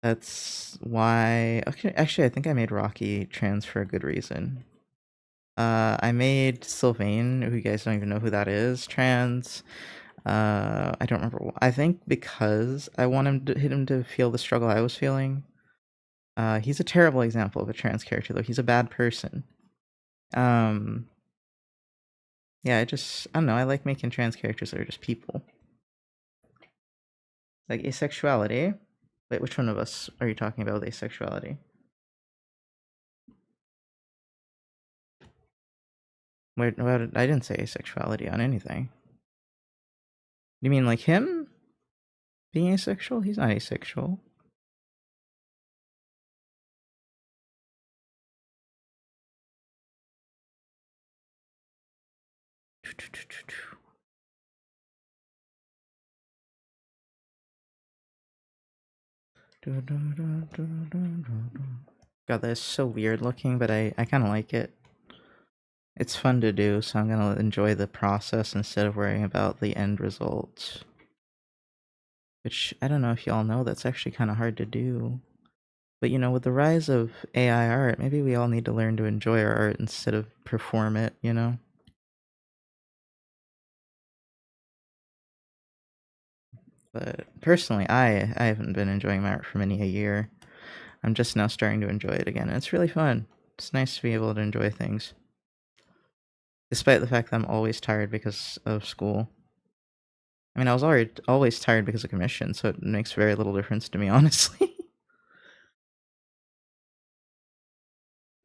Speaker 1: That's why. Okay, actually, I think I made Rocky trans for a good reason. I made Sylvain, who you guys don't even know who that is, trans. I don't remember. I think because I want him to feel the struggle I was feeling. He's a terrible example of a trans character, though. He's a bad person. Yeah, I don't know. I like making trans characters that are just people. Like asexuality. Wait, which one of us are you talking about with asexuality? Wait, what? I didn't say asexuality on anything. You mean like him being asexual? He's not asexual. God, that's so weird looking, but I kind of like it. It's fun to do, so I'm gonna enjoy the process instead of worrying about the end result. Which, I don't know if y'all know, that's actually kind of hard to do. But you know, with the rise of AI art, maybe we all need to learn to enjoy our art instead of perform it, you know? But personally, I haven't been enjoying my art for many a year. I'm just now starting to enjoy it again, and it's really fun. It's nice to be able to enjoy things. Despite the fact that I'm always tired because of school. I mean, I was already always tired because of commission, so it makes very little difference to me, honestly.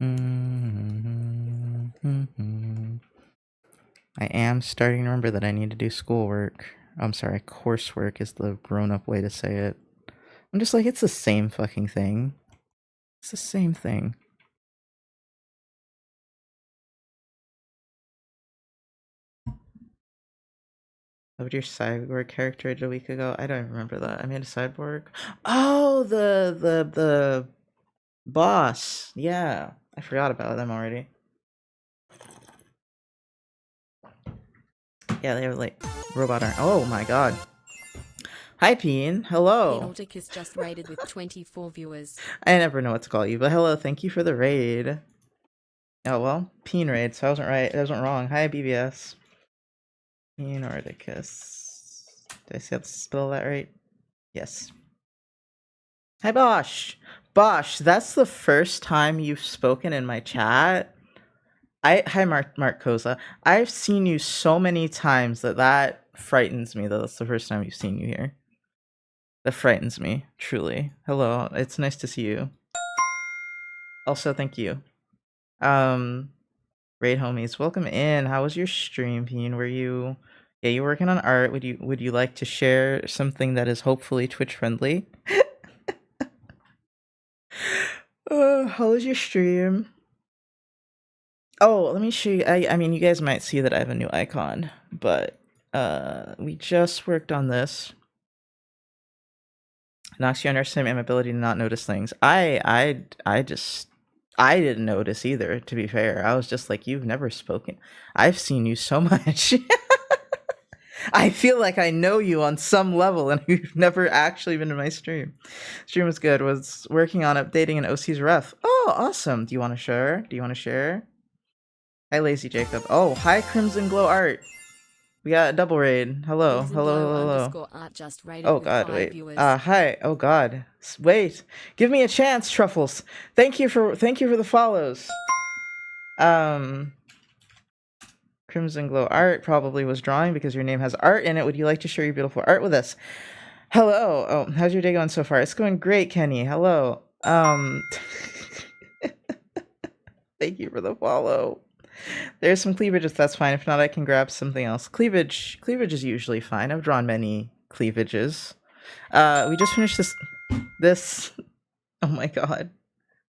Speaker 1: I am starting to remember that I need to do schoolwork. I'm sorry, coursework is the grown-up way to say it. I'm just like, it's the same fucking thing. It's the same thing. What your cyborg character did a week ago? I don't remember that. I made a cyborg. Oh, the boss. Yeah, I forgot about them already. Yeah, they have like robot arm. Oh my god. Hi, Peen. Hello.
Speaker 3: Penalticus just raided with 24 viewers.
Speaker 1: I never know what to call you, but hello. Thank you for the raid. Oh well, Peen raid. So I wasn't right. I wasn't wrong. Hi, BBS. Peenordicus. Did I spell that right? Yes. Hi, Bosch. Bosch, that's the first time you've spoken in my chat. Hi, Mark Koza. I've seen you so many times that frightens me that that's the first time you've seen you here. That frightens me, truly. Hello, it's nice to see you. Also, thank you. Raid homies, welcome in. How was your stream, Peen? Were you you working on art? Would you like to share something that is hopefully Twitch friendly? How was your stream? Oh, let me show you. I mean, you guys might see that I have a new icon, but we just worked on this. Knocks you understand my ability to not notice things. I didn't notice either, to be fair. I was just like, you've never spoken. I've seen you so much. I feel like I know you on some level, and you've never actually been in my stream. Stream was good. Was working on updating an OC's ref. Oh, awesome. Do you want to share? Hi, Lazy Jacob. Oh, hi, Crimson Glow Art. We got a double raid. Hello.
Speaker 3: Art just raided
Speaker 1: Oh
Speaker 3: with
Speaker 1: god,
Speaker 3: 5
Speaker 1: wait.
Speaker 3: viewers.
Speaker 1: Hi. Oh god. Wait. Give me a chance, Truffles. Thank you for the follows. Crimson Glow Art probably was drawing because your name has art in it. Would you like to share your beautiful art with us? Hello. Oh, how's your day going so far? It's going great, Kenny. Hello. Thank you for the follow. There's some cleavage if that's fine. If not, I can grab something else. Cleavage is usually fine. I've drawn many cleavages. We just finished this. Oh my god.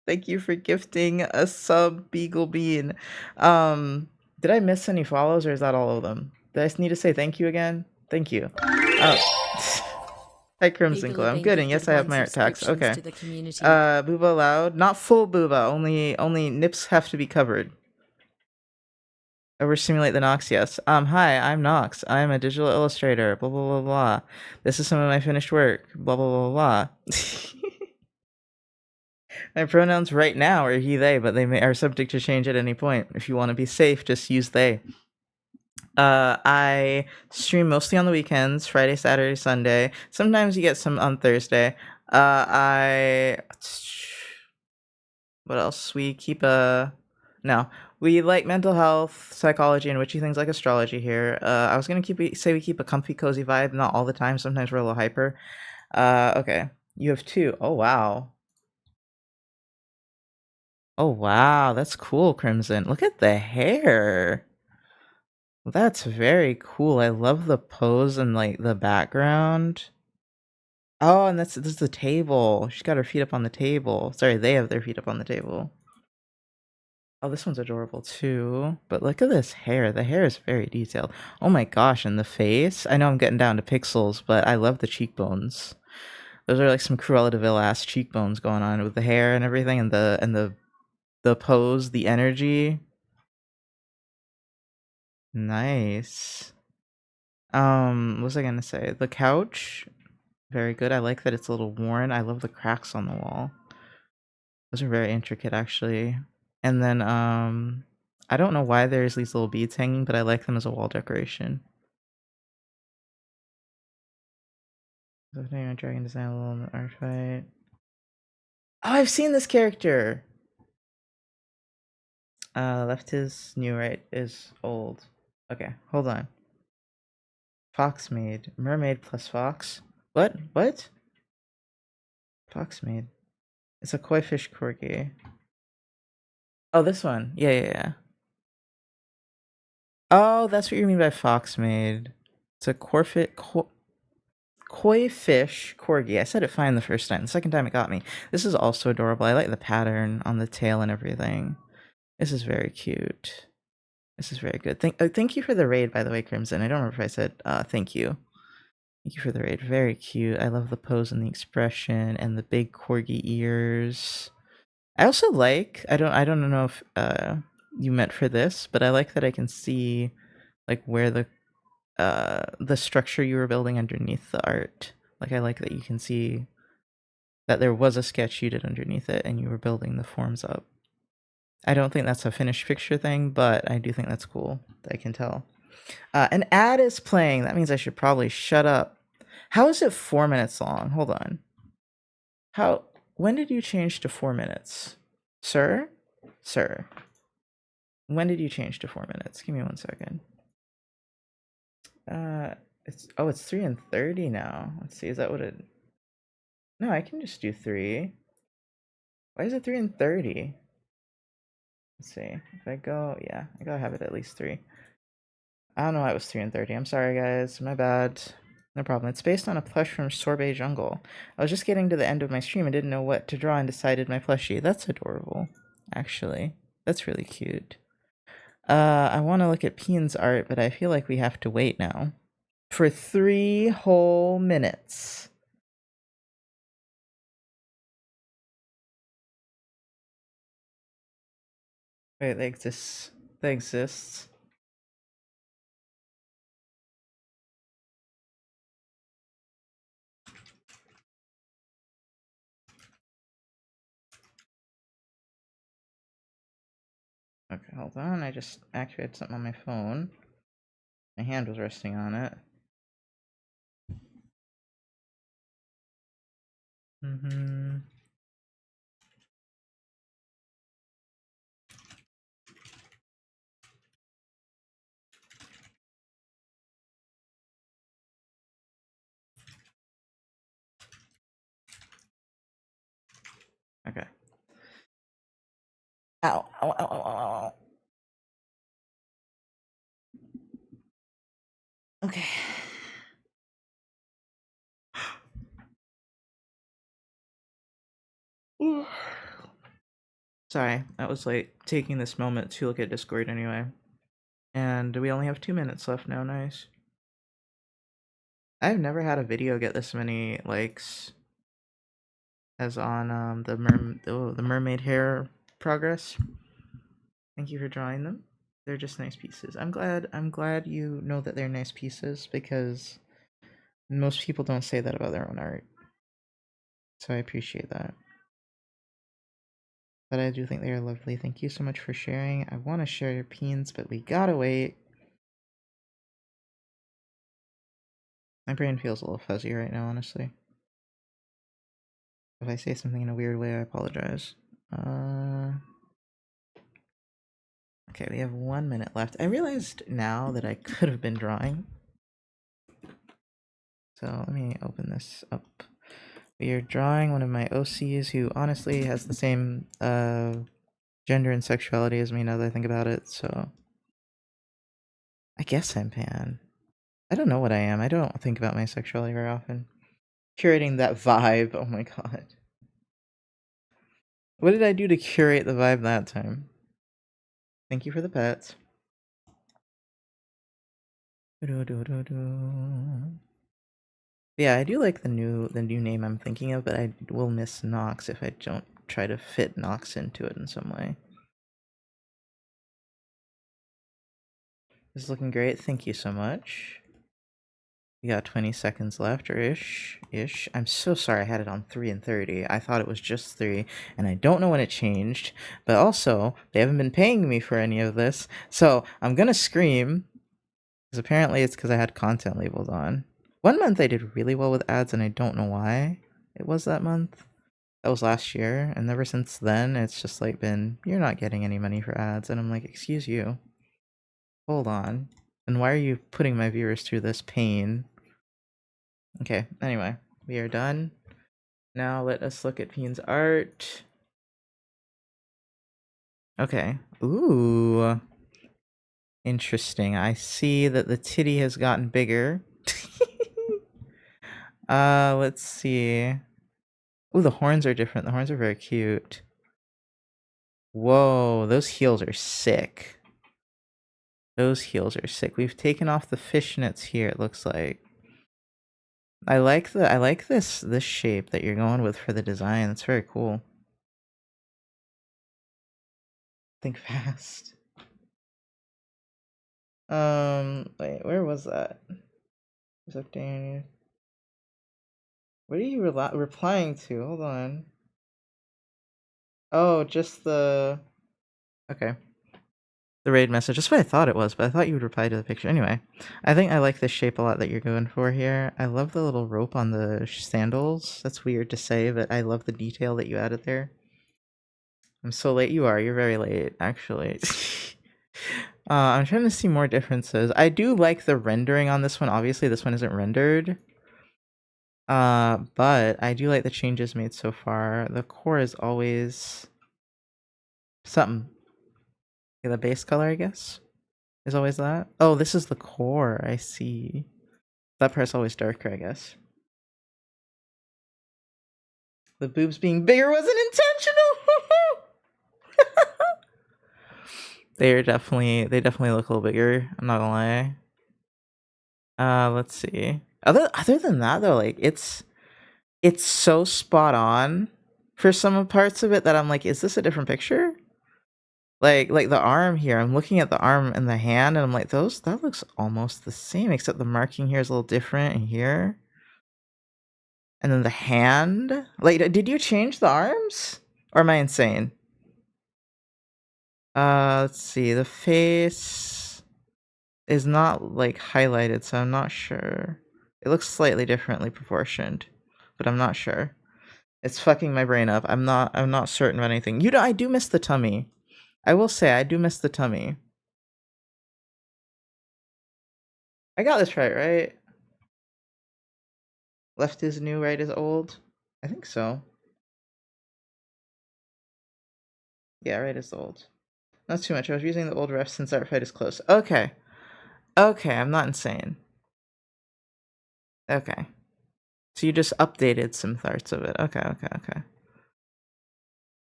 Speaker 1: Thank you for gifting a sub, Beagle Bean. Did I miss any follows, or is that all of them? Did I just need to say thank you again? Thank you. Hi, Crimson Glow. I'm good, and yes, I have my art tax. Okay. Booba allowed. Not full booba. Only nips have to be covered. Overstimulate the Nox, yes. Hi, I'm Nox. I'm a digital illustrator. Blah blah blah blah. This is some of my finished work. Blah blah blah blah. My pronouns right now are he, they, but they are subject to change at any point. If you want to be safe, just use they. I stream mostly on the weekends, Friday, Saturday, Sunday. Sometimes you get some on Thursday. What else? We like mental health, psychology, and witchy things like astrology here. I was gonna say we keep a comfy, cozy vibe, not all the time. Sometimes we're a little hyper. Okay. You have 2. Oh wow. Oh wow, that's cool, Crimson. Look at the hair. That's very cool. I love the pose and like the background. Oh, and this is the table. She's got her feet up on the table. Sorry, they have their feet up on the table. Oh, this one's adorable too. But look at this hair. The hair is very detailed. Oh my gosh, and the face. I know I'm getting down to pixels, but I love the cheekbones. Those are like some Cruella de Vil ass cheekbones going on with the hair and everything, and the pose, the energy. Nice. What was I gonna say? The couch, very good. I like that it's a little worn. I love the cracks on the wall. Those are very intricate, actually. And then, I don't know why there's these little beads hanging, but I like them as a wall decoration. Dragon design a little in the art fight. Oh, I've seen this character. Left is new, right? Is old. Okay, hold on. Foxmaid. Mermaid plus fox. What? What? Foxmaid. It's a koi fish corgi. Oh, this one. Yeah. Oh, that's what you mean by Foxmaid. It's a koi fish corgi. I said it fine the first time. The second time it got me. This is also adorable. I like the pattern on the tail and everything. This is very cute. This is very good. Thank you for the raid, by the way, Crimson. I don't remember if I said thank you. Thank you for the raid. Very cute. I love the pose and the expression and the big corgi ears. I also like, I don't know if you meant for this, but I like that I can see like where the structure you were building underneath the art. Like I like that you can see that there was a sketch you did underneath it and you were building the forms up. I don't think that's a finished picture thing, but I do think that's cool. I can tell. An ad is playing. That means I should probably shut up. How is it 4 minutes long? Hold on. When did you change to 4 minutes? Sir? Sir. When did you change to 4 minutes? Give me 1 second. It's 3:30 now. Let's see, is that what it... No, I can just do 3. Why is it 3:30? Let's see. If I go... Yeah, I gotta have it at least 3. I don't know why it was 3:30. I'm sorry, guys. My bad. No problem. It's based on a plush from Sorbet Jungle. I was just getting to the end of my stream and didn't know what to draw and decided my plushie. That's adorable, actually. That's really cute. I want to look at Pian's art, but I feel like we have to wait now. For 3 whole minutes. Wait, they exist. They exist. Okay, hold on. I just activated something on my phone. My hand was resting on it. Okay. Ow, ow, ow, ow, ow, ow. Okay. Sorry, I was like taking this moment to look at Discord anyway. And we only have 2 minutes left now, nice. I've never had a video get this many likes as on the mermaid hair progress. Thank you for drawing them. They're just nice pieces. I'm glad you know that they're nice pieces because most people don't say that about their own art. So I appreciate that. But I do think they are lovely. Thank you so much for sharing. I want to share your peens, but we gotta wait. My brain feels a little fuzzy right now, honestly. If I say something in a weird way, I apologize. Okay, we have 1 minute left. I realized now that I could have been drawing. So let me open this up. We are drawing one of my OCs who honestly has the same gender and sexuality as me now that I think about it, so I guess I'm pan. I don't know what I am. I don't think about my sexuality very often. Curating that vibe. Oh my god. What did I do to curate the vibe that time? Thank you for the pets. Yeah, I do like the new name I'm thinking of, but I will miss Nox if I don't try to fit Nox into it in some way. This is looking great. Thank you so much. We got 20 seconds left, or ish. I'm so sorry I had it on 3 and 30. I thought it was just 3, and I don't know when it changed. But also, they haven't been paying me for any of this, so I'm gonna scream. Because apparently it's because I had content labeled on. One month I did really well with ads, and I don't know why it was that month. That was last year, and ever since then, it's just like been, you're not getting any money for ads. And I'm like, excuse you. Hold on. And why are you putting my viewers through this pain? Okay, anyway, we are done. Now let us look at Fiend's art. Okay. Ooh. Interesting. I see that the titty has gotten bigger. Let's see. Ooh, the horns are different. The horns are very cute. Whoa, those heels are sick. Those heels are sick. We've taken off the fishnets here, it looks like. I like this shape that you're going with for the design. It's very cool. Think fast. Wait, where was that? Was up there? What are you replying to? Hold on. Oh, just the... Okay. The raid message. That's what I thought it was, but I thought you would reply to the picture. Anyway, I think I like this shape a lot that you're going for here. I love the little rope on the sandals. That's weird to say, but I love the detail that you added there. I'm so late. You are. You're very late, actually. I'm trying to see more differences. I do like the rendering on this one. Obviously, this one isn't rendered. But I do like the changes made so far. The core is always something. Okay, the base color, I guess, is always that. Oh, this is the core. I see. That part's always darker, I guess. The boobs being bigger wasn't intentional. They definitely look a little bigger. I'm not gonna lie. Let's see. Other than that though, like it's so spot on for some parts of it that I'm like, is this a different picture? Like the arm here, I'm looking at the arm and the hand, and I'm like, that looks almost the same, except the marking here is a little different in here. And then the hand, like, did you change the arms, or am I insane? Let's see. The face is not like highlighted, so I'm not sure. It looks slightly differently proportioned, but I'm not sure. It's fucking my brain up. I'm not certain about anything. You know, I do miss the tummy. I will say I do miss the tummy. I got this right? Left is new, right is old? I think so. Yeah, right is old. Not too much. I was using the old ref since our fight is close. Okay. Okay, I'm not insane. Okay. So you just updated some parts of it. Okay.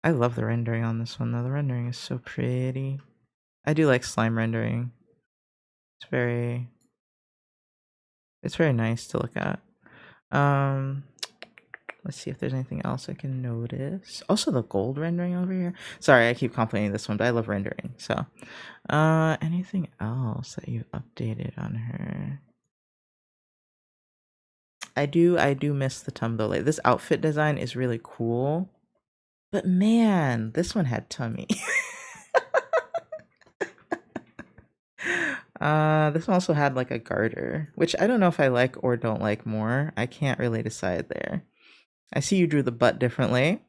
Speaker 1: I love the rendering on this one, though. The rendering is so pretty. I do like slime rendering. It's very nice to look at. Let's see if there's anything else I can notice. Also, the gold rendering over here. Sorry, I keep complaining this one, but I love rendering. So, anything else that you've updated on her? I do miss the tum though. Like, this outfit design is really cool, but man, this one had tummy. This one also had like a garter, which I don't know if I like or don't like more. I can't really decide there. I see you drew the butt differently.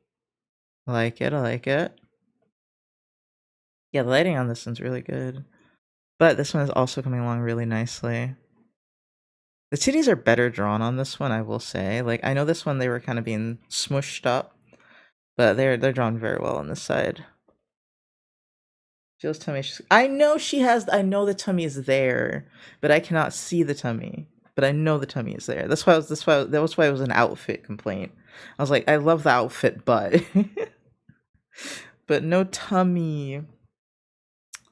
Speaker 1: I like it. Yeah, the lighting on this one's really good. But this one is also coming along really nicely. The titties are better drawn on this one, I will say. Like, I know this one they were kind of being smushed up, but they're drawn very well on this side. Feels tummy. I know she has. I know the tummy is there, but I cannot see the tummy. But I know the tummy is there. That's why. That was why it was an outfit complaint. I was like, I love the outfit, but but no tummy.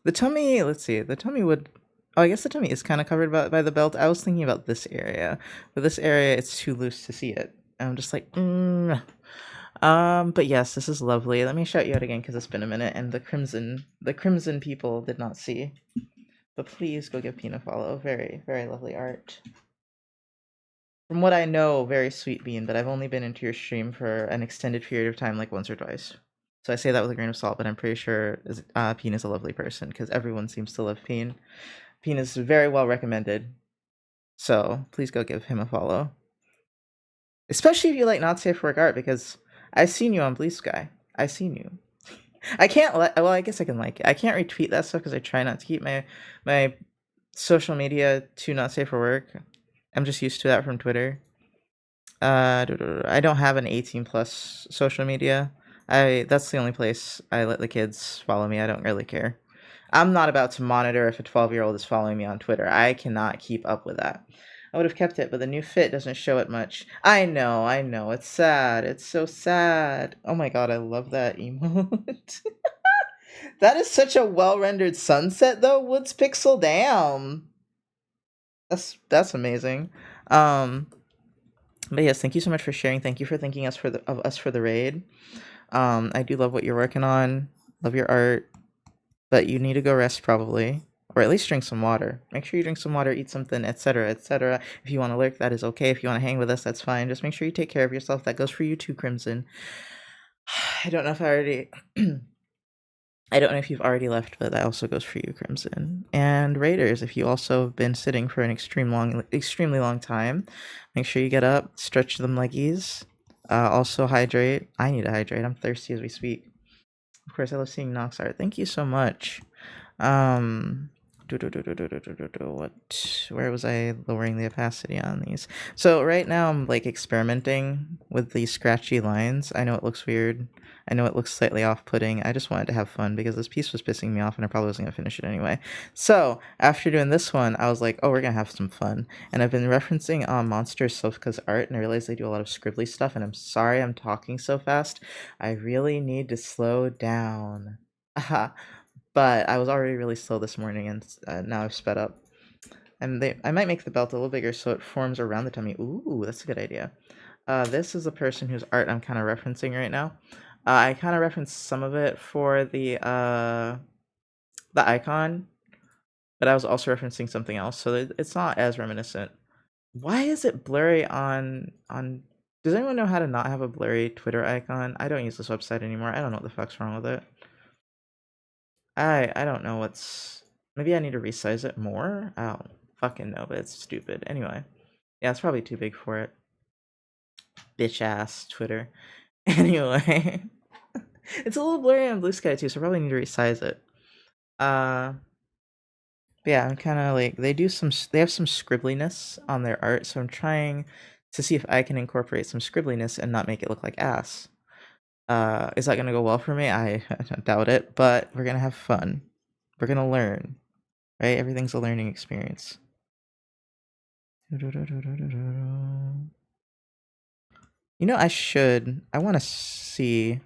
Speaker 1: The tummy. Let's see. The tummy would. Oh, I guess the tummy is kind of covered by the belt. I was thinking about this area, but this area it's too loose to see it. And I'm just like, but yes, this is lovely. Let me shout you out again because it's been a minute, and the crimson people did not see. But please go give Pina a follow. Very, very lovely art. From what I know, very sweet bean, but I've only been into your stream for an extended period of time, like once or twice. So I say that with a grain of salt, but I'm pretty sure Peen is a lovely person because everyone seems to love Peen. Peen is very well recommended. So please go give him a follow. Especially if you like Not Safe for Work art, because I've seen you on Blue Sky. I've seen you. I can't well, I guess I can like it. I can't retweet that stuff because I try not to keep my social media Not Safe for Work. I'm just used to that from Twitter. I don't have an 18 plus social media. That's the only place I let the kids follow me. I don't really care. I'm not about to monitor if a 12-year-old is following me on Twitter. I cannot keep up with that. I would have kept it, but the new fit doesn't show it much. I know. It's sad. It's so sad. Oh my god, I love that emote. That is such a well-rendered sunset, though. Woods Pixel, damn. That's amazing. But yes, thank you so much for sharing. Thank you for thanking us of us for the raid. I do love what you're working on. Love your art. But you need to go rest probably. Or at least drink some water. Make sure you drink some water, eat something, etc., etc. If you want to lurk, that is okay. If you want to hang with us, that's fine. Just make sure you take care of yourself. That goes for you too, Crimson. I don't know if I already... I don't know if you've already left, but that also goes for you, Crimson. And Raiders, if you also have been sitting for an extremely long time, make sure you get up, stretch them leggies. Also hydrate. I need to hydrate. I'm thirsty as we speak. Of course, I love seeing Nox art. Thank you so much. Where was I lowering the opacity on these? So right now I'm like experimenting with these scratchy lines. I know it looks weird. I know it looks slightly off-putting. I just wanted to have fun because this piece was pissing me off and I probably wasn't going to finish it anyway. So after doing this one, I was like, oh, we're going to have some fun. And I've been referencing Monster Sofka's art, and I realized they do a lot of scribbly stuff, and I'm sorry I'm talking so fast. I really need to slow down. But I was already really slow this morning, and now I've sped up. And I might make the belt a little bigger so it forms around the tummy. Ooh, that's a good idea. This is a person whose art I'm kind of referencing right now. I kind of referenced some of it for the icon, but I was also referencing something else, so it's not as reminiscent. Why is it blurry on? Does anyone know how to not have a blurry Twitter icon? I don't use this website anymore. I don't know what the fuck's wrong with it. I don't know what's... Maybe I need to resize it more? I don't fucking know, but it's stupid. Anyway. Yeah, it's probably too big for it. Bitch ass Twitter. Anyway. It's a little blurry on Blue Sky too, so I probably need to resize it. But yeah, I'm kind of like... They have some scribbliness on their art, so I'm trying to see if I can incorporate some scribbliness and not make it look like ass. Is that gonna go well for me? I doubt it, but we're gonna have fun. We're gonna learn, right? Everything's a learning experience. You know, I want to see...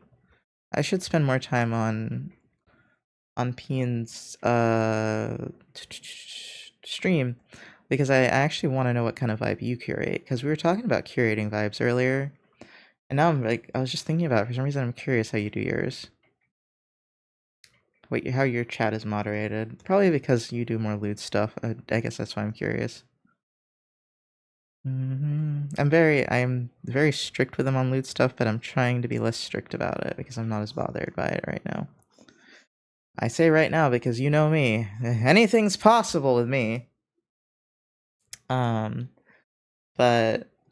Speaker 1: I should spend more time on Peen's stream, because I actually want to know what kind of vibe you curate, because we were talking about curating vibes earlier. And now I was just thinking about it. For some reason, I'm curious how you do yours. Wait, how your chat is moderated. Probably because you do more lewd stuff. I guess that's why I'm curious. I'm very strict with them on lewd stuff, but I'm trying to be less strict about it because I'm not as bothered by it right now. I say right now because you know me. Anything's possible with me. But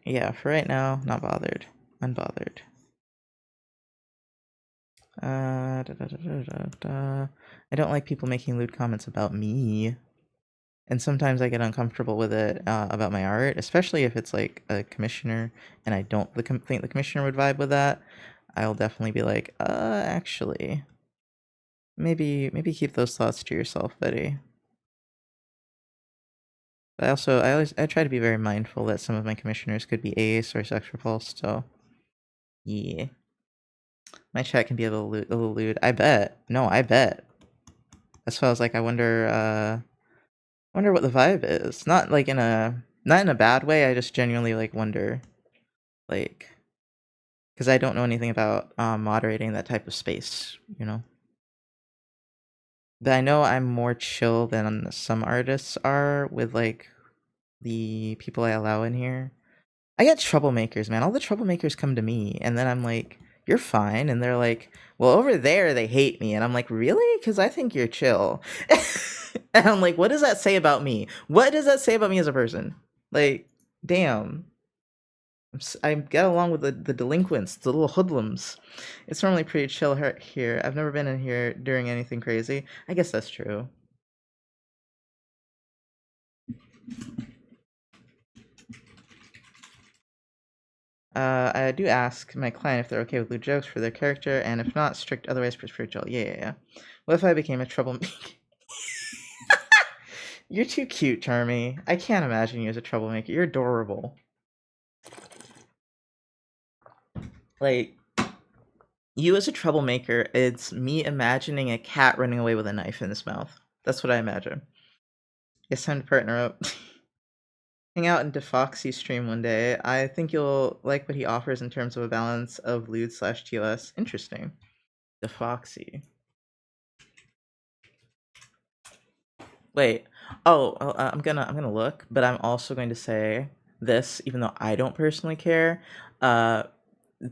Speaker 1: yeah, for right now, not bothered. Unbothered. I don't like people making lewd comments about me. And sometimes I get uncomfortable with it about my art, especially if it's like a commissioner and I don't think the commissioner would vibe with that. I'll definitely be like, actually, maybe keep those thoughts to yourself, buddy. But I try to be very mindful that some of my commissioners could be ace or sex repulsed, so yeah. My chat can be a little lewd. I bet. No, I bet. That's why I was like, I wonder what the vibe is. Not like not in a bad way, I just genuinely like wonder, like, because I don't know anything about moderating that type of space, you know. But I know I'm more chill than some artists are with like the people I allow in here. I get troublemakers, man. All the troublemakers come to me, and then I'm like, "You're fine," and they're like, "Well, over there they hate me," and I'm like, "Really? Because I think you're chill." And I'm like, "What does that say about me? What does that say about me as a person?" Like, damn. I get along with the delinquents, the little hoodlums. It's normally pretty chill here. I've never been in here during anything crazy. I guess that's true. I do ask my client if they're okay with lewd jokes for their character, and if not, strict otherwise for spiritual. Yeah. What if I became a troublemaker? You're too cute, Charmy. I can't imagine you as a troublemaker. You're adorable. Like, you as a troublemaker, it's me imagining a cat running away with a knife in its mouth. That's what I imagine. It's time to partner up. Hang out in DeFoxy's stream one day. I think you'll like what he offers in terms of a balance of lewd/TOS. Interesting. DeFoxy. Wait. I'm gonna look, but I'm also going to say this, even though I don't personally care.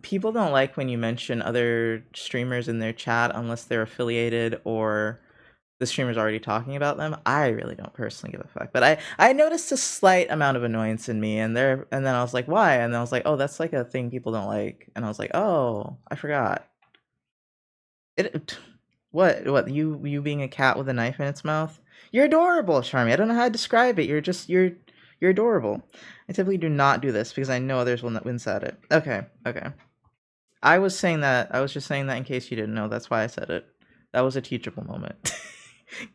Speaker 1: People don't like when you mention other streamers in their chat unless they're affiliated or the streamer's already talking about them. I really don't personally give a fuck. But I noticed a slight amount of annoyance in me, and then I was like, why? And then I was like, oh, that's like a thing people don't like. And I was like, oh, I forgot. What you being a cat with a knife in its mouth? You're adorable, Charmy. I don't know how to describe it. You're adorable. I typically do not do this because I know others will not wince at it. Okay. I was just saying that in case you didn't know. That's why I said it. That was a teachable moment.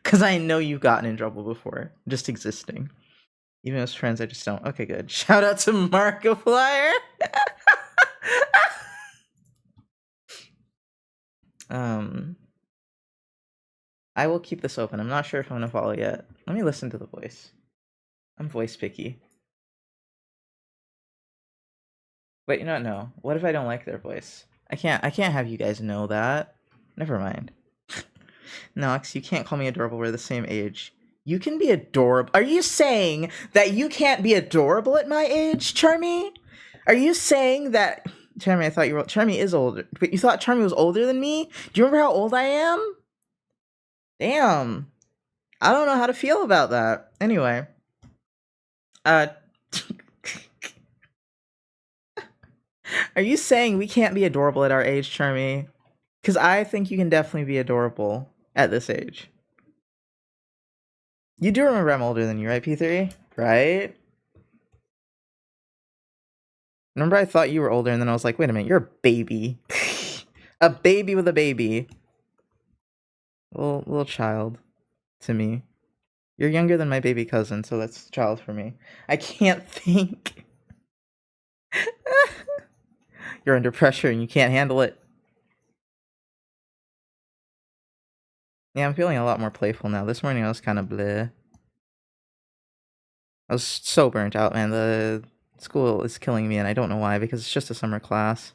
Speaker 1: Because I know you've gotten in trouble before, just existing. Even as friends, I just don't. Okay, good. Shout out to Markiplier. I will keep this open. I'm not sure if I'm gonna follow yet. Let me listen to the voice. I'm voice picky. Wait, no. What if I don't like their voice? I can't have you guys know that. Never mind. Nox, you can't call me adorable. We're the same age. You can be adorable. Are you saying that you can't be adorable at my age, Charmy? Are you saying that... Charmy, I thought you were... Charmy is older. But you thought Charmy was older than me? Do you remember how old I am? Damn. I don't know how to feel about that. Anyway. Are you saying we can't be adorable at our age, Charmy? Because I think you can definitely be adorable at this age. You do remember I'm older than you, right, P3? Right? Remember I thought you were older, and then I was like, wait a minute, you're a baby. A baby with a baby. Little child to me. You're younger than my baby cousin, so that's a child for me. I can't think. You're under pressure and you can't handle it. Yeah, I'm feeling a lot more playful now. This morning I was kind of bleh. I was so burnt out, man. The school is killing me, and I don't know why, because it's just a summer class.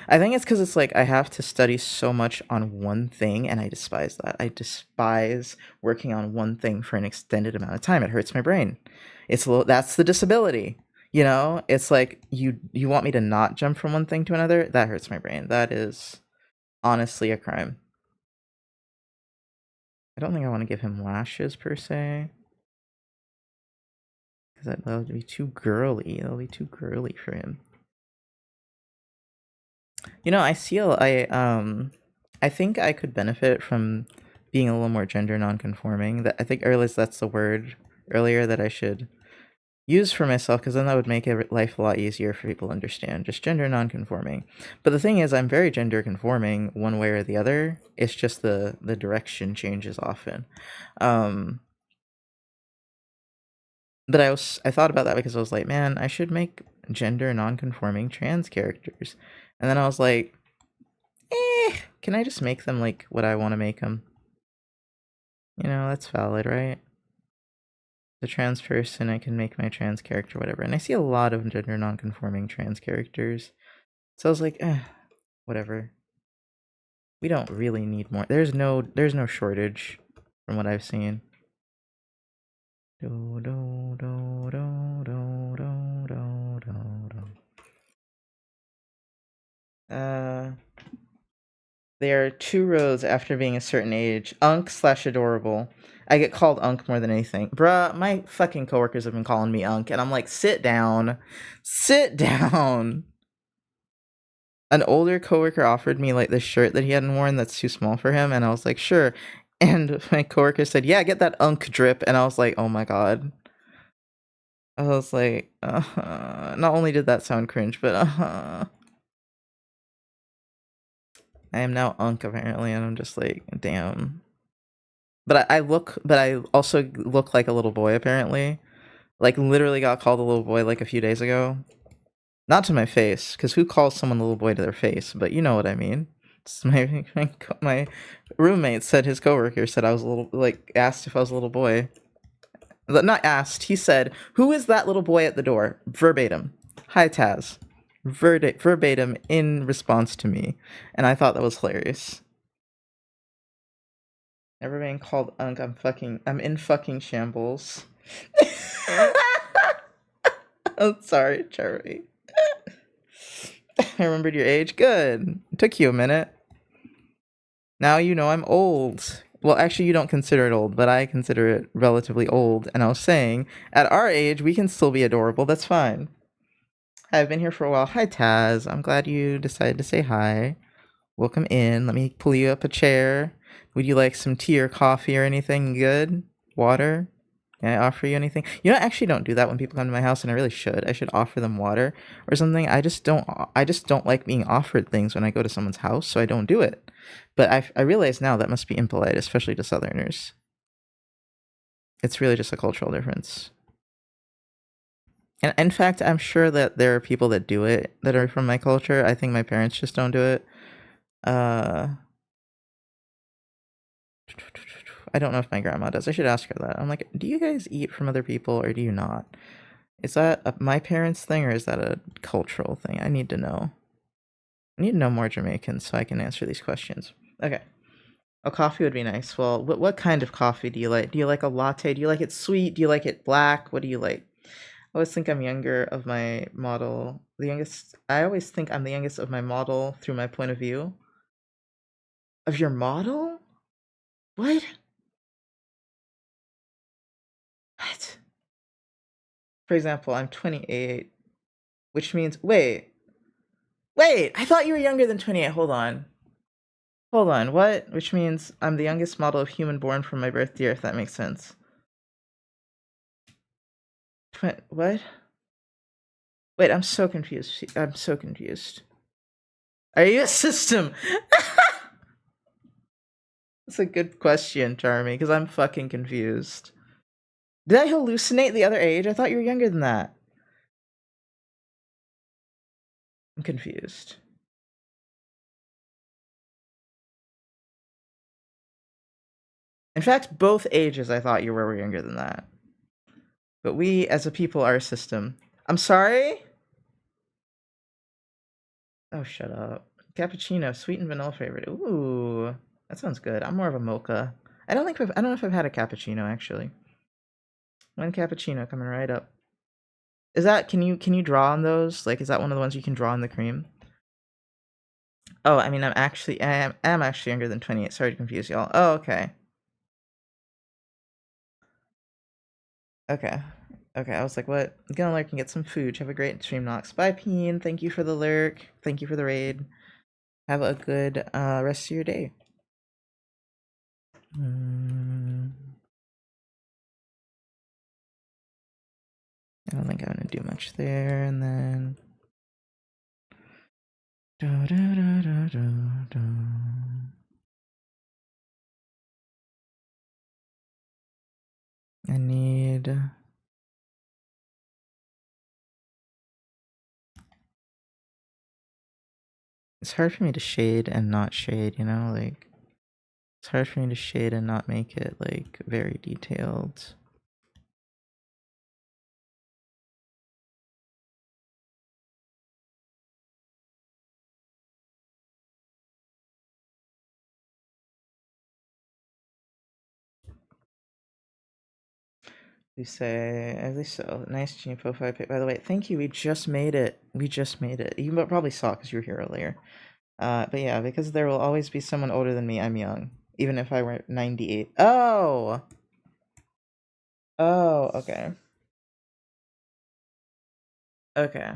Speaker 1: I think it's because it's like I have to study so much on one thing, and I despise that. I despise working on one thing for an extended amount of time. It hurts my brain. That's the disability. You know, it's like you want me to not jump from one thing to another. That hurts my brain. That is honestly a crime. I don't think I want to give him lashes per se, because that would be too girly. That'll be too girly for him. You know, I think I could benefit from being a little more gender non-conforming. That I think earlier that's the word earlier that I should use for myself, because then that would make life a lot easier for people to understand. Just gender non-conforming. But the thing is, I'm very gender conforming one way or the other. It's just the direction changes often. But I thought about that because I was like, man, I should make gender non-conforming trans characters. And then I was like, can I just make them like what I want to make them? You know, that's valid, right? The trans person, I can make my trans character, whatever. And I see a lot of gender non-conforming trans characters. So I was like, whatever. We don't really need more. There's no shortage from what I've seen. Do, do, do, do, do, do, do, do, do. They are 2 rows after being a certain age. Unk/adorable. I get called Unk more than anything. Bruh, my fucking coworkers have been calling me Unk, and I'm like, sit down. Sit down. An older coworker offered me like this shirt that he hadn't worn that's too small for him, and I was like, sure. And my coworker said, yeah, get that Unk drip, and I was like, oh my god. I was like, not only did that sound cringe, but I am now Unk apparently, and I'm just like, damn. But I also look like a little boy apparently. Like literally got called a little boy like a few days ago. Not to my face, because who calls someone a little boy to their face? But you know what I mean. My roommate said his coworker said I was a little, like, asked if I was a little boy. Not asked, he said, who is that little boy at the door? Verbatim. Hi, Taz. Verbatim in response to me. And I thought that was hilarious. Never being called Unk, I'm in fucking shambles. I'm sorry, Charlie. I remembered your age. Good. It took you a minute. Now you know I'm old. Well, actually, you don't consider it old, but I consider it relatively old. And I was saying, at our age, we can still be adorable. That's fine. I've been here for a while. Hi, Taz. I'm glad you decided to say hi. Welcome in. Let me pull you up a chair. Would you like some tea or coffee or anything good? Water? Can I offer you anything? You know, I actually don't do that when people come to my house, and I really should. I should offer them water or something. I just don't like being offered things when I go to someone's house, so I don't do it. But I realize now that must be impolite, especially to Southerners. It's really just a cultural difference. And in fact, I'm sure that there are people that do it that are from my culture. I think my parents just don't do it. I don't know if my grandma does. I should ask her that. I'm like, do you guys eat from other people or do you not? Is that my parents' thing or is that a cultural thing? I need to know. I need to know more Jamaicans so I can answer these questions. Okay. A coffee would be nice. Well, what kind of coffee do you like? Do you like a latte? Do you like it sweet? Do you like it black? What do you like? I always think I'm younger of my model. I always think I'm the youngest of my model through my point of view. Of your model? What? What? For example, I'm 28, which means wait, I thought you were younger than 28. Hold on, what? Which means I'm the youngest model of human born from my birth year, if that makes sense. What? Wait, I'm so confused. Are you a system? That's a good question, Charmy, because I'm fucking confused. Did I hallucinate the other age? I thought you were younger than that. I'm confused. In fact, both ages I thought you were younger than that. But we, as a people, are a system. I'm sorry? Oh, shut up. Cappuccino, sweet and vanilla flavored. Ooh, that sounds good. I'm more of a mocha. I don't know if I've had a cappuccino, actually. One cappuccino coming right up. Is that, can you draw on those? Like, is that one of the ones you can draw in the cream? Oh, I mean, I am actually younger than 28. Sorry to confuse y'all. Oh, okay. Okay. I was like, what? I'm gonna lurk and get some food. Have a great stream, Nox. Bye, Peen. Thank you for the lurk. Thank you for the raid. Have a good rest of your day. I I don't think I'm gonna do much there, and then I need it's hard for me to shade and not shade, you know, like it's hard for me to shade and not make it like very detailed. You say, at least so. Nice Gene profile pic. By the way, thank you. We just made it. We just made it. You probably saw because you were here earlier. But yeah, because there will always be someone older than me. I'm young, even if I were 98. Oh. Oh. Okay. Okay.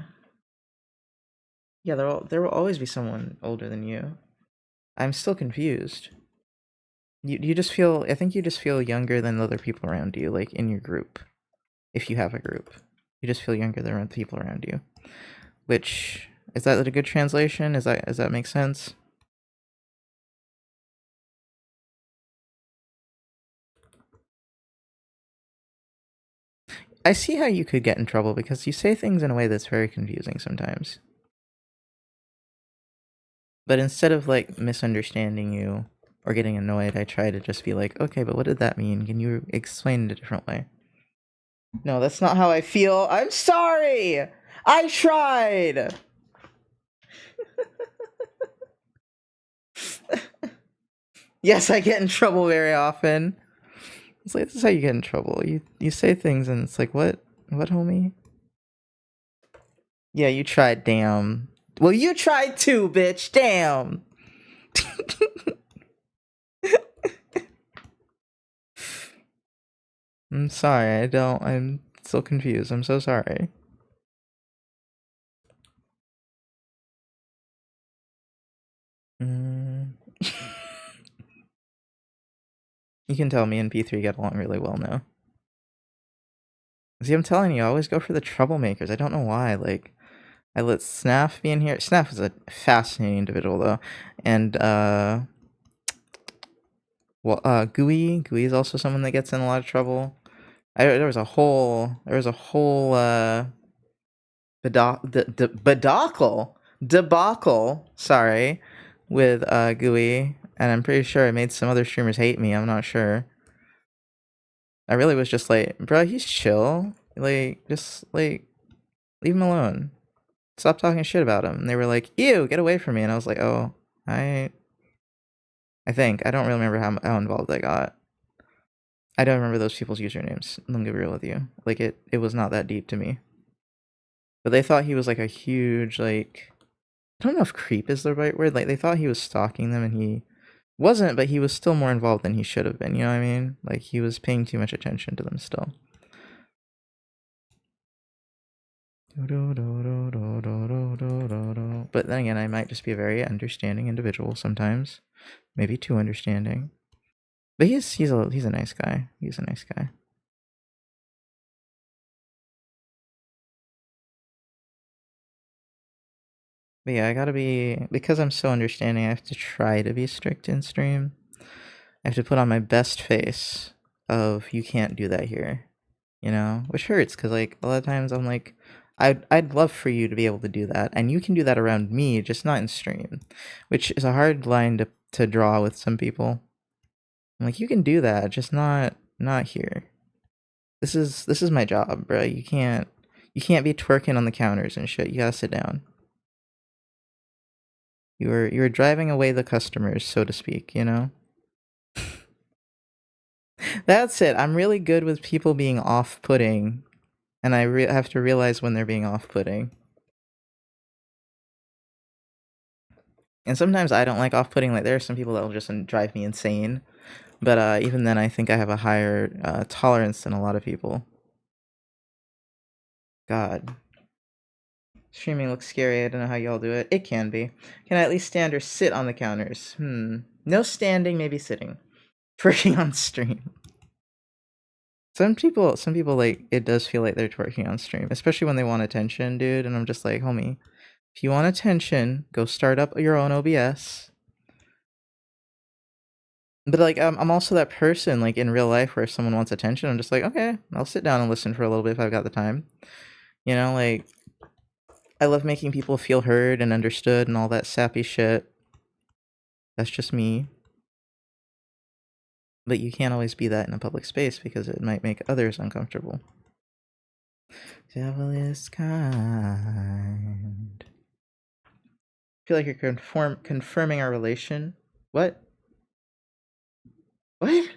Speaker 1: Yeah, there will always be someone older than you. I'm still confused. You just feel. I think you just feel younger than other people around you, like in your group. If you have a group, you just feel younger than the people around you. Which is that a good translation? Does that make sense? I see how you could get in trouble because you say things in a way that's very confusing sometimes. But instead of like misunderstanding you or getting annoyed, I try to just be like, okay, but what did that mean? Can you explain it a different way? No, that's not how I feel. I'm sorry! I tried! Yes, I get in trouble very often. It's like, this is how you get in trouble. You say things and it's like, what, homie? Yeah, you tried, damn. Well, you tried too, bitch, damn. I'm sorry, I'm so confused. I'm so sorry. You can tell me and P3 get along really well now. See, I'm telling you, I always go for the troublemakers. I don't know why. Like, I let Snaff be in here. Snaff is a fascinating individual, though. And, Gooey is also someone that gets in a lot of trouble. There was a whole, debacle, sorry, with, Gooey. And I'm pretty sure I made some other streamers hate me. I'm not sure. I really was just like, bro, he's chill. Like, just, like, leave him alone. Stop talking shit about him. And they were like, ew, get away from me. And I was like, oh, I think. I don't really remember how involved I got. I don't remember those people's usernames. Let me be real with you. Like, it was not that deep to me. But they thought he was, like, a huge, like... I don't know if creep is the right word. Like, they thought he was stalking them, and he wasn't, but he was still more involved than he should have been. You know what I mean? Like, he was paying too much attention to them still. But then again, I might just be a very understanding individual sometimes. Maybe too understanding. But he's a nice guy. He's a nice guy. But yeah, I gotta be, because I'm so understanding, I have to try to be strict in stream. I have to put on my best face of, you can't do that here. You know? Which hurts, because like, a lot of times I'm like, I'd love for you to be able to do that, and you can do that around me, just not in stream. Which is a hard line to draw with some people. I'm like, you can do that, just not here. This is my job, bro. You can't be twerking on the counters and shit. You gotta sit down. You're driving away the customers, so to speak, you know? That's it. I'm really good with people being off-putting, and I have to realize when they're being off-putting. And sometimes I don't like off-putting. Like, there are some people that will just drive me insane. But even then, I think I have a higher tolerance than a lot of people. God. Streaming looks scary. I don't know how y'all do it. It can be. Can I at least stand or sit on the counters? No standing, maybe sitting. Twerking on stream. Some people like it does feel like they're twerking on stream, especially when they want attention, dude. And I'm just like, homie, if you want attention, go start up your own OBS. But like, I'm also that person like in real life where if someone wants attention, I'm just like, okay, I'll sit down and listen for a little bit if I've got the time. You know, like I love making people feel heard and understood and all that sappy shit. That's just me. But you can't always be that in a public space because it might make others uncomfortable. Devil is kind. I feel like you're confirming our relation. What? What?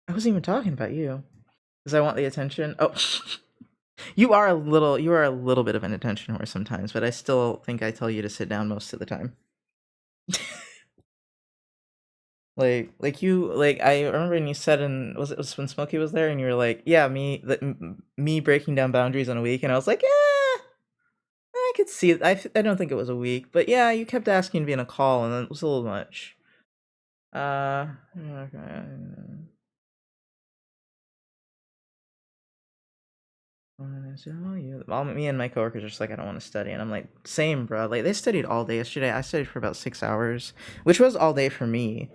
Speaker 1: I wasn't even talking about you. Because I want the attention. Oh, you are a little bit of an attention whore sometimes, but I still think I tell you to sit down most of the time. like you, like I remember when you said was it when Smokey was there and you were like, yeah, me breaking down boundaries on a week, and I was like, yeah, I could see it. I don't think it was a week, but yeah, you kept asking to be in a call, and it was a little much. Okay. Me and my coworkers are just like, I don't want to study, and I'm like, same, bro. Like they studied all day yesterday. I studied for about 6 hours, which was all day for me.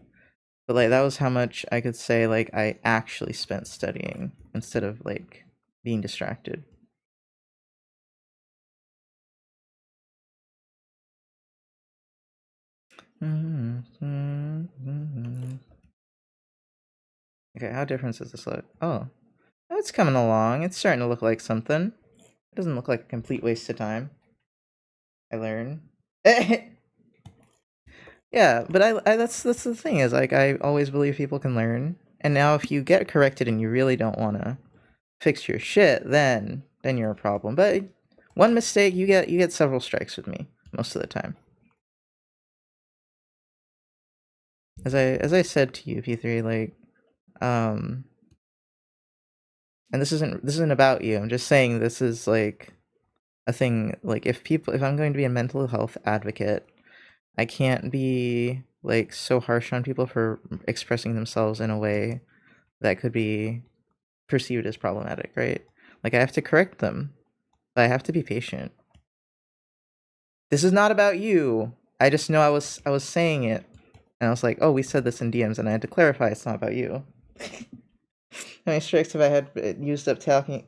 Speaker 1: But like that was how much I could say like I actually spent studying instead of like being distracted. Okay, how different does this look? Oh, it's coming along. It's starting to look like something. It doesn't look like a complete waste of time. I learn. Yeah, but I that's the thing is like I always believe people can learn. And now if you get corrected and you really don't want to fix your shit, then you're a problem. But one mistake, you get several strikes with me most of the time. As I said to you, P3, like and this isn't about you. I'm just saying this is like a thing. Like if I'm going to be a mental health advocate, I can't be like so harsh on people for expressing themselves in a way that could be perceived as problematic, right? Like I have to correct them, but I have to be patient. This is not about you. I just know I was saying it, and I was like, oh, we said this in DMs, and I had to clarify it's not about you. How many strikes have I had used up talking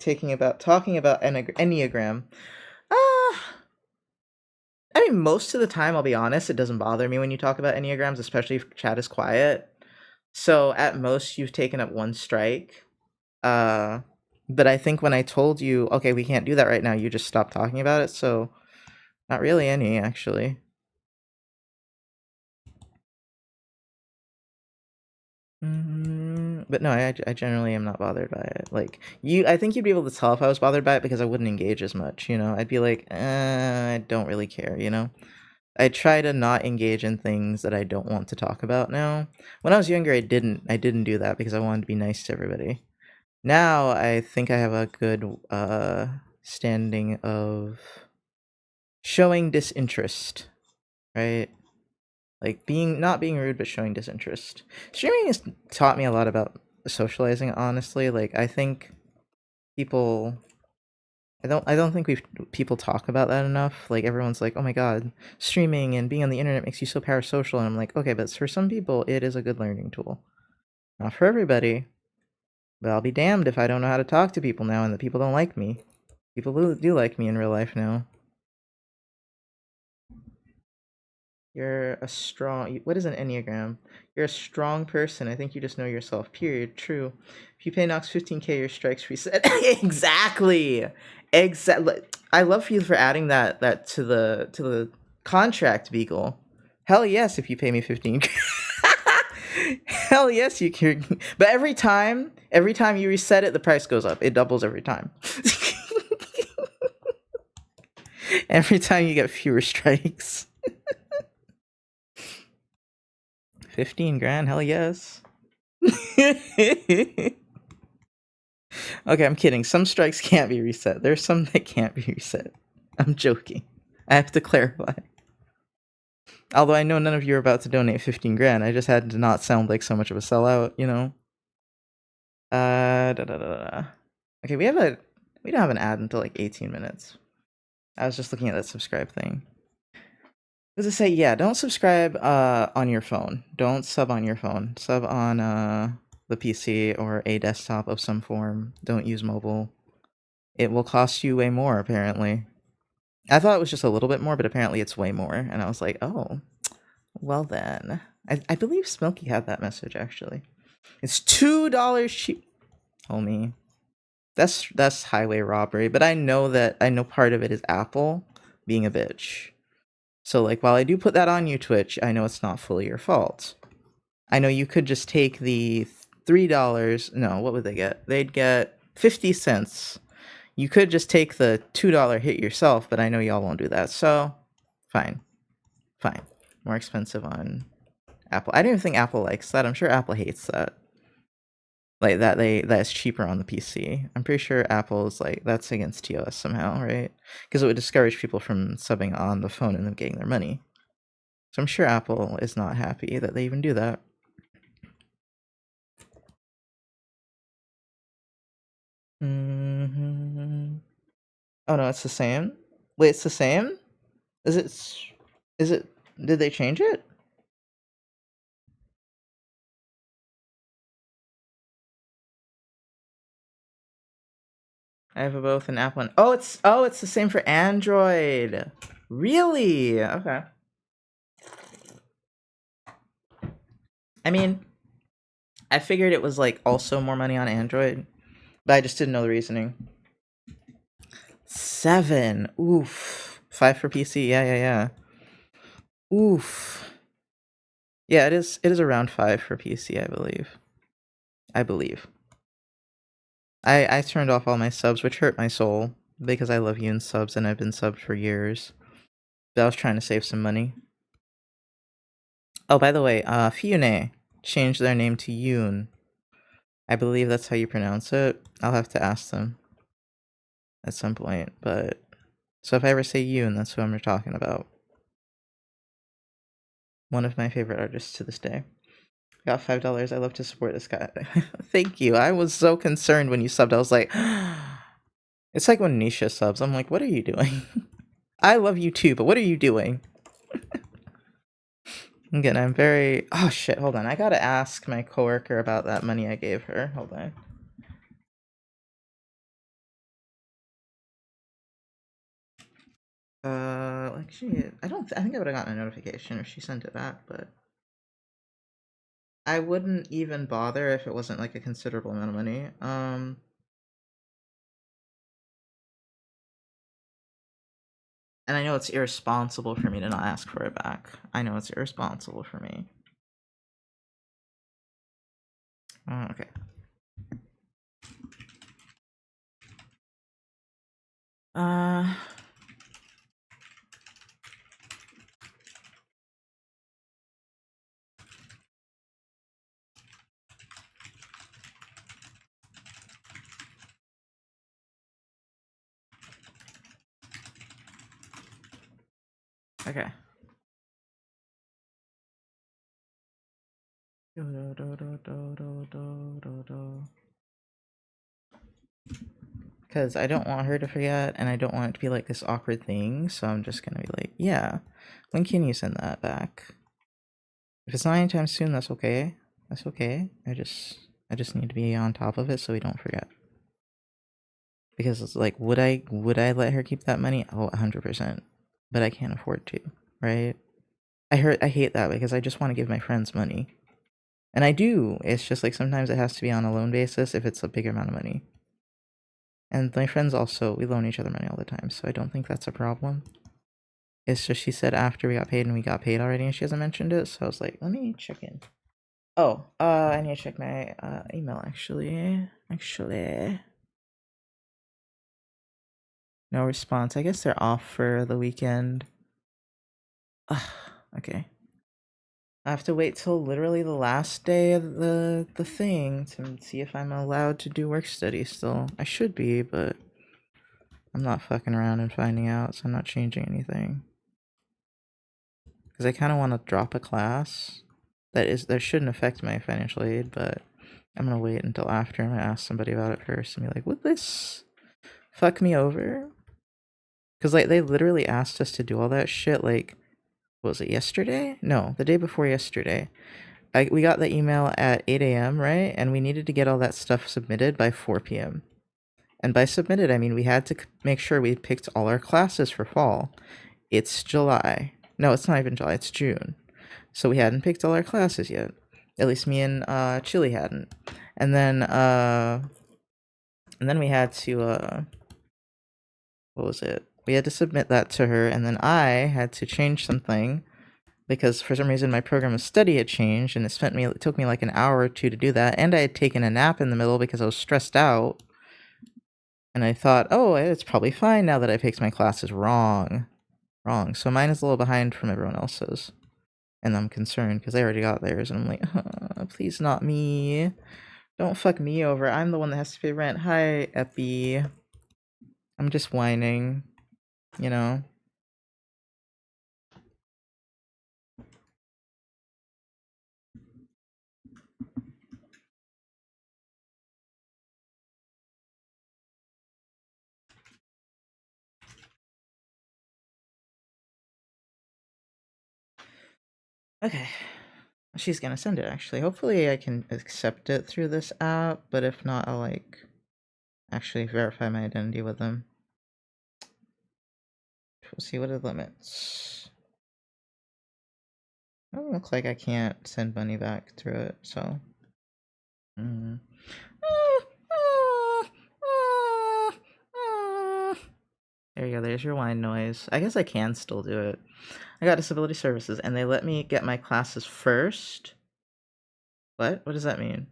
Speaker 1: about Enneagram? I mean, most of the time, I'll be honest, it doesn't bother me when you talk about Enneagrams, especially if chat is quiet. So at most, you've taken up one strike. But I think when I told you, okay, we can't do that right now, you just stopped talking about it. So not really any, actually. But no, I generally am not bothered by it. Like I think you'd be able to tell if I was bothered by it because I wouldn't engage as much. You know, I'd be like, I don't really care. You know, I try to not engage in things that I don't want to talk about now. When I was younger, I didn't do that because I wanted to be nice to everybody. Now I think I have a good standing of showing disinterest, right? Like not being rude but showing disinterest. Streaming has taught me a lot about socializing, honestly. Like I think people I don't think people talk about that enough. Like everyone's like, "Oh my god, streaming and being on the internet makes you so parasocial." And I'm like, "Okay, but for some people it is a good learning tool. Not for everybody. But I'll be damned if I don't know how to talk to people now and that people don't like me. People do like me in real life now." You're a strong. What is an Enneagram? You're a strong person. I think you just know yourself. Period. True. If you pay Nox 15k, your strikes reset. Exactly. Exactly. I love you for adding that to the contract, Beagle. Hell yes, if you pay me 15k. Hell yes, you can. But every time you reset it, the price goes up. It doubles every time. Every time you get fewer strikes. 15 grand, hell yes. Okay, I'm kidding. Some strikes can't be reset. There's some that can't be reset. I'm joking. I have to clarify. Although I know none of you are about to donate 15 grand. I just had to not sound like so much of a sellout, you know? Okay, we don't have an ad until like 18 minutes. I was just looking at that subscribe thing. Does it say, yeah, don't subscribe on your phone. Don't sub on your phone. Sub on the PC or a desktop of some form. Don't use mobile. It will cost you way more, apparently. I thought it was just a little bit more, but apparently it's way more. And I was like, oh, well then. I believe Smokey had that message, actually. It's $2 cheap. Homie. That's highway robbery, but I know part of it is Apple being a bitch. So like while I do put that on you, Twitch, I know it's not fully your fault. I know you could just take the $3. No, what would they get? They'd get 50 cents. You could just take the $2 hit yourself, but I know y'all won't do that. So fine. Fine. More expensive on Apple. I don't even think Apple likes that. I'm sure Apple hates that. Like that's cheaper on the PC. I'm pretty sure Apple's like that's against TOS somehow, right? Because it would discourage people from subbing on the phone and then getting their money. So I'm sure Apple is not happy that they even do that. Mm-hmm. Oh no, it's the same. Wait, it's the same? Is it? Did they change it? I have both an Apple and it's the same for Android. Really? Okay. I mean, I figured it was like also more money on Android, but I just didn't know the reasoning. 7. Oof. 5 for PC. Yeah. Oof. Yeah, it is around 5 for PC, I believe. I turned off all my subs, which hurt my soul because I love Yoon subs and I've been subbed for years. But I was trying to save some money. Oh, by the way, Fiune changed their name to Yoon. I believe that's how you pronounce it. I'll have to ask them at some point, but so if I ever say Yoon, that's who I'm talking about. One of my favorite artists to this day. Got $5. I love to support this guy. Thank you. I was so concerned when you subbed. I was like, it's like when Nisha subs. I'm like, what are you doing? I love you too, but what are you doing? Again, I'm very... Oh shit, hold on. I gotta ask my coworker about that money I gave her. Hold on. Actually, I think I would have gotten a notification if she sent it back, but I wouldn't even bother if it wasn't like a considerable amount of money. And I know it's irresponsible for me to not ask for it back. I know it's irresponsible for me. Okay. Okay. Because I don't want her to forget, and I don't want it to be like this awkward thing, so I'm just gonna be like, yeah, when can you send that back? If it's not anytime soon, that's okay. That's okay. I just need to be on top of it so we don't forget. Because it's like, would I let her keep that money? Oh, 100%. But I can't afford to, right? I hate that because I just want to give my friends money. And I do. It's just like sometimes it has to be on a loan basis if it's a big amount of money. And my friends also, we loan each other money all the time, so I don't think that's a problem. It's just she said after we got paid and we got paid already and she hasn't mentioned it, so I was like, let me check in. Oh, I need to check my email actually. No response. I guess they're off for the weekend. Okay. I have to wait till literally the last day of the thing to see if I'm allowed to do work study still. I should be, but I'm not fucking around and finding out, so I'm not changing anything. because I kind of want to drop a class. That shouldn't affect my financial aid, but I'm gonna wait until after. I'm gonna ask somebody about it first and be like, would this fuck me over? Because like they literally asked us to do all that shit like, what was it, yesterday? No, the day before yesterday. We got the email at 8 a.m., right? And we needed to get all that stuff submitted by 4 p.m. And by submitted, I mean we had to make sure we picked all our classes for fall. It's July. No, it's not even July, it's June. So we hadn't picked all our classes yet. At least me and Chili hadn't. And then we had to what was it? We had to submit that to her, and then I had to change something because for some reason my program of study had changed, and it took me like an hour or two to do that, and I had taken a nap in the middle because I was stressed out. And I thought, oh, it's probably fine now that I picked my classes wrong. So mine is a little behind from everyone else's. And I'm concerned because they already got theirs, and I'm like, please not me. Don't fuck me over. I'm the one that has to pay rent. Hi, Epi. I'm just whining, you know? Okay. She's gonna send it, actually. Hopefully I can accept it through this app, but if not, I'll, like, actually verify my identity with them. We'll see what are the limits. It doesn't look like I can't send money back through it, so... There you go, there's your wine noise. I guess I can still do it. I got disability services, and they let me get my classes first. What? What does that mean?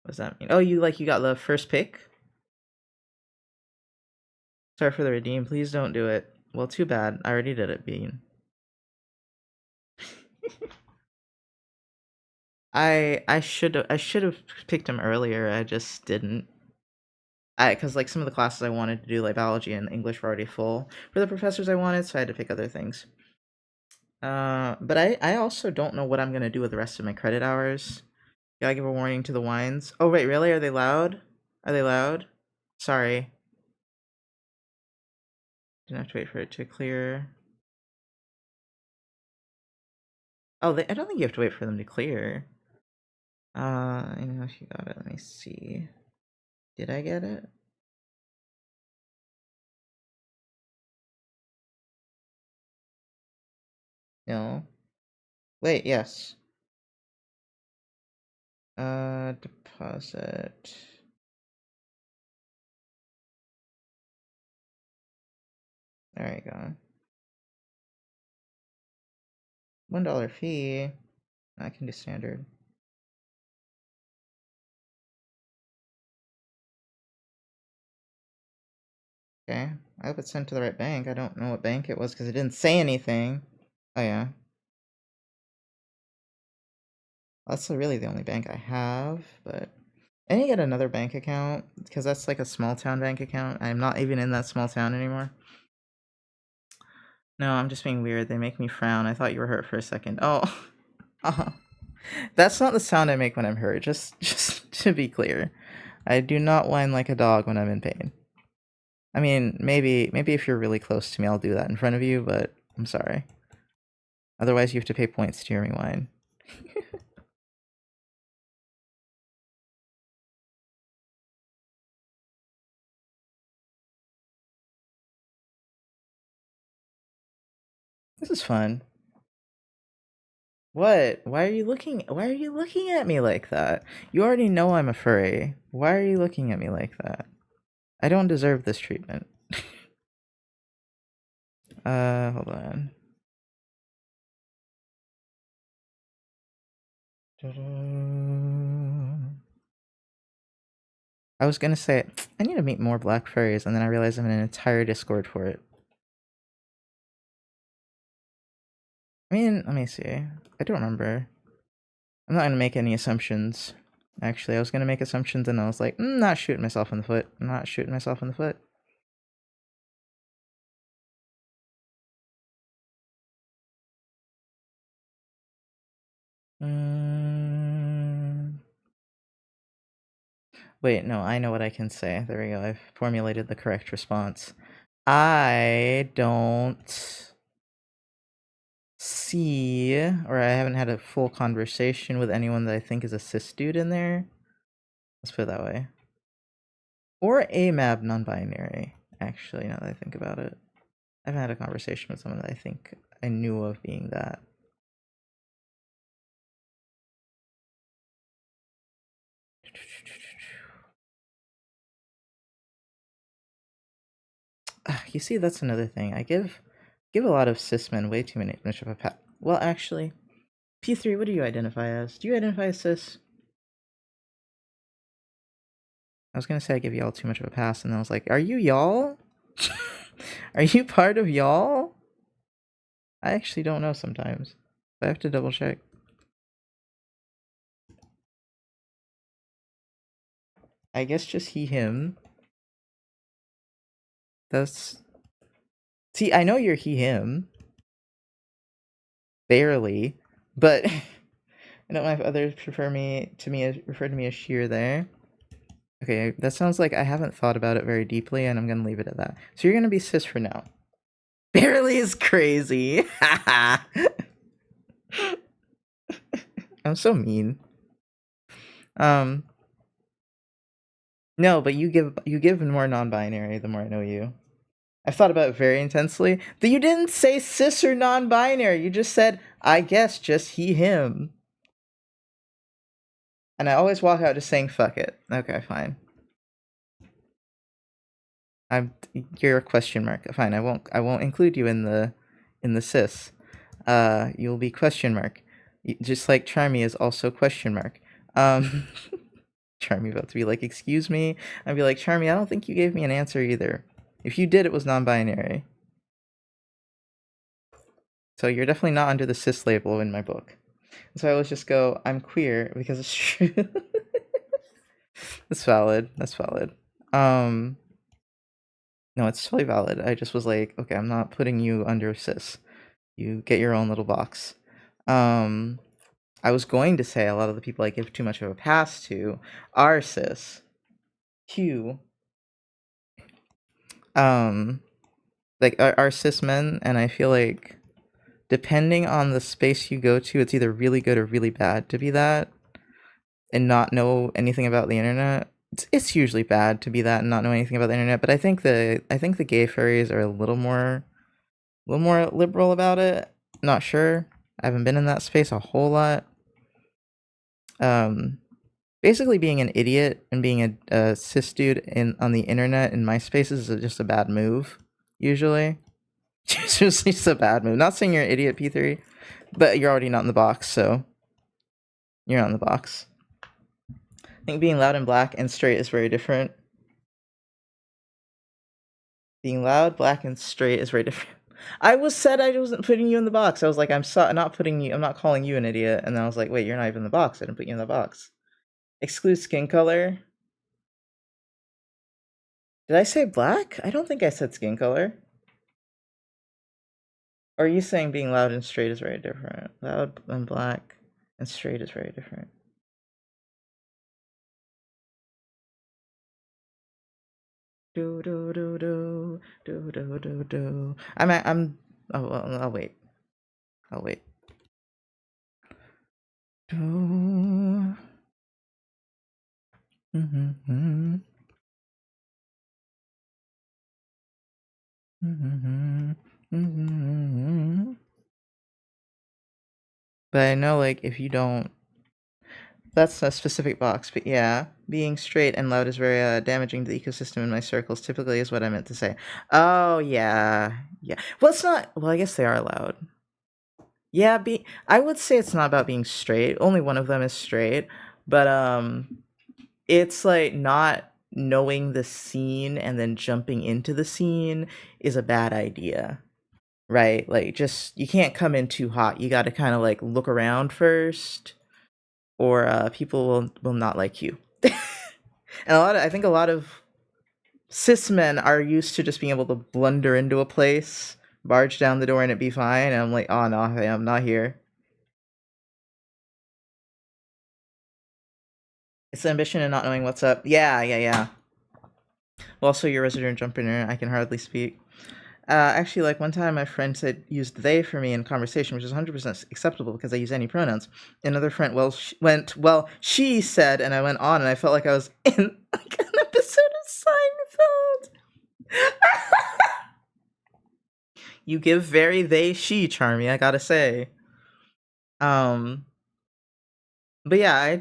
Speaker 1: What does that mean? Oh, you got the first pick? Sorry for the redeem. Please don't do it. Well, too bad. I already did it, Bean. I should have picked him earlier. I just didn't. Because like some of the classes I wanted to do, like biology and English, were already full for the professors I wanted, so I had to pick other things. But I also don't know what I'm gonna do with the rest of my credit hours. Gotta give a warning to the wines. Oh wait, really? Are they loud? Are they loud? Sorry. Didn't have to wait for it to clear. Oh, I don't think you have to wait for them to clear. I know if you got it. Let me see. Did I get it? No. Wait, yes. Deposit. There you go. $1 fee. I can do standard. Okay. I hope it's sent to the right bank. I don't know what bank it was because it didn't say anything. Oh yeah. That's really the only bank I have, but I need to get another bank account because that's like a small town bank account. I'm not even in that small town anymore. No, I'm just being weird. They make me frown. I thought you were hurt for a second. Oh. That's not the sound I make when I'm hurt. Just to be clear. I do not whine like a dog when I'm in pain. I mean, maybe if you're really close to me, I'll do that in front of you, but I'm sorry. Otherwise, you have to pay points to hear me whine. This is fun. What? Why are you looking at me like that? You already know I'm a furry. Why are you looking at me like that? I don't deserve this treatment. Hold on. I was gonna say, I need to meet more black furries, and then I realized I'm in an entire Discord for it. I mean, let me see. I don't remember. I'm not gonna make any assumptions. Actually, I was gonna make assumptions, and I was like, not shooting myself in the foot. I'm not shooting myself in the foot. Wait, no, I know what I can say. There we go. I've formulated the correct response. I don't see, or I haven't had a full conversation with anyone that I think is a cis dude in there. Let's put it that way. Or AMAB non-binary, actually, now that I think about it. I haven't had a conversation with someone that I think I knew of being that. You see, that's another thing. I give a lot of cis men way too much of a pat. Well, actually, P3, what do you identify as? Do you identify as cis? I was gonna say I give y'all too much of a pass, and then I was like, are you y'all? Are you part of y'all? I actually don't know sometimes. I have to double check. I guess just he, him. That's... See, I know you're he, him. Barely. But I don't know if others refer to me as sheer there. Okay, that sounds like I haven't thought about it very deeply, and I'm gonna leave it at that. So you're gonna be cis for now. Barely is crazy. I'm so mean. No, but you give more non-binary the more I know you. I've thought about it very intensely. But you didn't say cis or non-binary. You just said, I guess, just he, him. And I always walk out just saying, fuck it. Okay, fine. You're a question mark. Fine, I won't include you in the cis. You'll be question mark. Just like Charmy is also question mark. Charmy about to be like, excuse me? I'd be like, Charmy, I don't think you gave me an answer either. If you did, it was non-binary. So you're definitely not under the cis label in my book. And so I always just go, I'm queer because it's true. That's valid. That's valid. No, it's totally valid. I just was like, okay, I'm not putting you under cis. You get your own little box. I was going to say a lot of the people I give too much of a pass to are cis. Q. Like are cis men, and I feel like depending on the space you go to, it's either really good or really bad to be that and not know anything about the internet. It's usually bad to be that and not know anything about the internet, but I think the gay furries are a little more liberal about it. Not sure. I haven't been in that space a whole lot. Basically being an idiot and being a cis dude on the internet in my spaces is just a bad move, usually. It's just a bad move. Not saying you're an idiot, P3, but you're already not in the box, so you're not in the box. I think being loud and black and straight is very different. Being loud, black, and straight is very different. I wasn't putting you in the box. I was like, I'm not calling you an idiot. And then I was like, wait, you're not even in the box. I didn't put you in the box. Exclude skin color. Did I say black? I don't think I said skin color. Or are you saying being loud and straight is very different? Loud and black and straight is very different. Do do do do do do do do. Oh well, I'll wait. Do. Mm-hmm. Mm-hmm. Mm-hmm. But I know, like, if you don't, that's a specific box. But yeah, being straight and loud is very damaging to the ecosystem in my circles. Typically, is what I meant to say. Oh yeah. Well, it's not. Well, I guess they are loud. Yeah, I would say it's not about being straight. Only one of them is straight, but it's like not knowing the scene and then jumping into the scene is a bad idea. Right? Like, just you can't come in too hot. You got to kind of like look around first, or people will not like you. And I think a lot of cis men are used to just being able to blunder into a place, barge down the door, and it be fine. And I'm like, oh no, I'm not here. It's the ambition and not knowing what's up. Yeah. Well, also, you're resident jumper, I can hardly speak. Actually, like one time my friend said used they for me in conversation, which is 100% acceptable because I use any pronouns. Another friend, she said, and I went on, and I felt like I was in like an episode of Seinfeld. You give very they she, Charmy, I gotta say. But yeah,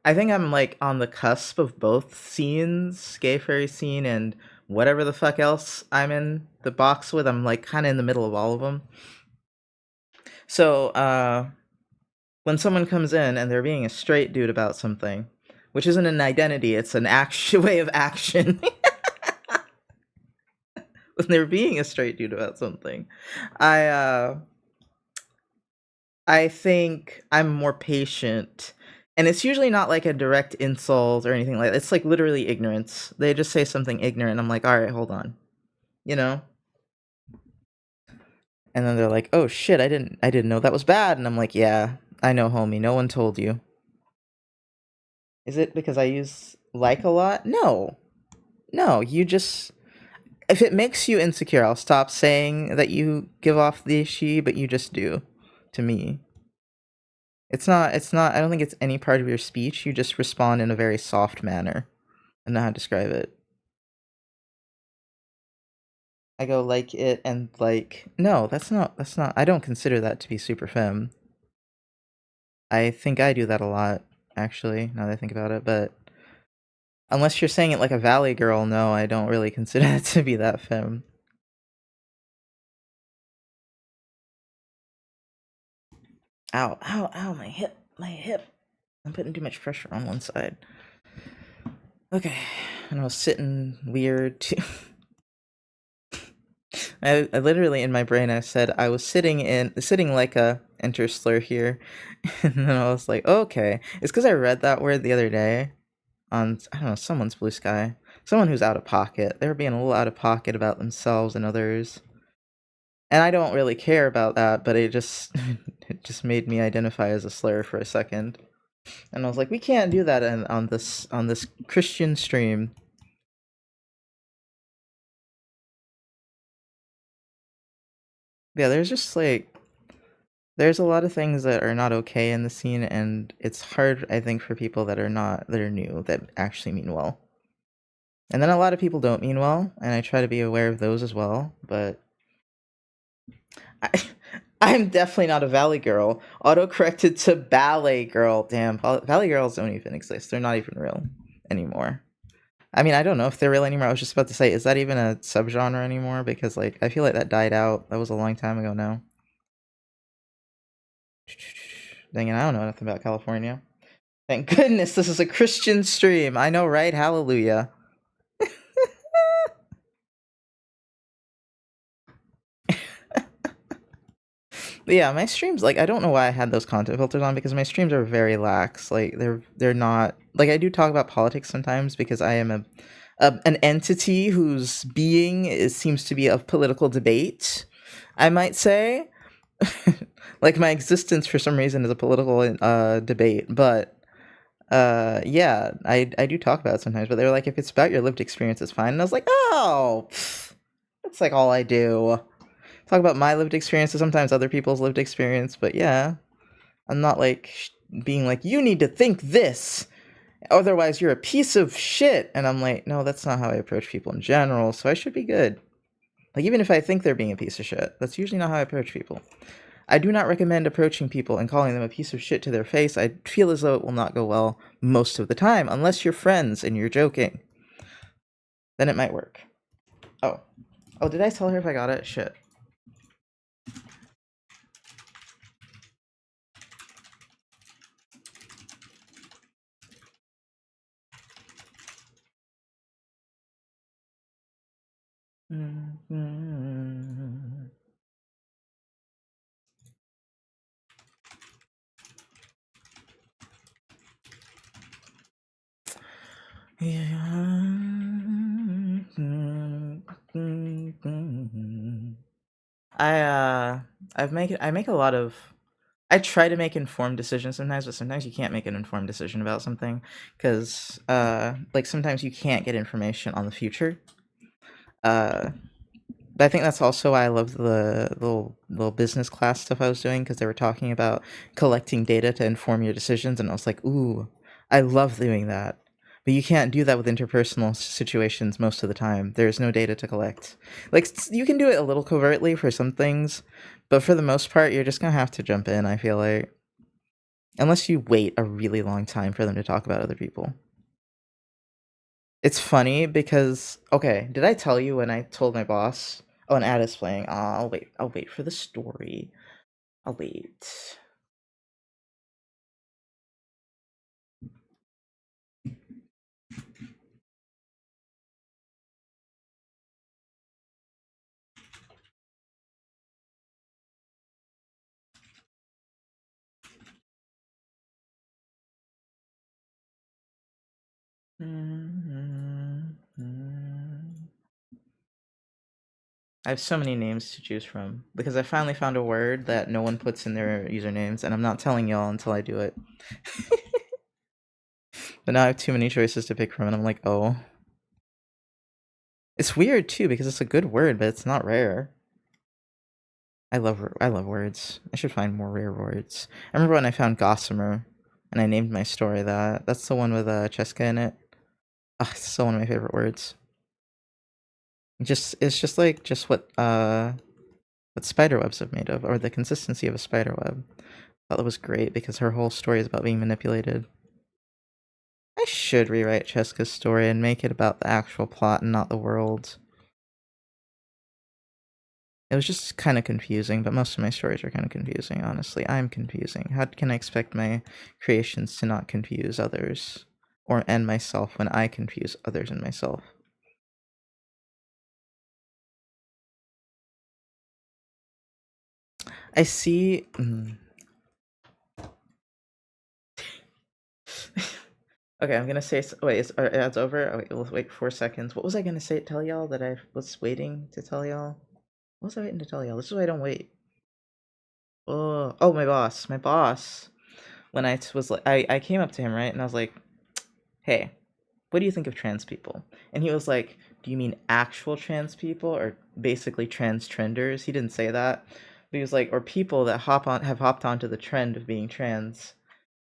Speaker 1: I think I'm like on the cusp of both scenes, gay fairy scene and whatever the fuck else I'm in the box with. I'm like kind of in the middle of all of them. So, when someone comes in and they're being a straight dude about something, which isn't an identity, it's an action way of action. When they're being a straight dude about something, I I think I'm more patient. And it's usually not like a direct insult or anything like that. It's like literally ignorance. They just say something ignorant. I'm like, all right, hold on. You know? And then they're like, oh shit, I didn't know that was bad. And I'm like, yeah, I know, homie. No one told you. Is it because I use like a lot? No. No, you just if it makes you insecure, I'll stop saying that you give off the she, but you just do to me. It's not I don't think it's any part of your speech. You just respond in a very soft manner. I know how to describe it. I go like it and like no, that's not I don't consider that to be super femme. I think I do that a lot, actually, now that I think about it, but unless you're saying it like a valley girl, no, I don't really consider it to be that femme. Ow, ow, ow, my hip, my hip. I'm putting too much pressure on one side. Okay, and I was sitting weird too. I literally in my brain I said I was sitting like a enter slur here, and then I was like, okay, it's because I read that word the other day on I don't know someone's Blue Sky, someone who's out of pocket. They were being a little out of pocket about themselves and others, and I don't really care about that, but it just it just made me identify as a slur for a second, and I was like, we can't do that on this Christian stream. Yeah, there's just like there's a lot of things that are not okay in the scene, and it's hard, I think, for people that are new, that actually mean well. And then a lot of people don't mean well, and I try to be aware of those as well, but I, I'm definitely not a Valley Girl. Auto-corrected to Ballet Girl. Damn, Valley Girls don't even exist. They're not even real anymore. I mean, I don't know if they're real anymore. I was just about to say, is that even a subgenre anymore? Because, like, I feel like that died out. That was a long time ago now. Dang it, I don't know nothing about California. Thank goodness this is a Christian stream. I know, right? Hallelujah. But yeah, my streams, like, I don't know why I had those content filters on because my streams are very lax. Like, they're not like I do talk about politics sometimes because I am an entity whose being seems to be of political debate. I might say, like my existence for some reason is a political debate, but yeah, I do talk about it sometimes, but they were like, if it's about your lived experience, it's fine. And I was like, oh, that's like all I do. Talk about my lived experiences, sometimes other people's lived experience, but yeah, I'm not like being like, you need to think this, otherwise you're a piece of shit. And I'm like, no, that's not how I approach people in general, so I should be good. Like, even if I think they're being a piece of shit, that's usually not how I approach people. I do not recommend approaching people and calling them a piece of shit to their face. I feel as though it will not go well most of the time, unless you're friends and you're joking. Then it might work. Oh. Oh, did I tell her if I got it? Shit. Mm-hmm. I make a lot of I try to make informed decisions sometimes, but sometimes you can't make an informed decision about something because, like, sometimes you can't get information on the future. But I think that's also why I love the little business class stuff I was doing, because they were talking about collecting data to inform your decisions, and I was like, ooh, I love doing that. But you can't do that with interpersonal situations most of the time. There's no data to collect. Like, you can do it a little covertly for some things, but for the most part, you're just gonna have to jump in, I feel like. Unless you wait a really long time for them to talk about other people. It's funny because, okay, did I tell you when I told my boss? Oh, an ad is playing. I'll wait. I'll wait for the story. I'll wait. I have so many names to choose from because I finally found a word that no one puts in their usernames, and I'm not telling y'all until I do it. But now I have too many choices to pick from, and I'm like, oh. It's weird too because it's a good word, but it's not rare. I love words. I should find more rare words. I remember when I found Gossamer, and I named my story that. That's the one with Cheska in it. Oh, it's still one of my favorite words. It's just like what spiderwebs are made of, or the consistency of a spiderweb. I thought that was great because her whole story is about being manipulated. I should rewrite Cheska's story and make it about the actual plot and not the world. It was just kind of confusing, but most of my stories are kind of confusing, honestly. I'm confusing. How can I expect my creations to not confuse others and myself when I confuse others and myself? I see... Okay, I'm gonna say... Wait, are ads over? Oh, wait, we'll wait 4 seconds. What was I gonna say? Tell y'all that I was waiting to tell y'all? What was I waiting to tell y'all? This is why I don't wait. Oh, my boss. My boss. When I was like... I came up to him, right? And I was like, hey, what do you think of trans people? And he was like, do you mean actual trans people or basically trans trenders? He didn't say that. But he was like, or people that have hopped onto the trend of being trans.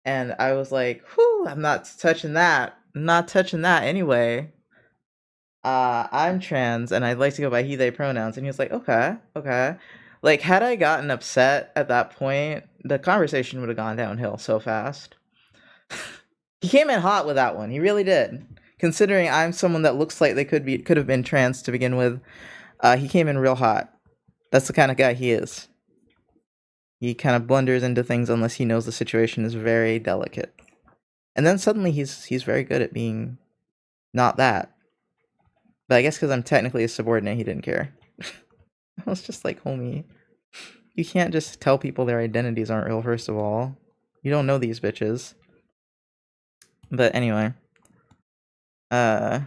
Speaker 1: And I was like, whew, I'm not touching that. I'm not touching that anyway. I'm trans and I'd like to go by he, they pronouns. And he was like, okay. Like, had I gotten upset at that point, the conversation would have gone downhill so fast. He came in hot with that one. He really did. Considering I'm someone that looks like they could have been trans to begin with, he came in real hot. That's the kind of guy he is. He kind of blunders into things unless he knows the situation is very delicate. And then suddenly he's very good at being not that. But I guess because I'm technically a subordinate, he didn't care. I was just like, homie, you can't just tell people their identities aren't real, first of all. You don't know these bitches. But anyway. So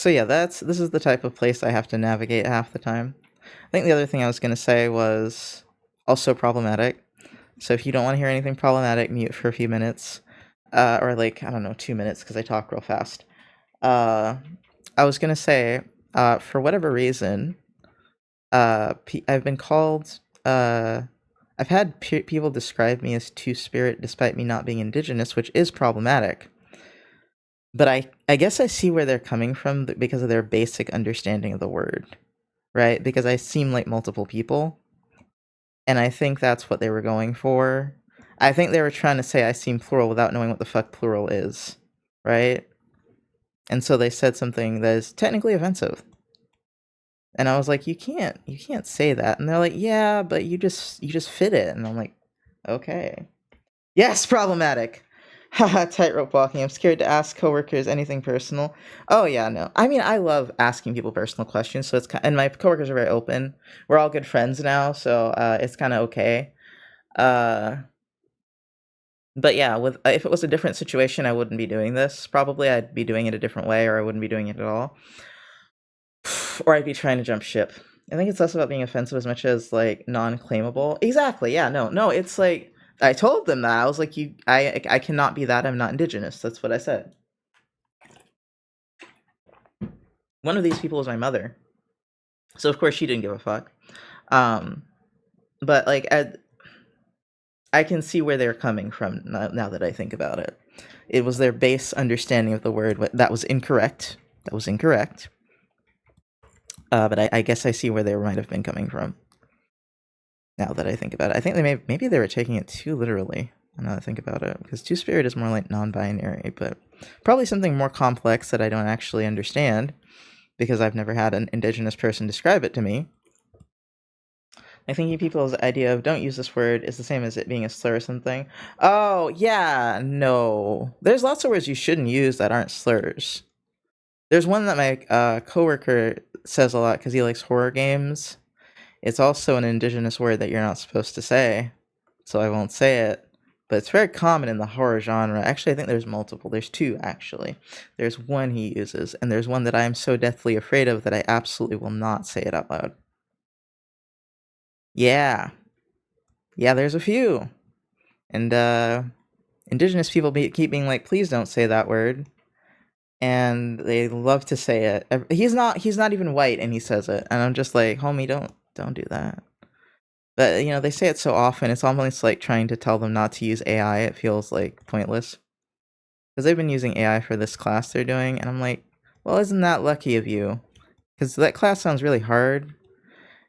Speaker 1: yeah, this is the type of place I have to navigate half the time. I think the other thing I was going to say was also problematic. So if you don't want to hear anything problematic, mute for a few minutes. Or like, I don't know, 2 minutes because I talk real fast. I was going to say, for whatever reason, I've been called... I've had people describe me as two-spirit despite me not being indigenous, which is problematic. But I guess I see where they're coming from because of their basic understanding of the word, right? Because I seem like multiple people, and I think that's what they were going for. I think they were trying to say I seem plural without knowing what the fuck plural is, right? And so they said something that is technically offensive. And I was like, you can't say that. And they're like, yeah, but you just fit it. And I'm like, okay. Yes, problematic. Haha, tightrope walking. I'm scared to ask coworkers anything personal. Oh yeah, no. I mean, I love asking people personal questions, so it's and my coworkers are very open. We're all good friends now, so it's kind of okay. But yeah, with if it was a different situation, I wouldn't be doing this. Probably I'd be doing it a different way, or I wouldn't be doing it at all. Or I'd be trying to jump ship. I think it's less about being offensive as much as like non-claimable. Exactly. Yeah. No. It's like I told them that I was like, I cannot be that. I'm not indigenous. That's what I said. One of these people was my mother, so of course she didn't give a fuck. But like I can see where they're coming from now that I think about it. It was their base understanding of the word that was incorrect. That was incorrect. But I guess I see where they might have been coming from. Now that I think about it, I think maybe they were taking it too literally. Now that I think about it, because two-spirit is more like non-binary, but probably something more complex that I don't actually understand because I've never had an indigenous person describe it to me. I think people's idea of don't use this word is the same as it being a slur or something. Oh, yeah, no. There's lots of words you shouldn't use that aren't slurs. There's one that my coworker says a lot because he likes horror games. It's also an indigenous word that you're not supposed to say, so I won't say it. But it's very common in the horror genre. Actually, I think there's multiple. There's two, actually. There's one he uses, and there's one that I am so deathly afraid of that I absolutely will not say it out loud. Yeah. Yeah, there's a few. And indigenous people keep being like, please don't say that word. And they love to say it. He's not even white and he says it. And I'm just like, homie, don't do that. But you know, they say it so often, it's almost like trying to tell them not to use AI. It feels like pointless. Because they've been using AI for this class they're doing, and I'm like, well, isn't that lucky of you? Because that class sounds really hard.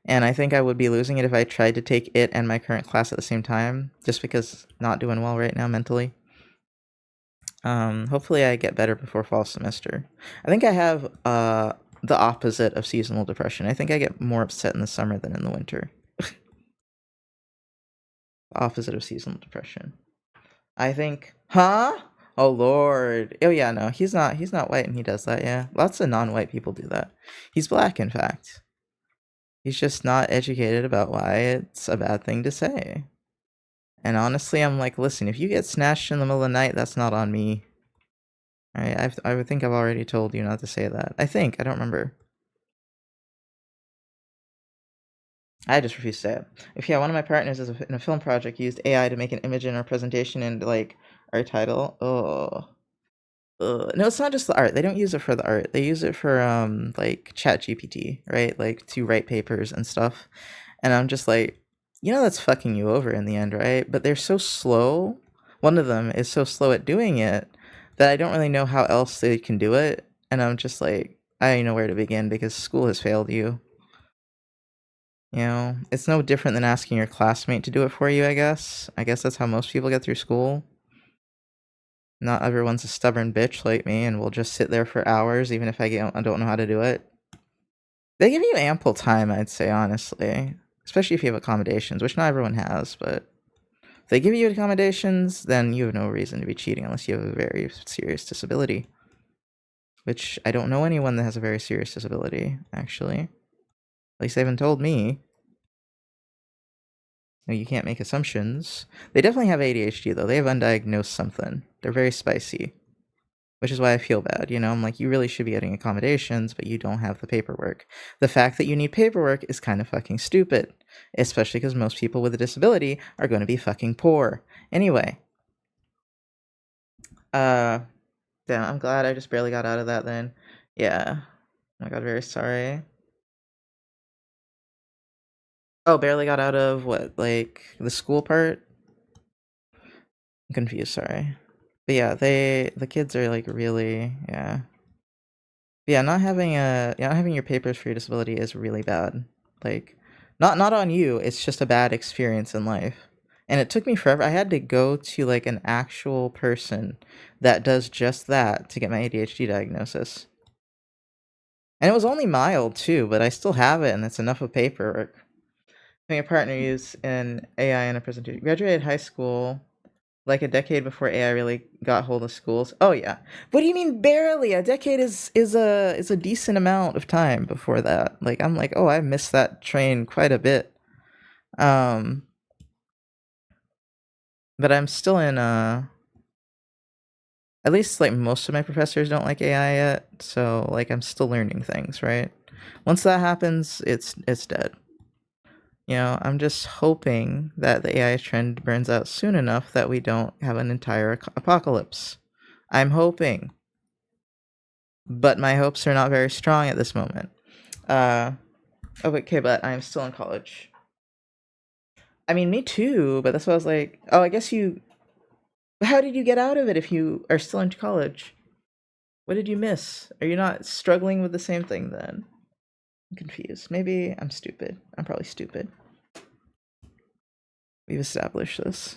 Speaker 1: And I think I would be losing it if I tried to take it and my current class at the same time, just because not doing well right now mentally. Hopefully I get better before fall semester. I think I have the opposite of seasonal depression. I think I get more upset in the summer than in the winter. Opposite of seasonal depression. I think, huh? Oh lord. Oh yeah, no, he's not white and he does that, yeah. Lots of non-white people do that. He's black, in fact. He's just not educated about why it's a bad thing to say. And honestly, I'm like, listen, if you get snatched in the middle of the night, that's not on me. Alright, I would think I've already told you not to say that. I don't remember. I just refuse to say it. If one of my partners is in a film project used AI to make an image in our presentation and like our title, no, it's not just the art. They don't use it for the art. They use it for like ChatGPT, right? Like to write papers and stuff. And I'm just like, that's fucking you over in the end, right? But they're so slow. One of them is so slow at doing it that I don't really know how else they can do it. And I'm just like, I don't know where to begin because school has failed you. It's no different than asking your classmate to do it for you, I guess. I guess that's how most people get through school. Not everyone's a stubborn bitch like me and will just sit there for hours even if I don't know how to do it. They give you ample time, I'd say, honestly. Especially if you have accommodations, which not everyone has, but if they give you accommodations, then you have no reason to be cheating unless you have a very serious disability. Which I don't know anyone that has a very serious disability, actually. At least they haven't told me. No, you can't make assumptions. They definitely have ADHD, though. They have undiagnosed something. They're very spicy. Which is why I feel bad, I'm like, you really should be getting accommodations, but you don't have the paperwork. The fact that you need paperwork is kind of fucking stupid. Especially because most people with a disability are going to be fucking poor. Anyway. Damn, I'm glad I just barely got out of that then. Yeah. Oh my god, very sorry. Oh, barely got out of what, like, the school part? I'm confused, sorry. But yeah, the kids are like really, yeah. But yeah, not having your papers for your disability is really bad. Like, not on you, it's just a bad experience in life. And it took me forever. I had to go to like an actual person that does just that to get my ADHD diagnosis. And it was only mild too, but I still have it and it's enough of paperwork. Having a partner use an AI in a presentation. Graduated high school like a decade before AI really got hold of schools. Oh yeah. What do you mean barely? A decade is a decent amount of time before that. Like I'm like, oh, I missed that train quite a bit. But I'm still in at least like most of my professors don't like AI yet, so like I'm still learning things, right? Once that happens, it's dead. You know, I'm just hoping that the AI trend burns out soon enough that we don't have an entire apocalypse. I'm hoping. But my hopes are not very strong at this moment. Okay, but I'm still in college. I mean, me too, but that's why I was like, oh, I guess you... How did you get out of it if you are still in college? What did you miss? Are you not struggling with the same thing then? I'm confused. Maybe I'm stupid. I'm probably stupid. We've established this.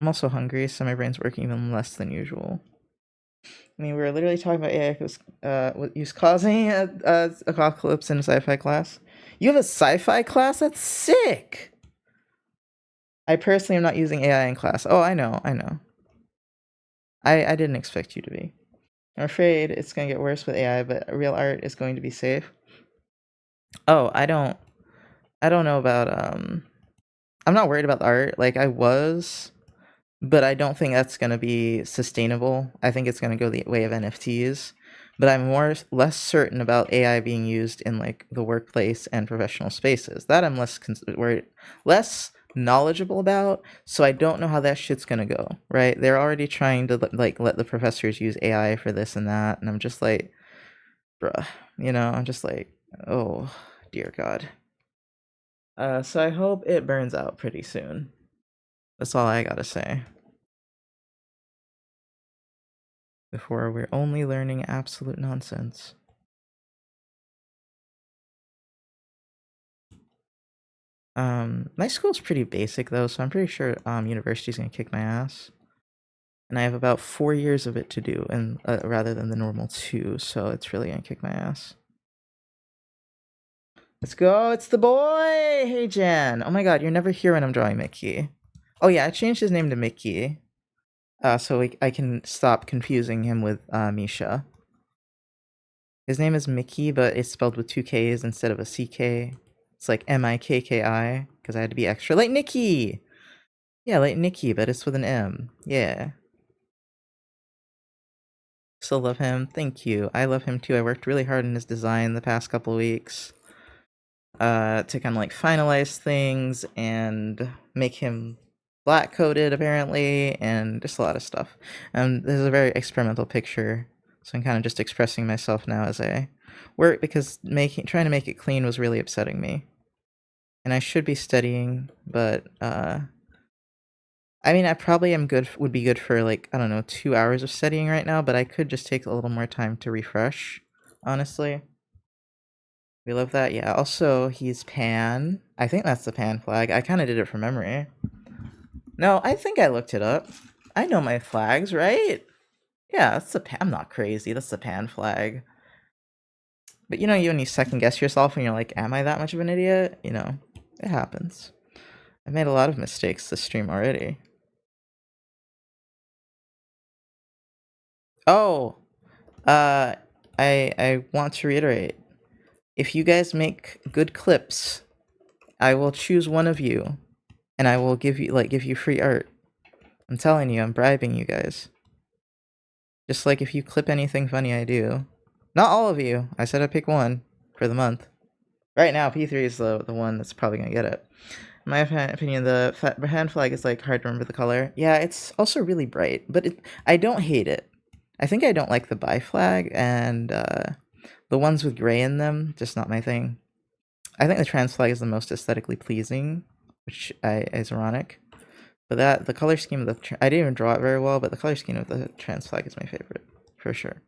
Speaker 1: I'm also hungry, so my brain's working even less than usual. I mean, we were literally talking about AI was causing a apocalypse in a sci-fi class. You have a sci-fi class? That's sick! I personally am not using AI in class. Oh, I know. I didn't expect you to be. I'm afraid it's going to get worse with AI, but real art is going to be safe. Oh, I don't know about, I'm not worried about the art. Like, I was, but I don't think that's going to be sustainable. I think it's going to go the way of NFTs. But I'm less certain about AI being used in, like, the workplace and professional spaces. That I'm less knowledgeable about, so I don't know how that shit's gonna go, right? They're already trying to, like, let the professors use AI for this and that, and I'm just like, bruh, you know, I'm just like, oh, dear God. So I hope it burns out pretty soon. That's all I gotta say. Before we're only learning absolute nonsense. My school's pretty basic though, so I'm pretty sure university's gonna kick my ass. And I have about 4 years of it to do, and rather than the normal 2, so it's really gonna kick my ass. Let's go, it's the boy! Hey Jan! Oh my god, you're never here when I'm drawing Mickey. Oh yeah, I changed his name to Mickey. So I can stop confusing him with Misha. His name is Mickey, but it's spelled with 2 K's instead of a CK. It's like M-I-K-K-I, because I had to be extra. Like Nikki! Yeah, like Nikki, but it's with an M. Yeah. Still love him. Thank you. I love him too. I worked really hard on his design the past couple weeks. To kind of like finalize things and make him black coated apparently, and just a lot of stuff. This is a very experimental picture, so I'm kind of just expressing myself now as I work, because trying to make it clean was really upsetting me. And I should be studying, but I mean, I probably would be good for, like, I don't know, 2 hours of studying right now, but I could just take a little more time to refresh, honestly. We love that. Yeah, also, he's Pan. I think that's the Pan flag. I kind of did it from memory. No, I think I looked it up. I know my flags, right? Yeah, that's the Pan. I'm not crazy. That's the Pan flag. But you know, when you second guess yourself and you're like, am I that much of an idiot? You know, it happens. I've made a lot of mistakes this stream already. Oh, I want to reiterate, if you guys make good clips, I will choose one of you, and I will give you free art. I'm telling you, I'm bribing you guys. Just like if you clip anything funny I do. Not all of you. I said I'd pick one for the month. Right now, P3 is the one that's probably gonna get it. In my opinion, the hand flag is like hard to remember the color. Yeah, it's also really bright, but I don't hate it. I think I don't like the bi flag, and the ones with gray in them, just not my thing. I think the trans flag is the most aesthetically pleasing, which is ironic. But the color scheme of I didn't even draw it very well, but the color scheme of the trans flag is my favorite, for sure.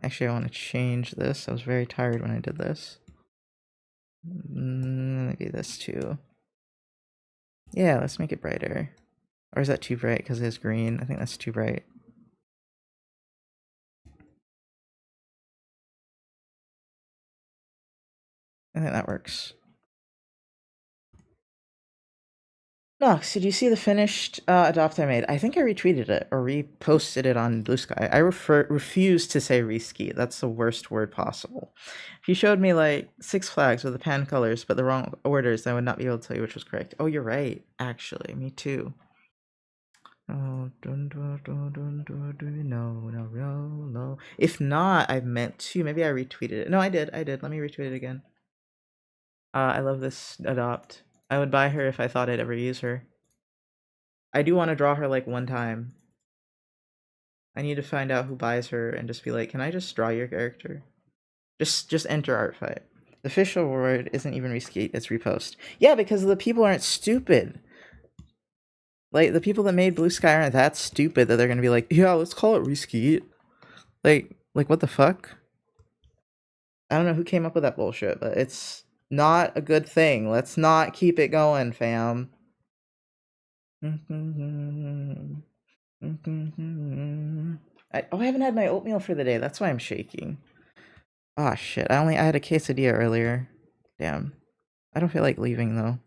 Speaker 1: Actually, I want to change this. I was very tired when I did this. Maybe this too. Yeah, let's make it brighter. Or is that too bright because it is green? I think that's too bright. I think that works. Nox, did you see the finished adopt I made? I think I retweeted it or reposted it on Blue Sky. I refuse to say reski. That's the worst word possible. If you showed me like 6 flags with the pan colors but the wrong orders, I would not be able to tell you which was correct. Oh, you're right. Actually, me too. Oh, no. If not, I meant to. Maybe I retweeted it. No, I did. Let me retweet it again. I love this Adopt. I would buy her if I thought I'd ever use her. I do want to draw her like one time. I need to find out who buys her and just be like, can I just draw your character? Just enter art fight. The official word isn't even reskeet, it's repost. Yeah, because the people aren't stupid. Like, the people that made Blue Sky aren't that stupid that they're gonna be like, yeah, let's call it reskeet. Like what the fuck? I don't know who came up with that bullshit, but it's not a good thing. Let's not keep it going, fam. I haven't had my oatmeal for the day. That's why I'm shaking. Ah, shit. I had a quesadilla earlier. Damn. I don't feel like leaving, though.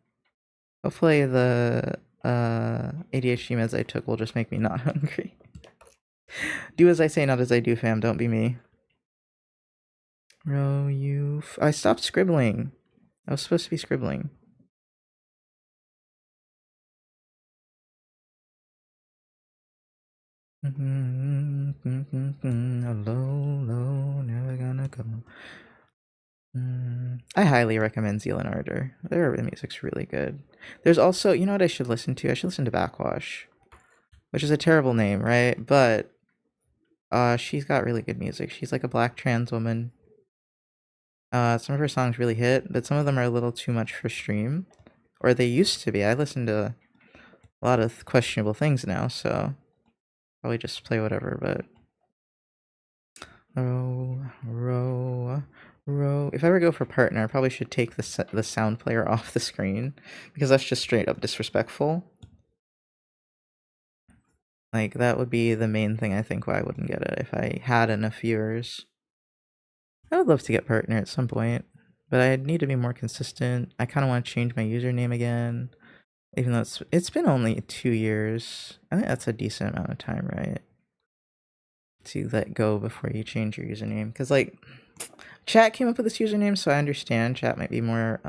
Speaker 1: Hopefully the ADHD meds I took will just make me not hungry. Do as I say, not as I do, fam. Don't be me. I stopped scribbling. I was supposed to be scribbling. Low, never gonna go. I highly recommend Zealand Ardor. Their music's really good. There's also, you know what I should listen to? I should listen to Backwash, which is a terrible name, right? But she's got really good music. She's like a black trans woman. Some of her songs really hit, but some of them are a little too much for stream, or they used to be. I listen to a lot of questionable things now, so probably just play whatever. But row. If I ever go for partner, I probably should take the sound player off the screen, because that's just straight up disrespectful. Like, that would be the main thing I think why I wouldn't get it if I had enough viewers. I would love to get partner at some point, but I need to be more consistent. I kind of want to change my username again, even though it's been only 2 years. I think that's a decent amount of time, right? To let go before you change your username, because like chat came up with this username, so I understand chat might be more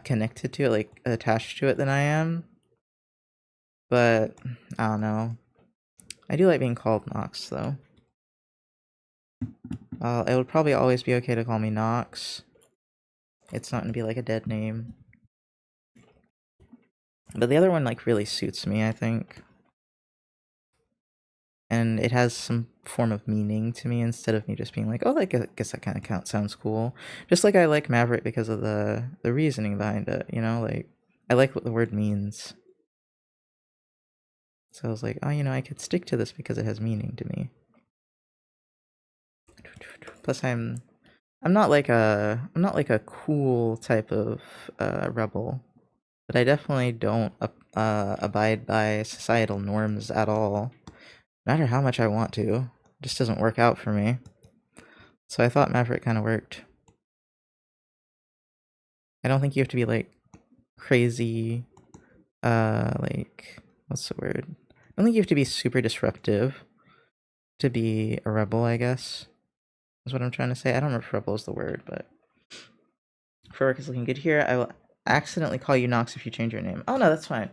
Speaker 1: connected to it, like attached to it than I am. But I don't know. I do like being called Nox though. It would probably always be okay to call me Nox. It's not gonna be like a dead name. But the other one like really suits me, I think. And it has some form of meaning to me instead of me just being like, oh, I guess that kind of sounds cool. Just like I like Maverick because of the reasoning behind it, you know? Like, I like what the word means. So I was like, oh, you know, I could stick to this because it has meaning to me. Plus, I'm not like a cool type of rebel, but I definitely don't abide by societal norms at all. No matter how much I want to, it just doesn't work out for me. So I thought Maverick kind of worked. I don't think you have to be like crazy, like, what's the word? I don't think you have to be super disruptive to be a rebel, I guess. Is what I'm trying to say. I don't remember if rebel is the word, but Furwork is looking good here. I will accidentally call you Nox if you change your name. Oh no, that's fine.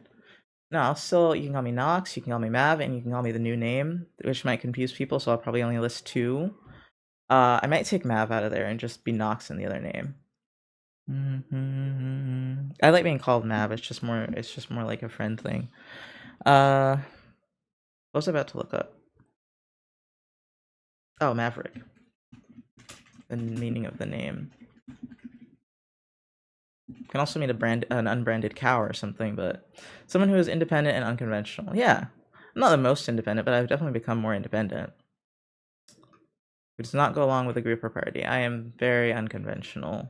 Speaker 1: No, I'll still, you can call me Nox, you can call me Mav, and you can call me the new name, which might confuse people, so I'll probably only list 2. I might take Mav out of there and just be Nox in the other name. I like being called Mav, it's just more like a friend thing. What was I about to look up? Oh, Maverick. The meaning of the name. Can also mean an unbranded cow or something, but someone who is independent and unconventional. Yeah, I'm not the most independent, but I've definitely become more independent. Who does not go along with a group or party. I am very unconventional,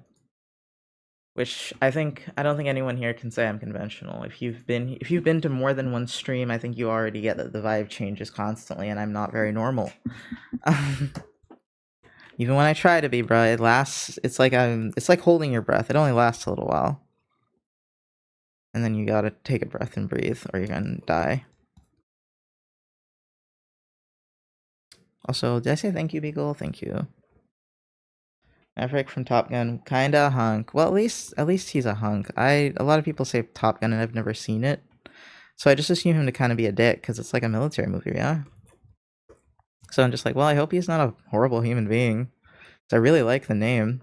Speaker 1: which I don't think anyone here can say I'm conventional. If you've been to more than one stream, I think you already get that the vibe changes constantly, and I'm not very normal. Even when I try to be, bro, it lasts. It's like holding your breath. It only lasts a little while, and then you gotta take a breath and breathe, or you're gonna die. Also, did I say thank you, Beagle? Thank you. Maverick from Top Gun, kinda a hunk. Well, at least he's a hunk. A lot of people say Top Gun, and I've never seen it, so I just assume him to kind of be a dick because it's like a military movie, yeah. So I'm just like, well, I hope he's not a horrible human being. So I really like the name.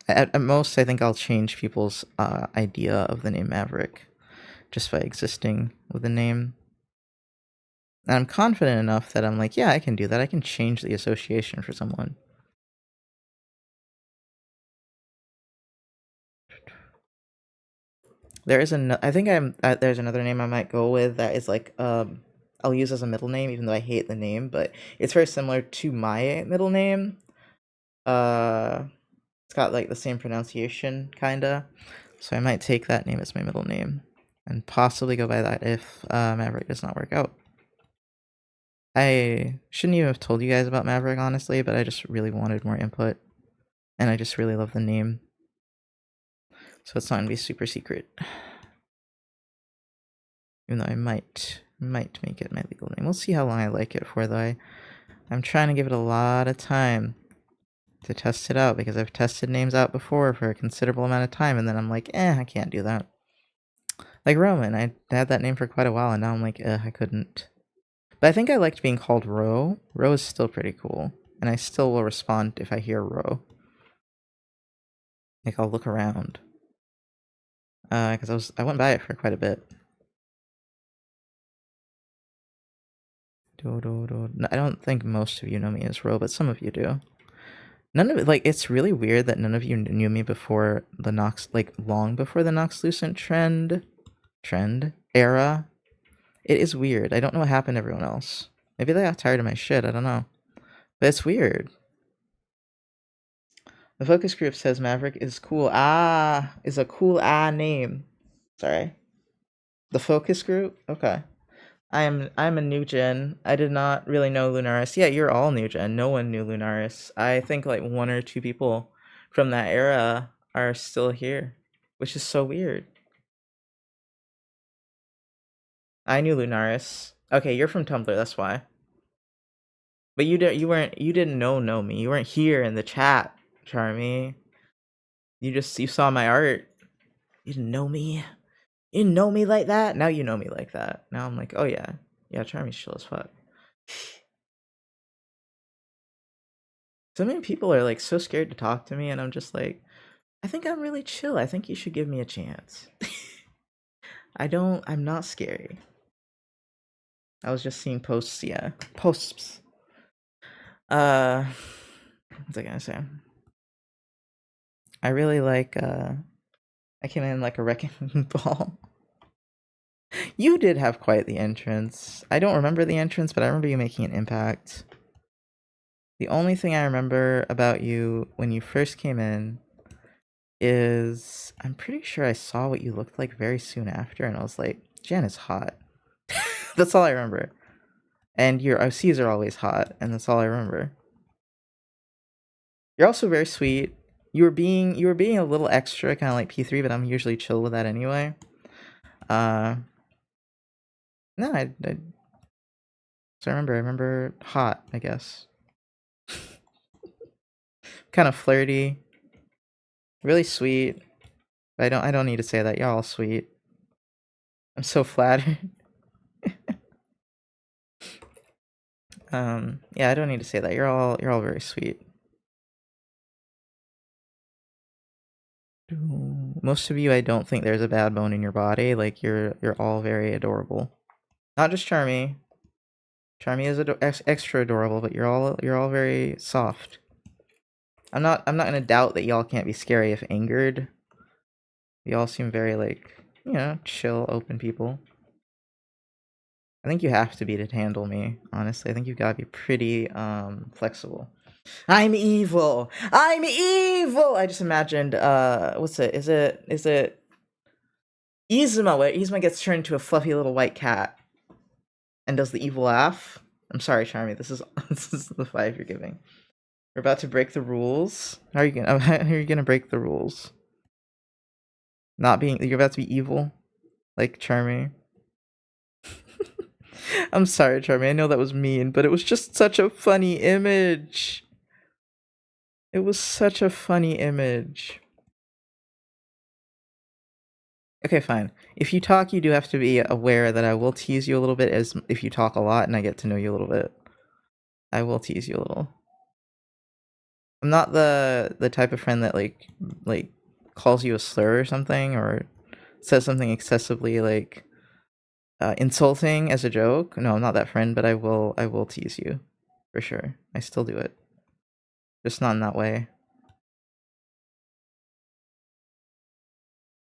Speaker 1: At most, I think I'll change people's idea of the name Maverick just by existing with the name. And I'm confident enough that I'm like, yeah, I can do that. I can change the association for someone. There is I think there's another name I might go with that is like I'll use as a middle name, even though I hate the name, but it's very similar to my middle name. It's got like the same pronunciation, kinda. So I might take that name as my middle name and possibly go by that if Maverick does not work out. I shouldn't even have told you guys about Maverick, honestly, but I just really wanted more input, and I just really love the name. So it's not gonna be super secret. Even though I might make it my legal name. We'll see how long I like it for, though. I'm trying to give it a lot of time to test it out, because I've tested names out before for a considerable amount of time, and then I'm like, I can't do that. Like Roman, I had that name for quite a while, and now I'm like, I couldn't. But I think I liked being called Ro. Ro is still pretty cool, and I still will respond if I hear Ro. Like, I'll look around. Because I went by it for quite a bit. I don't think most of you know me as Ro, but some of you do. None of it, like, it's really weird that none of you knew me before the Nox, like, long before the Noxlucent trend era. It is weird. I don't know what happened to everyone else. Maybe they got tired of my shit, I don't know. But it's weird. The focus group says Maverick is cool. Is a cool name. Sorry. The focus group? Okay. I'm a new gen. I did not really know Lunaris. Yeah, you're all new gen. No one knew Lunaris. I think like 1 or 2 people from that era are still here, which is so weird. I knew Lunaris. Okay, you're from Tumblr, that's why. But you didn't know me. You weren't here in the chat, Charmy. You saw my art. You didn't know me. You didn't know me like that. Now you know me like that. Now I'm like, oh yeah, Charmy's chill as fuck. So many people are like so scared to talk to me, and I'm just like, I think I'm really chill. I think you should give me a chance. I'm not scary. I was just seeing posts, yeah. Posts. What's I gonna say? I really like, I came in like a wrecking ball. You did have quite the entrance. I don't remember the entrance, but I remember you making an impact. The only thing I remember about you when you first came in is I'm pretty sure I saw what you looked like very soon after, and I was like, Jan is hot. That's all I remember. And your OCs are always hot, and that's all I remember. You're also very sweet. You were being a little extra, kind of like P3, but I'm usually chill with that anyway. No, so I remember hot, I guess. Kind of flirty. Really sweet. But I don't need to say that. You're all sweet. I'm so flattered. Yeah, I don't need to say that. You're all very sweet. Most of you, I don't think there's a bad bone in your body. Like you're all very adorable. Not just Charmy. Charmy is extra adorable, but you're all very soft. I'm not gonna doubt that y'all can't be scary if angered. Y'all seem very like, chill, open people. I think you have to be to handle me, honestly. I think you've gotta be pretty flexible. I'm evil! I'm evil! I just imagined what's it? Is it Izuma, where Izuma gets turned into a fluffy little white cat and does the evil laugh? I'm sorry, Charmy, this is the 5 you're giving. We're about to break the rules. How are you gonna break the rules? You're about to be evil? Like Charmy? I'm sorry, Charmy, I know that was mean, but it was just such a funny image. It was such a funny image. Okay, fine. If you talk, you do have to be aware that I will tease you a little bit as if you talk a lot and I get to know you a little bit. I will tease you a little. I'm not the type of friend that like calls you a slur or something, or says something excessively like insulting as a joke. No, I'm not that friend, but I will tease you for sure. I still do it, just not in that way.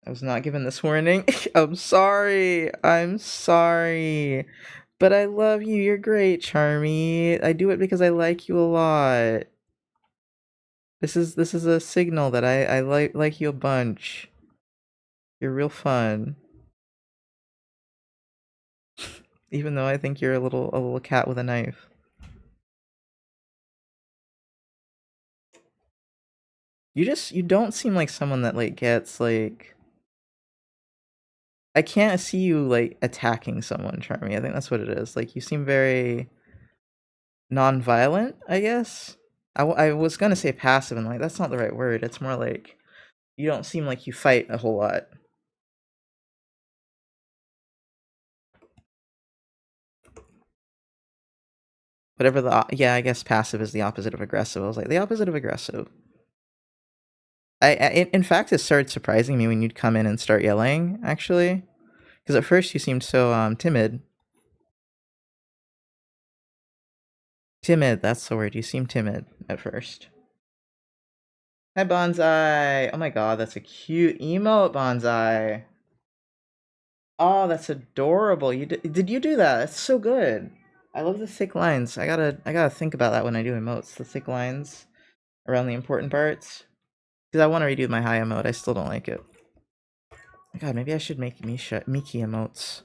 Speaker 1: I was not given this warning. I'm sorry. I'm sorry. But I love you. You're great, Charmy. I do it because I like you a lot. This is a signal that I like you a bunch. You're real fun. Even though I think you're a little cat with a knife. You don't seem like someone that like gets like, I can't see you like attacking someone, Charmy. I think that's what it is. Like you seem very non-violent, I guess. I was gonna say passive, and like that's not the right word. It's more like you don't seem like you fight a whole lot. Whatever yeah, I guess passive is the opposite of aggressive. I was like the opposite of aggressive. In fact, it started surprising me when you'd come in and start yelling. Actually, because at first you seemed so timid. Timid, that's the word. You seem timid at first. Hi, Bonsai. Oh my god, that's a cute emote, Bonsai. Oh, that's adorable. Did you do that? That's so good. I love the thick lines. I gotta think about that when I do emotes. The thick lines around the important parts. Because I want to redo my high emote. I still don't like it. God, maybe I should make Miki emotes.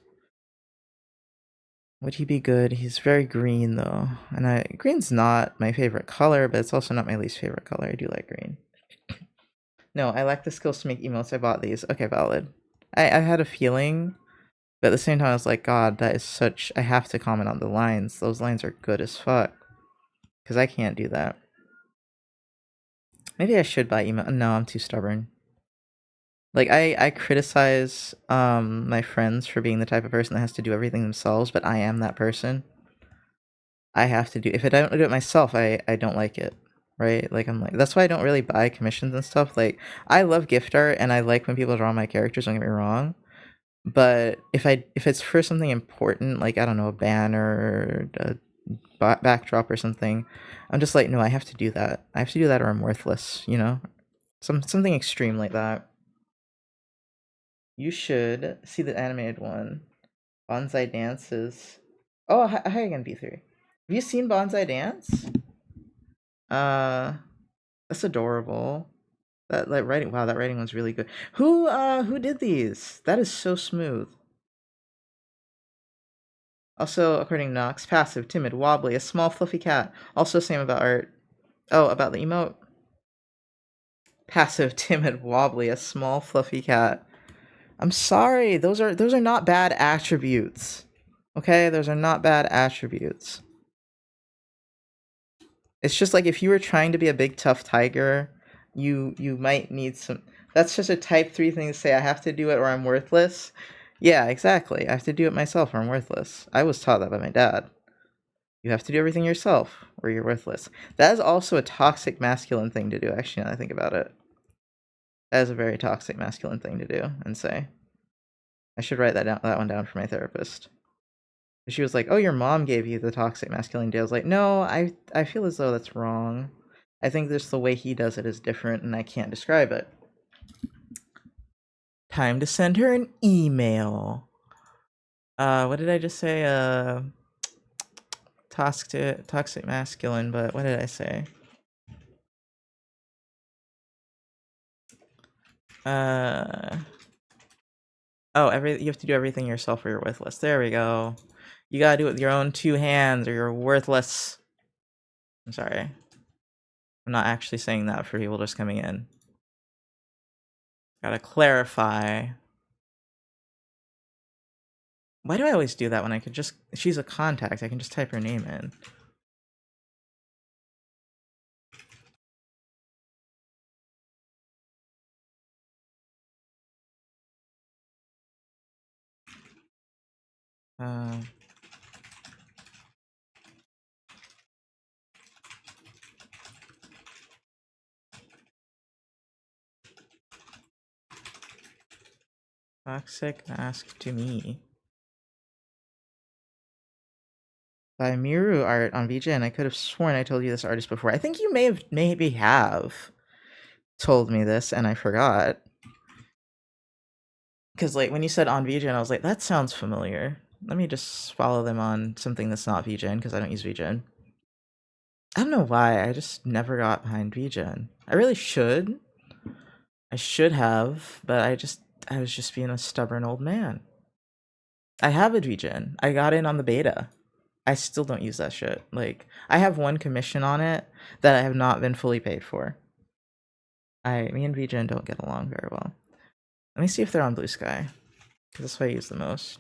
Speaker 1: Would he be good? He's very green though, and green's not my favorite color, but it's also not my least favorite color. I do like green. No, I lack the skills to make emotes. I bought these. Okay, valid. I had a feeling, but at the same time, I was like, God, that is such. I have to comment on the lines. Those lines are good as fuck. Because I can't do that. Maybe I should buy emote. No, I'm too stubborn. Like I criticize my friends for being the type of person that has to do everything themselves, but I am that person. I have to do, if I don't do it myself, I don't like it. Right? Like I'm like, that's why I don't really buy commissions and stuff. Like I love gift art and I like when people draw my characters, don't get me wrong. But if it's for something important, like I don't know, a banner or a backdrop or something, I'm just like, no, I have to do that. I have to do that or I'm worthless, you know? Something extreme like that. You should see the animated one. Bonsai dances. Oh, hi again, B3. Have you seen Bonsai dance? That's adorable. That writing, wow, that writing was really good. Who did these? That is so smooth. Also, according to Nox, passive, timid, wobbly, a small fluffy cat. Also same about art. Oh, about the emote. Passive, timid, wobbly, a small fluffy cat. I'm sorry, those are not bad attributes. Okay, those are not bad attributes. It's just like if you were trying to be a big tough tiger, you might need some. That's just a type 3 thing to say. I have to do it or I'm worthless. Yeah, exactly. I have to do it myself or I'm worthless. I was taught that by my dad. You have to do everything yourself or you're worthless. That is also a toxic masculine thing to do, actually, now that I think about it. That is a very toxic masculine thing to do and say. I should write that one down for my therapist. She was like, "Oh, your mom gave you the toxic masculinity." I was like, "No, I feel as though that's wrong. I think just the way he does it is different, and I can't describe it." Time to send her an email. What did I just say? Toxic masculine, but what did I say? Oh, you have to do everything yourself or you're worthless. There we go. You gotta do it with your own 2 hands or you're worthless. I'm sorry. I'm not actually saying that for people just coming in. Gotta clarify. Why do I always do that when I could just... She's a contact, I can just type her name in. Toxic Mask to me. By Miru art on VJ, and I could have sworn I told you this artist before. I think you maybe have told me this, and I forgot. Because like when you said on VGen, I was like, that sounds familiar. Let me just follow them on something that's not VGen, because I don't use VGen. I don't know why, I just never got behind VGen. I really should. I should have, but I was just being a stubborn old man. I have a VGen. I got in on the beta. I still don't use that shit. Like, I have one commission on it that I have not been fully paid for. Me and VGen don't get along very well. Let me see if they're on Blue Sky, because that's what I use the most.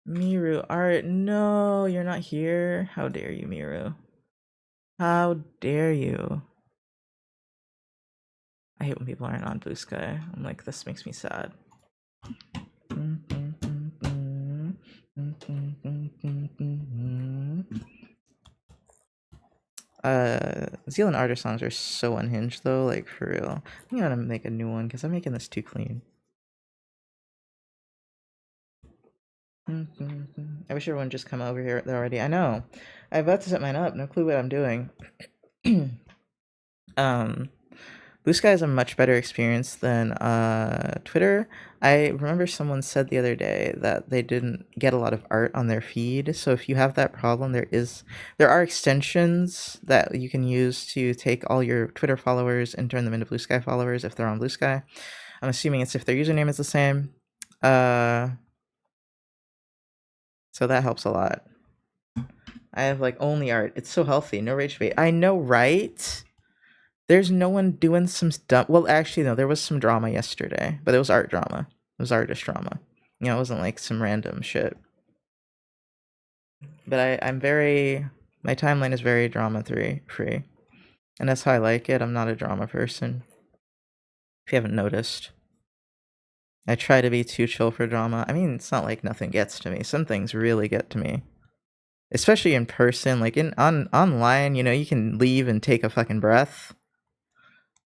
Speaker 1: Miru art, no, you're not here. How dare you, Miru? How dare you? I hate when people aren't on Blue Sky. I'm like, this makes me sad. Zealand artist songs are so unhinged though, like for real. I'm gonna make a new one because I'm making this too clean. I wish everyone just come over here already. I know. I'm about to set mine up. No clue what I'm doing. Blue Sky is a much better experience than Twitter. I remember someone said the other day that they didn't get a lot of art on their feed. So if you have that problem, there are extensions that you can use to take all your Twitter followers and turn them into Blue Sky followers if they're on Blue Sky. I'm assuming it's if their username is the same. So that helps a lot. I have like only art. It's so healthy. No rage bait. I know, right? There's no one doing some stuff. Well, actually, no, there was some drama yesterday, but it was art drama. It was artist drama. You know, it wasn't like some random shit. But my timeline is very drama free. And that's how I like it. I'm not a drama person. If you haven't noticed. I try to be too chill for drama. I mean, it's not like nothing gets to me. Some things really get to me. Especially in person, like online, you know, you can leave and take a fucking breath.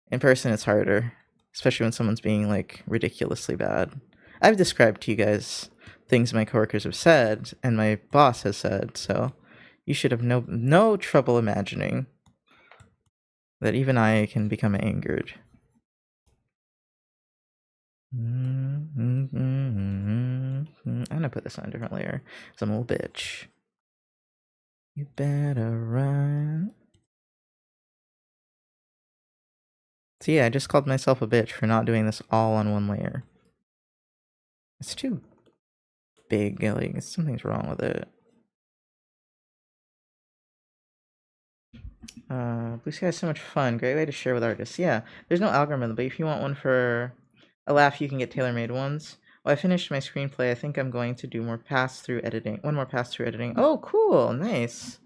Speaker 1: In person, it's harder, especially when someone's being like ridiculously bad. I've described to you guys things my coworkers have said and my boss has said, so you should have no trouble imagining that even I can become angered. I'm gonna put this on a different layer, because I'm a little bitch. You better run. So yeah, I just called myself a bitch for not doing this all on one layer. It's too big, like something's wrong with it. Blue Sky is so much fun. Great way to share with artists. Yeah, there's no algorithm, but if you want one for a laugh, you can get tailor-made ones. Well, I finished my screenplay. I think I'm going to do more pass-through editing. One more pass-through editing. Oh, cool. Nice.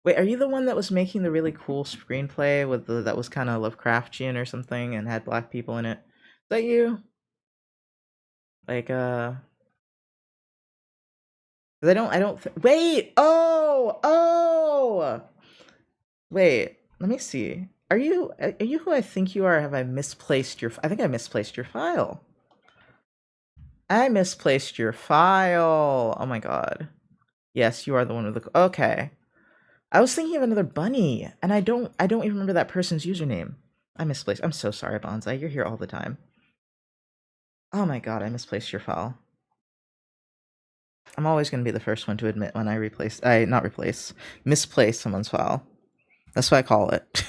Speaker 1: Wait, are you the one that was making the really cool screenplay with that was kind of Lovecraftian or something and had black people in it? Is that you? Like, wait! Oh! Wait, let me see. Are you who I think you are? Have I misplaced I think I misplaced your file. I misplaced your file. Oh my god. Yes, you are the one with the... Okay. I was thinking of another bunny, and I don't even remember that person's username. I misplaced. I'm so sorry, Bonsai. You're here all the time. Oh my god, I misplaced your file. I'm always going to be the first one to admit when misplace someone's file. That's what I call it.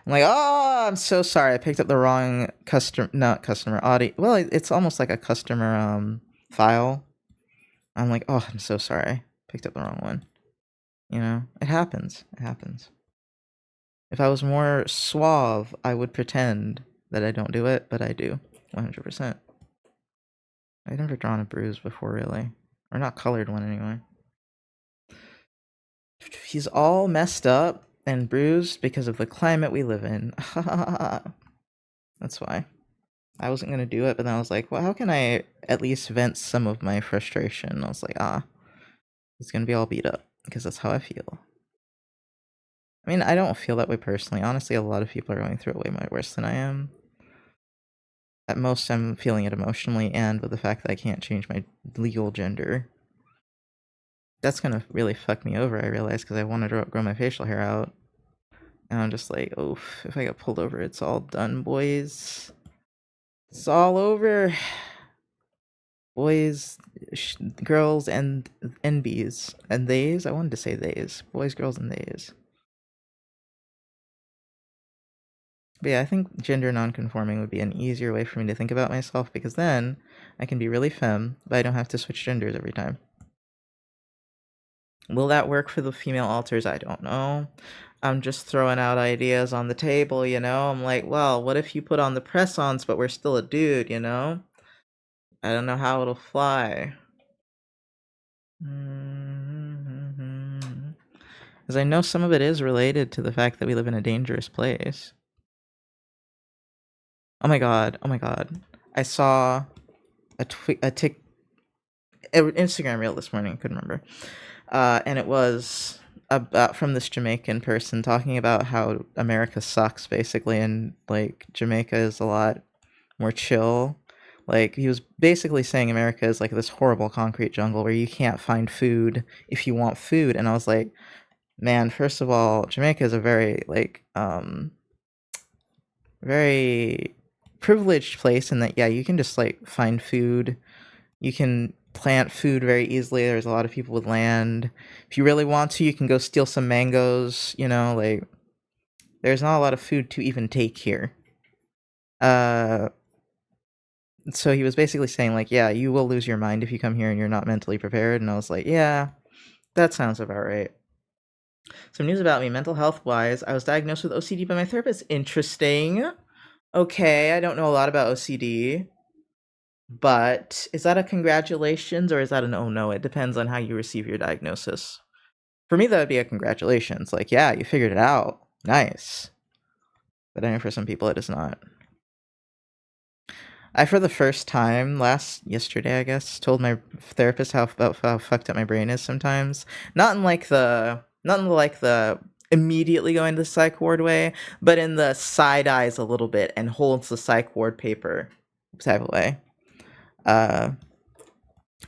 Speaker 1: I'm like, oh, I'm so sorry. I picked up the wrong audio. Well, it's almost like a customer file. I'm like, oh, I'm so sorry. Picked up the wrong one. You know, it happens. It happens. If I was more suave, I would pretend that I don't do it, but I do. 100%. I've never drawn a bruise before, really. Or not colored one, anyway. He's all messed up and bruised because of the climate we live in. That's why. I wasn't going to do it, but then I was like, well, how can I at least vent some of my frustration? I was like, he's going to be all beat up, because that's how I feel. I mean, I don't feel that way personally. Honestly, a lot of people are going through it way more worse than I am. At most, I'm feeling it emotionally, and with the fact that I can't change my legal gender. That's gonna really fuck me over, I realize, because I want to grow my facial hair out. And I'm just like, oof, if I get pulled over, it's all done, boys. It's all over. Boys, girls, and NBs. And theys? I wanted to say theys. Boys, girls, and theys. But yeah, I think gender non-conforming would be an easier way for me to think about myself, because then I can be really femme, but I don't have to switch genders every time. Will that work for the female alters? I don't know. I'm just throwing out ideas on the table, you know? I'm like, well, what if you put on the press-ons, but we're still a dude, you know? I don't know how it'll fly. Because I know some of it is related to the fact that we live in a dangerous place. Oh my god, oh my god. I saw an Instagram reel this morning, I couldn't remember. And it was about from this Jamaican person talking about how America sucks, basically, and like Jamaica is a lot more chill. Like, he was basically saying America is like this horrible concrete jungle where you can't find food if you want food. And I was like, man, first of all, Jamaica is a very like very privileged place in that, yeah, you can just like find food. You can plant food very easily. There's a lot of people with land. If you really want to, you can go steal some mangoes, you know, like there's not a lot of food to even take here. So he was basically saying like, yeah, you will lose your mind if you come here and you're not mentally prepared. And I was like, yeah, that sounds about right. Some news about me, mental health wise. I was diagnosed with OCD by my therapist. Interesting. Okay, I don't know a lot about OCD. But is that a congratulations or is that an oh no? It depends on how you receive your diagnosis. For me, that would be a congratulations. Like, yeah, you figured it out. Nice. But I know for some people it is not. I, for the first time yesterday, I guess, told my therapist how fucked up my brain is sometimes. Not in the immediately going to the psych ward way, but in the side eyes a little bit and holds the psych ward paper type of way.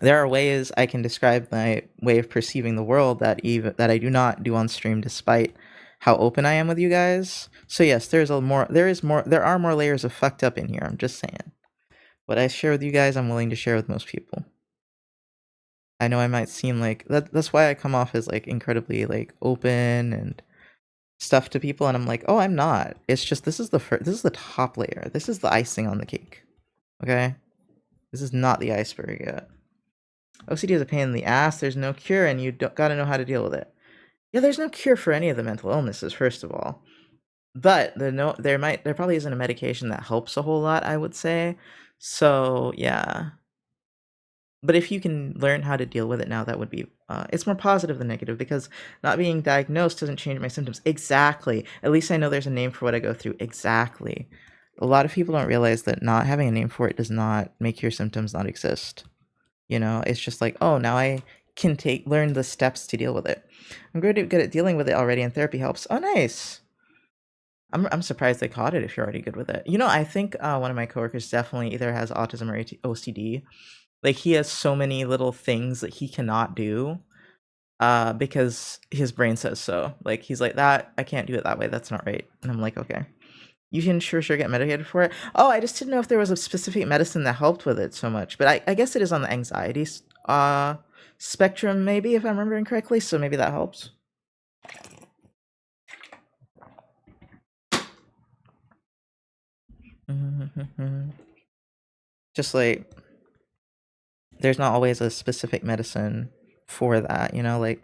Speaker 1: There are ways I can describe my way of perceiving the world that I do not do on stream, despite how open I am with you guys. So yes, there are more layers of fucked up in here. I'm just saying. What I share with you guys, I'm willing to share with most people. I know I might seem like that's why I come off as like incredibly like open and stuff to people, and I'm like, oh, I'm not. It's just this is the top layer. This is the icing on the cake. Okay, this is not the iceberg yet. OCD is a pain in the ass. There's no cure, and you gotta know how to deal with it. Yeah, there's no cure for any of the mental illnesses, first of all. But there probably isn't a medication that helps a whole lot, I would say. So yeah. But if you can learn how to deal with it now, that would be it's more positive than negative, because not being diagnosed doesn't change my symptoms. Exactly. At least I know there's a name for what I go through. Exactly. A lot of people don't realize that not having a name for it does not make your symptoms not exist. You know, it's just like, oh, now I can learn the steps to deal with it. I'm good at dealing with it already, and therapy helps. Oh, nice. I'm surprised they caught it if you're already good with it. You know, I think one of my coworkers definitely either has autism or OCD. Like, he has so many little things that he cannot do because his brain says so. Like, he's like, that, I can't do it that way. That's not right. And I'm like, okay. You can sure get medicated for it. Oh, I just didn't know if there was a specific medicine that helped with it so much. But I guess it is on the anxiety spectrum, maybe, if I'm remembering correctly. So maybe that helps. Just like, there's not always a specific medicine for that, you know, like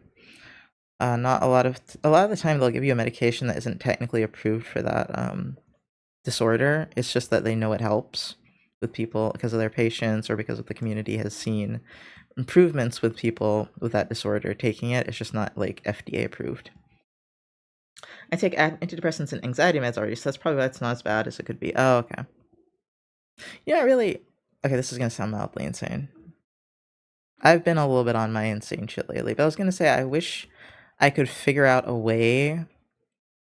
Speaker 1: not a lot of the time they'll give you a medication that isn't technically approved for that disorder. It's just that they know it helps with people because of their patients, or because of the community has seen improvements with people with that disorder taking it. It's just not like FDA approved. I take antidepressants and anxiety meds already, so that's probably why it's not as bad as it could be. Oh, okay. Yeah, really. Okay, this is gonna sound mildly insane. I've been a little bit on my insane shit lately, but I was gonna say I wish I could figure out a way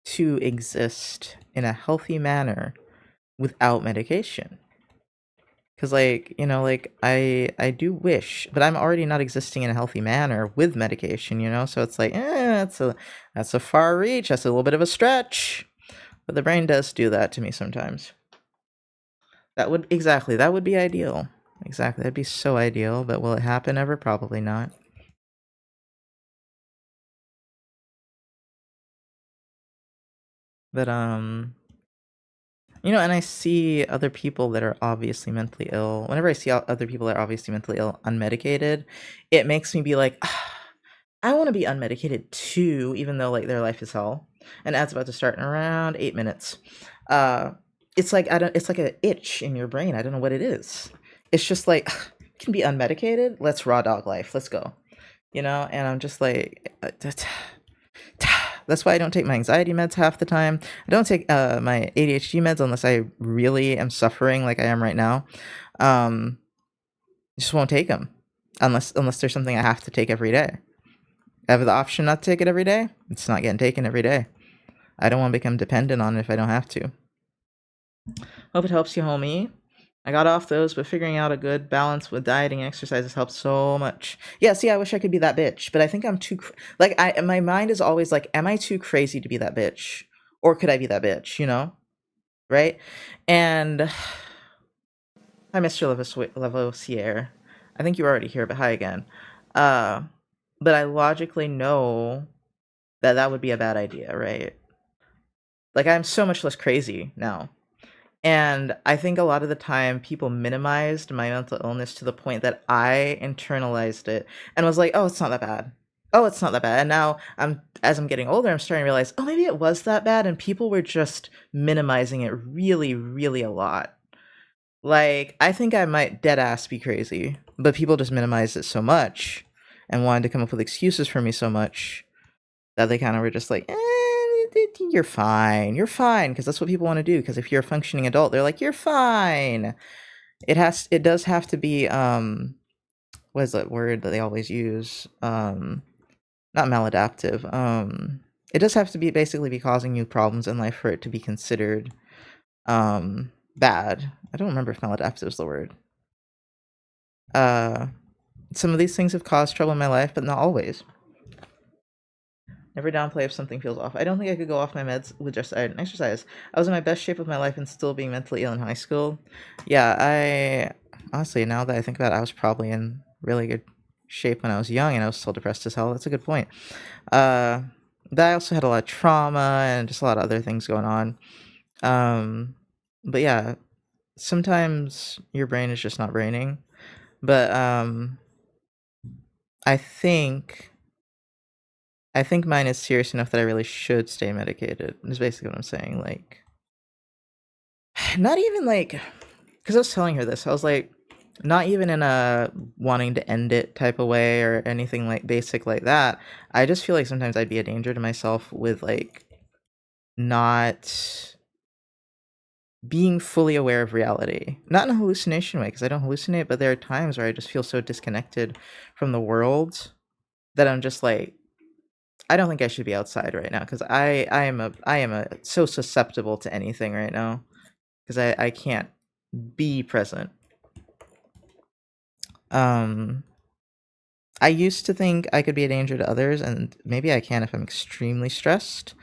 Speaker 1: to exist in a healthy manner without medication. Because, like, you know, like, I do wish, but I'm already not existing in a healthy manner with medication, you know? So it's like, that's a far reach. That's a little bit of a stretch. But the brain does do that to me sometimes. That would be ideal. Exactly, that'd be so ideal, but will it happen ever? Probably not. But, you know, and I see other people that are obviously mentally ill. Whenever I see other people that are obviously mentally ill, unmedicated, it makes me be like, I want to be unmedicated too, even though like their life is hell. And ad's about to start in around 8 minutes. It's like it's like an itch in your brain. I don't know what it is. It's just like you can be unmedicated. Let's raw dog life. Let's go. You know, and I'm just like, that's why I don't take my anxiety meds half the time. I don't take my ADHD meds unless I really am suffering like I am right now. Just won't take them unless there's something I have to take every day. I have the option not to take it every day. It's not getting taken every day. I don't want to become dependent on it if I don't have to. Hope it helps you, homie. I got off those, but figuring out a good balance with dieting and exercise has helped so much. Yeah, see, I wish I could be that bitch, but I think I'm too my mind is always like, am I too crazy to be that bitch? Or could I be that bitch, you know? Right? And hi, Mr. Lavoisier. I think you were already here, but hi again. But I logically know that would be a bad idea, right? Like, I'm so much less crazy now. And I think a lot of the time people minimized my mental illness to the point that I internalized it and was like, "Oh, it's not that bad. Oh, it's not that bad." And now as I'm getting older, I'm starting to realize, "Oh, maybe it was that bad," and people were just minimizing it really, really a lot. Like, I think I might dead ass be crazy, but people just minimized it so much and wanted to come up with excuses for me so much that they kind of were just like, you're fine, because that's what people want to do. Because if you're a functioning adult, they're like, you're fine. It does have to be, what is that word that they always use? Not maladaptive. It does have to be basically be causing you problems in life for it to be considered, bad. I don't remember if maladaptive is the word. Some of these things have caused trouble in my life, but not always. Never downplay if something feels off. I don't think I could go off my meds with just diet and exercise. I was in my best shape of my life and still being mentally ill in high school. Yeah, I honestly, now that I think about it, I was probably in really good shape when I was young and I was still depressed as hell. That's a good point. But I also had a lot of trauma and just a lot of other things going on. But yeah, sometimes your brain is just not braining. But I think mine is serious enough that I really should stay medicated. Is basically what I'm saying. Like, not even like, because I was telling her this. I was like, not even in a wanting to end it type of way or anything like basic like that. I just feel like sometimes I'd be a danger to myself with like not being fully aware of reality. Not in a hallucination way, because I don't hallucinate, but there are times where I just feel so disconnected from the world that I'm just like, I don't think I should be outside right now because I am so susceptible to anything right now because I can't be present. I used to think I could be a danger to others, and maybe I can if I'm extremely stressed,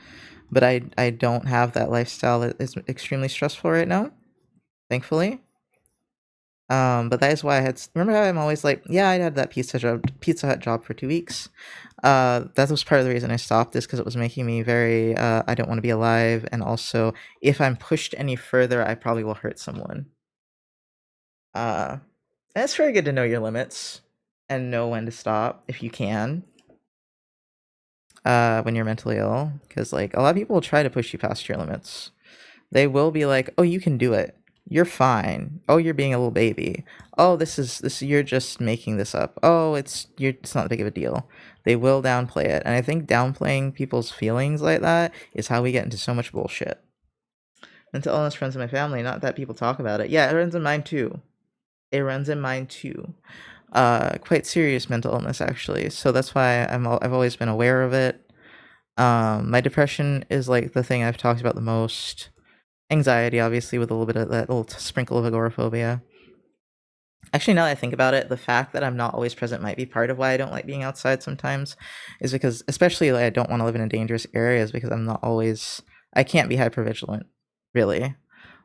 Speaker 1: but I don't have that lifestyle that is extremely stressful right now, thankfully. But that is why remember how I'm always like, yeah, I had that Pizza Hut job for 2 weeks. That was part of the reason I stopped, is because it was making me very, I don't want to be alive, and also, if I'm pushed any further, I probably will hurt someone. And it's very good to know your limits and know when to stop if you can. When you're mentally ill, because like a lot of people will try to push you past your limits. They will be like, "Oh, you can do it. You're fine. Oh, you're being a little baby. Oh, this is you're just making this up. Oh, it's not that big of a deal." They will downplay it, and I think downplaying people's feelings like that is how we get into so much bullshit. Mental illness runs in my family, not that people talk about it. Yeah, it runs in mine too. It runs in mine too. Quite serious mental illness actually. So that's why I've always been aware of it. My depression is like the thing I've talked about the most. Anxiety, obviously, with a little bit of that little sprinkle of agoraphobia. Actually, now that I think about it, the fact that I'm not always present might be part of why I don't like being outside sometimes, is because, especially like I don't want to live in a dangerous area, is because I'm not always, I can't be hypervigilant, really.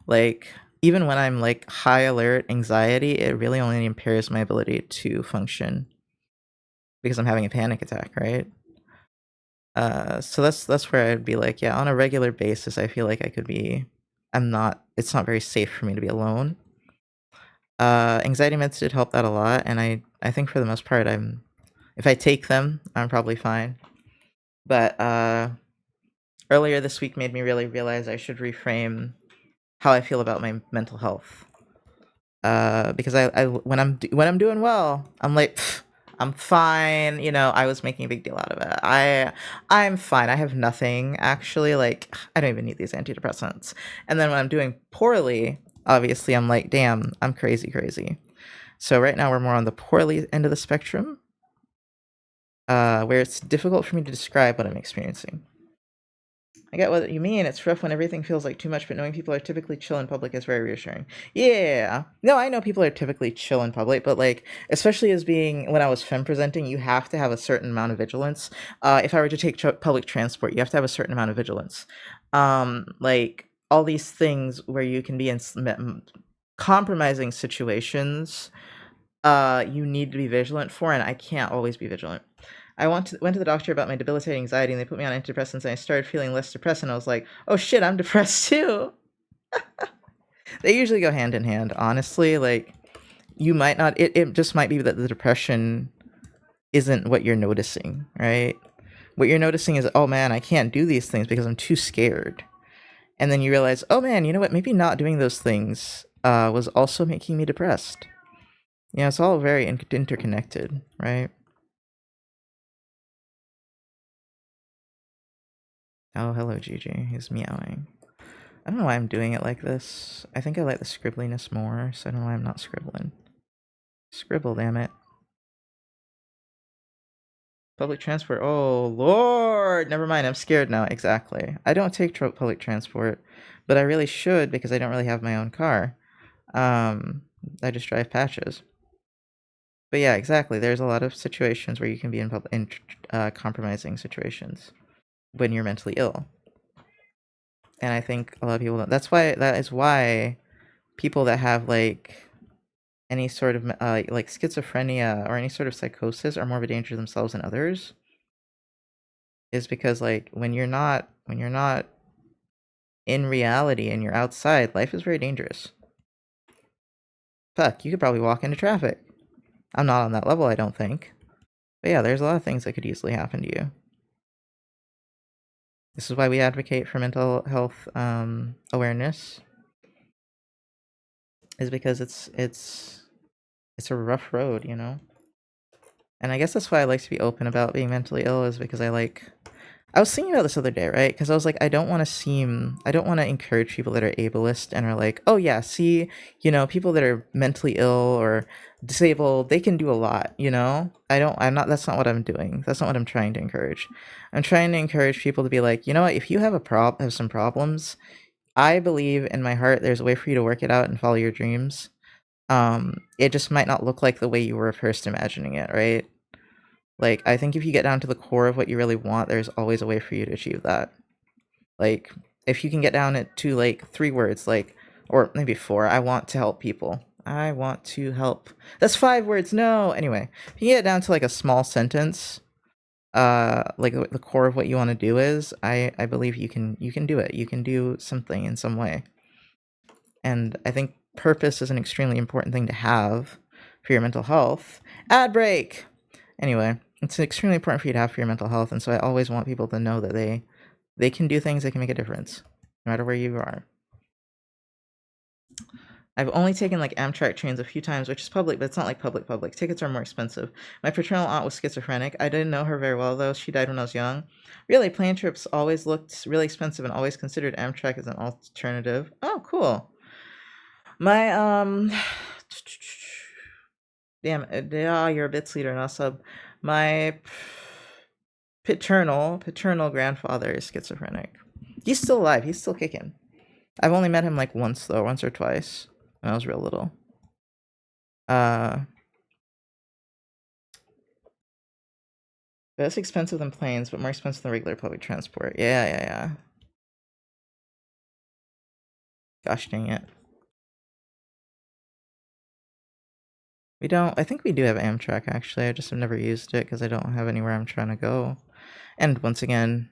Speaker 1: Like, even when I'm like high alert anxiety, it really only impairs my ability to function because I'm having a panic attack, right? So that's where I'd be like, yeah, on a regular basis, I feel like I could be, it's not very safe for me to be alone. Anxiety meds did help that a lot, and I think for the most part, if I take them, I'm probably fine. But earlier this week made me really realize I should reframe how I feel about my mental health. Because when I'm doing well, I'm like, "Pff, I'm fine." You know, I was making a big deal out of it. I'm fine. I have nothing actually. Like, I don't even need these antidepressants. And then when I'm doing poorly, obviously I'm like, damn, I'm crazy. So right now we're more on the poorly end of the spectrum, where it's difficult for me to describe what I'm experiencing. I get what you mean. It's rough when everything feels like too much, but knowing people are typically chill in public is very reassuring. Yeah. No, I know people are typically chill in public, but like, especially as being, when I was femme presenting, you have to have a certain amount of vigilance. If I were to take public transport, you have to have a certain amount of vigilance. Like, all these things where you can be in compromising situations, you need to be vigilant for, and I can't always be vigilant. I went to the doctor about my debilitating anxiety, and they put me on antidepressants, and I started feeling less depressed, and I was like, oh shit, I'm depressed too. They usually go hand in hand, honestly. Like, you might not, it just might be that the depression isn't what you're noticing, right? What you're noticing is, oh man, I can't do these things because I'm too scared. And then you realize, oh man, you know what, maybe not doing those things was also making me depressed. You know, it's all very interconnected, right? Oh, hello, Gigi. He's meowing. I don't know why I'm doing it like this. I think I like the scribbliness more, so I don't know why I'm not scribbling. Scribble, damn it. Public transport. Oh, Lord! Never mind, I'm scared now. Exactly. I don't take public transport, but I really should because I don't really have my own car. I just drive patches. But yeah, exactly. There's a lot of situations where you can be in compromising situations when you're mentally ill. And I think a lot of people don't. That is why people that have like any sort of like schizophrenia or any sort of psychosis are more of a danger to themselves than others, is because like when you're not in reality and you're outside, life is very dangerous. Fuck, you could probably walk into traffic. I'm not on that level, I don't think. But yeah, there's a lot of things that could easily happen to you. This is why we advocate for mental health awareness, is because it's a rough road, you know? And I guess that's why I like to be open about being mentally ill, is because I was thinking about this other day, right? Because I was like, I don't want to encourage people that are ableist and are like, oh yeah, see, you know, people that are mentally ill or disabled, they can do a lot, you know? That's not what I'm doing. That's not what I'm trying to encourage. I'm trying to encourage people to be like, you know what, if you have have some problems, I believe in my heart there's a way for you to work it out and follow your dreams. It just might not look like the way you were first imagining it, right? Like, I think if you get down to the core of what you really want, there's always a way for you to achieve that. Like, if you can get down to like 3 words, like, or maybe 4, I want to help people. I want to help. That's 5 words. No. Anyway, if you get down to like a small sentence, like the core of what you want to do is, I believe you can do it. You can do something in some way. And I think purpose is an extremely important thing to have for your mental health. Ad break. Anyway, it's extremely important for you to have for your mental health, and so I always want people to know that they can do things that can make a difference, no matter where you are. I've only taken like Amtrak trains a few times, which is public, but it's not like public. Tickets are more expensive. My paternal aunt was schizophrenic. I didn't know her very well though. She died when I was young. Really, plane trips always looked really expensive and always considered Amtrak as an alternative. Oh, cool. My damn, yeah, you're a bits leader, not sub. My paternal grandfather is schizophrenic. He's still alive. He's still kicking. I've only met him like once or twice when I was real little. Less expensive than planes, but more expensive than regular public transport. Yeah. Gosh dang it. I think we do have Amtrak, actually. I just have never used it because I don't have anywhere I'm trying to go. And once again,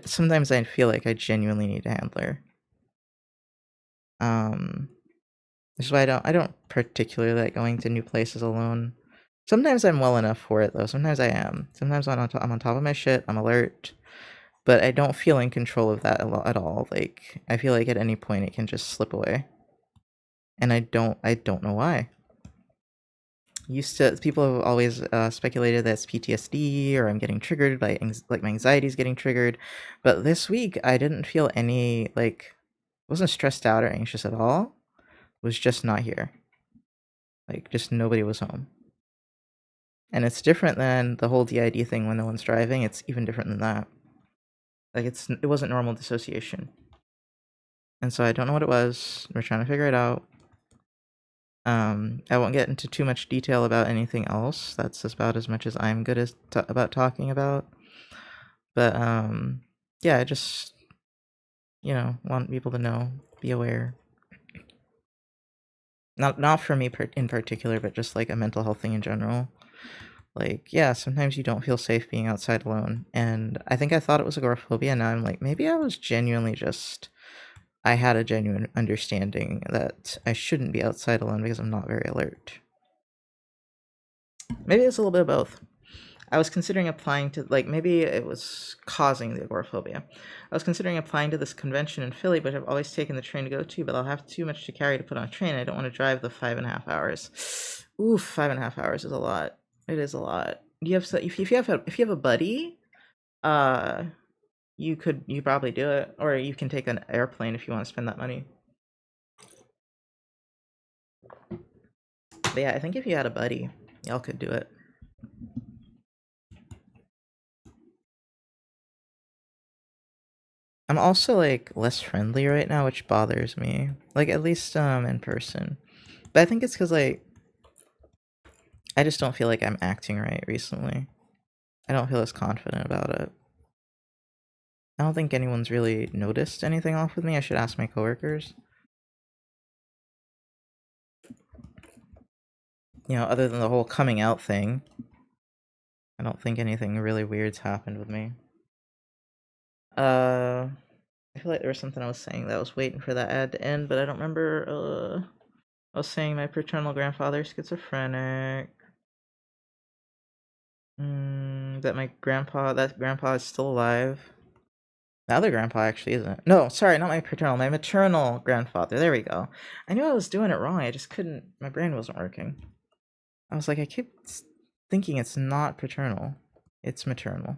Speaker 1: sometimes I feel like I genuinely need a handler. Which is why I don't particularly like going to new places alone. Sometimes I'm well enough for it, though. Sometimes I am. Sometimes I'm on top of my shit, I'm alert. But I don't feel in control of that at all. Like, I feel like at any point it can just slip away. And I don't know why. People have always speculated that it's PTSD or I'm getting triggered by my anxiety's getting triggered, but this week I didn't feel any wasn't stressed out or anxious at all. It was just not here. Like, just nobody was home. And it's different than the whole DID thing when no one's driving. It's even different than that. Like, it wasn't normal dissociation. And so I don't know what it was. We're trying to figure it out. I won't get into too much detail about anything else. That's about as much as I'm good about talking about. But yeah, I just want people to know, be aware. Not for me in particular, but just like a mental health thing in general. Like, yeah, sometimes you don't feel safe being outside alone, and I think I thought it was agoraphobia. Now I'm like, maybe I had a genuine understanding that I shouldn't be outside alone because I'm not very alert. Maybe it's a little bit of both. I was considering applying to, maybe it was causing the agoraphobia. I was considering applying to this convention in Philly, but I've always taken the train to go to, but I'll have too much to carry to put on a train. I don't want to drive the 5.5 hours. Oof, 5.5 hours is a lot. It is a lot. If you have a buddy, you probably do it, or you can take an airplane if you want to spend that money. But yeah, I think if you had a buddy, y'all could do it. I'm also less friendly right now, which bothers me. At least in person. But I think it's because I just don't feel like I'm acting right recently. I don't feel as confident about it. I don't think anyone's really noticed anything off with me. I should ask my coworkers. Other than the whole coming out thing, I don't think anything really weird's happened with me. I feel like there was something I was saying that I was waiting for that ad to end, but I don't remember. I was saying my paternal grandfather's schizophrenic. That grandpa is still alive. The other grandpa actually isn't. No, sorry, not my maternal grandfather. There we go. I knew I was doing it wrong. I just couldn't. My brain wasn't working. I was like, I keep thinking it's not paternal. It's maternal.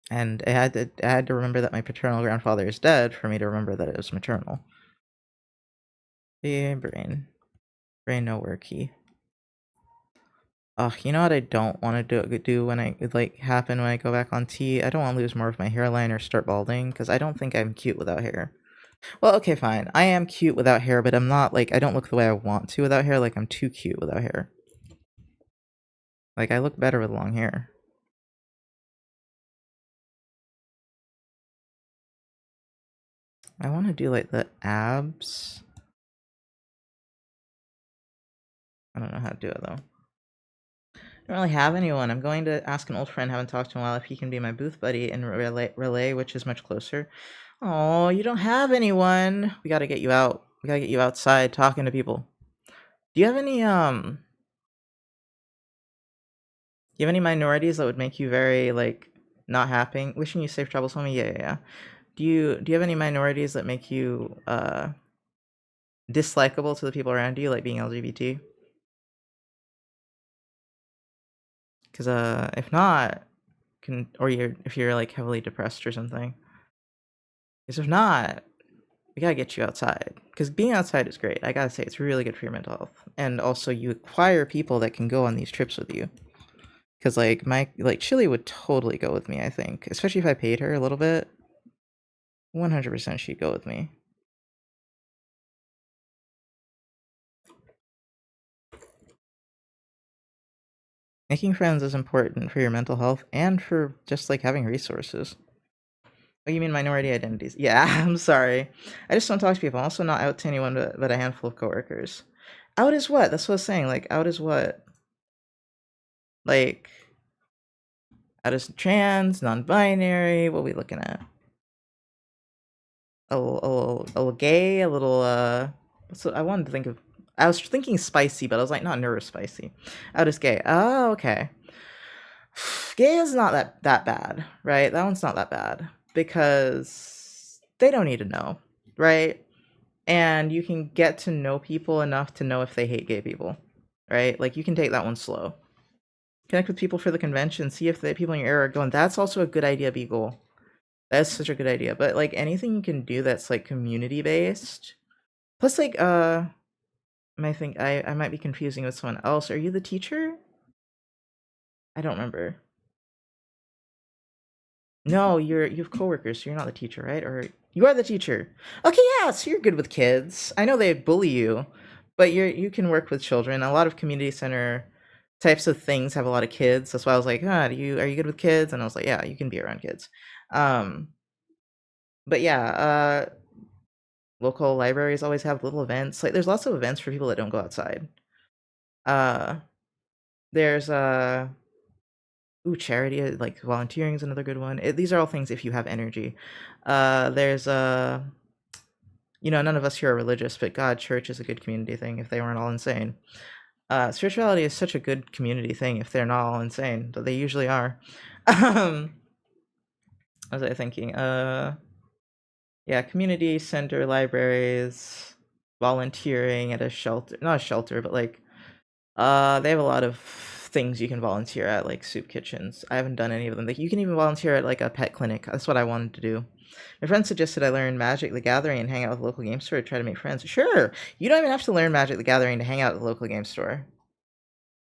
Speaker 1: And I had to remember that my paternal grandfather is dead for me to remember that it was maternal. Yeah, brain no worky. You know what I don't want to do when happen when I go back on T? I don't want to lose more of my hairline or start balding, because I don't think I'm cute without hair. Well, okay, fine. I am cute without hair, but I'm not, I don't look the way I want to without hair. I'm too cute without hair. I look better with long hair. I want to do, the abs. I don't know how to do it, though. I don't really have anyone. I'm going to ask an old friend, haven't talked to in a while, if he can be my booth buddy in Relay, which is much closer. Oh, you don't have anyone. We gotta get you out. We gotta get you outside talking to people. Do you have any minorities that would make you very not happy? Wishing you safe travels, homie. Yeah. Do you have any minorities that make you dislikable to the people around you, like being LGBT? Because if not, if you're heavily depressed or something. Because if not, we gotta get you outside. Because being outside is great. I gotta say, it's really good for your mental health. And also, you acquire people that can go on these trips with you. Because Chili would totally go with me, I think. Especially if I paid her a little bit. 100% she'd go with me. Making friends is important for your mental health and for just like having resources. Oh, you mean minority identities? Yeah, I'm sorry. I just don't talk to people. I'm also not out to anyone but a handful of coworkers. Out is what? That's what I was saying. Like, out is what? Like, out is trans, non-binary. What are we looking at? A little gay, a little so I wanted to think of. I was thinking spicy, but I was like, not neurospicy. Out is gay. Oh, okay. Gay is not that bad, right? That one's not that bad because they don't need to know, right? And you can get to know people enough to know if they hate gay people, right? Like you can take that one slow. Connect with people for the convention, see if the people in your area are going. That's also a good idea, Beagle. That's such a good idea. But like anything you can do that's like community based. Plus, like I might be confusing with someone else. Are you the teacher? I don't remember. No, you have coworkers, so you're not the teacher, right? Or you are the teacher. Okay, yeah, so you're good with kids. I know they bully you, but you can work with children. A lot of community center types of things have a lot of kids. That's why I was like, are you good with kids? And I was like, yeah, you can be around kids. But yeah, local libraries always have little events. Like there's lots of events for people that don't go outside. Uh there's charity, like volunteering is another good one. These are all things if you have energy. There's none of us here are religious, but God, church is a good community thing if they weren't all insane. Spirituality is such a good community thing if they're not all insane, but they usually are. What was I thinking? Yeah, community center, libraries, volunteering at a shelter, not a shelter, but like they have a lot of things you can volunteer at, like soup kitchens. I haven't done any of them. Like you can even volunteer at like a pet clinic. That's what I wanted to do. My friend suggested I learn Magic the Gathering and hang out with a local game store to try to make friends. Sure, you don't even have to learn Magic the Gathering to hang out at the local game store.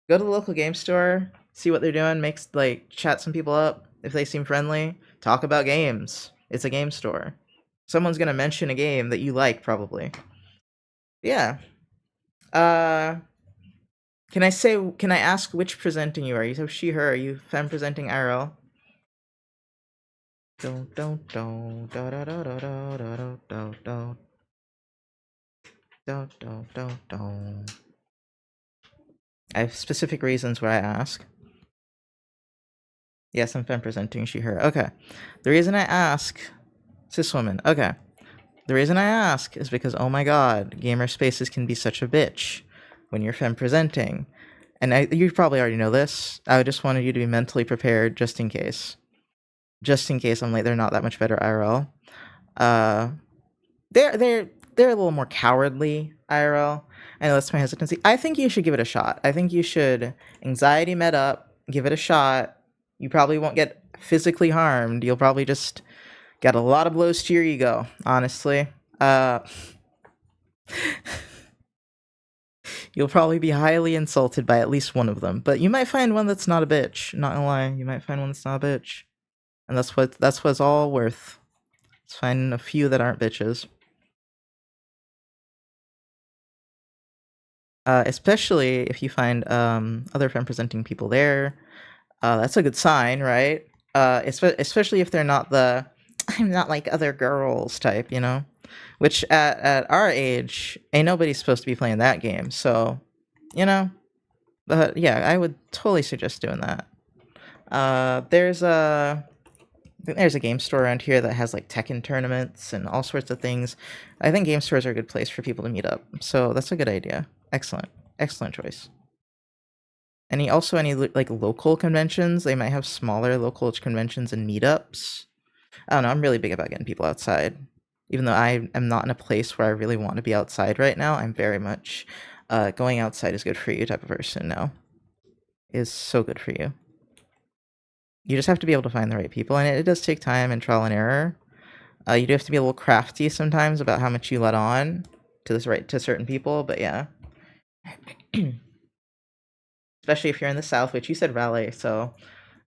Speaker 1: Go to the local game store, see what they're doing, chat some people up. If they seem friendly, talk about games. It's a game store. Someone's gonna mention a game that you like, probably. Yeah. Uh Can I ask which presenting you are? You have she, her, are you femme presenting IRL? Don't da da da da da da da da da. I have specific reasons why I ask. Yes, I'm femme presenting she, her. Okay. The reason I ask, cis woman. Okay. The reason I ask is because, oh my god, gamer spaces can be such a bitch when you're femme presenting. And you probably already know this. I just wanted you to be mentally prepared just in case. Just in case I'm like, they're not that much better IRL. They're a little more cowardly IRL. I know that's my hesitancy. I think you should give it a shot. I think you should anxiety med up, give it a shot. You probably won't get physically harmed. You'll probably just get a lot of blows to your ego, honestly. You'll probably be highly insulted by at least one of them, but you might find one that's not a bitch. Not gonna lie, you might find one that's not a bitch, and that's what it's all worth. It's finding a few that aren't bitches. Especially if you find other femme presenting people there, that's a good sign, right? Especially if they're not the I'm not like other girls type, you know. Which at our age, ain't nobody supposed to be playing that game. So, you know, but yeah, I would totally suggest doing that. There's a I think there's a game store around here that has like Tekken tournaments and all sorts of things. I think game stores are a good place for people to meet up. So that's a good idea. Excellent choice. Any like local conventions? They might have smaller local conventions and meetups. I don't know. I'm really big about getting people outside. Even though I am not in a place where I really want to be outside right now, I'm very much going outside is good for you type of person now. Is so good for you. You just have to be able to find the right people, and it does take time and trial and error. You do have to be a little crafty sometimes about how much you let on to certain people, but yeah. Especially if you're in the South, which you said Raleigh, so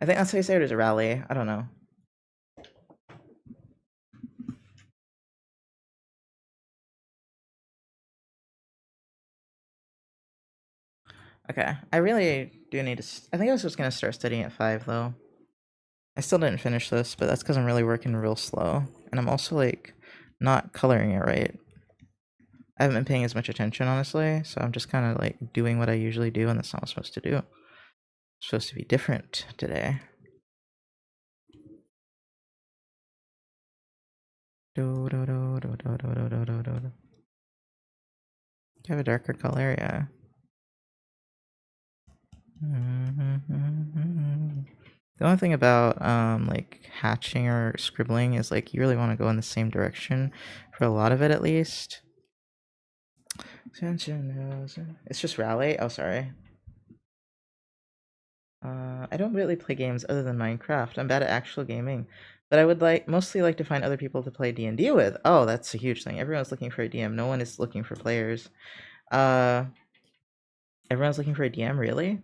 Speaker 1: I think that's how you say it, is a Raleigh. I don't know. Okay, I really do need to. I think I was just gonna start studying at 5 though. I still didn't finish this, but that's because I'm really working real slow, and I'm also like not coloring it right. I haven't been paying as much attention, honestly, so I'm just kind of like doing what I usually do, and that's not what I'm supposed to do. It's supposed to be different today. Do do do do do do do do do do. You have a darker color, yeah. The only thing about like hatching or scribbling is like you really want to go in the same direction for a lot of it, at least. It's just Rally. Oh, sorry. I don't really play games other than Minecraft. I'm bad at actual gaming, but I would mostly like to find other people to play D&D with. Oh, that's a huge thing. Everyone's looking for a DM. No one is looking for players. Everyone's looking for a DM, really?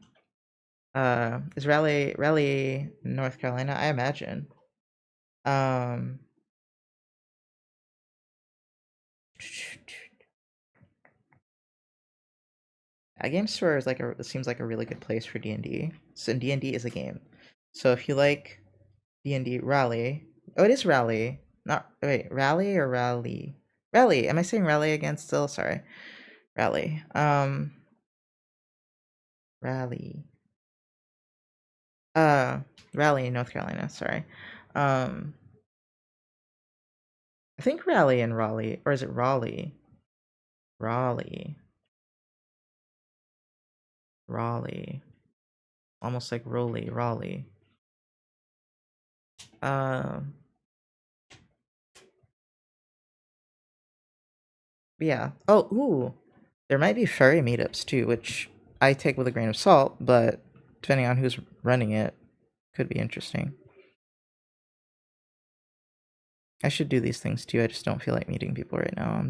Speaker 1: Is Raleigh, North Carolina? I imagine. A game store is seems like a really good place for D&D. So D&D is a game. So if you like D&D, Raleigh. Oh, it is Raleigh. Not wait, Raleigh or Raleigh? Raleigh. Am I saying Raleigh again still? Sorry. Raleigh. Raleigh. Raleigh, North Carolina, sorry. I think Raleigh and Raleigh, or is it Raleigh? Raleigh. Raleigh. Almost like Raleigh. Yeah. Oh, ooh. There might be furry meetups too, which I take with a grain of salt, but depending on who's running it, could be interesting. I should do these things too. I just don't feel like meeting people right now.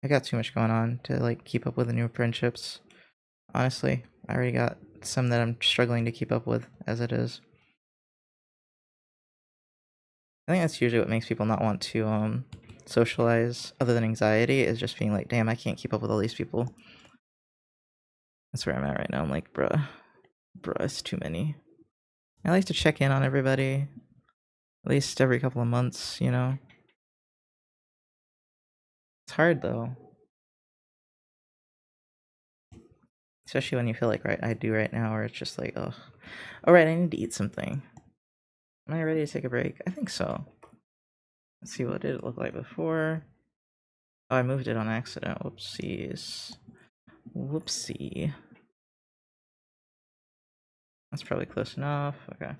Speaker 1: I got too much going on to like keep up with the new friendships. Honestly, I already got some that I'm struggling to keep up with as it is. I think that's usually what makes people not want to socialize, other than anxiety, is just being like, damn, I can't keep up with all these people. That's where I'm at right now. I'm like, bruh, it's too many. I like to check in on everybody, at least every couple of months, you know? It's hard though. Especially when you feel like I do right now, where it's just like, oh, alright, I need to eat something. Am I ready to take a break? I think so. Let's see, what did it look like before? Oh, I moved it on accident. Whoopsies. Whoopsie. That's probably close enough. Okay.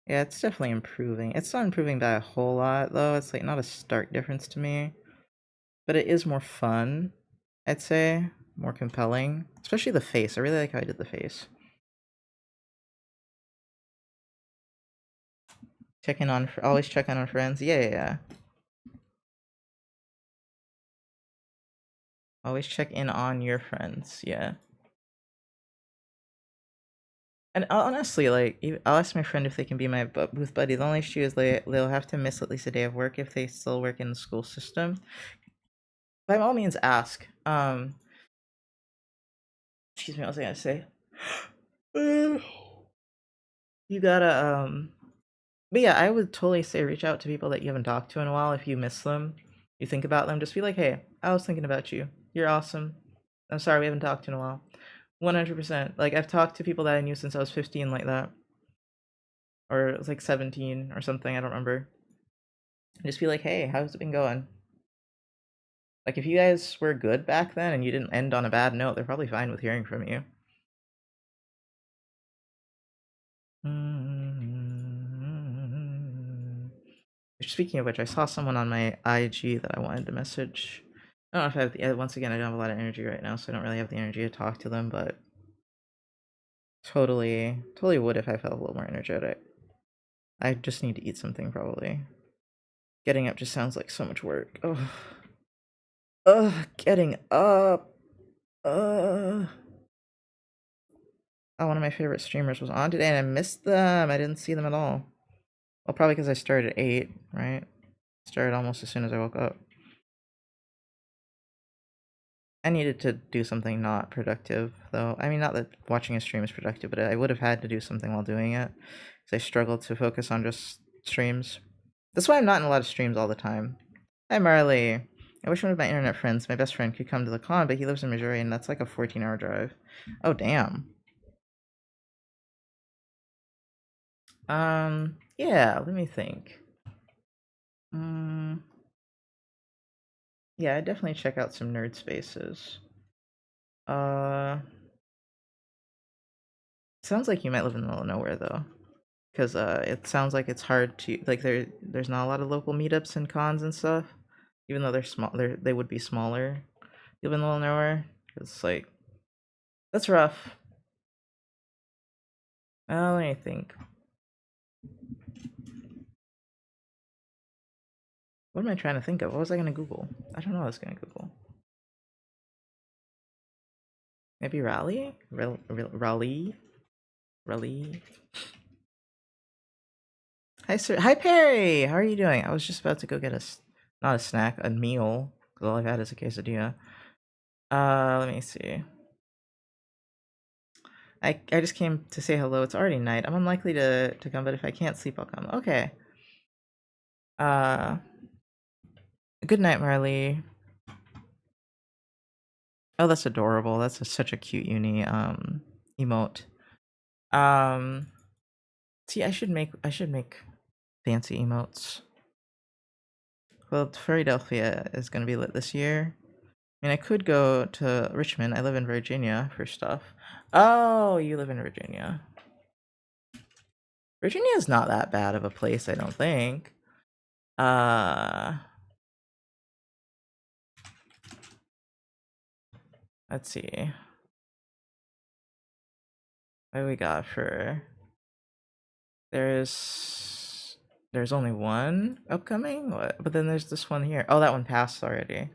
Speaker 1: Yeah, it's definitely improving. It's not improving by a whole lot, though. It's like not a stark difference to me. But it is more fun, I'd say. More compelling. Especially the face. I really like how I did the face. Always check in on friends. Yeah. Always check in on your friends. Yeah. And honestly, like, I'll ask my friend if they can be my booth buddy. The only issue is they'll have to miss at least a day of work if they still work in the school system. By all means, ask. Excuse me, what was I gonna say? You gotta, but yeah, I would totally say reach out to people that you haven't talked to in a while if you miss them. You think about them, just be like, hey, I was thinking about you. You're awesome. I'm sorry we haven't talked in a while. 100%. Like, I've talked to people that I knew since I was 15 like that. Or it was like 17 or something, I don't remember. Just be like, hey, how's it been going? Like, if you guys were good back then and you didn't end on a bad note, they're probably fine with hearing from you. Speaking of which, I saw someone on my IG that I wanted to message. I don't know if I have once again, I don't have a lot of energy right now, so I don't really have the energy to talk to them, but totally would if I felt a little more energetic. I just need to eat something, probably. Getting up just sounds like so much work. Getting up. Oh, one of my favorite streamers was on today and I missed them. I didn't see them at all. Well, probably because I started at 8, right? Started almost as soon as I woke up. I needed to do something not productive, though. I mean, not that watching a stream is productive, but I would have had to do something while doing it, because I struggled to focus on just streams. That's why I'm not in a lot of streams all the time. Hi, Marley. I wish one of my internet friends, my best friend, could come to the con, but he lives in Missouri, and that's like a 14-hour drive. Oh, damn. Yeah, let me think. Yeah, I'd definitely check out some nerd spaces. Sounds like you might live in the middle of nowhere, though. Because it sounds like it's hard to like there's not a lot of local meetups and cons and stuff, even though they're small. They would be smaller. You live in the middle of nowhere. It's like that's rough. Let me think. What am I trying to think of? What was I gonna Google? I don't know what I was gonna Google. Maybe Raleigh? Raleigh? Raleigh? Hi, sir. Hi, Perry. How are you doing? I was just about to go get not a snack, a meal. Because all I've had is a quesadilla. Let me see. I just came to say hello. It's already night. I'm unlikely to come, but if I can't sleep, I'll come. Okay. Good night, Marley. Oh, that's adorable. That's such a cute uni emote. See, I should make fancy emotes. Well, Philadelphia is gonna be lit this year. I mean, I could go to Richmond. I live in Virginia for stuff. Oh, you live in Virginia. Virginia is not that bad of a place, I don't think. Let's see. What do we got for... There's only one upcoming? What? But then there's this one here. Oh, that one passed already.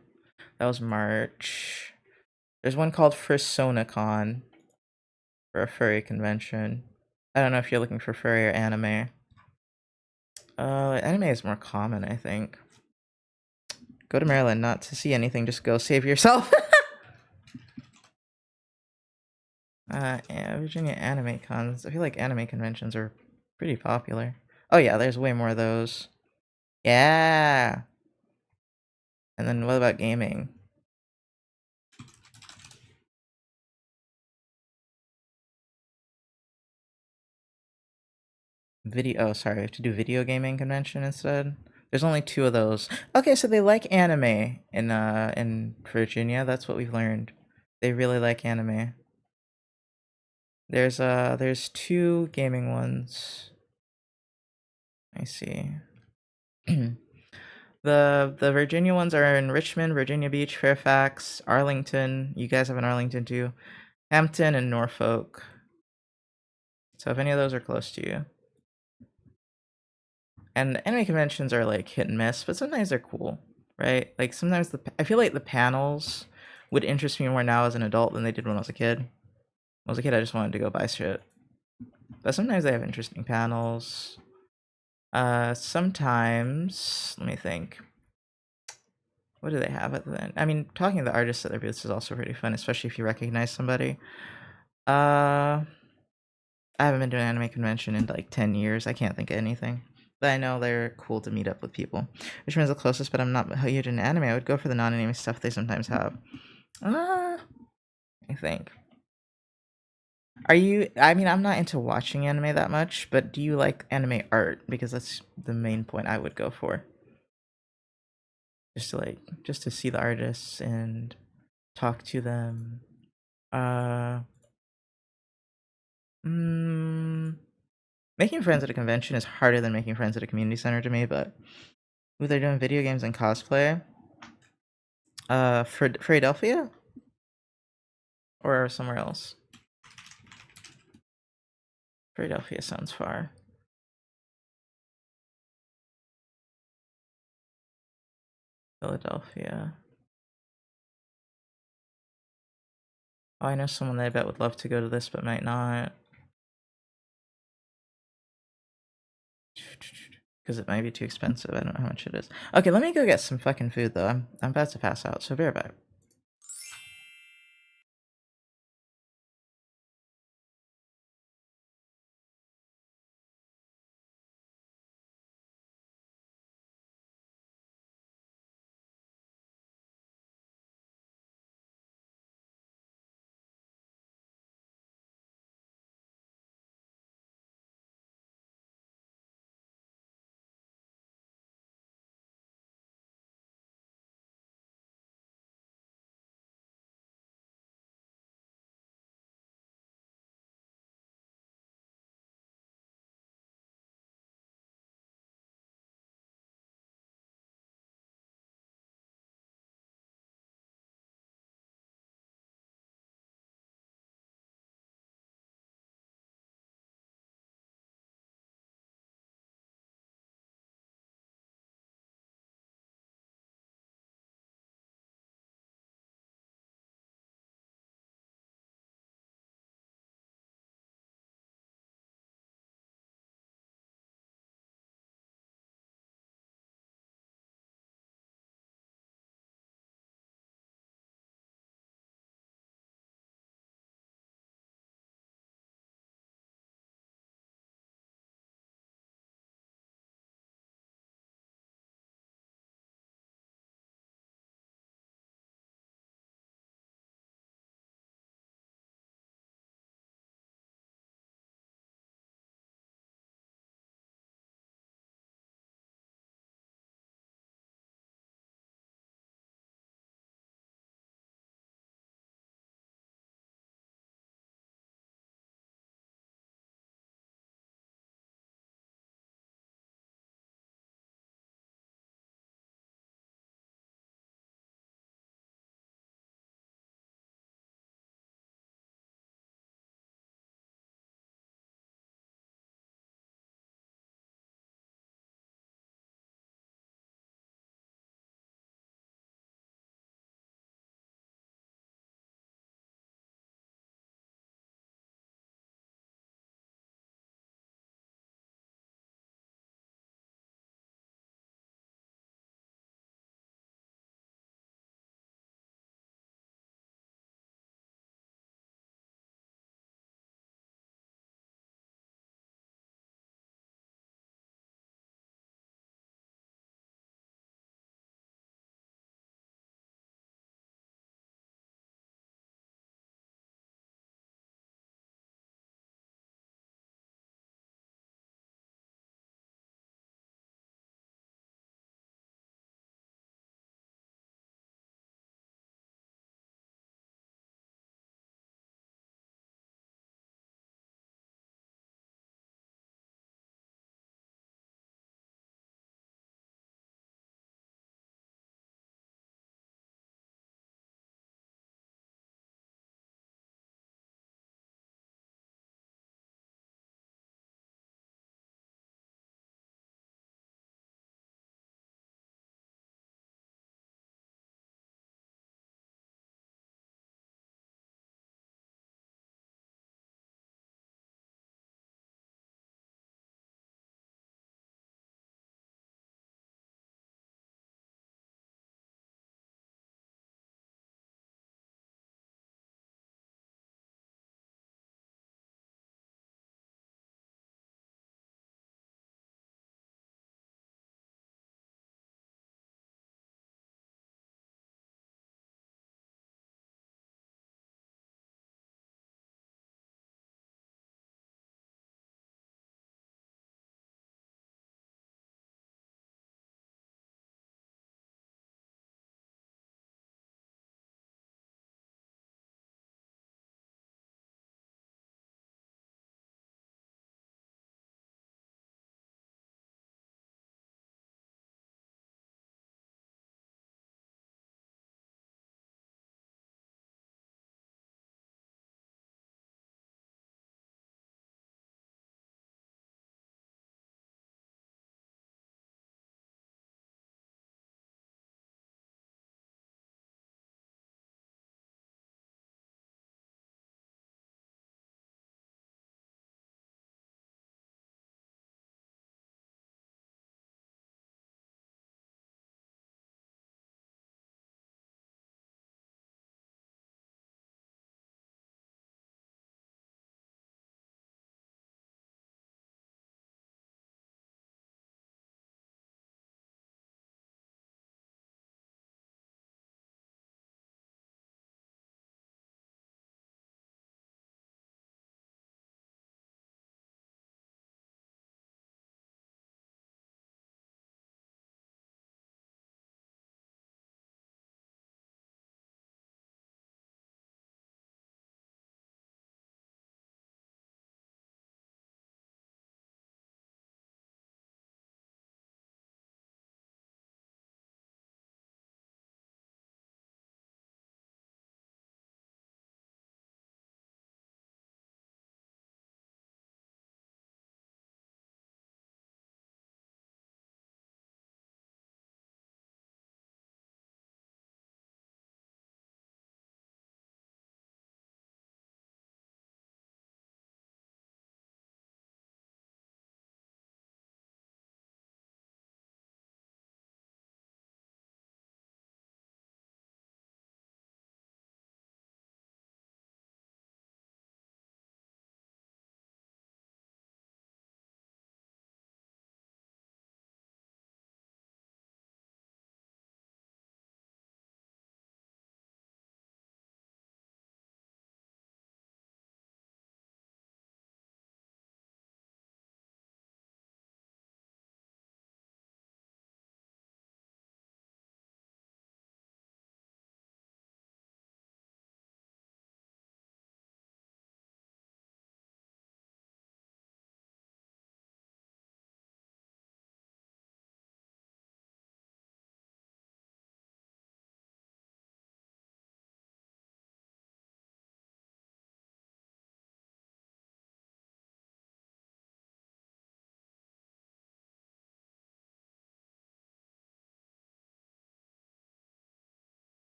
Speaker 1: That was March. There's one called FursonaCon for a furry convention. I don't know if you're looking for furry or anime. Anime is more common, I think. Go to Maryland, not to see anything, just go save yourself. Yeah, Virginia anime cons. I feel like anime conventions are pretty popular. Oh yeah, there's way more of those. Yeah. And then what about gaming? Oh, sorry, I have to do video gaming convention instead. There's only 2 of those. Okay, so they like anime in Virginia. That's what we've learned. They really like anime. There's 2 gaming ones. I see. The Virginia ones are in Richmond, Virginia Beach, Fairfax, Arlington. You guys have an Arlington too. Hampton and Norfolk. So if any of those are close to you. And anime conventions are like hit and miss, but sometimes they're cool, right? Like sometimes I feel like the panels would interest me more now as an adult than they did when I was a kid. When I was a kid, I just wanted to go buy shit. But sometimes they have interesting panels. Sometimes, let me think. What do they have at the end? I mean, talking to the artists at their booths is also pretty fun, especially if you recognize somebody. I haven't been to an anime convention in like 10 years. I can't think of anything. But I know they're cool to meet up with people. Which one's the closest, but I'm not huge into anime. I would go for the non-anime stuff they sometimes have. I think. Are you... I mean, I'm not into watching anime that much, but do you like anime art? Because that's the main point I would go for. Just to see the artists and talk to them. Making friends at a convention is harder than making friends at a community center to me, but ooh, they're doing video games and cosplay. Philadelphia? Or somewhere else? Philadelphia sounds far. Philadelphia. Oh, I know someone that I bet would love to go to this, but might not. Because it might be too expensive. I don't know how much it is. Okay, let me go get some fucking food, though. I'm about to pass out, so be right back.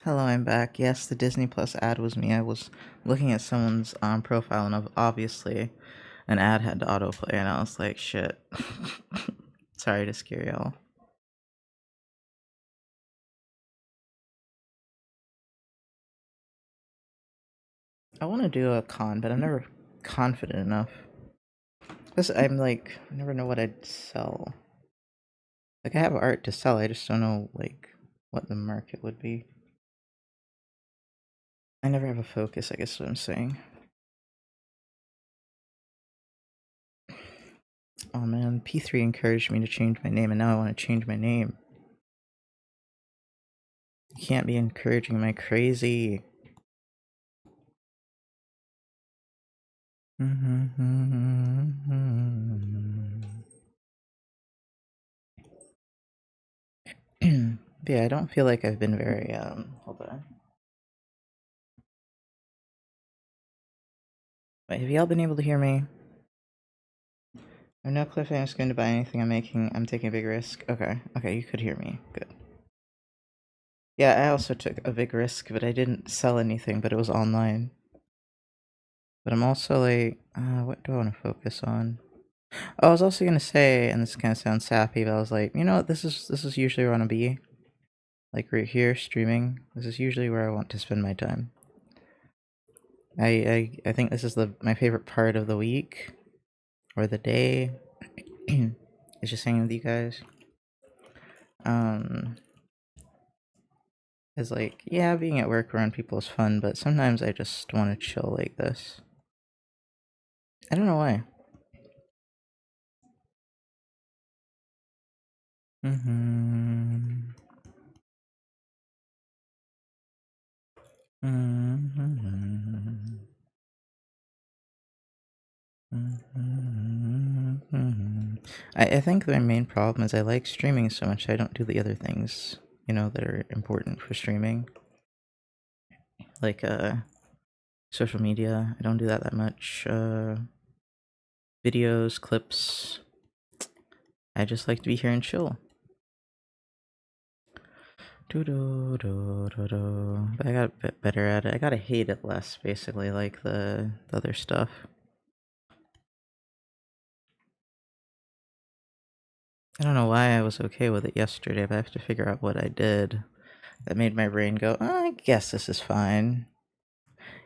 Speaker 1: Hello, I'm back. Yes, the Disney Plus ad was me. I was looking at someone's profile, and obviously an ad had to autoplay, and I was like, shit. Sorry to scare y'all. I want to do a con, but I'm never confident enough. Because I'm like, I never know what I'd sell. Like, I have art to sell, I just don't know, like, what the market would be. I never have a focus, I guess is what I'm saying. Oh man, P3 encouraged me to change my name, and now I want to change my name. You can't be encouraging my crazy. Yeah, I don't feel like I've been very, hold on. Wait, have y'all been able to hear me? I have no clue if I'm just going to buy anything I'm taking a big risk. Okay, you could hear me. Good. Yeah, I also took a big risk, but I didn't sell anything, but it was online. But I'm also like, what do I want to focus on? Oh, I was also gonna say, and this kind of sounds sappy, but I was like, you know what, this is usually where I want to be. Like right here, streaming. This is usually where I want to spend my time. I think this is my favorite part of the week. Or the day. It's just hanging with you guys. It's like, yeah, being at work around people is fun, but sometimes I just want to chill like this. I don't know why. I think my main problem is I like streaming so much I don't do the other things, you know, that are important for streaming. Like social media, I don't do that much. Videos, clips. I just like to be here and chill. But I got a bit better at it. I gotta hate it less, basically, like the other stuff. I don't know why I was okay with it yesterday, but I have to figure out what I did that made my brain go, oh, I guess this is fine.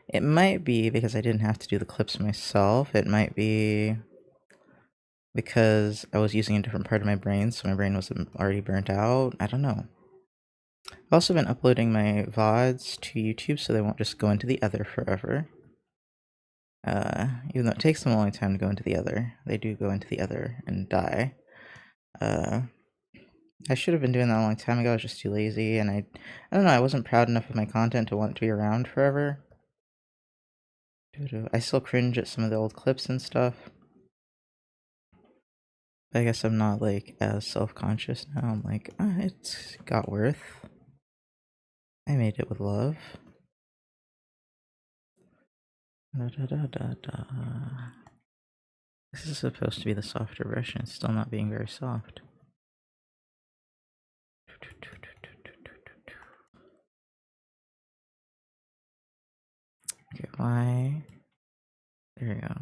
Speaker 1: It might be because I didn't have to do the clips myself. It might be because I was using a different part of my brain, so my brain was already burnt out. I don't know. I've also been uploading my VODs to YouTube, so they won't just go into the other forever. Even though it takes them a long time to go into the other, they do go into the other and die. I should have been doing that a long time ago. I was just too lazy, and I don't know. I wasn't proud enough of my content to want it to be around forever. I still cringe at some of the old clips and stuff. I guess I'm not like as self-conscious now. I'm like, it's got worth. I made it with love. This is supposed to be the softer version. It's still not being very soft. Okay, why? There you go.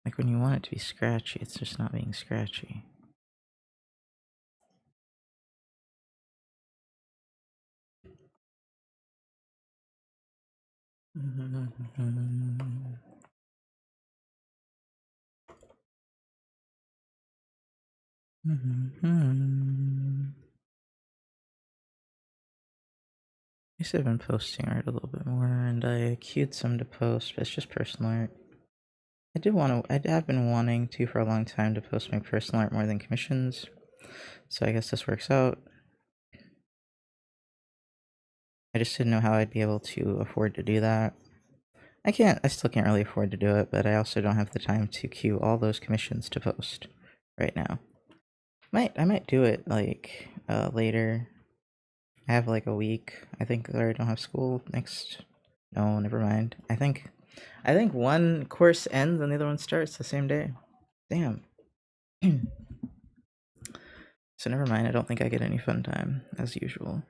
Speaker 1: Like when you want it to be scratchy, it's just not being scratchy. I guess I've been posting art a little bit more, and I queued some to post, but it's just personal art. I have been wanting to for a long time to post my personal art more than commissions, so I guess this works out. I just didn't know how I'd be able to afford to do that. I still can't really afford to do it, but I also don't have the time to queue all those commissions to post right now. I might do it like later. I have like a week. I think I don't have school next. No, never mind. I think one course ends and the other one starts the same day. Damn. So never mind, I don't think I get any fun time, as usual.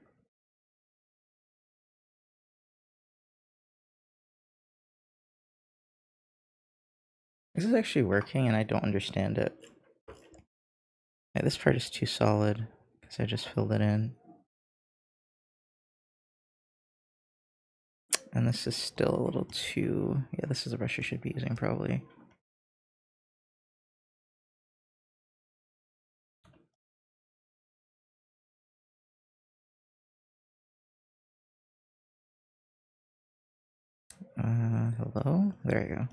Speaker 1: This is actually working and I don't understand it. Yeah, this part is too solid, because I just filled it in. And this is still a little too... Yeah, this is the brush I should be using, probably. Hello? There you go.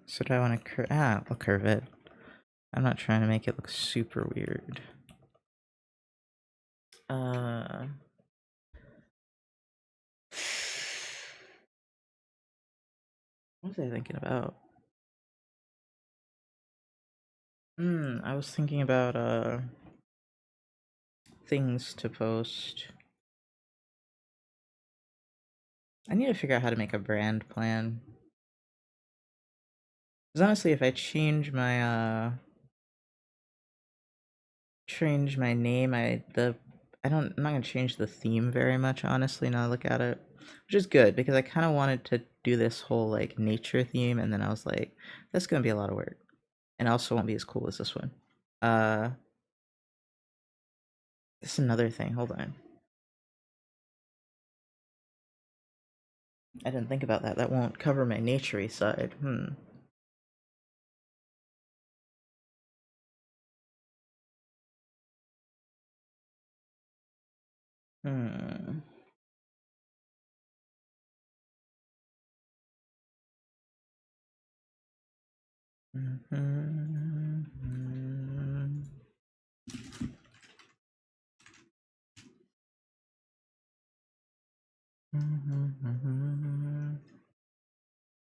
Speaker 1: So do I want to curve... I'll curve it. I'm not trying to make it look super weird. What was I thinking about? I was thinking about, things to post. I need to figure out how to make a brand plan. Because honestly, if I change my, name, I'm not gonna change the theme very much, honestly, now I look at it. Which is good, because I kind of wanted to do this whole, like, nature theme, and then I was like, that's gonna be a lot of work. And also won't be as cool as this one. This is another thing, hold on. I didn't think about that. That won't cover my naturey side.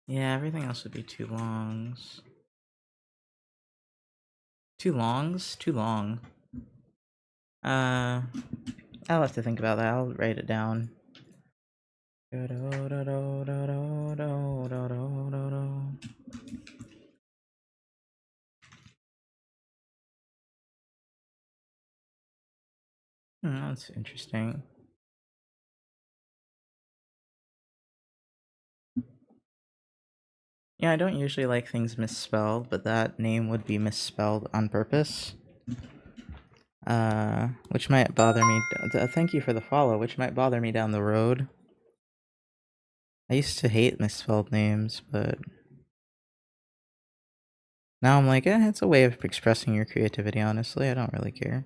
Speaker 1: Yeah, everything else would be too longs. Too longs? Too long. I'll have to think about that. I'll write it down. That's interesting. Yeah, I don't usually like things misspelled, but that name would be misspelled on purpose. Which might bother me. Thank you for the follow, which might bother me down the road. I used to hate misspelled names, but now I'm like, it's a way of expressing your creativity, honestly. I don't really care.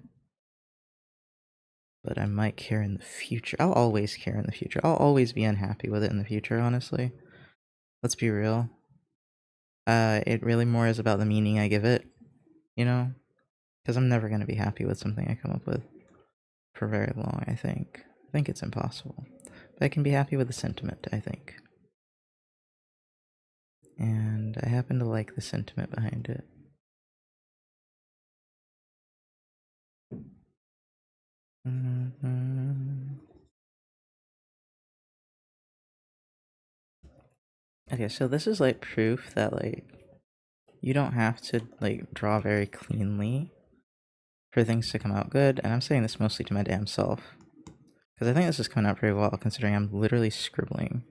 Speaker 1: But I might care in the future. I'll always care in the future. I'll always be unhappy with it in the future, honestly. Let's be real. It really more is about the meaning I give it, you know? Because I'm never going to be happy with something I come up with for very long, I think. I think it's impossible. But I can be happy with the sentiment, I think. And I happen to like the sentiment behind it. Okay, so this is like proof that like you don't have to like draw very cleanly for things to come out good, and I'm saying this mostly to my damn self. Because I think this is coming out pretty well, considering I'm literally scribbling.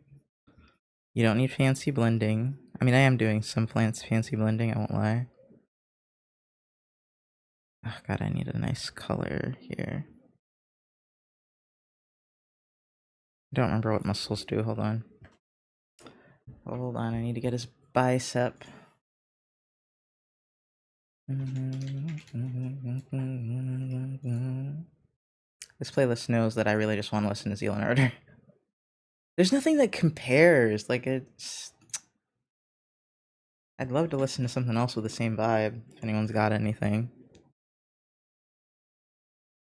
Speaker 1: You don't need fancy blending. I mean, I am doing some fancy blending, I won't lie. Oh god, I need a nice color here. I don't remember what muscles do, hold on. Hold on, I need to get his bicep. This playlist knows that I really just want to listen to Zealand Order. There's nothing that compares, like it's... I'd love to listen to something else with the same vibe, if anyone's got anything.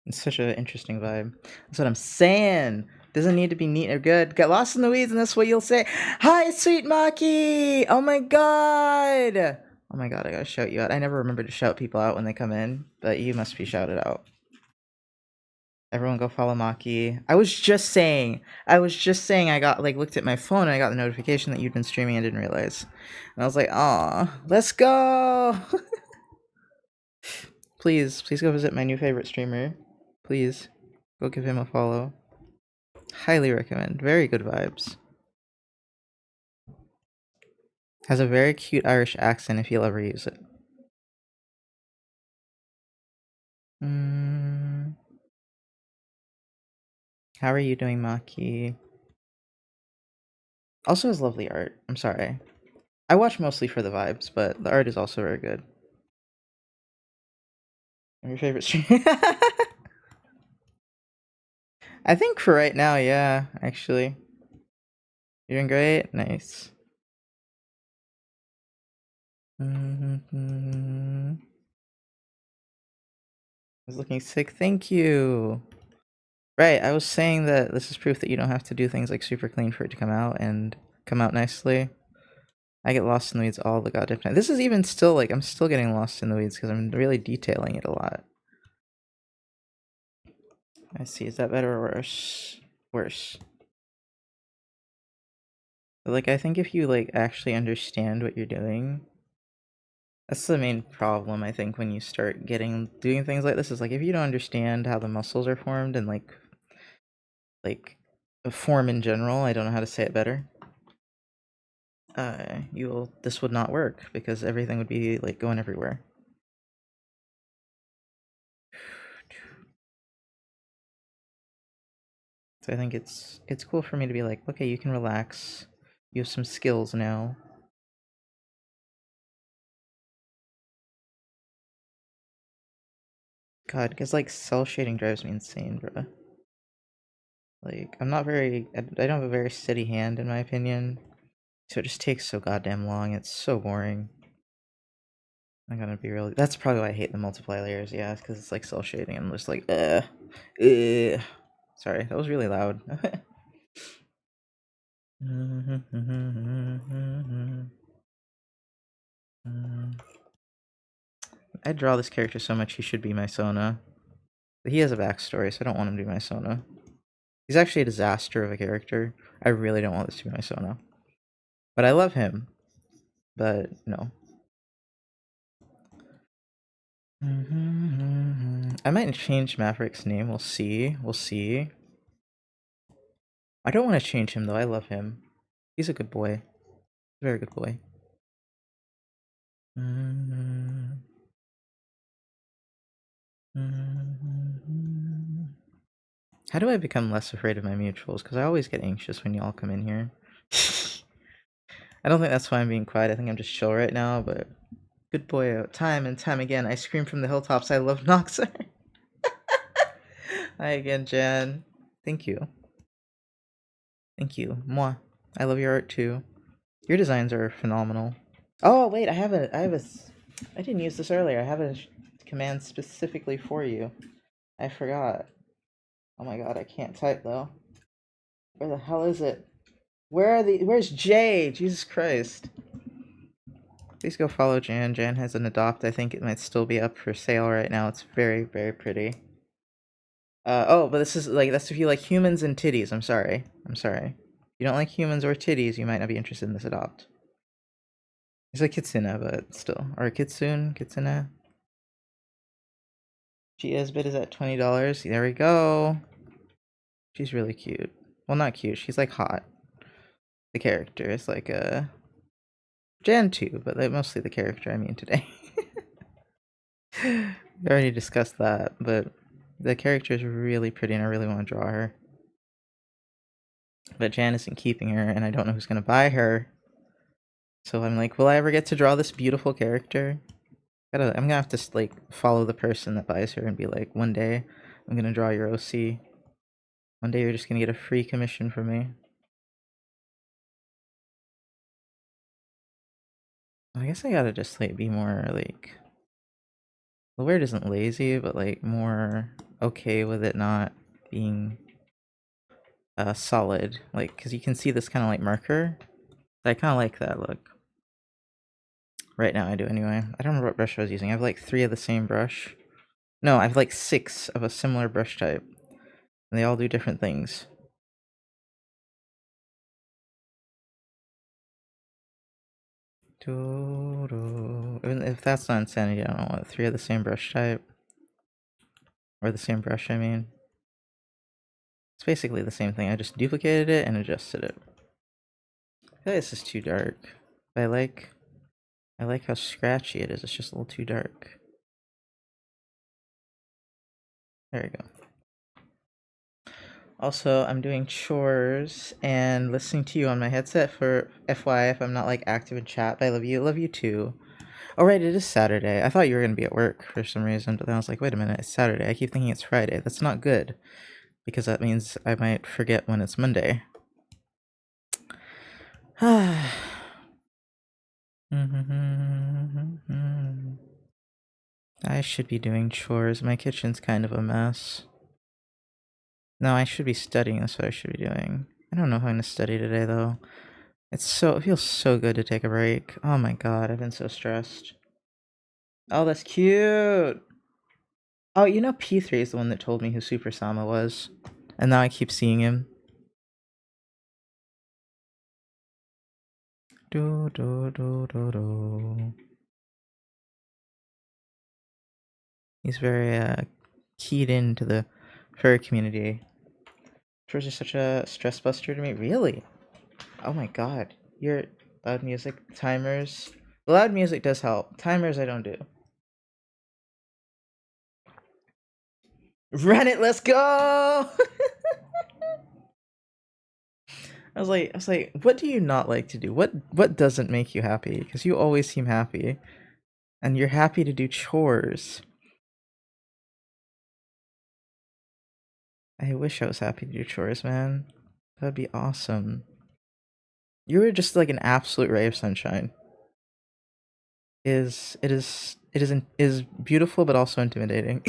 Speaker 1: It's such an interesting vibe. That's what I'm saying. Doesn't need to be neat or good. Get lost in the weeds and that's what you'll say. Hi, Sweet Maki! Oh my god! Oh my god, I gotta shout you out. I never remember to shout people out when they come in, but you must be shouted out. Everyone go follow Maki. I was just saying I got like looked at my phone and I got the notification that you'd been streaming and didn't realize. And I was like, "Aw, let's go." Please go visit my new favorite streamer. Please go give him a follow. Highly recommend. Very good vibes. Has a very cute Irish accent if you'll ever use it. How are you doing, Maki? Also has lovely art. I'm sorry. I watch mostly for the vibes, but the art is also very good. Your favorite stream? I think for right now, yeah, actually. You're doing great? Nice. I was looking sick. Thank you. Right, I was saying that this is proof that you don't have to do things like super clean for it to come out and come out nicely. I get lost in the weeds all the goddamn time. This is even still like, I'm still getting lost in the weeds because I'm really detailing it a lot. I see, is that better or worse? Worse. But, like, I think if you like actually understand what you're doing, that's the main problem, I think, when you start doing things like this, is like if you don't understand how the muscles are formed and like form in general, I don't know how to say it better. This would not work because everything would be like going everywhere. So I think it's cool for me to be like, okay, you can relax. You have some skills now. God, because like cell shading drives me insane, bro. Like, I don't have a very steady hand in my opinion. So it just takes so goddamn long. It's so boring. I'm gonna be really. That's probably why I hate the multiply layers. Yeah, because it's like cell shading. I'm just like, Sorry, that was really loud. I draw this character so much he should be my Sona. But he has a backstory, so I don't want him to be my Sona. He's actually a disaster of a character. I really don't want this to be my Sona. But I love him. But no. I might change Maverick's name. We'll see. We'll see. I don't want to change him though. I love him. He's a good boy. Very good boy. How do I become less afraid of my mutuals? Because I always get anxious when y'all come in here. I don't think that's why I'm being quiet. I think I'm just chill right now, but good boy. Time and time again, I scream from the hilltops, I love Noxer. Hi again, Jan. Thank you. Thank you. Moi. I love your art too. Your designs are phenomenal. Oh, wait, I didn't use this earlier. I have a command specifically for you. I forgot. Oh my god, I can't type though. Where the hell is it? Where's Jay? Jesus Christ. Please go follow Jan. Jan has an adopt. I think it might still be up for sale right now. It's very, very pretty. Oh, but this is like, that's if you like humans and titties. I'm sorry. If you don't like humans or titties, you might not be interested in this adopt. It's a kitsune, but still. Or a kitsune? Gia's bid is at $20. There we go. She's really cute. Well, not cute. She's like hot. The character is like a Jan too, but like mostly the character I mean today. We already discussed that, but the character is really pretty and I really want to draw her. But Jan isn't keeping her and I don't know who's gonna buy her. So I'm like, will I ever get to draw this beautiful character? I'm gonna have to like follow the person that buys her and be like, one day I'm gonna draw your OC. One day you're just gonna get a free commission from me. I guess I gotta just like be more like, the word isn't lazy, but like more okay with it not being solid. Like, cause you can see this kind of like marker. I kind of like that look. Right now I do anyway. I don't remember what brush I was using. I have like 3 of the same brush. No, I have like 6 of a similar brush type. And they all do different things. Even if that's not insanity, I don't know what, 3 of the same brush type. Or the same brush, I mean. It's basically the same thing. I just duplicated it and adjusted it. I feel like this is too dark. But I like how scratchy it is. It's just a little too dark. There we go. Also, I'm doing chores and listening to you on my headset for FYI if I'm not like active in chat. But I love you. Love you too. Oh right, it is Saturday. I thought you were gonna be at work for some reason, but then I was like, wait a minute, it's Saturday. I keep thinking it's Friday. That's not good. Because that means I might forget when it's Monday. I should be doing chores. My kitchen's kind of a mess. No, I should be studying. That's what I should be doing. I don't know if I'm gonna study today though. It feels so good to take a break. Oh my god, I've been so stressed. Oh, that's cute. Oh, you know P3 is the one that told me who Super Sama was. And now I keep seeing him. Do do do do do. He's very keyed into the furry community. Chores are such a stress buster to me. Really? Oh my god. Your loud music, timers. Loud music does help. Timers I don't do. Run it, let's go! I was like, what do you not like to do? What doesn't make you happy? Because you always seem happy. And you're happy to do chores. I wish I was happy to do chores, man. That'd be awesome. You were just like an absolute ray of sunshine. It is beautiful but also intimidating.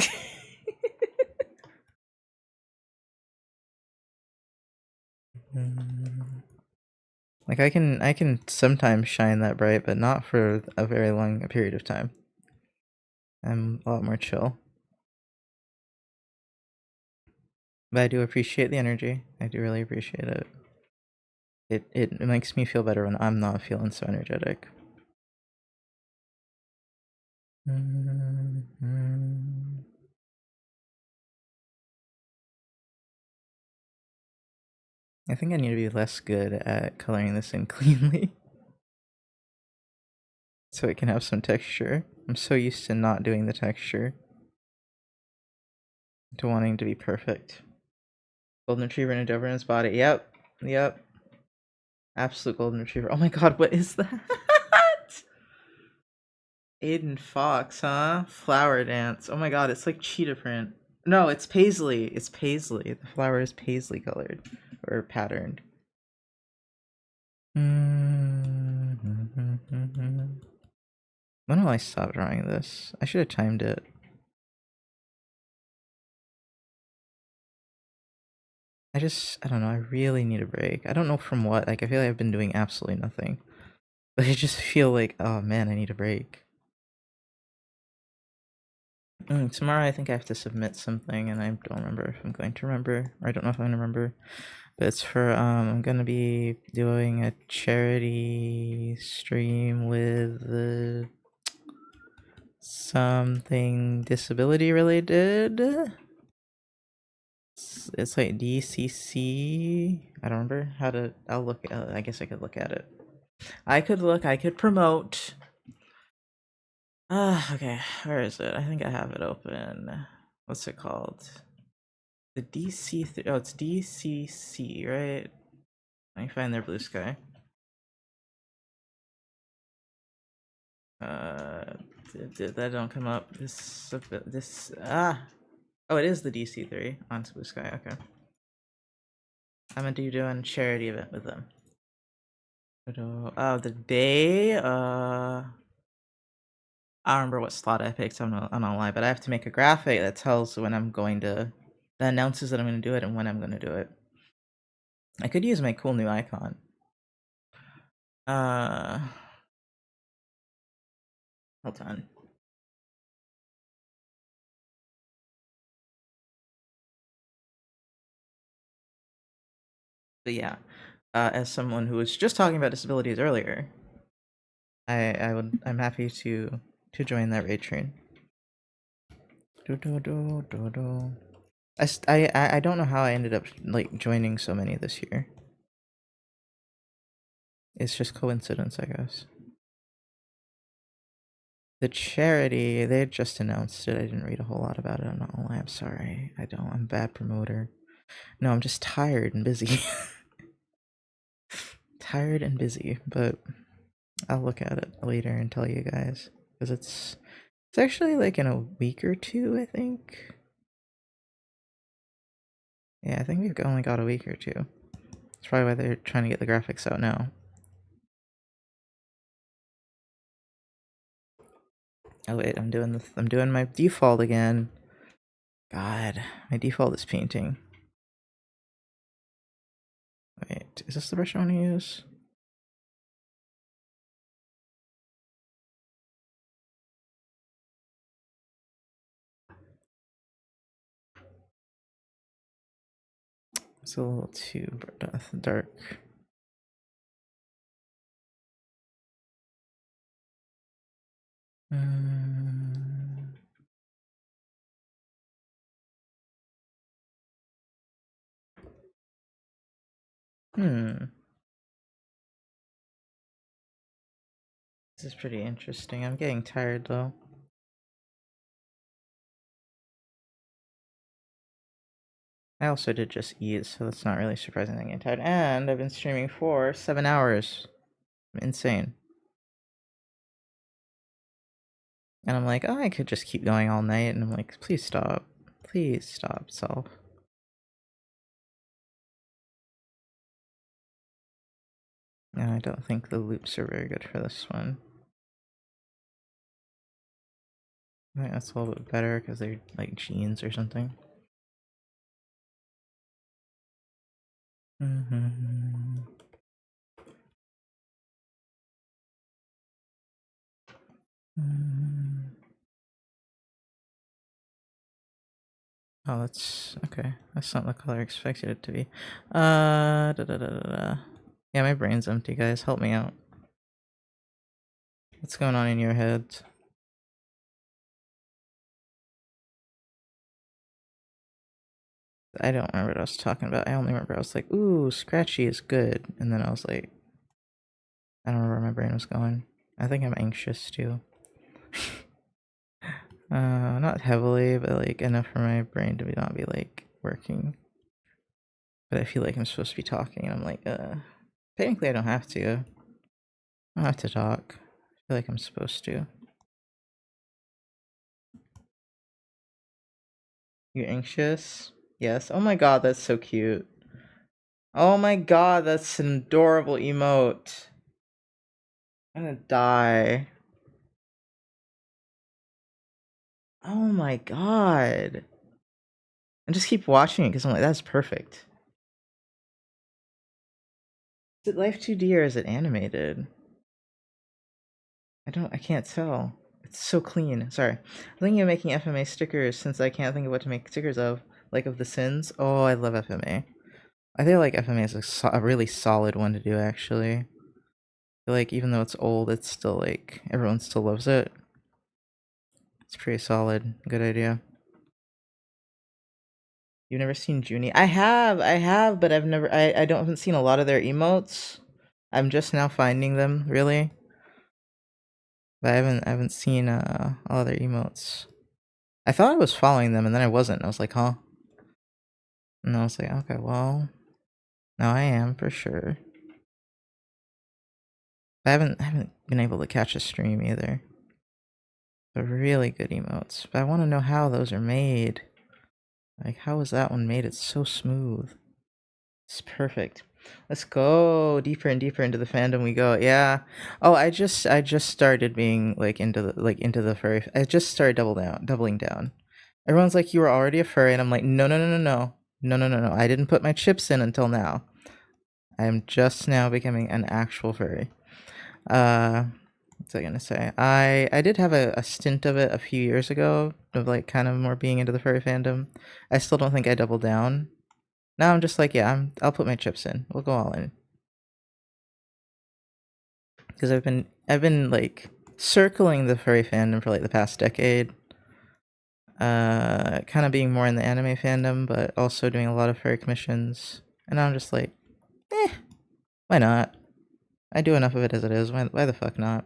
Speaker 1: Like I can sometimes shine that bright, but not for a very long period of time. I'm a lot more chill. But I do appreciate the energy. I do really appreciate it. It makes me feel better when I'm not feeling so energetic. I think I need to be less good at coloring this in cleanly. So it can have some texture. I'm so used to not doing the texture. To wanting to be perfect. Golden Retriever and a Doberman's body. Yep. Yep. Absolute Golden Retriever. Oh my god, what is that? Aiden Fox, huh? Flower Dance. Oh my god, it's like cheetah print. No, it's paisley. It's paisley. The flower is paisley colored. Or patterned. When will I stop drawing this? I should have timed it. I don't know, I really need a break. I don't know from what, like I feel like I've been doing absolutely nothing. But I just feel like, oh man, I need a break. Tomorrow I think I have to submit something and I don't remember if I'm going to remember, or I don't know if I'm gonna remember. But it's for, I'm gonna be doing a charity stream with something disability related. It's like DCC. I don't remember how to. I'll look. I guess I could look at it. I could promote. Okay. Where is it? I think I have it open. What's it called? The DC. Oh, it's DCC, right? Let me find their blue sky. Did that don't come up? This. Oh, it is the DC3 on Blue Sky. Okay. I'm gonna be doing a charity event with them. Oh, the day. I don't remember what slot I picked. I'm not lie, but I have to make a graphic that tells when I'm going to, that announces that I'm going to do it and when I'm going to do it. I could use my cool new icon. Hold on. But yeah, as someone who was just talking about disabilities earlier, I'm happy to join that raid train. I don't know how I ended up like joining so many this year. It's just coincidence, I guess. The charity, they had just announced it. I didn't read a whole lot about it. I'm not gonna lie. I'm sorry. I'm a bad promoter. No, I'm just tired and busy. Tired and busy, but I'll look at it later and tell you guys. Because it's actually like in a week or two, I think. Yeah, I think we've only got a week or two. That's probably why they're trying to get the graphics out now. Oh wait, I'm doing my default again. God, my default is painting. Wait, is this the brush I want to use? It's a little too dark. This is pretty interesting. I'm getting tired though. I also did just eat, so that's not really surprising that I'm getting tired. And I've been streaming for 7 hours. Insane. And I'm like, oh, I could just keep going all night. And I'm like, please stop. Please stop, self. And I don't think the loops are very good for this one. I think that's a little bit better because they're like jeans or something. Oh, that's okay. That's not the color I expected it to be. Yeah, my brain's empty, guys. Help me out. What's going on in your heads? I don't remember what I was talking about. I only remember I was like, ooh, Scratchy is good. And then I was like, I don't know where my brain was going. I think I'm anxious too. Not heavily, but like enough for my brain to not be like working. But I feel like I'm supposed to be talking, and I'm like, technically I don't have to. I don't have to talk. I feel like I'm supposed to. You anxious? Yes. Oh my god, that's so cute. Oh my god, that's an adorable emote. I'm gonna die. Oh my god. And just keep watching it because I'm like, that's perfect. Is it Life 2D or is it animated? I can't tell. It's so clean. Sorry. I'm thinking of making FMA stickers since I can't think of what to make stickers of. Like of The Sims. Oh, I love FMA. I feel like FMA is a really solid one to do, actually. I feel like even though it's old, it's still like, everyone still loves it. It's pretty solid. Good idea. You've never seen Junie? I have, but I haven't seen a lot of their emotes. I'm just now finding them, really. But I haven't seen all their emotes. I thought I was following them and then I wasn't. I was like, huh? And I was like, okay, well, now I am for sure. I haven't been able to catch a stream either. They're really good emotes. But I want to know how those are made. Like, how is that one made? It's so smooth. It's perfect. Let's go deeper and deeper into the fandom we go. Yeah. Oh, I just started being like into the furry. I just started doubling down. Everyone's like, you were already a furry, and I'm like, no. I didn't put my chips in until now. I am just now becoming an actual furry. What's I gonna say? I did have a stint of it a few years ago of like kind of more being into the furry fandom. I still don't think I doubled down. Now I'm just like, yeah, I'll put my chips in. We'll go all in. Because I've been like circling the furry fandom for like the past decade. Kind of being more in the anime fandom, but also doing a lot of furry commissions. And now I'm just like, why not? I do enough of it as it is. Why the fuck not?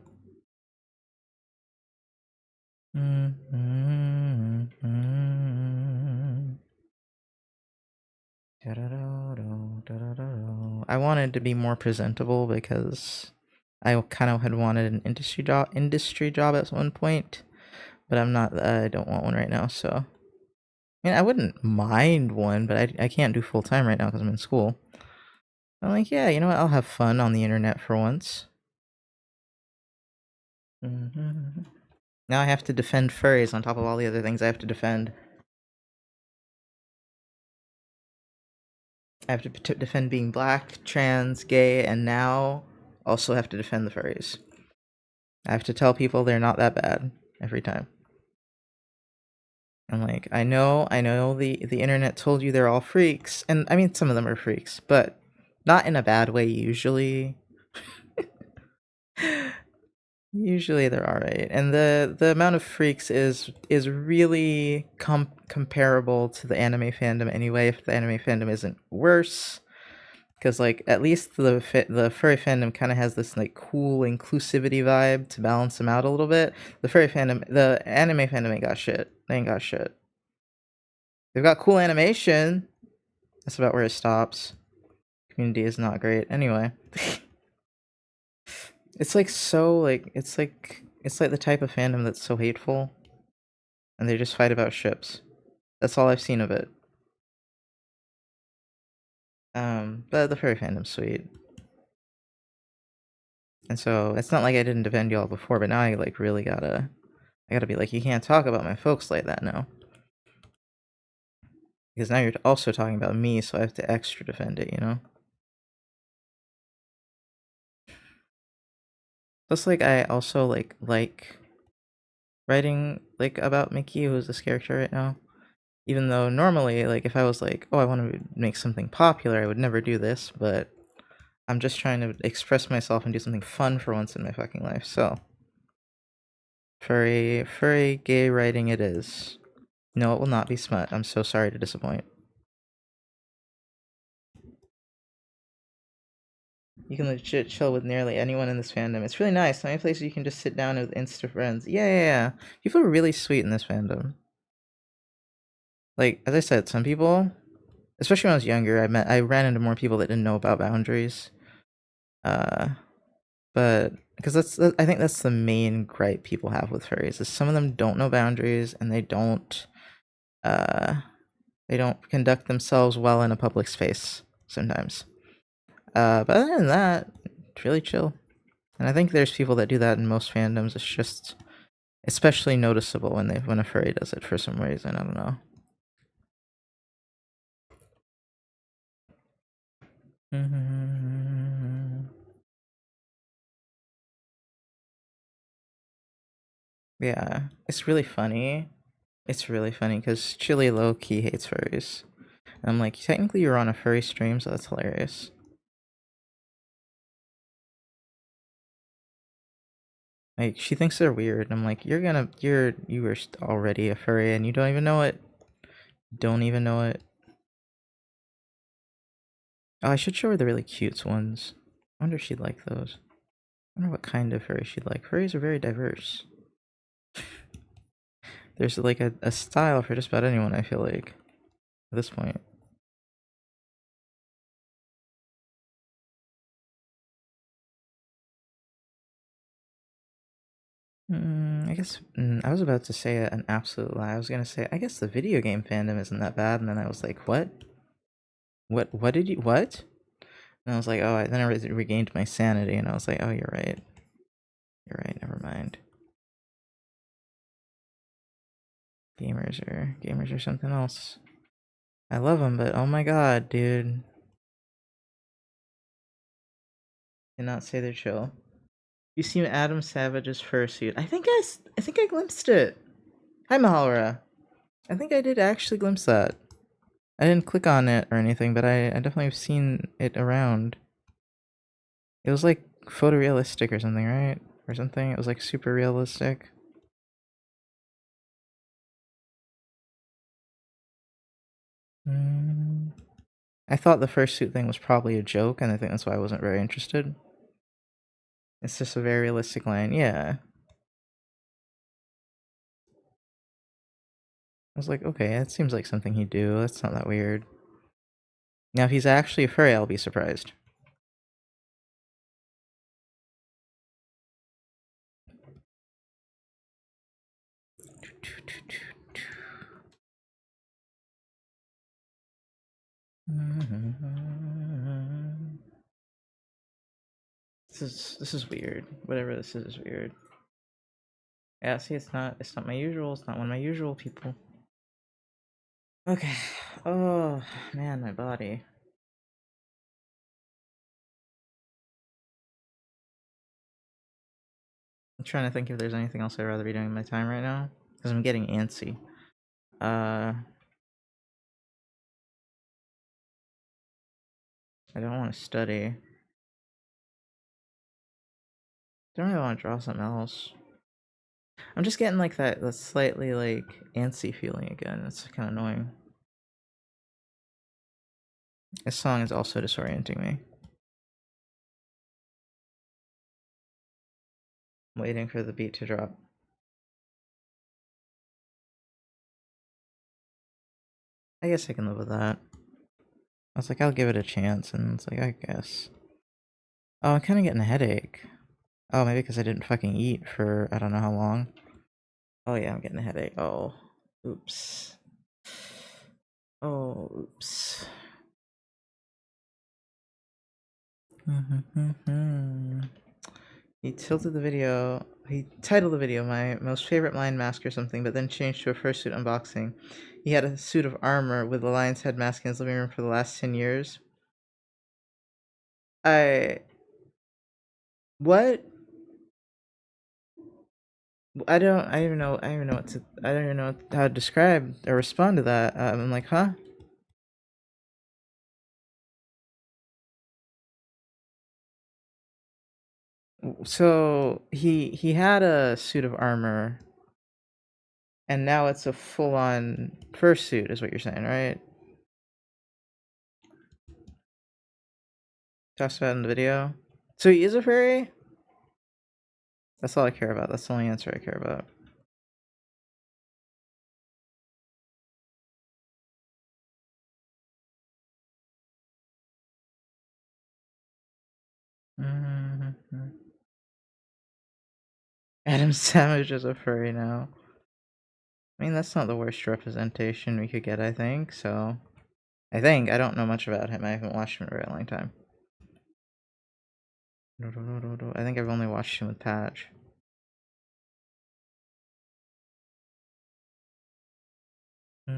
Speaker 1: I wanted to be more presentable because I kind of had wanted an industry job at one point, but I'm not. I don't want one right now. So, I mean, I wouldn't mind one, but I can't do full time right now because I'm in school. I'm like, yeah, you know what? I'll have fun on the internet for once. Now I have to defend furries on top of all the other things I have to defend. I have to defend being black, trans, gay, and now also have to defend the furries. I have to tell people they're not that bad every time. I'm like, I know the internet told you they're all freaks, and I mean some of them are freaks, but not in a bad way usually. Usually they're alright, and the amount of freaks is really comparable to the anime fandom anyway. If the anime fandom isn't worse, because like at least the furry fandom kind of has this like cool inclusivity vibe to balance them out a little bit. The anime fandom ain't got shit. They ain't got shit. They've got cool animation. That's about where it stops. Community is not great. Anyway. It's like so like it's like the type of fandom that's so hateful. And they just fight about ships. That's all I've seen of it. But the furry fandom's sweet. And so it's not like I didn't defend y'all before, but now I like really gotta be like, you can't talk about my folks like that now. Because now you're also talking about me, so I have to extra defend it, you know? Plus, like, I also, like writing, like, about Mickey, who's this character right now. Even though normally, like, if I was like, oh, I want to make something popular, I would never do this, but I'm just trying to express myself and do something fun for once in my fucking life, so. Furry gay writing it is. No, it will not be smut. I'm so sorry to disappoint. You can legit chill with nearly anyone in this fandom. It's really nice. So many places you can just sit down with Insta friends. Yeah. People are really sweet in this fandom. Like, as I said, some people, especially when I was younger, I ran into more people that didn't know about boundaries. But because I think that's the main gripe people have with furries is some of them don't know boundaries and they don't conduct themselves well in a public space sometimes. But other than that, it's really chill. And I think there's people that do that in most fandoms. It's just especially noticeable when a furry does it for some reason. I don't know. Yeah, it's really funny. It's really funny because Chili low-key hates furries. And I'm like, technically you're on a furry stream, so that's hilarious. Like, she thinks they're weird. I'm like, you were already a furry and you don't even know it. Don't even know it. Oh, I should show her the really cute ones. I wonder if she'd like those. I wonder what kind of furry she'd like. Furries are very diverse. There's like a style for just about anyone, I feel like, at this point. I guess I was about to say an absolute lie. I was gonna say I guess the video game fandom isn't that bad, and then I was like, what? What did you what? And I was like, oh, then I regained my sanity, and I was like, oh, you're right. You're right. Never mind. Gamers are something else. I love them, but oh my god, dude. Cannot say they're chill. You seen Adam Savage's fursuit? I think I glimpsed it. Hi, Mahalra. I think I did actually glimpse that. I didn't click on it or anything, but I definitely have seen it around. It was like photorealistic or something, right? Or something. It was like super realistic. I thought the fursuit thing was probably a joke, and I think that's why I wasn't very interested. It's just a very realistic line, yeah. I was like, okay, that seems like something he'd do. That's not that weird. Now, if he's actually a furry, I'll be surprised. This is weird. Whatever this is weird. Yeah, see, it's not my usual. It's not one of my usual people. Okay. Oh man, my body. I'm trying to think if there's anything else I'd rather be doing in my time right now, because I'm getting antsy. I don't want to study. Don't really want to draw something else. I'm just getting like that slightly like antsy feeling again. It's kind of annoying. This song is also disorienting me. I'm waiting for the beat to drop. I guess I can live with that. I was like, I'll give it a chance, and it's like, I guess. Oh, I'm kind of getting a headache. Oh, maybe because I didn't fucking eat for I don't know how long. Oh yeah, I'm getting a headache. Oh, oops. Oh, oops. He titled the video my most favorite lion mask or something, but then changed to a fursuit unboxing. He had a suit of armor with the lion's head mask in his living room for the last 10 years. What? I don't even know I don't even know how to describe or respond to that. I'm like, huh? So he had a suit of armor, and now it's a full-on fursuit, is what you're saying, right? Talks about it in the video. So he is a furry? That's all I care about. That's the only answer I care about. Adam Savage is a furry now. I mean, that's not the worst representation we could get, I think, so... I don't know much about him. I haven't watched him in a very long time. I think I've only watched him with Patch. I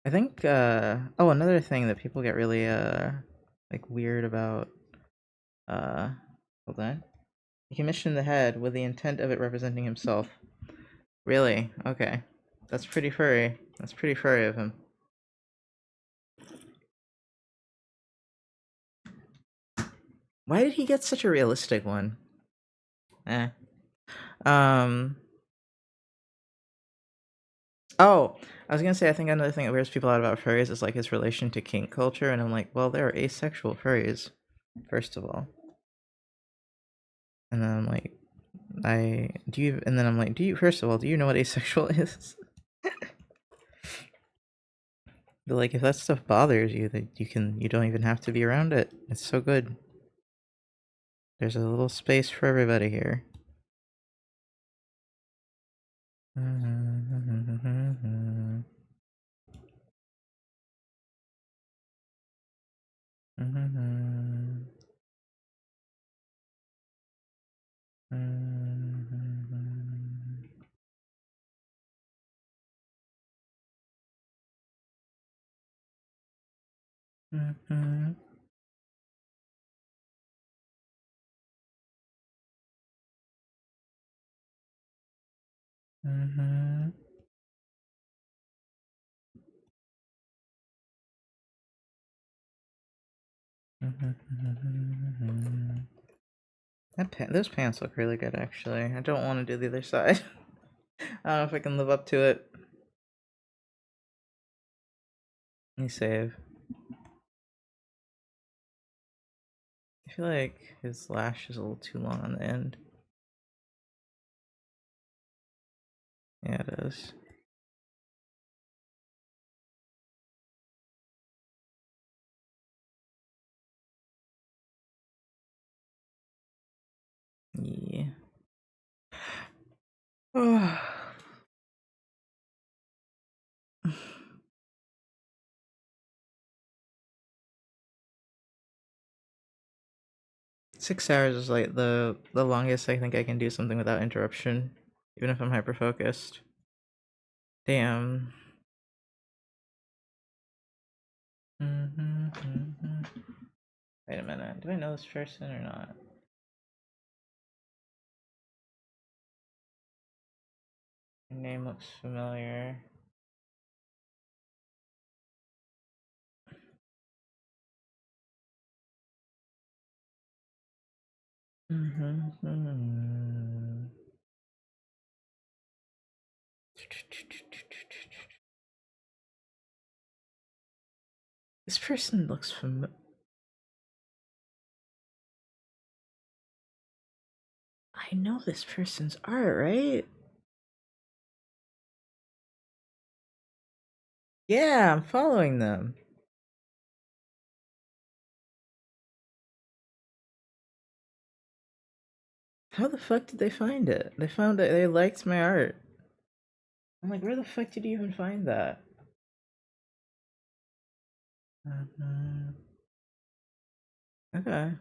Speaker 1: think, oh, another thing that people get really, like, weird about, hold on. He commissioned the head with the intent of it representing himself. Really? Okay. That's pretty furry. That's pretty furry of him. Why did he get such a realistic one? Eh. Oh, I was gonna say, I think another thing that weirds people out about furries is like his relation to kink culture, and I'm like, well, there are asexual furries, first of all. And then I'm like, and then I'm like, first of all, do you know what asexual is? But like, if that stuff bothers you, that you don't even have to be around it. It's so good. There's a little space for everybody here. Those pants look really good, actually. I don't want to do the other side. I don't know if I can live up to it. Let me save. I feel like his lash is a little too long on the end. Yeah, it is. Yeah. 6 hours is like the longest I think I can do something without interruption, even if I'm hyper focused. Damn. Wait a minute. Do I know this person or not? Your name looks familiar. This person looks familiar. I know this person's art, right? Yeah, I'm following them. How the fuck did they find it? They found it. They liked my art. I'm like, where the fuck did you even find that? Okay.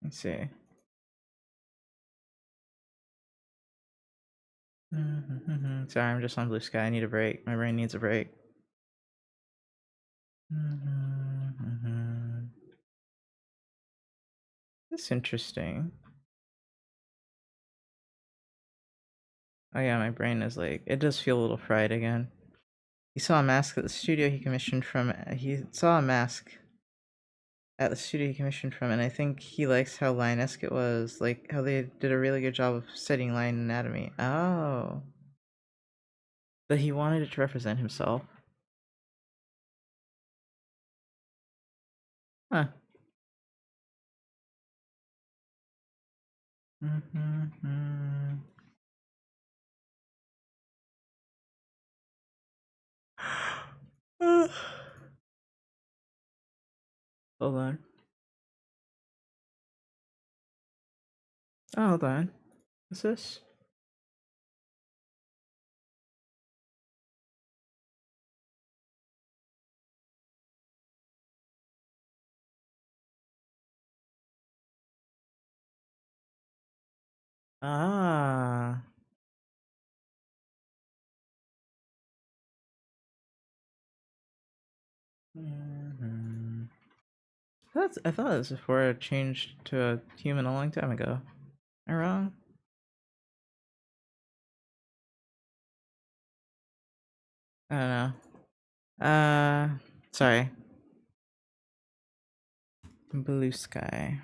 Speaker 1: Let's see. Sorry, I'm just on blue sky. I need a break. My brain needs a break. That's interesting. Oh yeah, my brain is like, it does feel a little fried again. He saw a mask at the studio he commissioned from. He saw a mask at the studio he commissioned from, and I think he likes how line-esque it was, like how they did a really good job of setting line anatomy. Oh, but he wanted it to represent himself. Huh. Hold on. Oh, hold on. What's this? Ah. I thought it was before it changed to a human a long time ago. Am I wrong? I don't know. Sorry. Blue sky.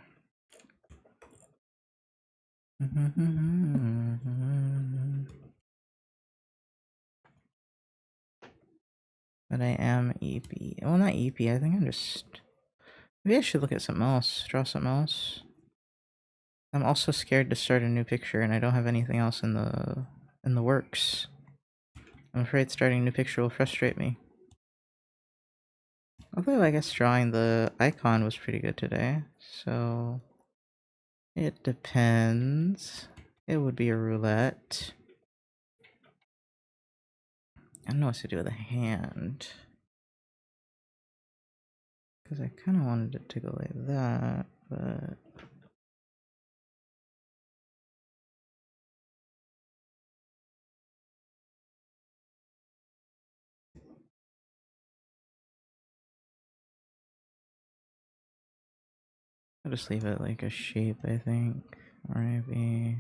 Speaker 1: But I am EP. Well, not EP. I think I'm just. Maybe I should look at something else. Draw something else. I'm also scared to start a new picture, and I don't have anything else in the works. I'm afraid starting a new picture will frustrate me. Although I guess drawing the icon was pretty good today, so it depends. It would be a roulette. I don't know what to do with a hand. Because I kind of wanted it to go like that, but... I'll just leave it like a shape, I think. Or maybe...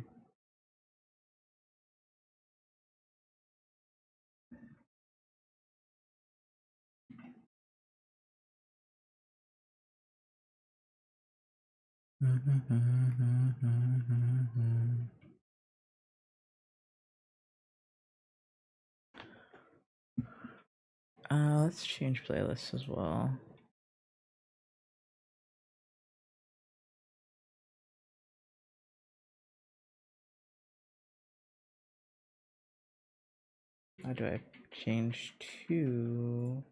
Speaker 1: Let's change playlists as well. How do I change to?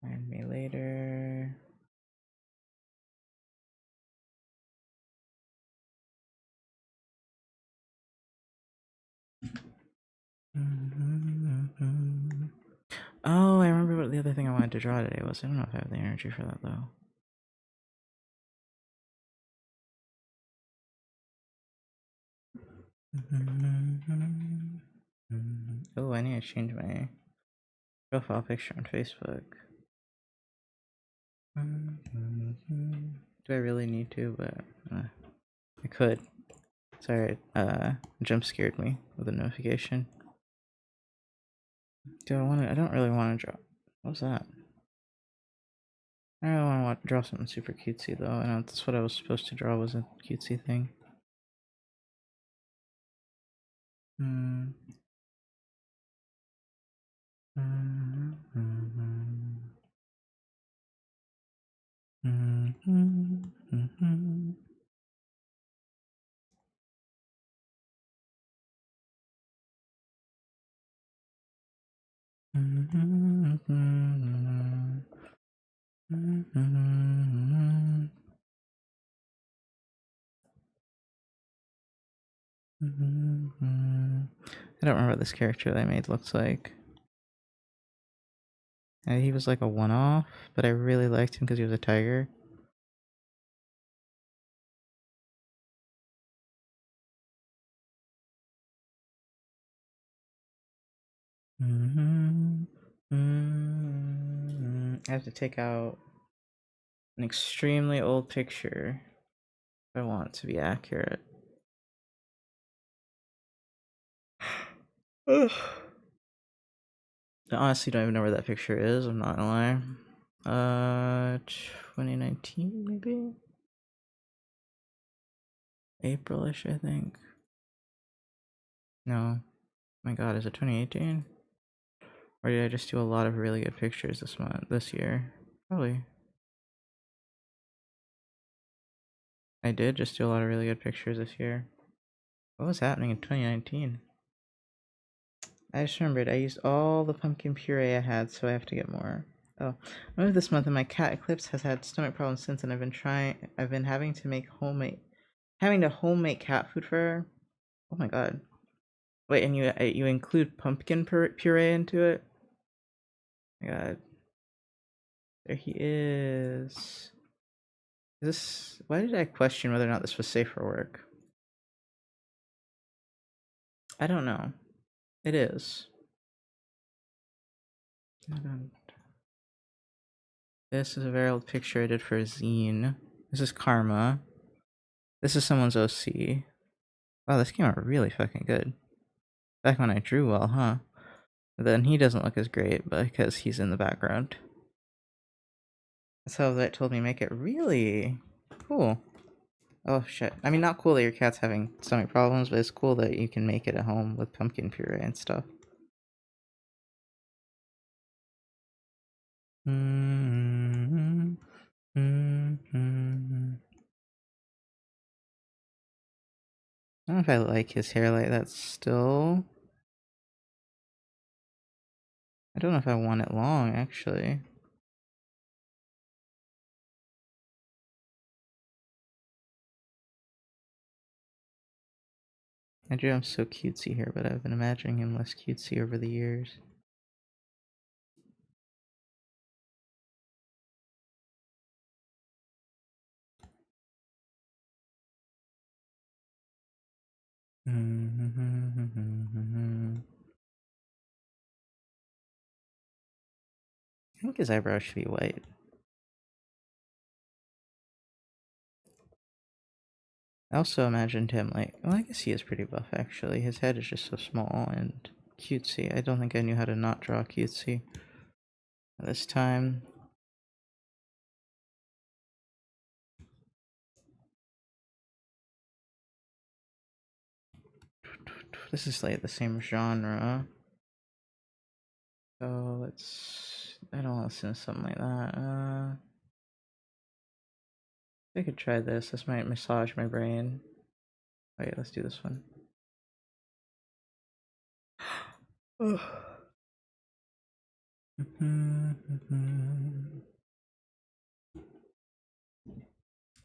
Speaker 1: Find me later. Oh, I remember what the other thing I wanted to draw today was. I don't know if I have the energy for that though. Oh, I need to change my profile picture on Facebook. Do I really need to? But I could. Sorry, jump scared me with a notification. Do I want to? I don't really want to draw. What was that? I don't want to draw something super cutesy though. I know that's what I was supposed to draw, was a cutesy thing. I don't remember what this character that I made looks like. He was like a one-off, but I really liked him because he was a tiger. I have to take out an extremely old picture if I want it to be accurate. I honestly don't even know where that picture is, I'm not gonna lie. 2019 maybe? April-ish, I think. No. My god, is it 2018? Or did I just do a lot of really good pictures this year? Probably. I did just do a lot of really good pictures this year. What was happening in 2019? I just remembered I used all the pumpkin puree I had, so I have to get more. Oh, I moved this month and my cat Eclipse has had stomach problems since, and I've been having to homemade cat food for her. Oh my god. Wait, and you include pumpkin puree into it? Oh my god. There he is. Why did I question whether or not this was safe for work? I don't know. It is. This is a very old picture I did for a zine. This is Karma. This is someone's OC. Wow, this came out really fucking good. Back when I drew well, huh? But then he doesn't look as great because he's in the background. That's how that told me make it really cool. Oh shit. I mean, not cool that your cat's having stomach problems, but it's cool that you can make it at home with pumpkin puree and stuff. I don't know if I like his hair like that still. I don't know if I want it long, actually. I drew him so cutesy here, but I've been imagining him less cutesy over the years. I think his eyebrows should be white. I also imagined him like, well, I guess he is pretty buff actually. His head is just so small and cutesy. I don't think I knew how to not draw cutesy this time. This is like the same genre. So let's. I don't want to listen to something like that. I could try this. This might massage my brain. Wait, let's do this one.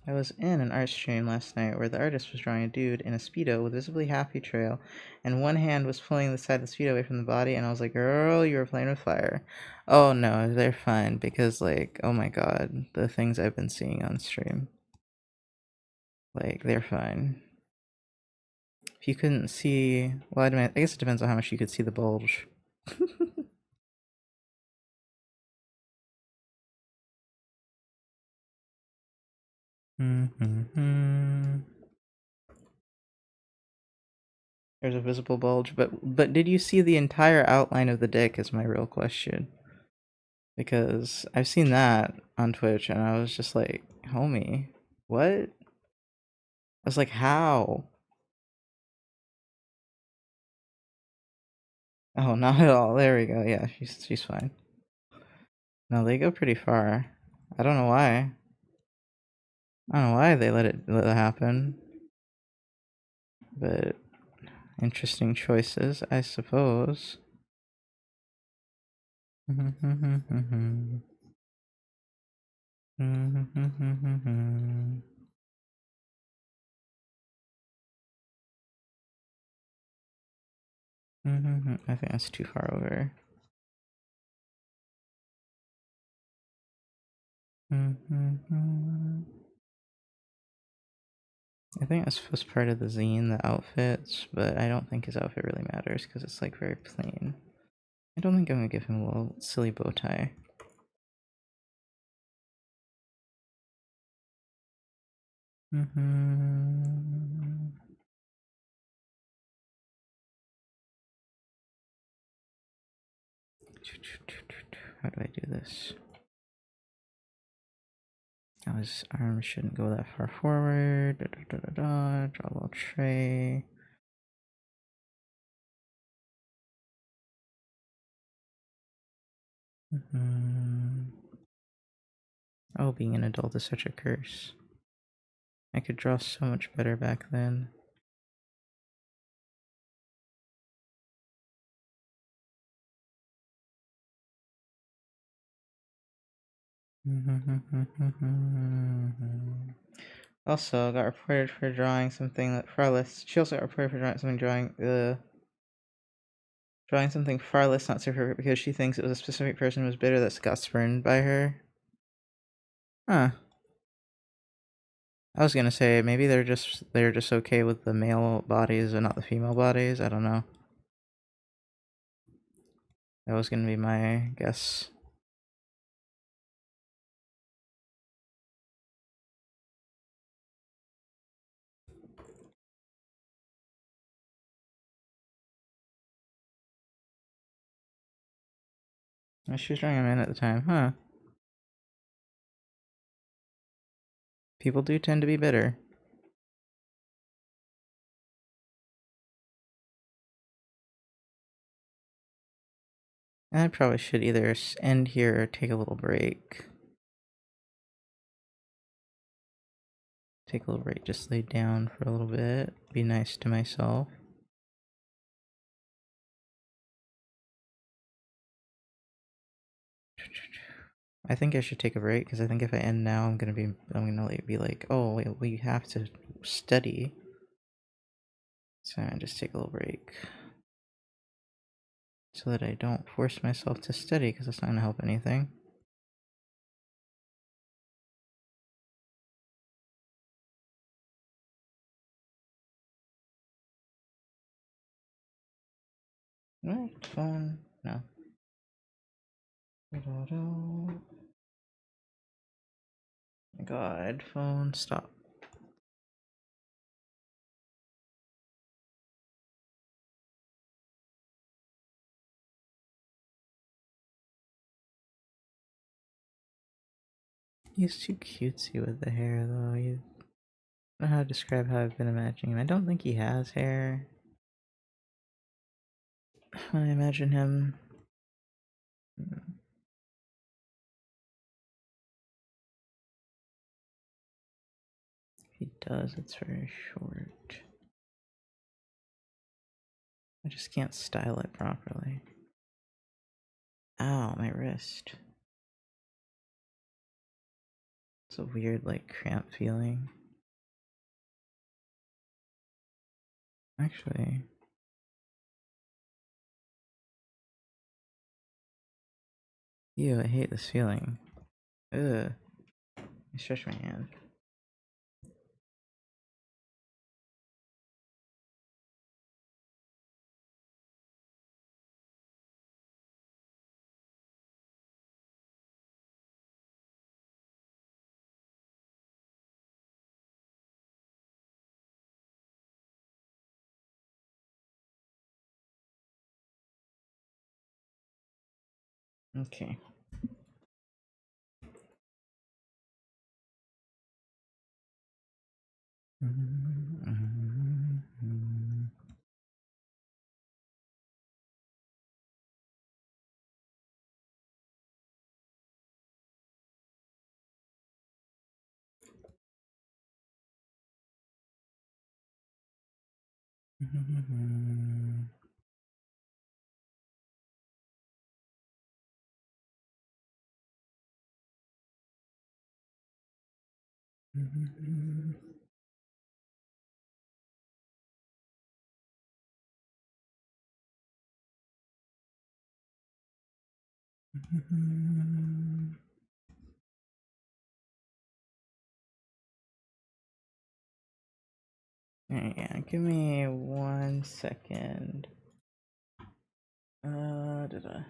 Speaker 1: I was in an art stream last night where the artist was drawing a dude in a Speedo with visibly happy trail, and one hand was pulling the side of the Speedo away from the body, and I was like, girl, you were playing with fire. Oh no, they're fine, because, like, oh my god, the things I've been seeing on stream. Like, they're fine. If you couldn't see, well, I guess it depends on how much you could see the bulge. There's a visible bulge, but did you see the entire outline of the dick is my real question. Because I've seen that on Twitch and I was just like, homie, what? I was like, how? Oh, not at all. There we go. Yeah, she's fine. No, they go pretty far. I don't know why. I don't know why they let it happen. But interesting choices, I suppose. I think that's too far over. I think that's was part of the zine, the outfits, but I don't think his outfit really matters because it's like very plain. I don't think I'm gonna give him a little silly bow tie. How do I do this? Now his arm shouldn't go that far forward. Draw a little tray. Oh, being an adult is such a curse. I could draw so much better back then. Also, got reported for drawing something that far less. She also got reported for drawing something far less not so perfect because she thinks it was a specific person who was bitter that got spurned by her. Huh. I was gonna say maybe they're just okay with the male bodies and not the female bodies. I don't know. That was gonna be my guess. She was drawing a man at the time, huh? People do tend to be bitter. I probably should either end here or take a little break. Take a little break, just lay down for a little bit. Be nice to myself. I think I should take a break because I think if I end now, I'm gonna be like, oh wait, we have to study. So I just take a little break so that I don't force myself to study because it's not gonna help anything. Right, phone, no. God, phone, stop. He's too cutesy with the hair, though. I don't know how to describe how I've been imagining him. I don't think he has hair. When I imagine him. If he does, it's very short. I just can't style it properly. Ow, my wrist. It's a weird, like, cramp feeling. Actually. Ew, I hate this feeling. Ugh. I stretch my hand. Okay. Yeah, give me 1 second. Da-da.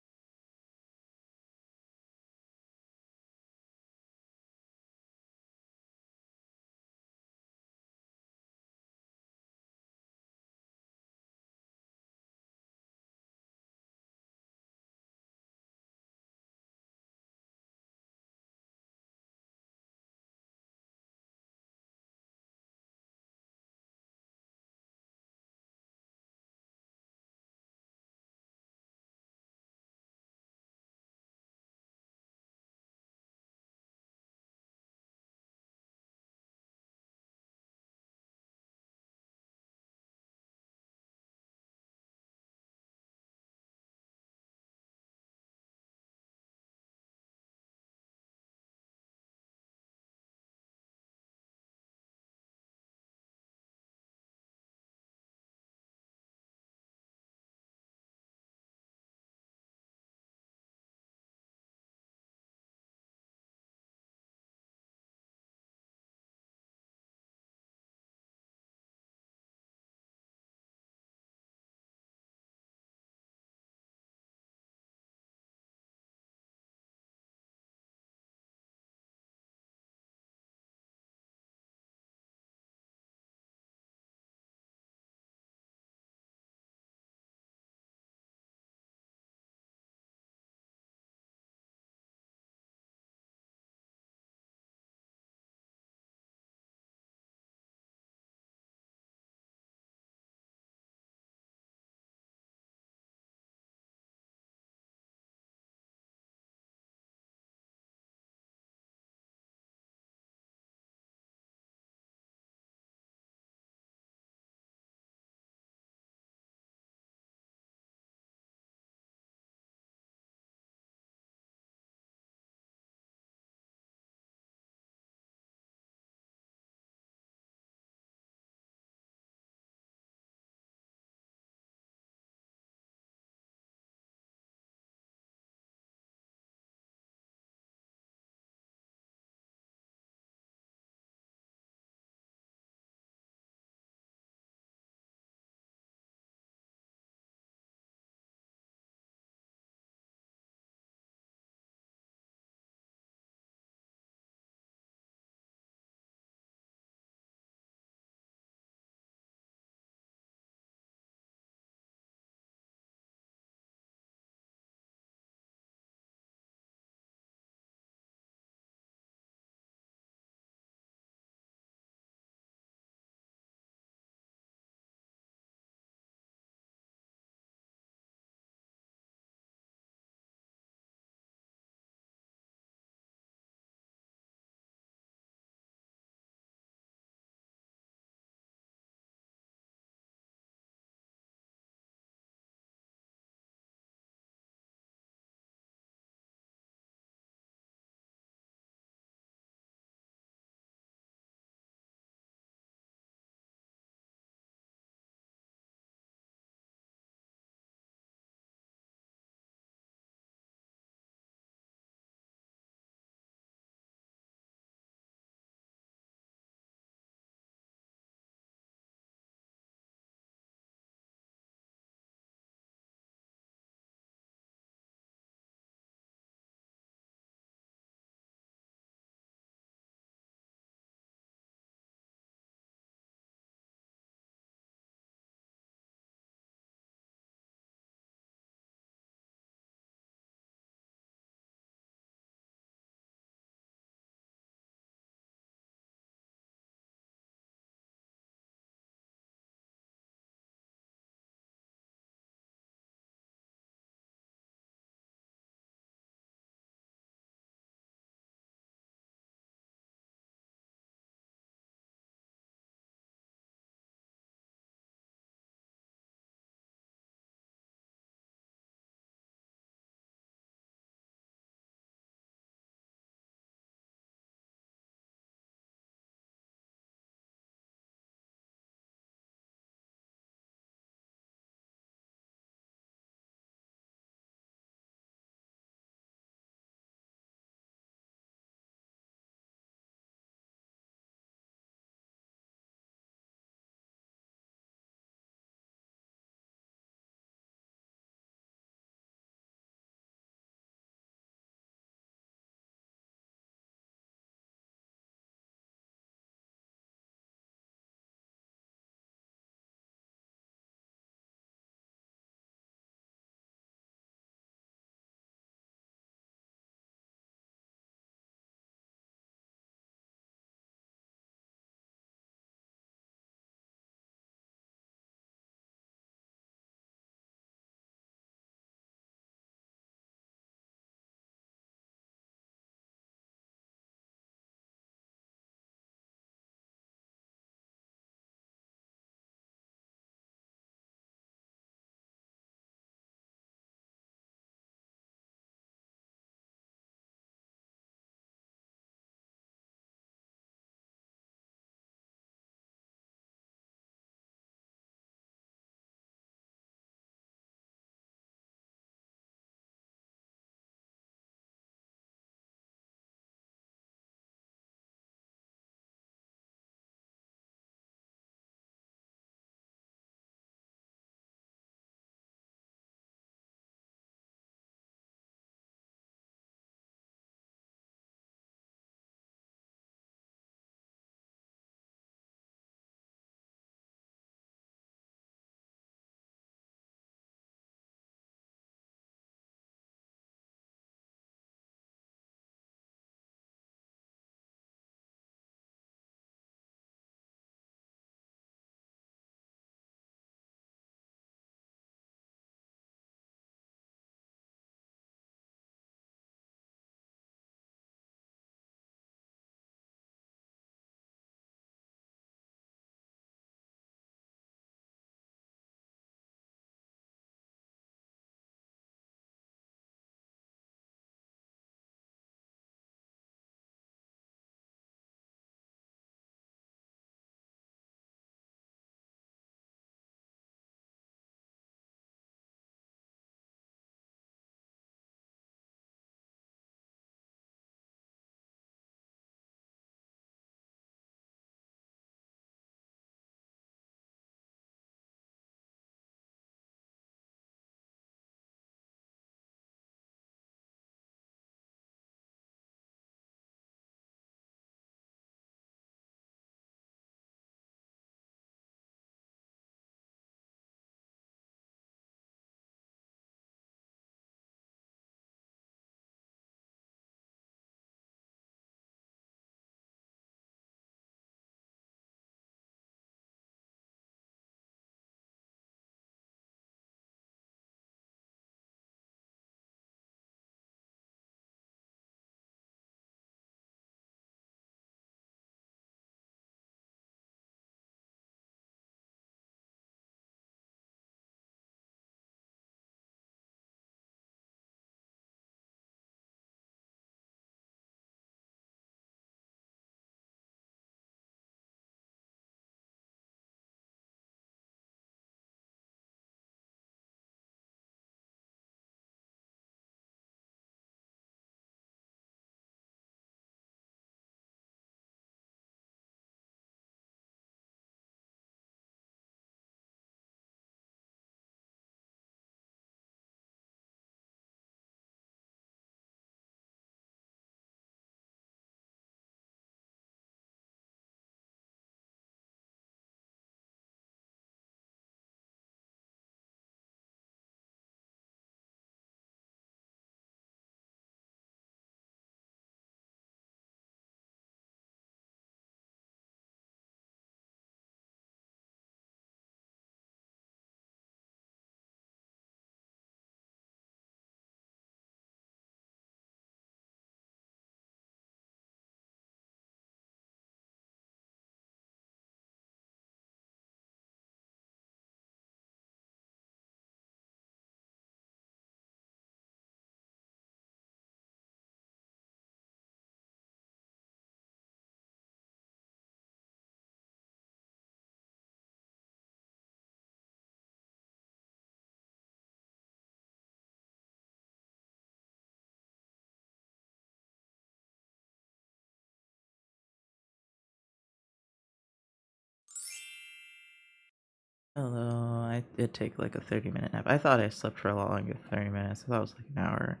Speaker 1: Hello, I did take like a 30-minute nap. I thought I slept for a lot longer than 30 minutes. I thought it was like an hour.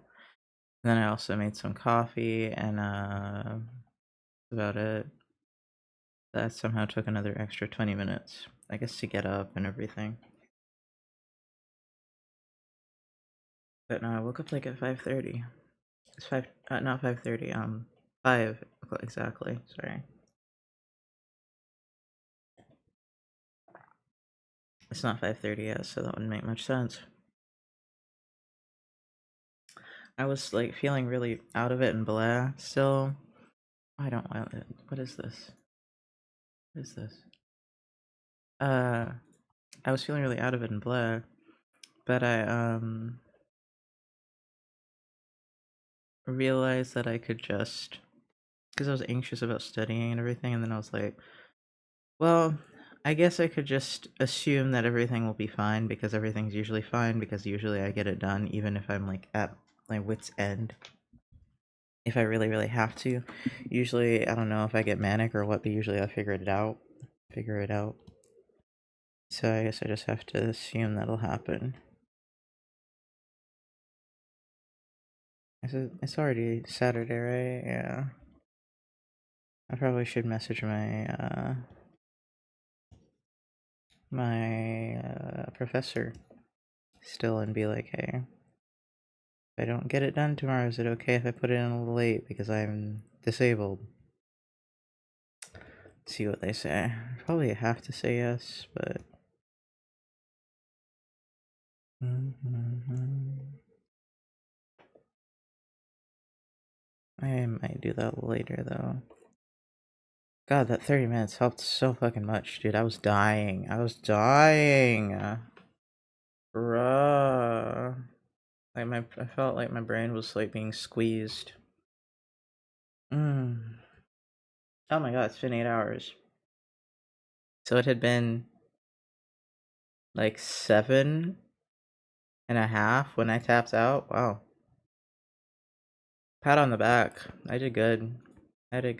Speaker 1: And then I also made some coffee and that's about it. That somehow took another extra 20 minutes, I guess, to get up and everything. But no, I woke up like at 5:30. It's not 5:30, 5 o'clock exactly, sorry. It's not 5:30 yet, so that wouldn't make much sense. I was like feeling really out of it and blah still. I don't want it. What is this? What is this? I was feeling really out of it and blah, but I realized that I could just, because I was anxious about studying and everything, and then I was like, well, I guess I could just assume that everything will be fine because everything's usually fine because usually I get it done even if I'm like at my wit's end. If I really, really have to. Usually, I don't know if I get manic or what, but usually I figure it out. So I guess I just have to assume that'll happen. It's already Saturday, right? Yeah. I probably should message my professor still and be like, hey, if I don't get it done tomorrow, is it okay if I put it in a little late because I'm disabled? See what they say. Probably have to say yes, but I might do that later though. God, that 30 minutes helped so fucking much, dude. I was dying. Bruh. Like I felt like my brain was like being squeezed. Oh my god, it's been 8 hours. So it had been like 7.5 when I tapped out. Wow. Pat on the back. I did good. I don't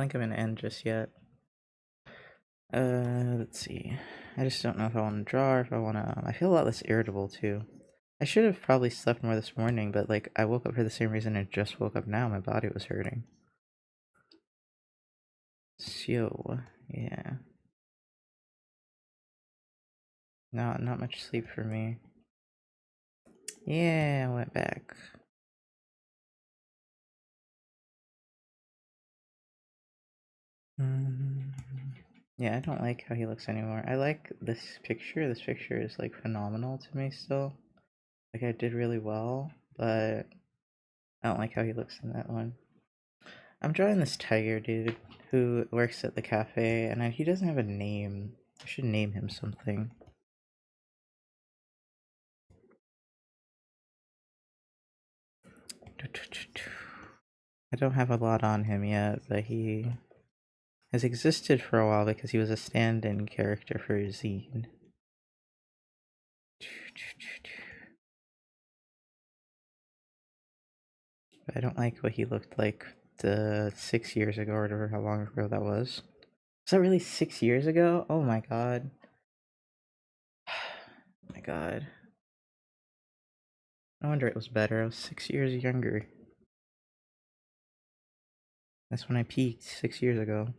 Speaker 1: think I'm gonna end just yet. Let's see. I just don't know if I want to draw or if I want to. I feel a lot less irritable too. I should have probably slept more this morning, but like I woke up for the same reason I just woke up now. My body was hurting. So yeah. Not much sleep for me. Yeah, I went back. Yeah, I don't like how he looks anymore. I like this picture. This picture is like phenomenal to me still. Like I did really well, but I don't like how he looks in that one. I'm drawing this tiger dude who works at the cafe, and he doesn't have a name. I should name him something. I don't have a lot on him yet, but he has existed for a while because he was a stand-in character for Zine. I don't like what he looked like 6 years ago or whatever, how long ago that was. Was that really 6 years ago? Oh my god. Oh my god. No wonder it was better. I was 6 years younger. That's when I peaked 6 years ago.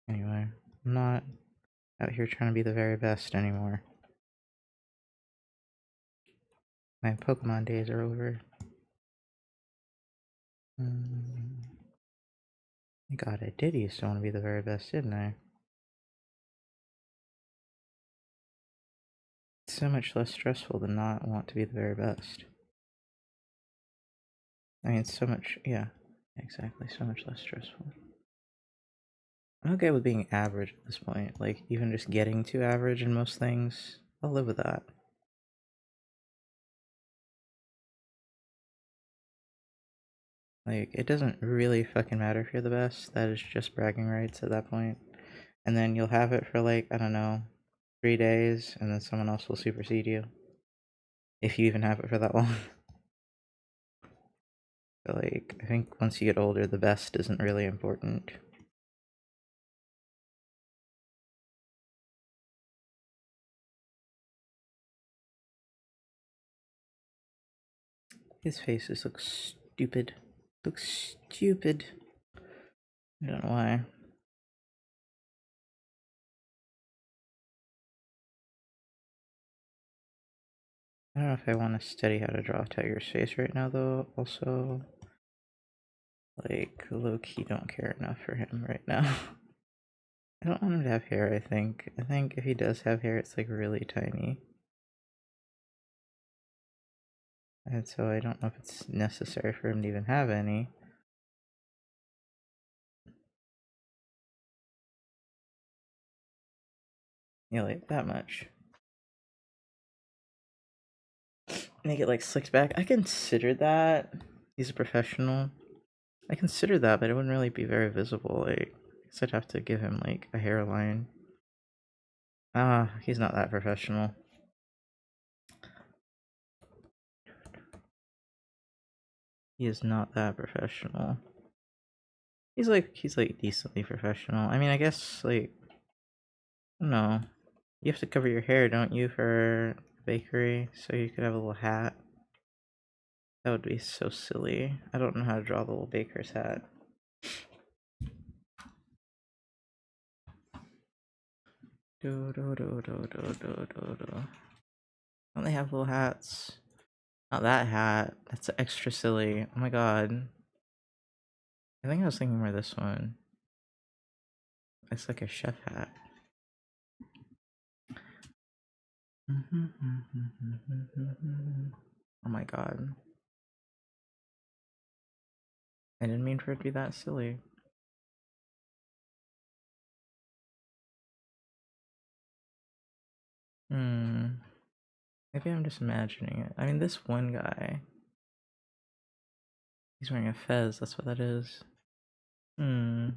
Speaker 1: Anyway, I'm not out here trying to be the very best anymore. My Pokemon days are over. God, I did used to want to be the very best, didn't I? It's so much less stressful to not want to be the very best. I mean, so much, yeah, exactly, so much less stressful. I'm okay with being average at this point. Like, even just getting to average in most things, I'll live with that. Like, it doesn't really fucking matter if you're the best. That is just bragging rights at that point. And then you'll have it for like, I don't know, 3 days, and then someone else will supersede you. If you even have it for that long. But like, I think once you get older, the best isn't really important. His faces look stupid. Looks stupid. I don't know why. I don't know if I want to study how to draw a tiger's face right now, though. Also, like, low-key don't care enough for him right now. I don't want him to have hair, I think. I think if he does have hair, it's like really tiny. And so I don't know if it's necessary for him to even have any. Yeah, like that much. Make it like slicked back. I considered that. He's a professional. I considered that, but it wouldn't really be very visible. Like, I guess I'd have to give him like a hairline. Ah, he's not that professional. He is not that professional. He's like decently professional. I mean, I guess like, I don't know. You have to cover your hair, don't you, for bakery? So you could have a little hat. That would be so silly. I don't know how to draw the little baker's hat. Don't they have little hats? Not that hat. That's extra silly. Oh my god. I think I was thinking more this one. It's like a chef hat. Oh my god. I didn't mean for it to be that silly. Maybe I'm just imagining it. I mean, this one guy. He's wearing a fez, that's what that is. Do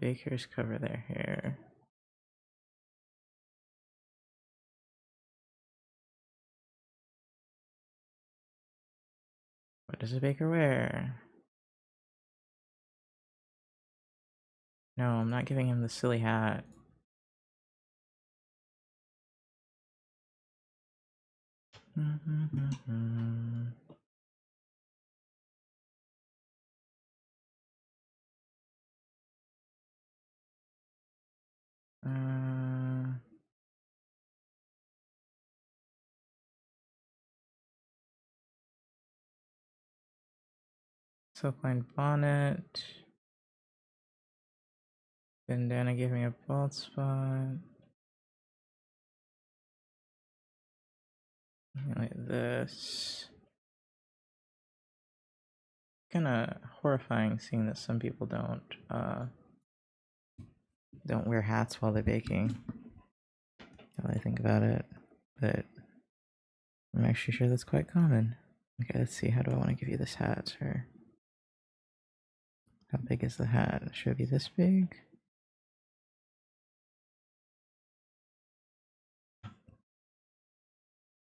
Speaker 1: bakers cover their hair? What does a baker wear? No, I'm not giving him the silly hat. Silkline bonnet. Bandana gave me a bald spot. Like this. Kinda horrifying seeing that some people don't wear hats while they're baking. Now that I think about it. But I'm actually sure that's quite common. Okay, let's see, how do I want to give you this hat, sir? How big is the hat? Should it be this big?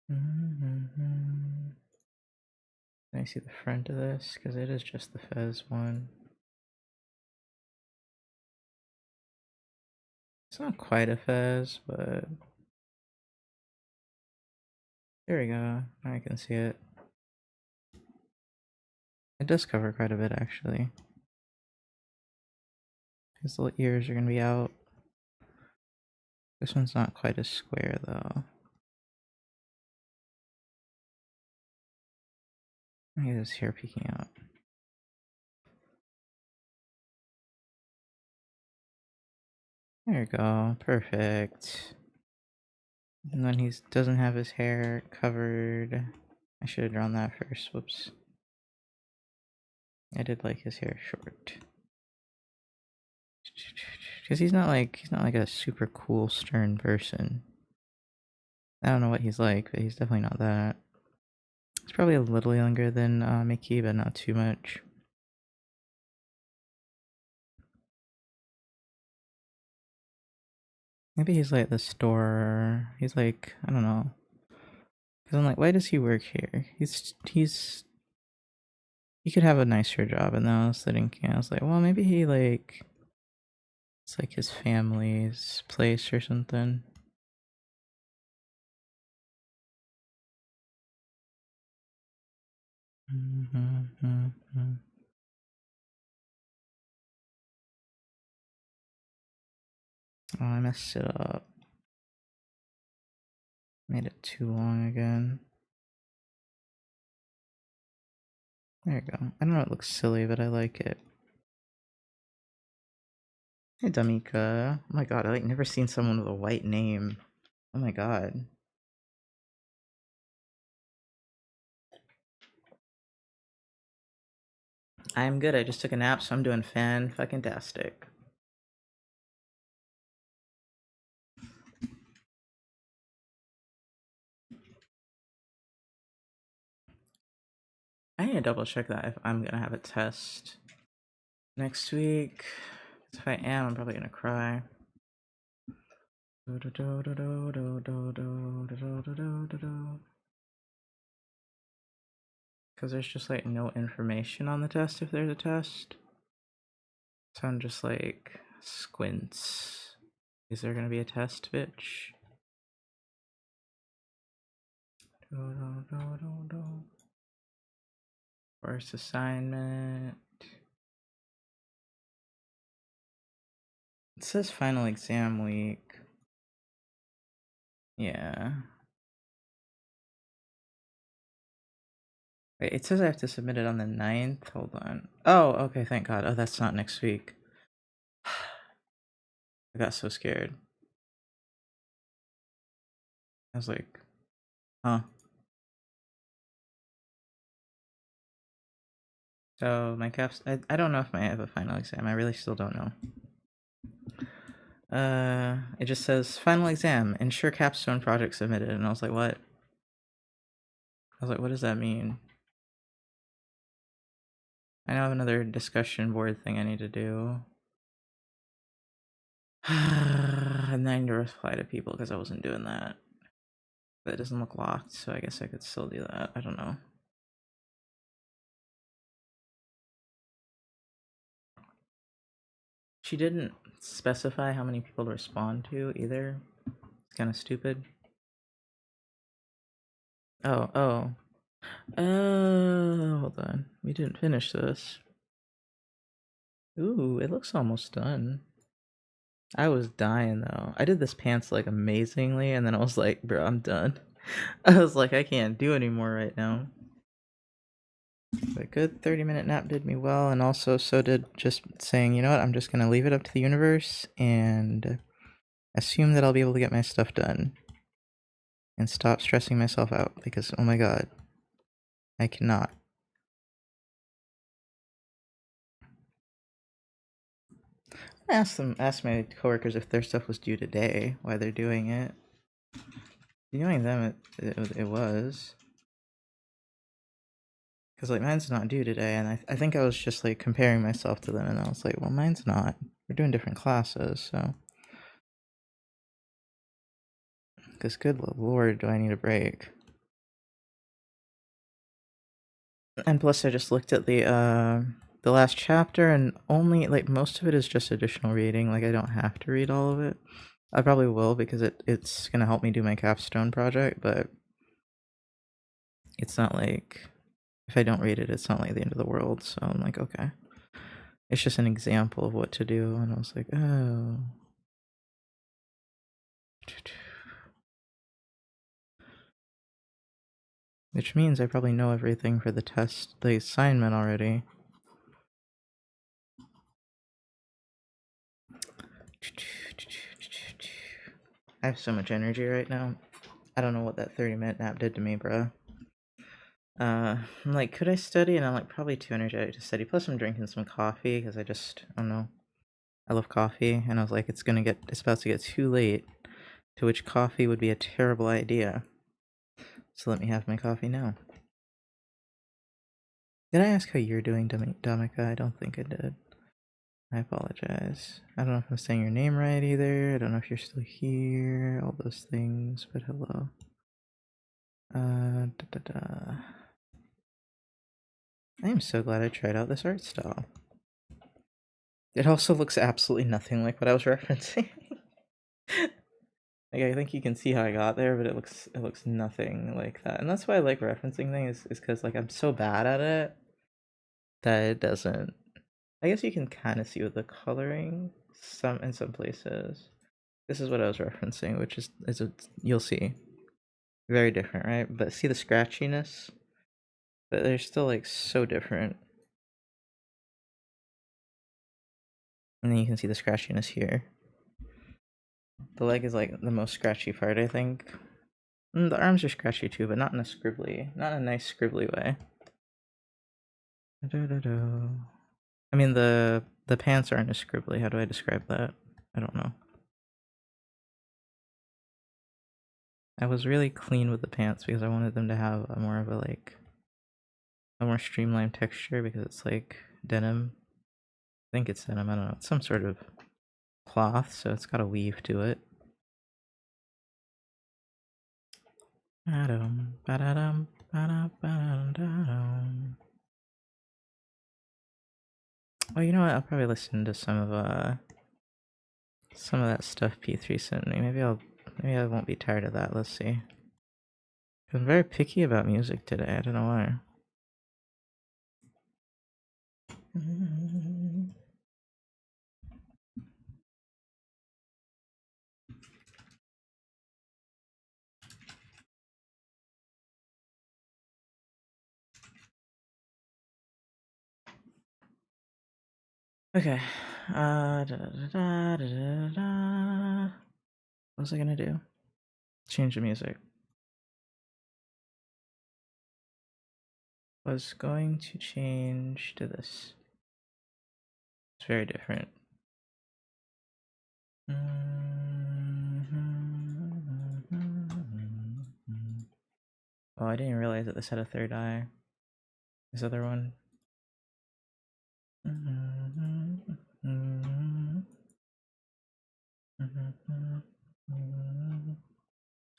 Speaker 1: Can I see the front of this? Because it is just the fez one. It's not quite a fez, but there we go. Now I can see it. It does cover quite a bit, actually. His little ears are gonna be out. This one's not quite as square, though. Look at his hair peeking out. There you go. Perfect. And then he doesn't have his hair covered. I should have drawn that first. Whoops. I did like his hair short. Because he's not like a super cool, stern person. I don't know what he's like, but he's definitely not that. He's probably a little younger than Mickey, but not too much. Maybe he's like the store. He's like, I don't know. Because I'm like, why does he work here? He could have a nicer job. And then I was thinking, I was like, well, maybe he like, it's like his family's place or something. Oh, I messed it up. Made it too long again. There you go. I don't know, it looks silly, but I like it. Hey, Damika. Oh my god, I like never seen someone with a white name. Oh my god. I'm good. I just took a nap, so I'm doing fan-fucking-tastic. I need to double check that if I'm gonna have a test next week. If I am, I'm probably gonna cry. Because there's just like no information on the test if there's a test. So I'm just like, squints. Is there gonna be a test, bitch? First assignment. It says final exam week. Yeah. Wait, it says I have to submit it on the 9th. Hold on. Oh, okay, thank God. Oh, that's not next week. I got so scared. I was like, huh. So my caps, I don't know if I have a final exam. I really still don't know. It just says final exam, ensure capstone project submitted, and I was like, what? I was like, what does that mean? I know I have another discussion board thing I need to do. And then I need to reply to people because I wasn't doing that. But it doesn't look locked, so I guess I could still do that. I don't know. She didn't specify how many people to respond to either. It's kind of stupid. Oh. Hold on. We didn't finish this. Ooh, it looks almost done. I was dying though. I did this pants like amazingly, and then I was like, bro, I'm done. I was like, I can't do anymore right now. But good 30-minute nap did me well, and also so did just saying, you know what, I'm just gonna leave it up to the universe and assume that I'll be able to get my stuff done. And stop stressing myself out, because oh my god, I cannot. I asked my coworkers if their stuff was due today, why they're doing it. Knowing them, it was. Because, like, mine's not due today, and I think I was just, like, comparing myself to them, and I was like, well, mine's not. We're doing different classes, so. Because, good lord, do I need a break. And plus, I just looked at the last chapter, and only, like, most of it is just additional reading. Like, I don't have to read all of it. I probably will, because it's gonna help me do my capstone project, but it's not like, if I don't read it, it's not like the end of the world, so I'm like, okay. It's just an example of what to do, and I was like, oh. Which means I probably know everything for the test, the assignment already. I have so much energy right now. I don't know what that 30-minute nap did to me, bro. I'm like, could I study? And I'm like, probably too energetic to study. Plus, I'm drinking some coffee because I don't know. I love coffee, and I was like, it's about to get too late, to which coffee would be a terrible idea. So let me have my coffee now. Did I ask how you're doing, Damika? I don't think I did. I apologize. I don't know if I'm saying your name right either. I don't know if you're still here. All those things, but hello. I am so glad I tried out this art style. It also looks absolutely nothing like what I was referencing. Like, I think you can see how I got there, but it looks nothing like that. And that's why I like referencing things, is because like I'm so bad at it that it doesn't. I guess you can kind of see with the coloring in some places. This is what I was referencing, which is you'll see very different, right? But see the scratchiness, but they're still like so different. And then you can see the scratchiness here. The leg is like the most scratchy part, I think. And the arms are scratchy too, but not in a nice scribbly way. I mean, the pants aren't as scribbly. How do I describe that? I don't know. I was really clean with the pants because I wanted them to have a more streamlined texture, because it's like denim. I think it's denim, I don't know. It's some sort of cloth, so it's got a weave to it. Well, you know what? I'll probably listen to some of that stuff P3 sent me. Maybe I won't be tired of that. Let's see. I'm very picky about music today. I don't know why. Okay. What was I gonna do? Change the music. Was going to change to this. It's very different. Oh, I didn't realize that this had a third eye. This other one.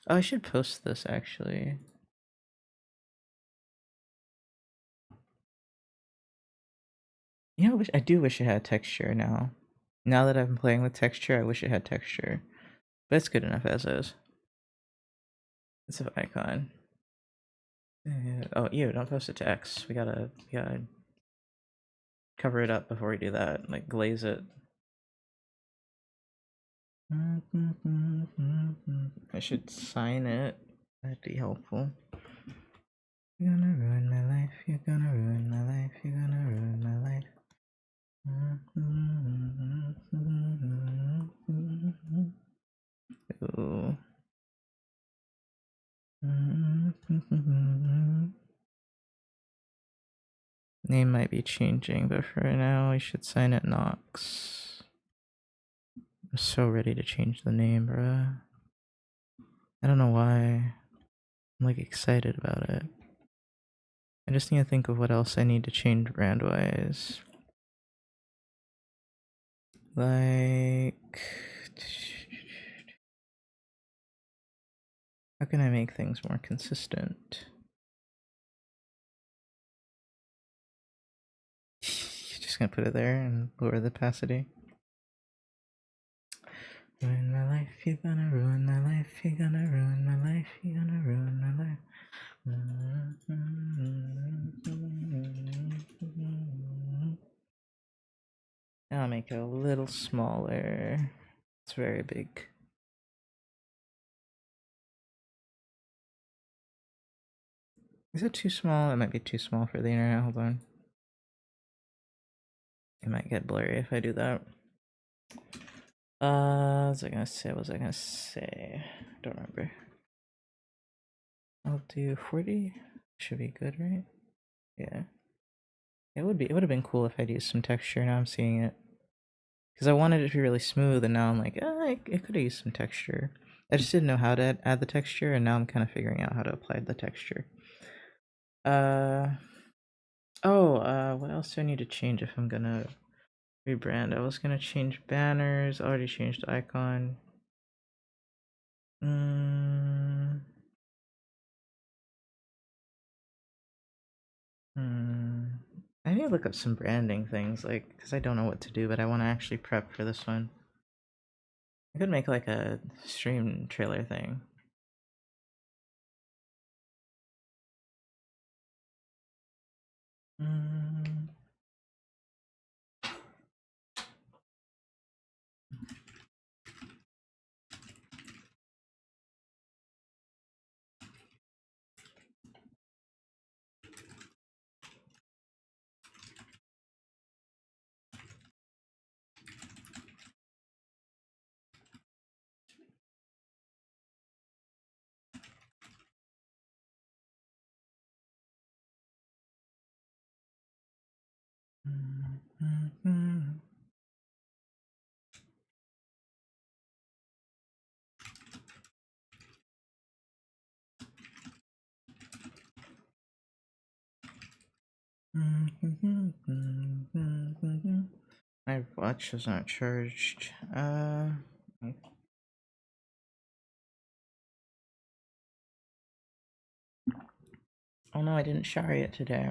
Speaker 1: Oh, I should post this actually. You know, I do wish it had texture now. Now that I'm playing with texture, I wish it had texture. But it's good enough as is. It's an icon. Oh, ew, don't post it to X. We gotta cover it up before we do that. Like, glaze it. I should sign it. That'd be helpful. You're gonna ruin my life, you're gonna ruin my life, you're gonna ruin my life. Ooh. Name might be changing, but for now we should sign it Nox. I'm so ready to change the name, bruh. I don't know why. I'm like excited about it. I just need to think of what else I need to change brand-wise. Like, how can I make things more consistent? Just gonna put it there and lower the opacity. Ruin my life, you're gonna ruin my life, you're gonna ruin my life, you're gonna ruin my life. I'll make it a little smaller. It's very big. Is it too small? It might be too small for the internet. Hold on. It might get blurry if I do that. What was I gonna say? Don't remember. I'll do 40. Should be good, right? Yeah. It would have been cool if I'd used some texture. Now I'm seeing it. Because I wanted it to be really smooth, and now I'm like, I could have used some texture. I just didn't know how to add the texture, and now I'm kind of figuring out how to apply the texture. What else do I need to change if I'm gonna rebrand? I was gonna change banners. I already changed icon. I need to look up some branding things, like, because I don't know what to do, but I want to actually prep for this one. I could make like a stream trailer thing. Mm. My watch is not charged. Oh no, I didn't shower yet today.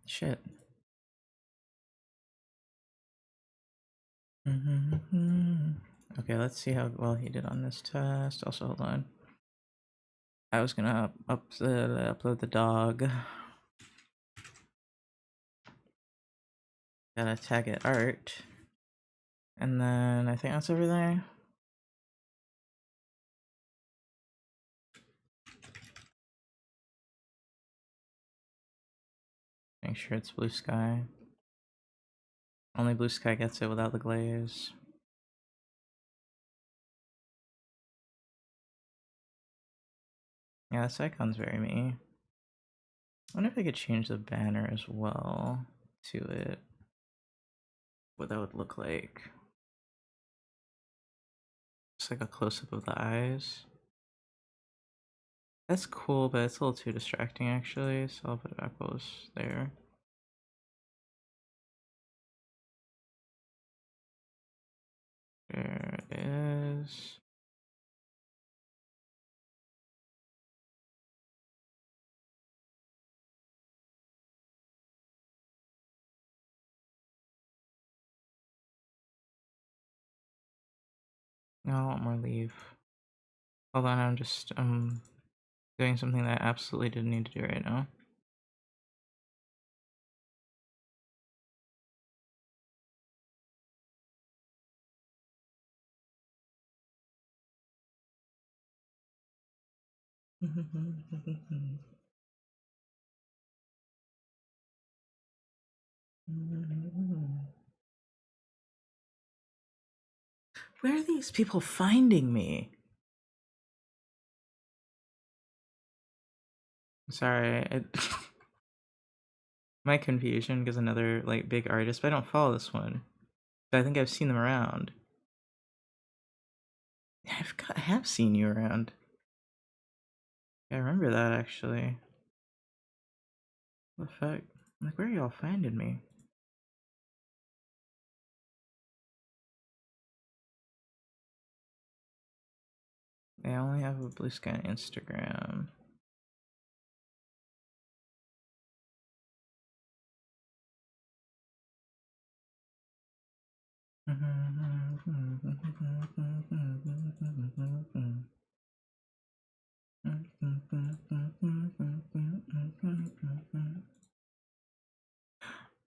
Speaker 1: Shit. Okay, let's see how well he did on this test. Also, hold on. I was gonna upload the dog. Gotta tag it art. And then I think that's everything. Make sure it's blue sky. Only blue sky gets it without the glaze. Yeah, this icon's very me. I wonder if I could change the banner as well to it. What that would look like. Just like a close-up of the eyes. That's cool, but it's a little too distracting actually, so I'll put it back close there. There it is. No, I want more leave. Hold on, I'm just doing something that I absolutely didn't need to do right now. Where are these people finding me? Sorry, my confusion because another like big artist, but I don't follow this one. But I think I've seen them around. Yeah, I have seen you around. Yeah, I remember that actually. What the fuck? Like, where are y'all finding me? I only have a blue sky on Instagram.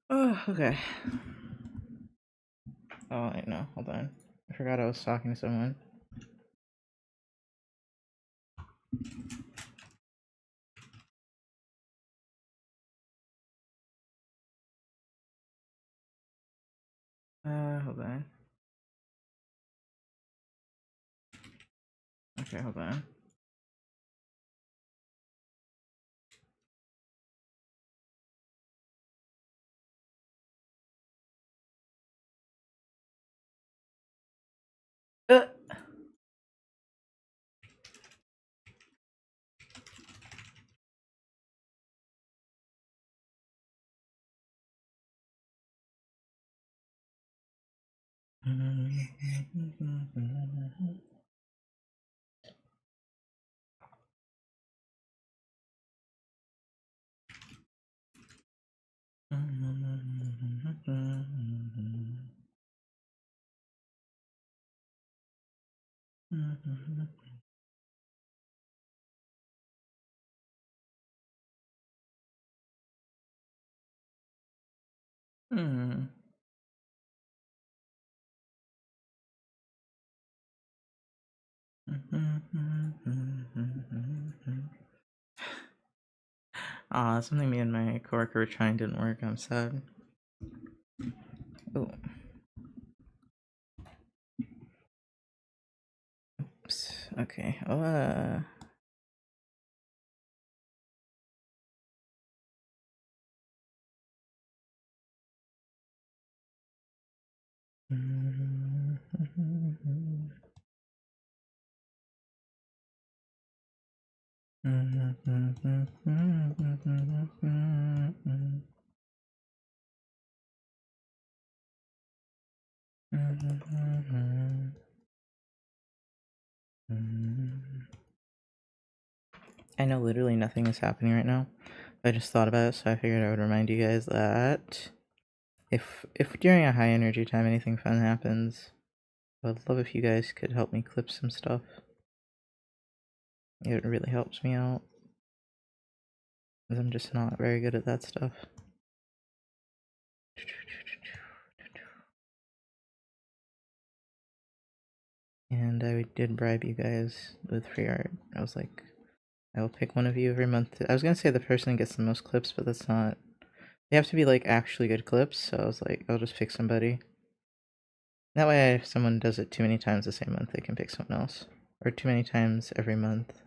Speaker 1: Oh, okay. Oh, I know. Hold on. I forgot I was talking to someone. Hold on. Okay, hold on. Uh. Aw, something me and my coworker were trying didn't work. I'm sad. Oh. Oops. Okay. Oh, I know literally nothing is happening right now. I just thought about it, so I figured I would remind you guys that if during a high energy time anything fun happens, I'd love if you guys could help me clip some stuff. It really helps me out, because I'm just not very good at that stuff. And I did bribe you guys with free art. I was like, I will pick one of you every month. I was gonna say the person who gets the most clips, but that's not. They have to be like actually good clips, so I was like, I'll just pick somebody. That way, if someone does it too many times the same month, they can pick someone else. Or too many times every month.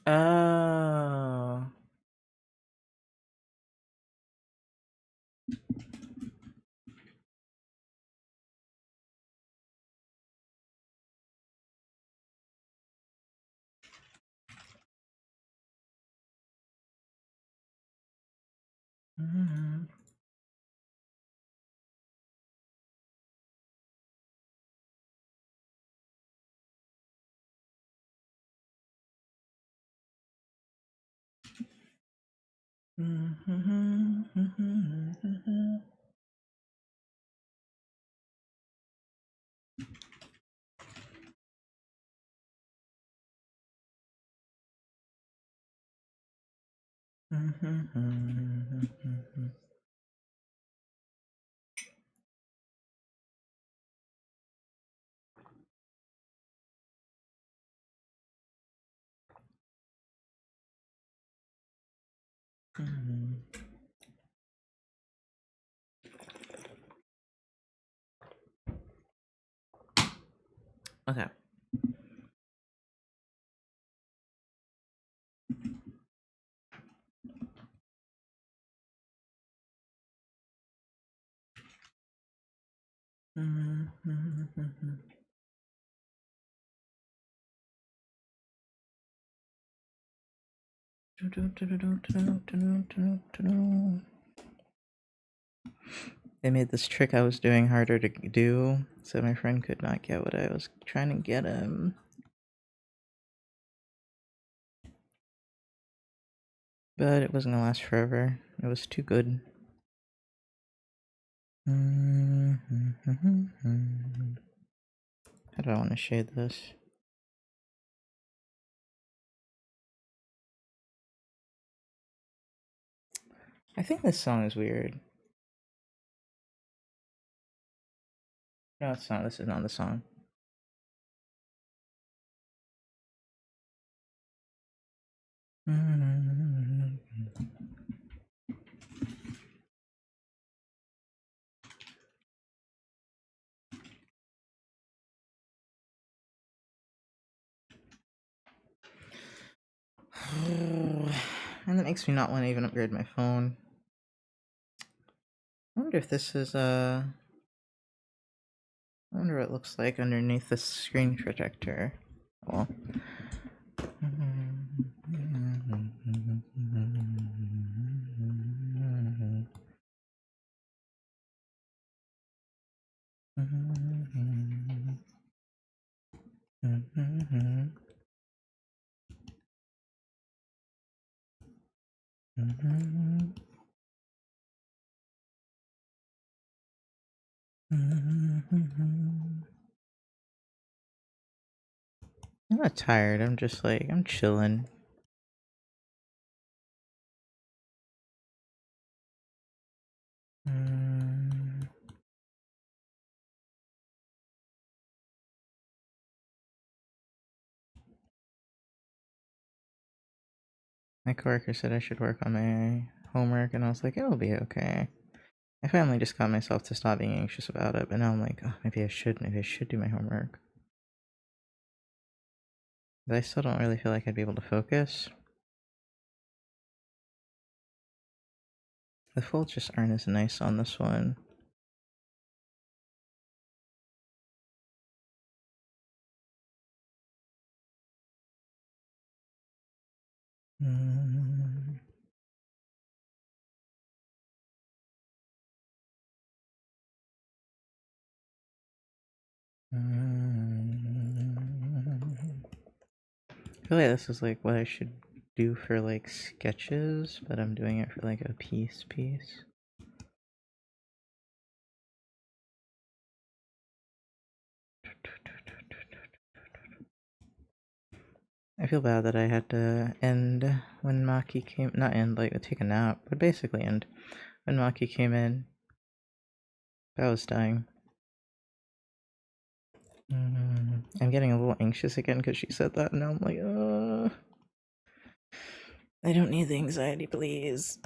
Speaker 1: Oh. Okay. They made this trick I was doing harder to do, so my friend could not get what I was trying to get him. But it wasn't gonna last forever. It was too good. How do I want to shade this? I think this song is weird. No, it's not. This is not the song. And that makes me not want to even upgrade my phone. I wonder if this is I wonder what it looks like underneath the screen protector. Well. I'm not tired, I'm just like, I'm chilling. My coworker said I should work on my homework, and I was like, it'll be okay. I finally just got myself to stop being anxious about it, but now I'm like, oh, maybe I should do my homework. But I still don't really feel like I'd be able to focus. The folds just aren't as nice on this one. I feel like this is like what I should do for like sketches, but I'm doing it for like a piece. I feel bad that I had to end when Maki came, not end, like take a nap, but basically end when Maki came in. I was dying. I'm getting a little anxious again because she said that, and now I'm like, I don't need the anxiety, please.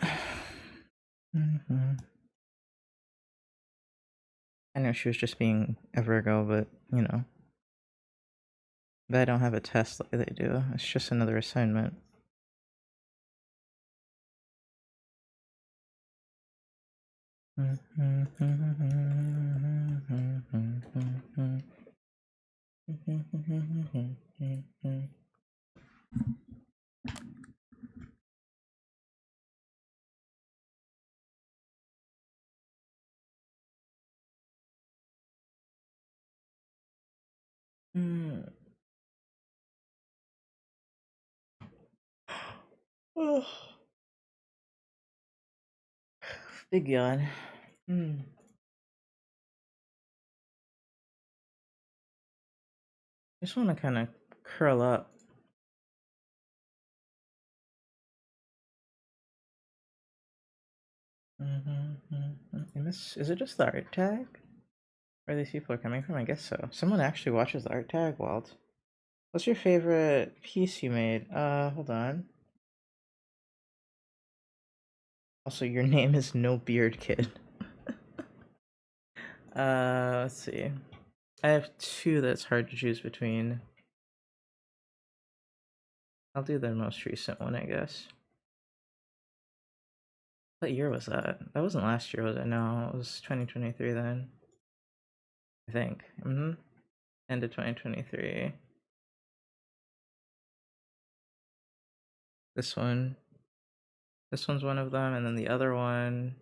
Speaker 1: I know she was just being a Virgo, but you know. But I don't have a test like they do. It's just another assignment. Big yawn. Just want to kind of curl up. Is it just the art tag? Where these people are coming from? I guess so. Someone actually watches the art tag, Walt. What's your favorite piece you made? Hold on. Also, your name is No Beard Kid. Let's see. I have two that's hard to choose between. I'll do the most recent one, I guess. What year was that? That wasn't last year, was it? No, it was 2023 then. I think. End of 2023. This one. This one's one of them, and then the other one.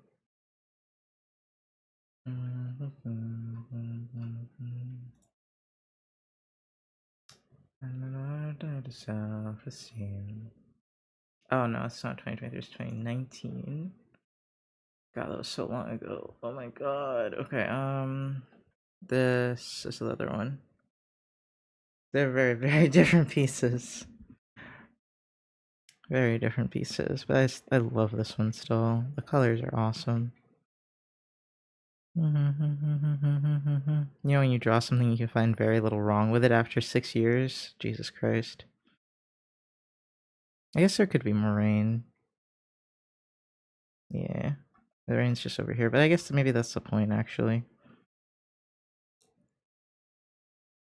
Speaker 1: Self-esteem. Oh no, it's not 2023, it's 2019. God, that was so long ago. Oh my god. Okay, this is the other one. They're very, very different pieces. Very different pieces, but I love this one still. The colors are awesome. You know, when you draw something, you can find very little wrong with it after 6 years? Jesus Christ. I guess there could be more rain. Yeah. The rain's just over here, but I guess maybe that's the point, actually.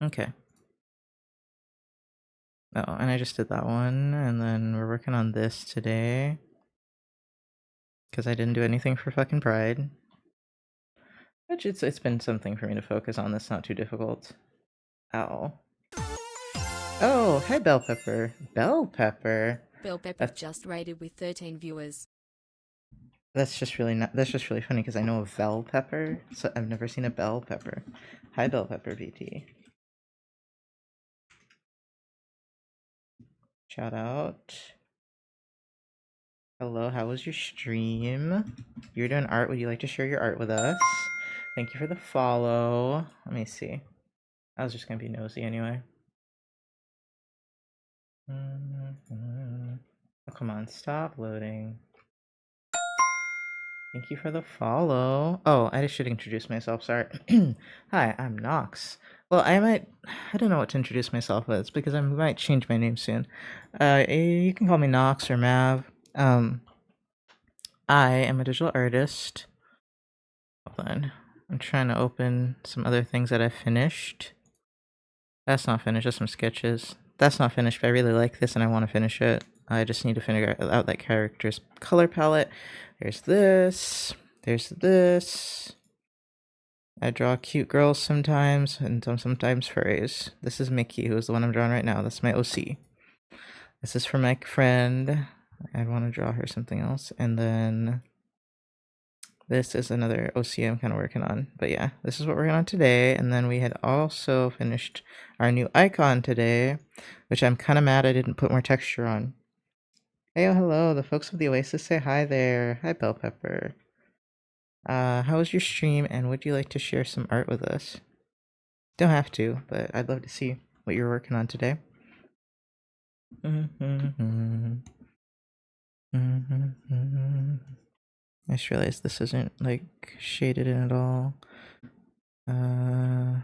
Speaker 1: Okay. Oh, and I just did that one, and then we're working on this today. Because I didn't do anything for fucking Pride. Which it's been something for me to focus on that's not too difficult. Ow. Oh, hi Bell Pepper. Bell Pepper?
Speaker 3: Bell Pepper just rated with 13 viewers.
Speaker 1: That's just really that's just really funny because I know a bell pepper, so I've never seen a bell pepper. Hi, bell pepper BT. Shout out. Hello, how was your stream? You're doing art. Would you like to share your art with us? Thank you for the follow. Let me see. I was just gonna be nosy anyway. Oh, come on, stop loading. Thank you for the follow. Oh, I should introduce myself, sorry. Hi, I'm Nox. Well, I don't know what to introduce myself as because I might change my name soon. You can call me Nox or Mav. I am a digital artist. Hold on. I'm trying to open some other things that I finished. That's not finished, just some sketches. That's not finished, but I really like this and I want to finish it. I just need to figure out that character's color palette. There's this. There's this. I draw cute girls sometimes, and sometimes furries. This is Mickey, who is the one I'm drawing right now. That's my OC. This is for my friend. I want to draw her something else. And then this is another OC I'm kind of working on. But yeah, this is what we're working on today. And then we had also finished our new icon today, which I'm kind of mad I didn't put more texture on. Hey, oh, hello. The folks of the Oasis say hi there. Hi, Bell Pepper. How was your stream, and would you like to share some art with us? Don't have to, but I'd love to see what you're working on today. I just realized this isn't like shaded in at all. Can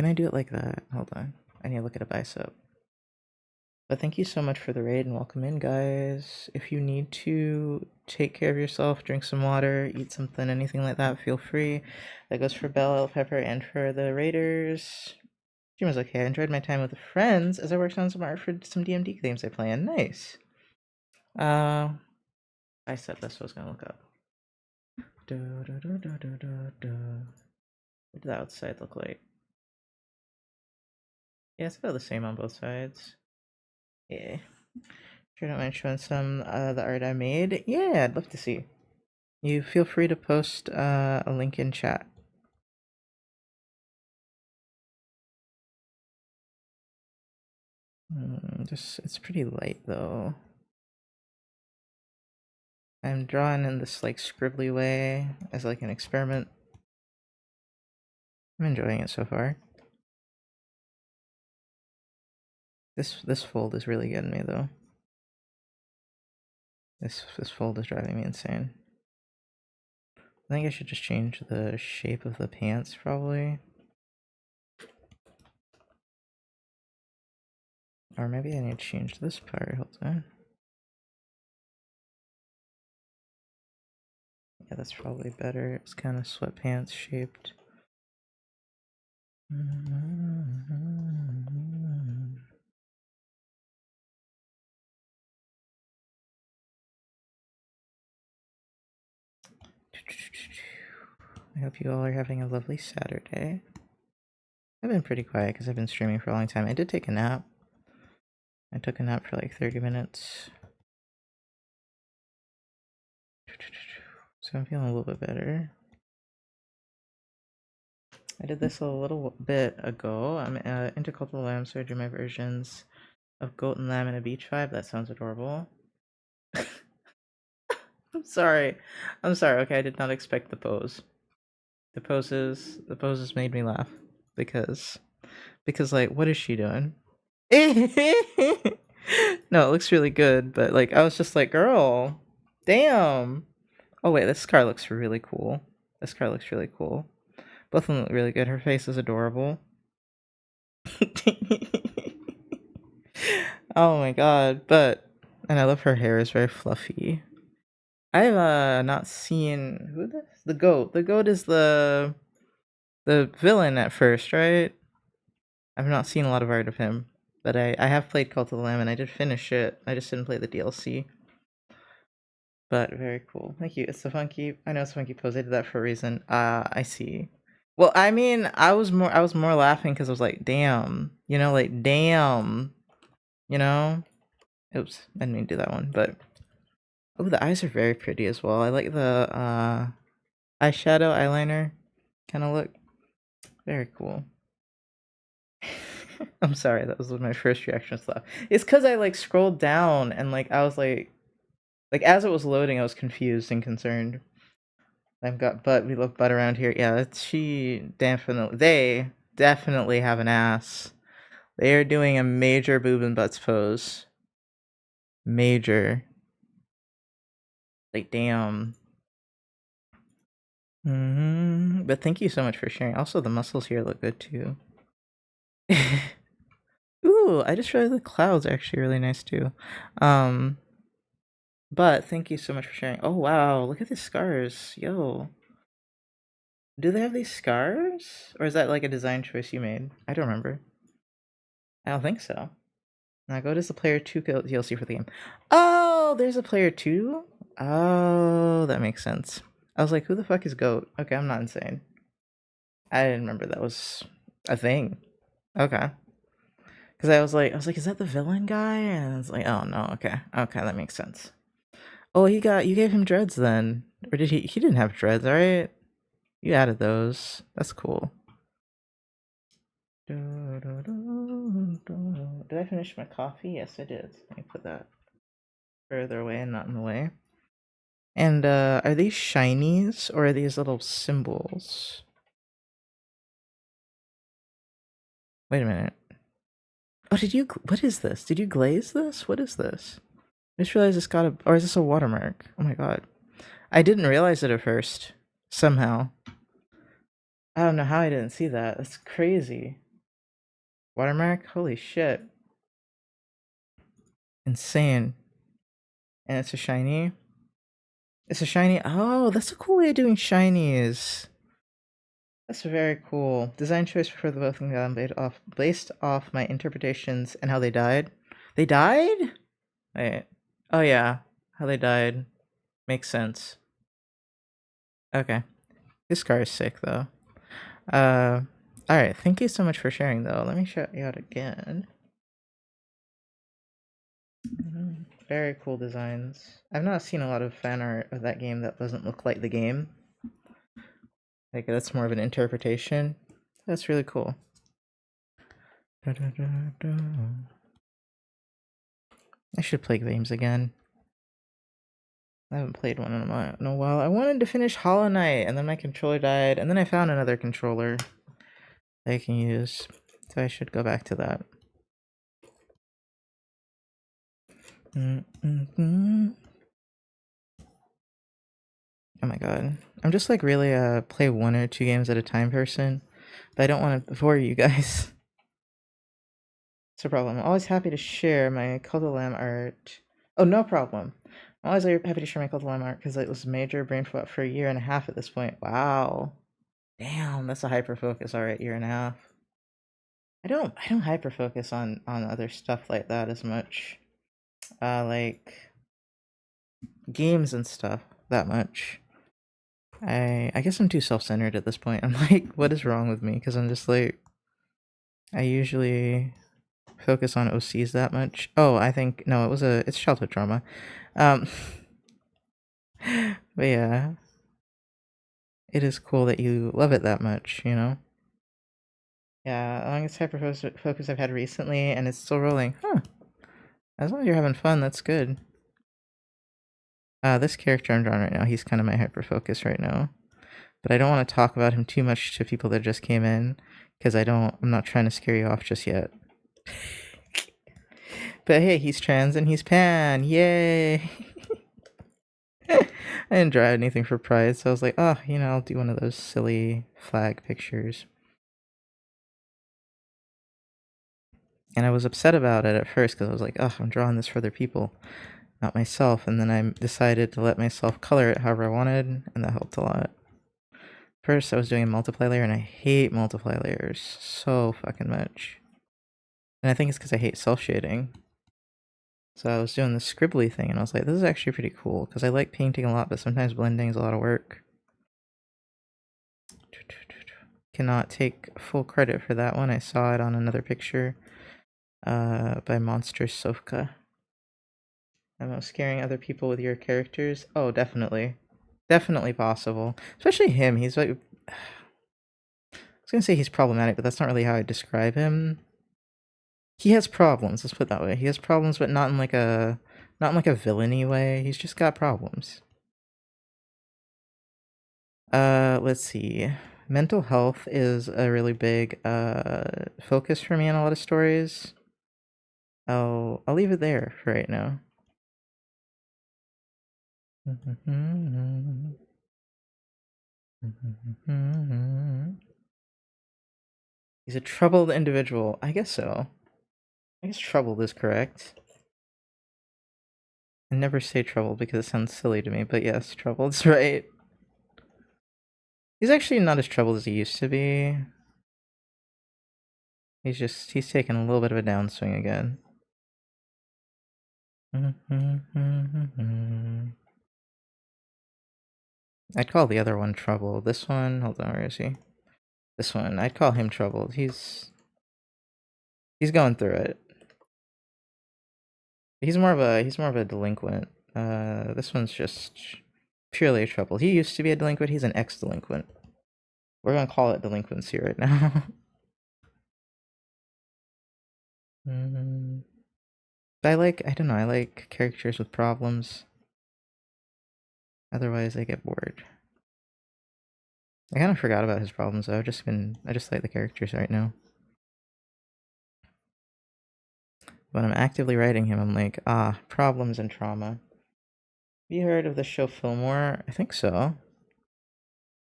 Speaker 1: I do it like that? Hold on. I need to look at a bicep. But thank you so much for the raid and welcome in, guys. If you need to take care of yourself, drink some water, eat something, anything like that, feel free. That goes for Bell Pepper and for the raiders. Stream was okay. I enjoyed my time with the friends as I worked on some art for some DMD games I planned. Nice. I said this was gonna look up. What did the outside look like? Yeah, it's about the same on both sides. Yeah. Sure don't mind showing some the art I made. Yeah, I'd love to see. You feel free to post a link in chat. It's pretty light though. I'm drawing in this like scribbly way as like an experiment. I'm enjoying it so far. This fold is really getting me though. This fold is driving me insane. I think I should just change the shape of the pants probably. Or maybe I need to change this part. Hold on. Yeah, that's probably better. It's kind of sweatpants shaped. I hope you all are having a lovely Saturday. I've been pretty quiet because I've been streaming for a long time. I did take a nap. I took a nap for like 30 minutes. So I'm feeling a little bit better. I did this a little bit ago. I'm intercultural lamb, so I do my versions of goat and lamb in a beach vibe. That sounds adorable. I'm sorry. Okay, I did not expect the pose. The poses made me laugh because like, what is she doing? No, it looks really good, but like I was just like, girl, damn. Oh wait, this car looks really cool. Both of them look really good. Her face is adorable. Oh my god, and I love her hair is very fluffy. I've not seen the goat. The goat is the villain at first, right? I've not seen a lot of art of him, but I have played Cult of the Lamb and I did finish it. I just didn't play the DLC. But very cool. Thank you. It's a funky. I know it's a funky pose. I did that for a reason. I see. Well, I mean, I was more laughing because I was like, damn, like damn, Oops, I didn't mean to do that one, but Oh, the eyes are very pretty as well. I like the eyeshadow eyeliner kind of look. Very cool. I'm sorry, that was my first reaction to stuff. It's because I like scrolled down and like I was like as it was loading, I was confused and concerned. I've got butt. We love butt around here. Yeah, they definitely have an ass. They are doing a major boob and butts pose. Major. Like damn. But thank you so much for sharing. Also, the muscles here look good too. Ooh, I just realized the clouds are actually really nice too. But thank you so much for sharing. Oh wow, look at the scars. Yo. Do they have these scars? Or is that like a design choice you made? I don't remember. I don't think so. Now go to the player 2 DLC for the game. Oh, there's a player 2? Oh, that makes sense. I was like, who the fuck is Goat? Okay, I'm not insane. I didn't remember that was a thing. Okay. Because I was like, is that the villain guy? And I was like, oh no, okay. Okay, that makes sense. Oh, you gave him dreads then. Or did he didn't have dreads, alright? You added those. That's cool. Did I finish my coffee? Yes, I did. Let me put that further away and not in the way. And are these shinies or are these little symbols? Wait a minute. Oh, what is this? Did you glaze this? What is this? I just realized it's got a, or is this a watermark? Oh my god. I didn't realize it at first. Somehow. I don't know how I didn't see that. That's crazy. Watermark? Holy shit. Insane. And it's a shiny? It's a shiny. Oh, that's a cool way of doing shinies. That's very cool. Design choice for the both based off my interpretations and how they died. They died? Wait. Oh yeah, how they died makes sense. Okay. This car is sick though. Alright, thank you so much for sharing though. Let me shout you out again. Very cool designs. I've not seen a lot of fan art of that game that doesn't look like the game. Like that's more of an interpretation. That's really cool. I should play games again. I haven't played one in a while. I wanted to finish Hollow Knight, and then my controller died, and then I found another controller that I can use. So I should go back to that. Oh my god. I'm just like really play 1 or 2 games at a time person. But I don't want to bore you guys. It's a problem. I'm always happy to share my Cult of Lamb art. Oh, no problem. I'm always happy to share my Cult of Lamb art because it was major brain fart for 1.5 years at this point. Wow. Damn, that's a hyper focus. Alright, 1.5 years. I don't hyper focus on other stuff like that as much. Like games and stuff that much. I guess I'm too self-centered at this point. I'm like, what is wrong with me? Because I'm just like, I usually focus on OCs that much. Oh, I think no, it's childhood trauma. But yeah, it is cool that you love it that much, you know. Yeah, the longest hyper focus I've had recently, and it's still rolling. Huh. As long as you're having fun, that's good. This character I'm drawing right now, he's kind of my hyper focus right now. But I don't want to talk about him too much to people that just came in, because I'm not trying to scare you off just yet. But hey, he's trans and he's pan, yay! I didn't draw anything for Pride, so I was like, oh, you know, I'll do one of those silly flag pictures. And I was upset about it at first, because I was like, oh, I'm drawing this for other people, not myself. And then I decided to let myself color it however I wanted, and that helped a lot. First, I was doing a multiply layer, and I hate multiply layers so fucking much. And I think it's because I hate self-shading. So I was doing the scribbly thing, and I was like, this is actually pretty cool, because I like painting a lot, but sometimes blending is a lot of work. Cannot take full credit for that one. I saw it on another picture by Monster Sofka. About scaring other people with your characters? Oh, definitely. Definitely possible. Especially him. He's like... I was gonna say he's problematic, but that's not really how I describe him. He has problems, let's put it that way. He has problems, but not in like a... not in like a villainy way. He's just got problems. Let's see. Mental health is a really big focus for me in a lot of stories. I'll leave it there for right now. He's a troubled individual. I guess so. I guess troubled is correct. I never say troubled because it sounds silly to me, but yes, troubled's right. He's actually not as troubled as he used to be. He's taking a little bit of a downswing again. I'd call the other one troubled. This one, hold on, where is he? This one, I'd call him troubled. He's going through it. He's more of a delinquent. This one's just purely a trouble. He used to be a delinquent. He's an ex-delinquent. We're gonna call it delinquency right now. I don't know, I like characters with problems. Otherwise, I get bored. I kind of forgot about his problems though. I just like the characters right now. When I'm actively writing him, I'm like, problems and trauma. Have you heard of the show Fillmore? I think so.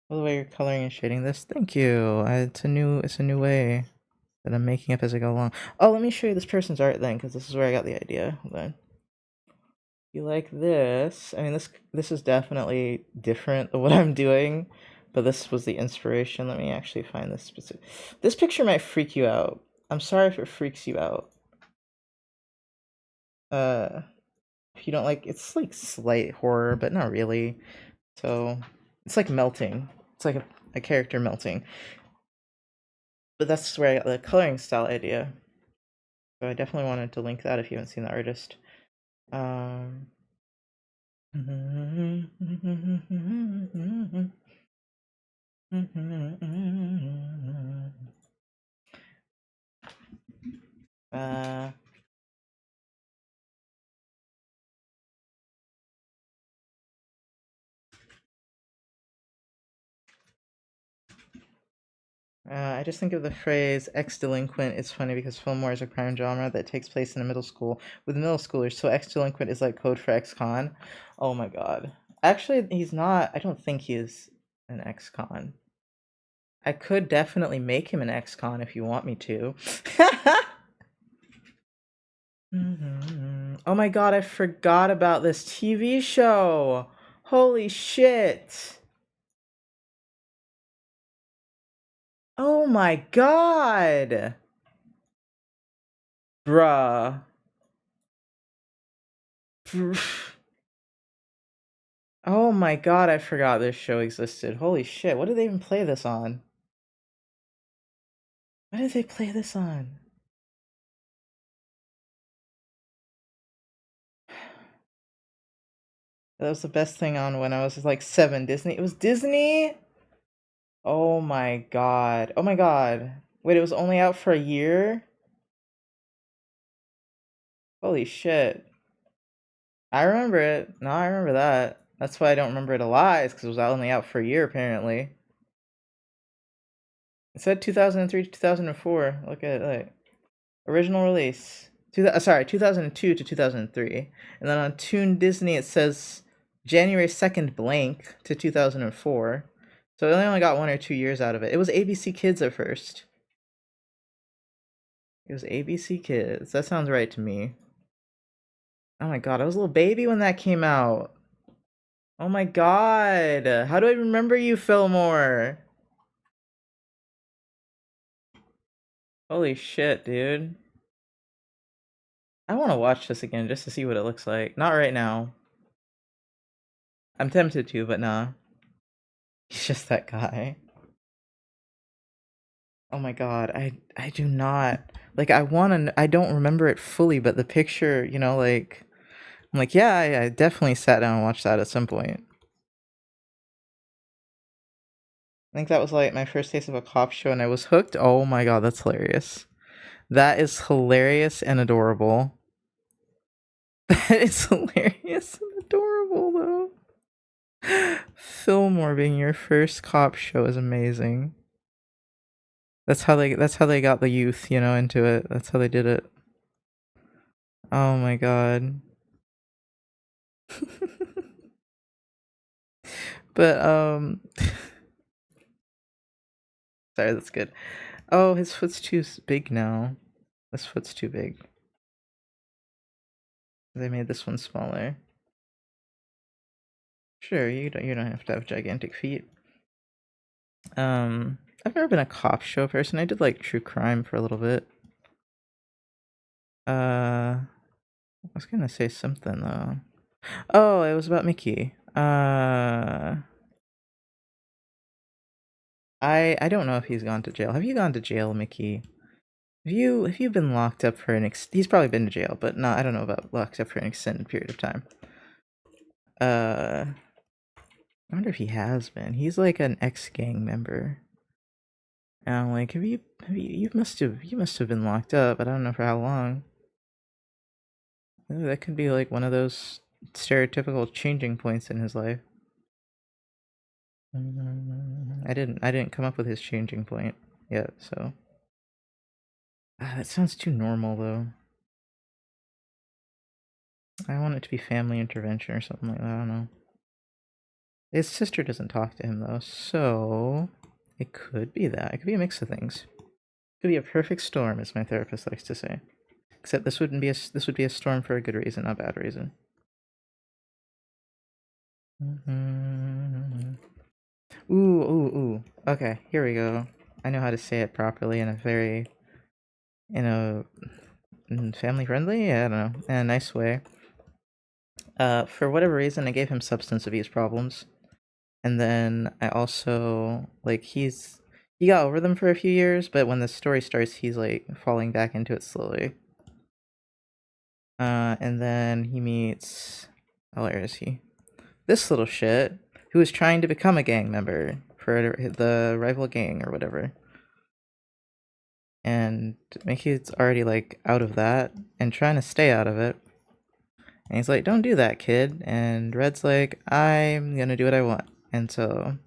Speaker 1: By the way you're coloring and shading this, thank you. It's a new way that I'm making up as I go along. Oh, let me show you this person's art then, because this is where I got the idea. Hold on. You like this? I mean, this is definitely different than what I'm doing, but this was the inspiration. Let me actually find this specific. This picture might freak you out. I'm sorry if it freaks you out. If you don't like, it's like slight horror, but not really. So it's like melting. It's like a character melting. But that's where I got the coloring style idea. So I definitely wanted to link that if you haven't seen the artist. I just think of the phrase ex-delinquent. It's funny because Fillmore is a crime genre that takes place in a middle school with middle schoolers, so ex-delinquent is like code for ex-con. Oh my god. Actually, he's not. I don't think he is an ex-con. I could definitely make him an ex-con if you want me to. Oh my god, I forgot about this TV show. Holy shit. Oh my god! Bruh. Oh my god, I forgot this show existed. Holy shit, what did they even play this on? What did they play this on? That was the best thing on when I was like 7. Disney. It was Disney? Oh my god. Oh my god. Wait, it was only out for a year? Holy shit. I remember it. No, I remember that. That's why I don't remember it a lot, because it was only out for a year, apparently. It said 2003 to 2004. Look at it. Like, original release. 2002 to 2003. And then on Toon Disney, it says January 2nd blank to 2004. So it only got 1 or 2 years out of it. It was ABC Kids at first. It was ABC Kids. That sounds right to me. Oh my god, I was a little baby when that came out. Oh my god. How do I remember you, Fillmore? Holy shit, dude. I want to watch this again just to see what it looks like. Not right now. I'm tempted to, but nah. He's just that guy. Oh my god, I do not like I don't remember it fully, but the picture, you know, like I'm like, yeah, I definitely sat down and watched that at some point. I think that was like my first taste of a cop show, and I was hooked. Oh my god, that's hilarious. That is hilarious and adorable. That is hilarious and adorable, though. Fillmore being your first cop show is amazing. That's how they got the youth, into it. That's how they did it. Oh my god. But sorry, that's good. Oh, his foot's too big now. This foot's too big. They made this one smaller. Sure, you don't have to have gigantic feet. I've never been a cop show person. I did like true crime for a little bit. I was gonna say something though. Oh, it was about Mickey. I don't know if he's gone to jail. Have you gone to jail, Mickey? Have you been locked up for he's probably been to jail, but no, I don't know about locked up for an extended period of time. I wonder if he has been. He's like an ex-gang member. And I'm like, you must have been locked up, but I don't know for how long. Ooh, that could be like one of those stereotypical changing points in his life. I didn't come up with his changing point yet, so. That sounds too normal though. I want it to be family intervention or something like that, I don't know. His sister doesn't talk to him though, so it could be that. It could be a mix of things. It could be a perfect storm, as my therapist likes to say. Except this would be a storm for a good reason, not a bad reason. Ooh. Okay, here we go. I know how to say it properly in a family friendly, I don't know, in a nice way. For whatever reason, I gave him substance abuse problems. And then I also, like, he got over them for a few years, but when the story starts, he's, like, falling back into it slowly. And then he meets, oh, where is he? This little shit, who is trying to become a gang member for the rival gang or whatever. And Mickey's already, like, out of that and trying to stay out of it. And he's like, don't do that, kid. And Red's like, I'm gonna do what I want. And so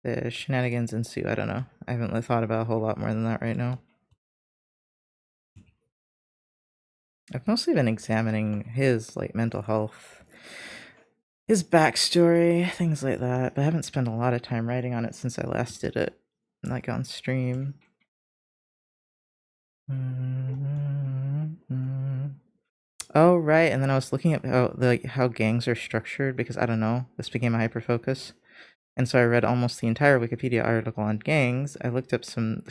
Speaker 1: the shenanigans ensue. I don't know. I haven't thought about a whole lot more than that right now. I've mostly been examining his, like, mental health, his backstory, things like that, but I haven't spent a lot of time writing on it since I last did it, like, on stream. Oh, right, and then I was looking at how gangs are structured, because I don't know, this became a hyperfocus. And so I read almost the entire Wikipedia article on gangs. I looked up some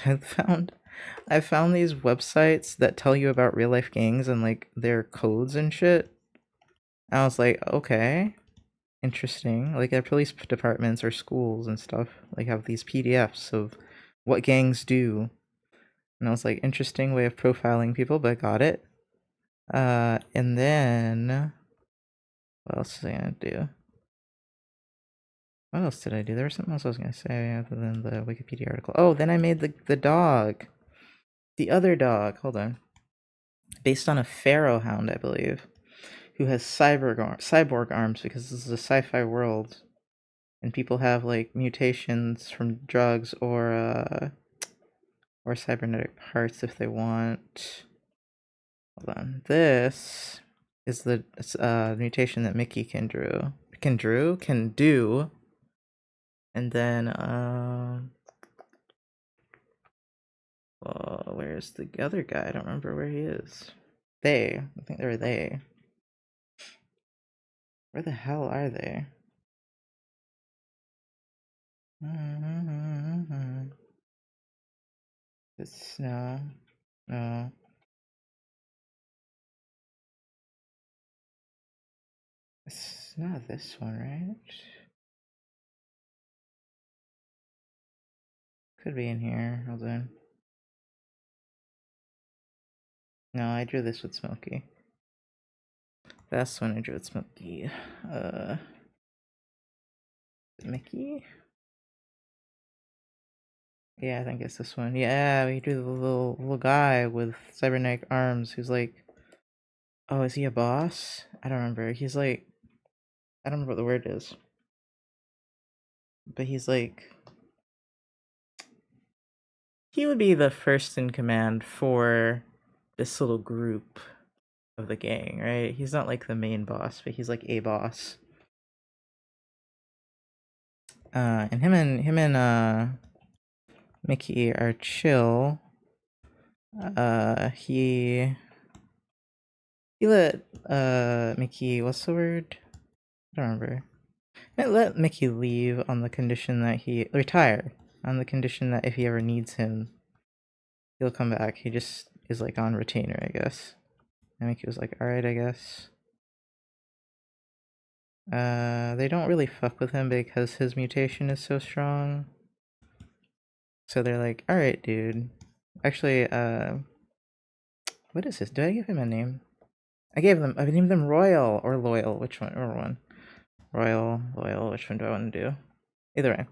Speaker 1: I found these websites that tell you about real life gangs and like their codes and shit. I was like, okay, interesting. Like their police departments or schools and stuff like have these PDFs of what gangs do. And I was like, interesting way of profiling people, but got it. And then what else was I gonna do? What else did I do? There was something else I was gonna say other than the Wikipedia article. Oh, then I made the dog. The other dog. Hold on. Based on a pharaoh hound, I believe, who has cyborg arms because this is a sci-fi world, and people have like mutations from drugs or cybernetic parts if they want. Hold on. This is the mutation that Mickey can do. And then where's the other guy? I don't remember where he is. I think they were they. Where the hell are they? It's no. It's not this one, right? Could be in here. Hold on. No, I drew this with Smokey. That's when I drew it's Mickey. Mickey? Yeah, I think it's this one. Yeah, we drew the little guy with cybernetic arms who's like, oh, is he a boss? I don't remember. He's like, I don't remember what the word is, but he's like, he would be the first in command for this little group of the gang, right? He's not like the main boss, but he's like a boss. And him and Mickey are chill. He let Mickey, what's the word? I don't remember. Let Mickey leave on the condition that he retire, on the condition that if he ever needs him, he'll come back. He just is like on retainer, I guess. And Mickey was like, alright, I guess. They don't really fuck with him because his mutation is so strong. So they're like, alright, dude. Actually, what is this? Did I give him a name? I named them Royal or Loyal, which one? Or one. Royal, Loyal, which one do I want to do? Either way.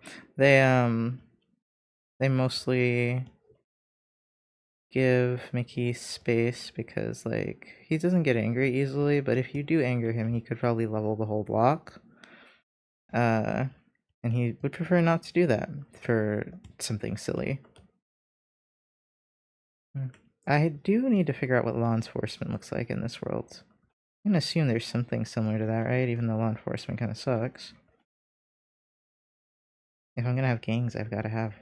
Speaker 1: They mostly give Mickey space because, like, he doesn't get angry easily, but if you do anger him, he could probably level the whole block. And he would prefer not to do that for something silly. I do need to figure out what law enforcement looks like in this world. I'm gonna assume there's something similar to that, right? Even though law enforcement kind of sucks. If I'm gonna have gangs, I've got to have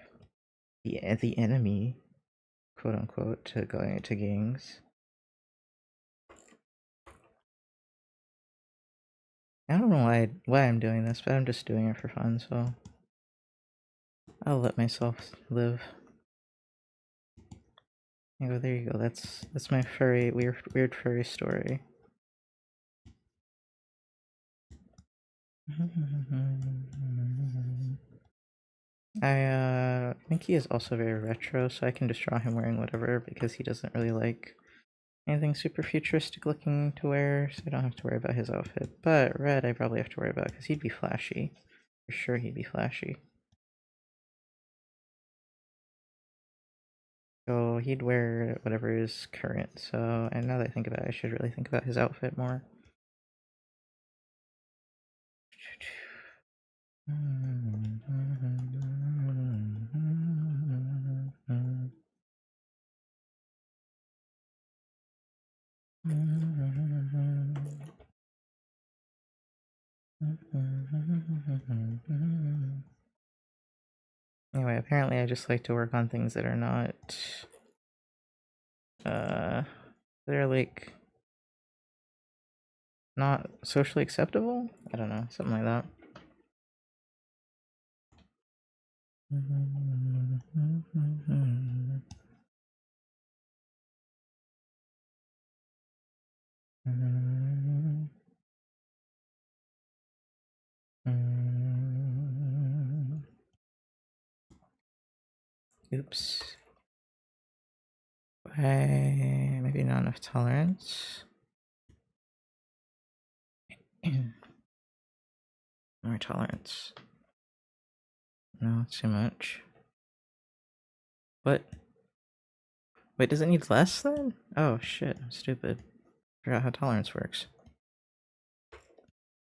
Speaker 1: the enemy, quote unquote, to go into gangs. I don't know why I'm doing this, but I'm just doing it for fun, so I'll let myself live. There you go. That's my furry weird furry story. Mickey is also very retro, so I can just draw him wearing whatever because he doesn't really like anything super futuristic looking to wear, so I don't have to worry about his outfit. But red I probably have to worry about because he'd be flashy. For sure he'd be flashy. So he'd wear whatever is current, so, and now that I think about it, I should really think about his outfit more. Anyway, apparently I just like to work on things that are not, they're like, not socially acceptable? I don't know, something like that. Oops. Maybe not enough tolerance. More tolerance. No, too much. What? Wait, does it need less then? Oh shit, I'm stupid. Forgot how tolerance works.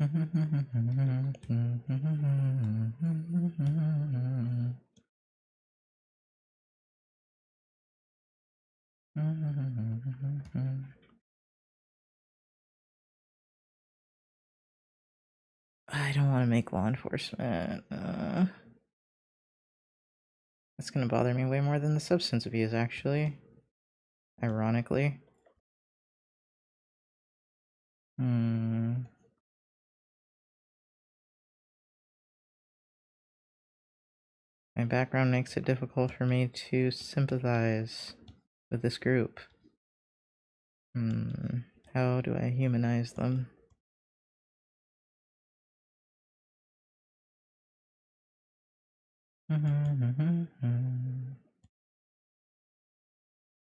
Speaker 1: I don't want to make law enforcement. That's gonna bother me way more than the substance abuse, actually. Ironically. My background makes it difficult for me to sympathize with this group. How do I humanize them?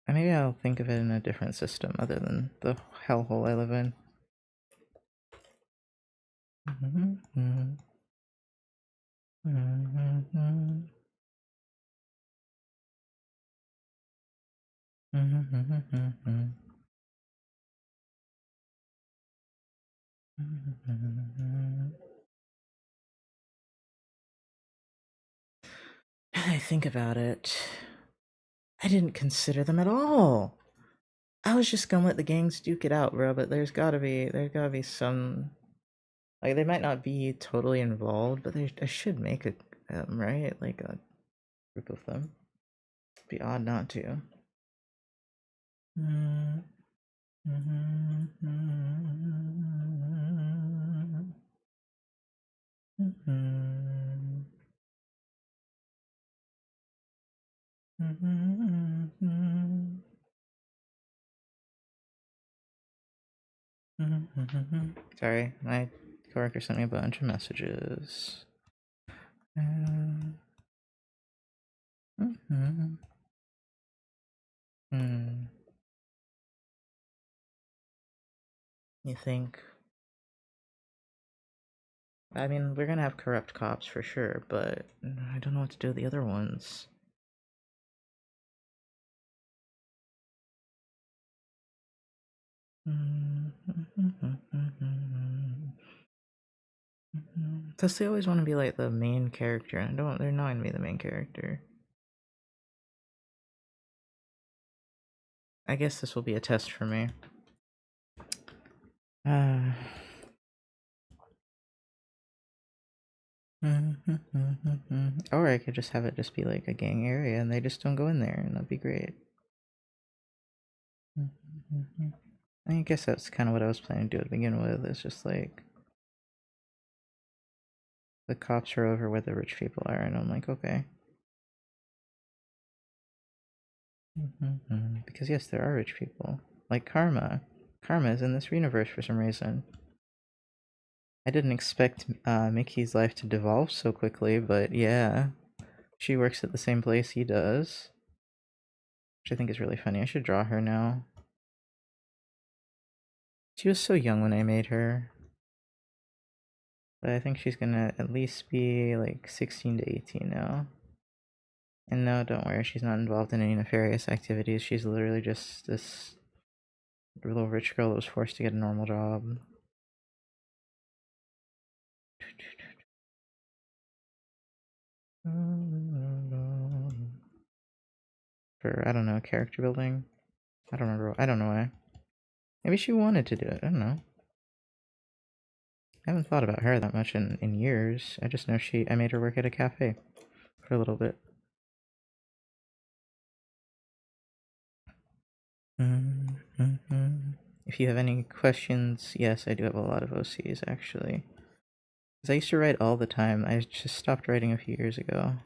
Speaker 1: Maybe I'll think of it in a different system other than the hellhole I live in. I think about it. I didn't consider them at all. I was just gonna let the gangs duke it out, bro. But there's gotta be some. Like they might not be totally involved, but I should make a right, like a group of them. It'd be odd not to. Sorry, my coworker sent me a bunch of messages. You think? I mean, we're gonna have corrupt cops for sure, but I don't know what to do with the other ones. Plus, they always want to be like the main character, and they're not gonna be the main character. I guess this will be a test for me. Or I could just have it just be like a gang area and they just don't go in there, and that'd be great. I guess that's kind of what I was planning to do to begin with. It's just like the cops are over where the rich people are, and I'm like, okay. Because yes, there are rich people. Like Karma. Karma is in this universe for some reason. I didn't expect Mickey's life to devolve so quickly, but yeah. She works at the same place he does. Which I think is really funny. I should draw her now. She was so young when I made her. But I think she's gonna at least be like 16 to 18 now. And no, don't worry, she's not involved in any nefarious activities. She's literally just this little rich girl that was forced to get a normal job. For, I don't know, character building? I don't remember. I don't know why. Maybe she wanted to do it. I don't know. I haven't thought about her that much in years. I just know I made her work at a cafe for a little bit. If you have any questions, yes, I do have a lot of OCs actually. Because I used to write all the time. I just stopped writing a few years ago.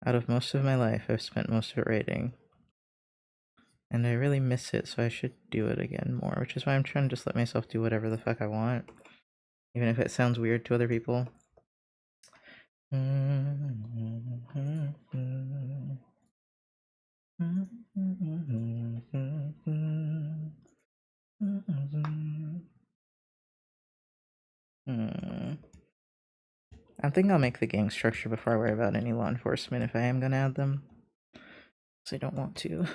Speaker 1: Out of most of my life, I've spent most of it writing. And I really miss it, so I should do it again more, which is why I'm trying to just let myself do whatever the fuck I want. Even if it sounds weird to other people. I think I'll make the gang structure before I worry about any law enforcement if I am gonna add them. Because I don't want to.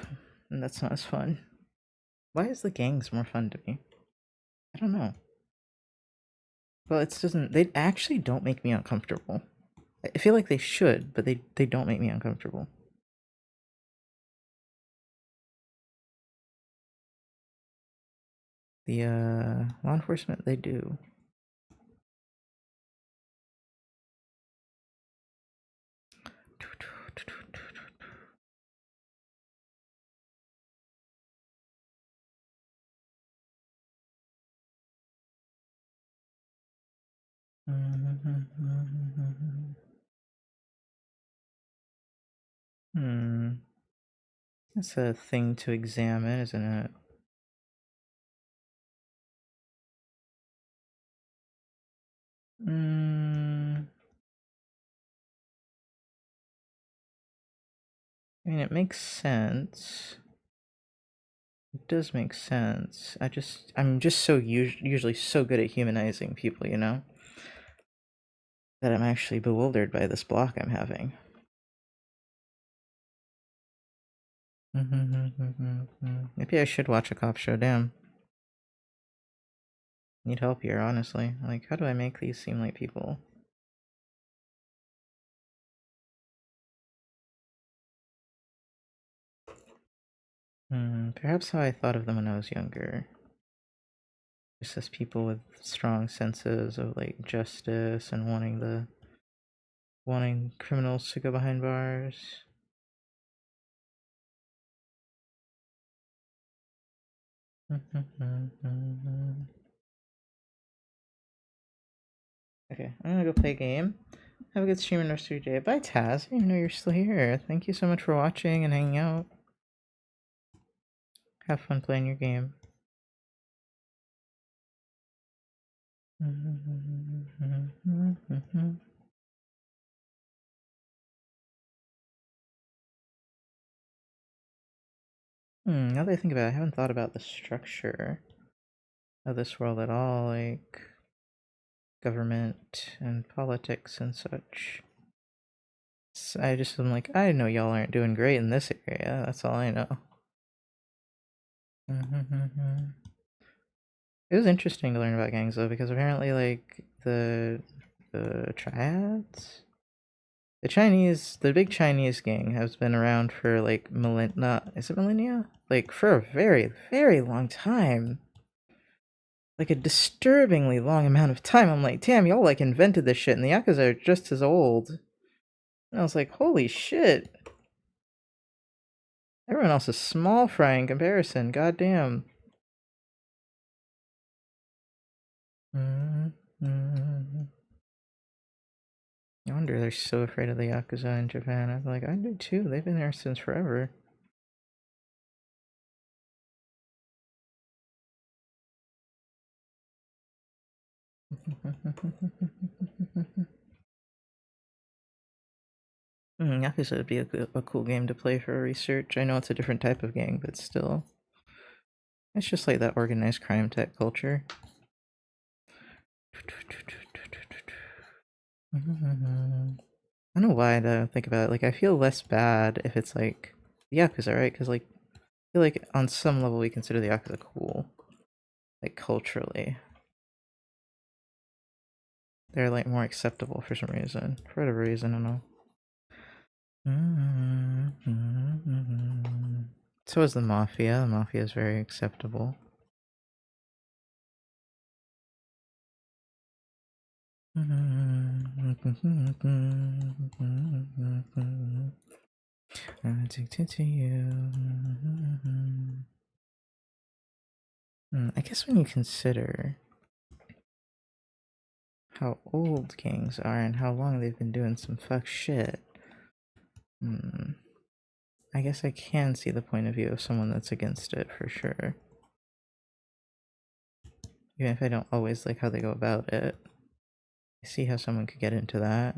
Speaker 1: And that's not as fun. Why is the gangs more fun to me? I don't know. Well, it doesn't. They actually don't make me uncomfortable. I feel like they should, but they don't make me uncomfortable. The law enforcement, they do. That's a thing to examine, isn't it? I mean, it makes sense. It does make sense. I'm just so usually so good at humanizing people, you know, that I'm actually bewildered by this block I'm having. Maybe I should watch a cop show. Damn. Need help here, honestly. Like, how do I make these seem like people? Perhaps how I thought of them when I was younger. Just as people with strong senses of like justice and wanting criminals to go behind bars. Okay, I'm gonna go play a game. Have a good stream and rest of your day. Bye, Taz. I didn't know you're still here. Thank you so much for watching and hanging out. Have fun playing your game. Now that I think about it, I haven't thought about the structure of this world at all, like government and politics and such. So I just am like, I know y'all aren't doing great in this area. That's all I know. It was interesting to learn about gangs though, because apparently, like the triads, the big Chinese gang has been around for like millennia? Like for a very, very long time. Like a disturbingly long amount of time. I'm like, damn, y'all like invented this shit, and the Yakuza are just as old. And I was like, holy shit. Everyone else is small fry in comparison. Goddamn. No wonder they're so afraid of the Yakuza in Japan. I'm like, I do too. They've been there since forever. Yakuza would be a cool game to play for research. I know it's a different type of gang, but still. It's just like that organized crime tech culture. I don't know why I don't think about it. Like, I feel less bad if it's like Yakuza, right? Because, like, I feel like on some level we consider the Yakuza cool. Like, culturally. They're, like, more acceptable for some reason. For whatever reason, I don't know. So is the Mafia. The Mafia is very acceptable. I'm addicted to you. I guess when you consider how old gangs are and how long they've been doing some fuck shit, I guess I can see the point of view of someone that's against it for sure. Even if I don't always like how they go about it. I see how someone could get into that.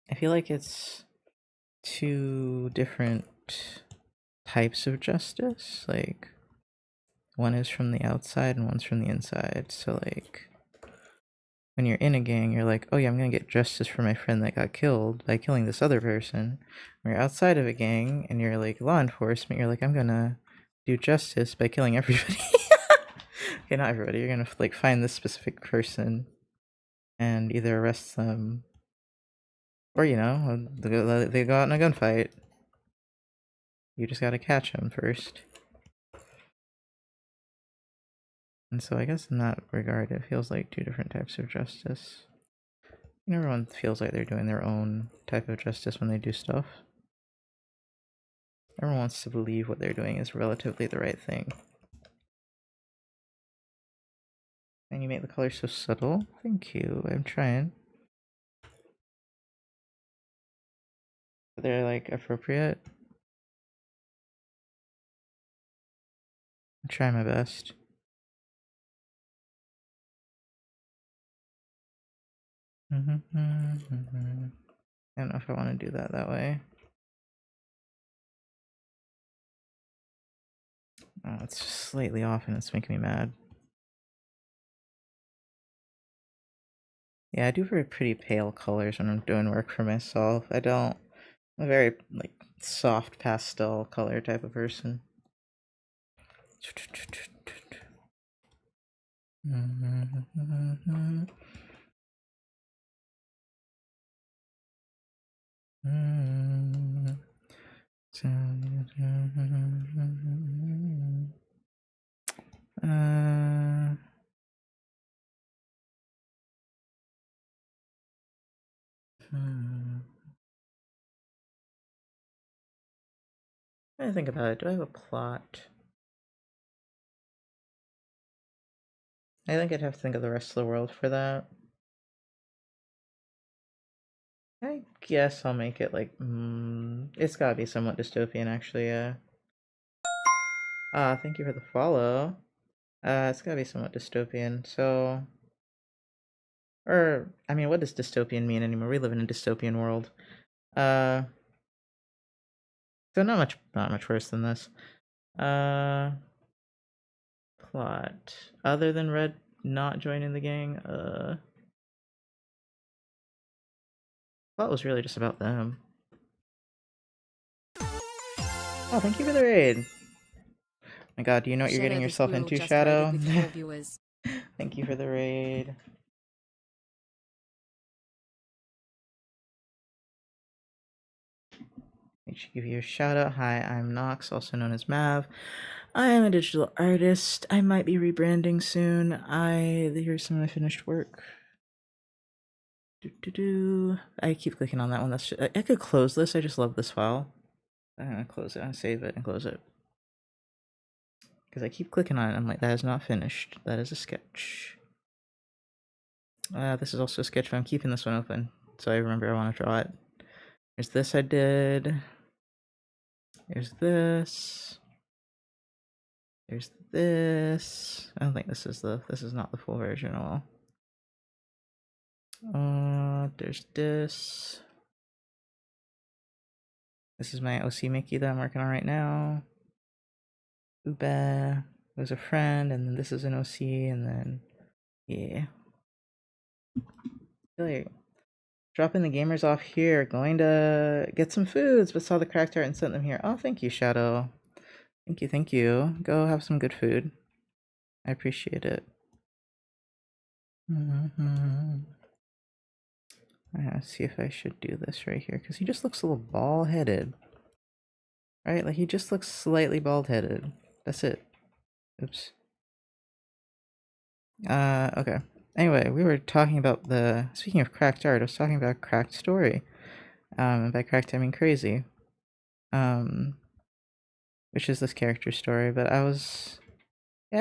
Speaker 1: I feel like it's two different types of justice. Like, one is from the outside and one's from the inside. So, like, when you're in a gang, you're like, oh yeah, I'm gonna get justice for my friend that got killed by killing this other person. When you're outside of a gang and you're like law enforcement, you're like, I'm gonna do justice by killing everybody. Okay, not everybody. You're gonna like find this specific person and either arrest them, or you know, they go out in a gunfight. You just gotta catch them first. And so I guess in that regard, it feels like two different types of justice. And everyone feels like they're doing their own type of justice when they do stuff. Everyone wants to believe what they're doing is relatively the right thing. And you make the color so subtle. Thank you. I'm trying. They're like appropriate. I'm trying my best. I don't know if I want to do that way. Oh, it's just slightly off and it's making me mad. Yeah, I do very pretty pale colors when I'm doing work for myself. I'm a very like soft pastel color type of person. I think about it. Do I have a plot? I think I'd have to think of the rest of the world for that. I guess I'll make it like, it's gotta be somewhat dystopian actually, yeah. Thank you for the follow. It's gotta be somewhat dystopian, so... Or, I mean, what does dystopian mean anymore? We live in a dystopian world. So not much worse than this. Plot. Other than Red not joining the gang, plot was really just about them. Oh, thank you for the raid. My god, do you know what you're getting yourself into, Shadow? Thank you for the raid. I should give you a shout out. Hi, I'm Nox, also known as Mav. I am a digital artist. I might be rebranding soon. Here's some of my finished work. I keep clicking on that one. I could close this. I just love this file. I'm gonna close it. I'm gonna save it and close it. Because I keep clicking on it. I'm like, that is not finished. That is a sketch. This is also a sketch, but I'm keeping this one open. So I remember I want to draw it. There's this I did. There's this. There's this. I don't think this is not the full version at all. There's this. This is my OC Mickey that I'm working on right now. Ube was a friend, and then this is an OC, and then yeah. Really dropping the gamers off here, going to get some foods, but saw the cracked art and sent them here. Oh, thank you, Shadow. Thank you. Go have some good food. I appreciate it. I have to see if I should do this right here, because he just looks a little bald-headed. Right? Like, he just looks slightly bald-headed. That's it. Oops. Okay. Anyway, we were talking about speaking of cracked art, I was talking about Cracked Story. And by cracked, I mean crazy. Which is this character story, but I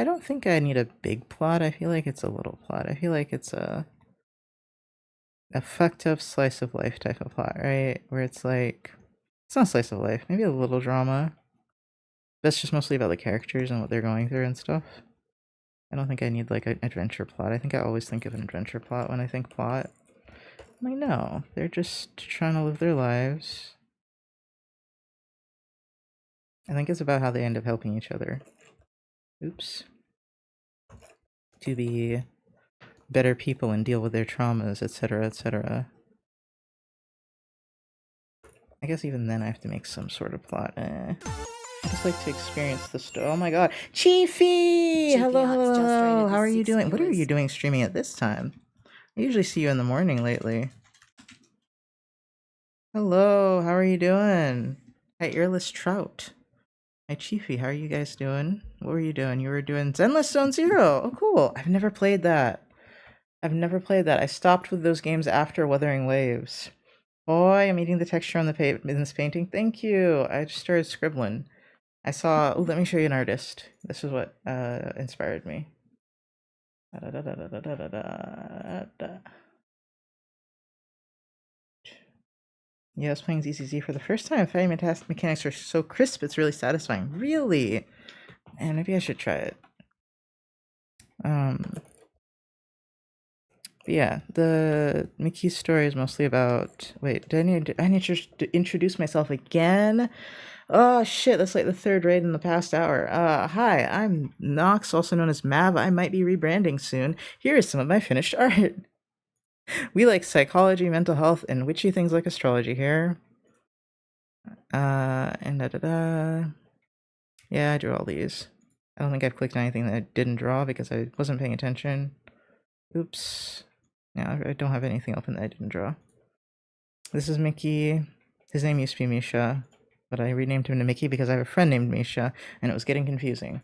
Speaker 1: don't think I need a big plot. I feel like it's a little plot. I feel like it's a fucked up slice of life type of plot, right? Where it's like, it's not slice of life, maybe a little drama. That's just mostly about the characters and what they're going through and stuff. I don't think I need like an adventure plot. I think I always think of an adventure plot when I think plot. I'm like, no, they're just trying to live their lives. I think it's about how they end up helping each other. Oops. To be better people and deal with their traumas, etc., etc. I guess even then I have to make some sort of plot. I just like to experience the story. Oh my god. Chiefy! Hello! How are you doing? What are you doing streaming at this time? I usually see you in the morning lately. Hello, how are you doing? Hi, Earless Trout. Hi, Chiefy, how are you guys doing? What were you doing? You were doing Zenless Zone Zero. Oh, cool. I've never played that. I stopped with those games after Wuthering Waves. Boy, I'm eating the texture on in this painting. Thank you. I just started scribbling. I saw... Oh, let me show you an artist. This is what inspired me. Yeah, I was playing ZZZ for the first time. Fighting mechanics are so crisp, it's really satisfying. Really? And maybe I should try it. But yeah, the Mickey's story is mostly about. Wait, I need to introduce myself again? Oh shit, that's like the third raid in the past hour. Hi, I'm Nox, also known as Mav. I might be rebranding soon. Here is some of my finished art. We like psychology, mental health, and witchy things like astrology here. And Yeah, I drew all these. I don't think I've clicked anything that I didn't draw because I wasn't paying attention. Oops. Yeah, I don't have anything open that I didn't draw. This is Mickey. His name used to be Misha, but I renamed him to Mickey because I have a friend named Misha, and it was getting confusing.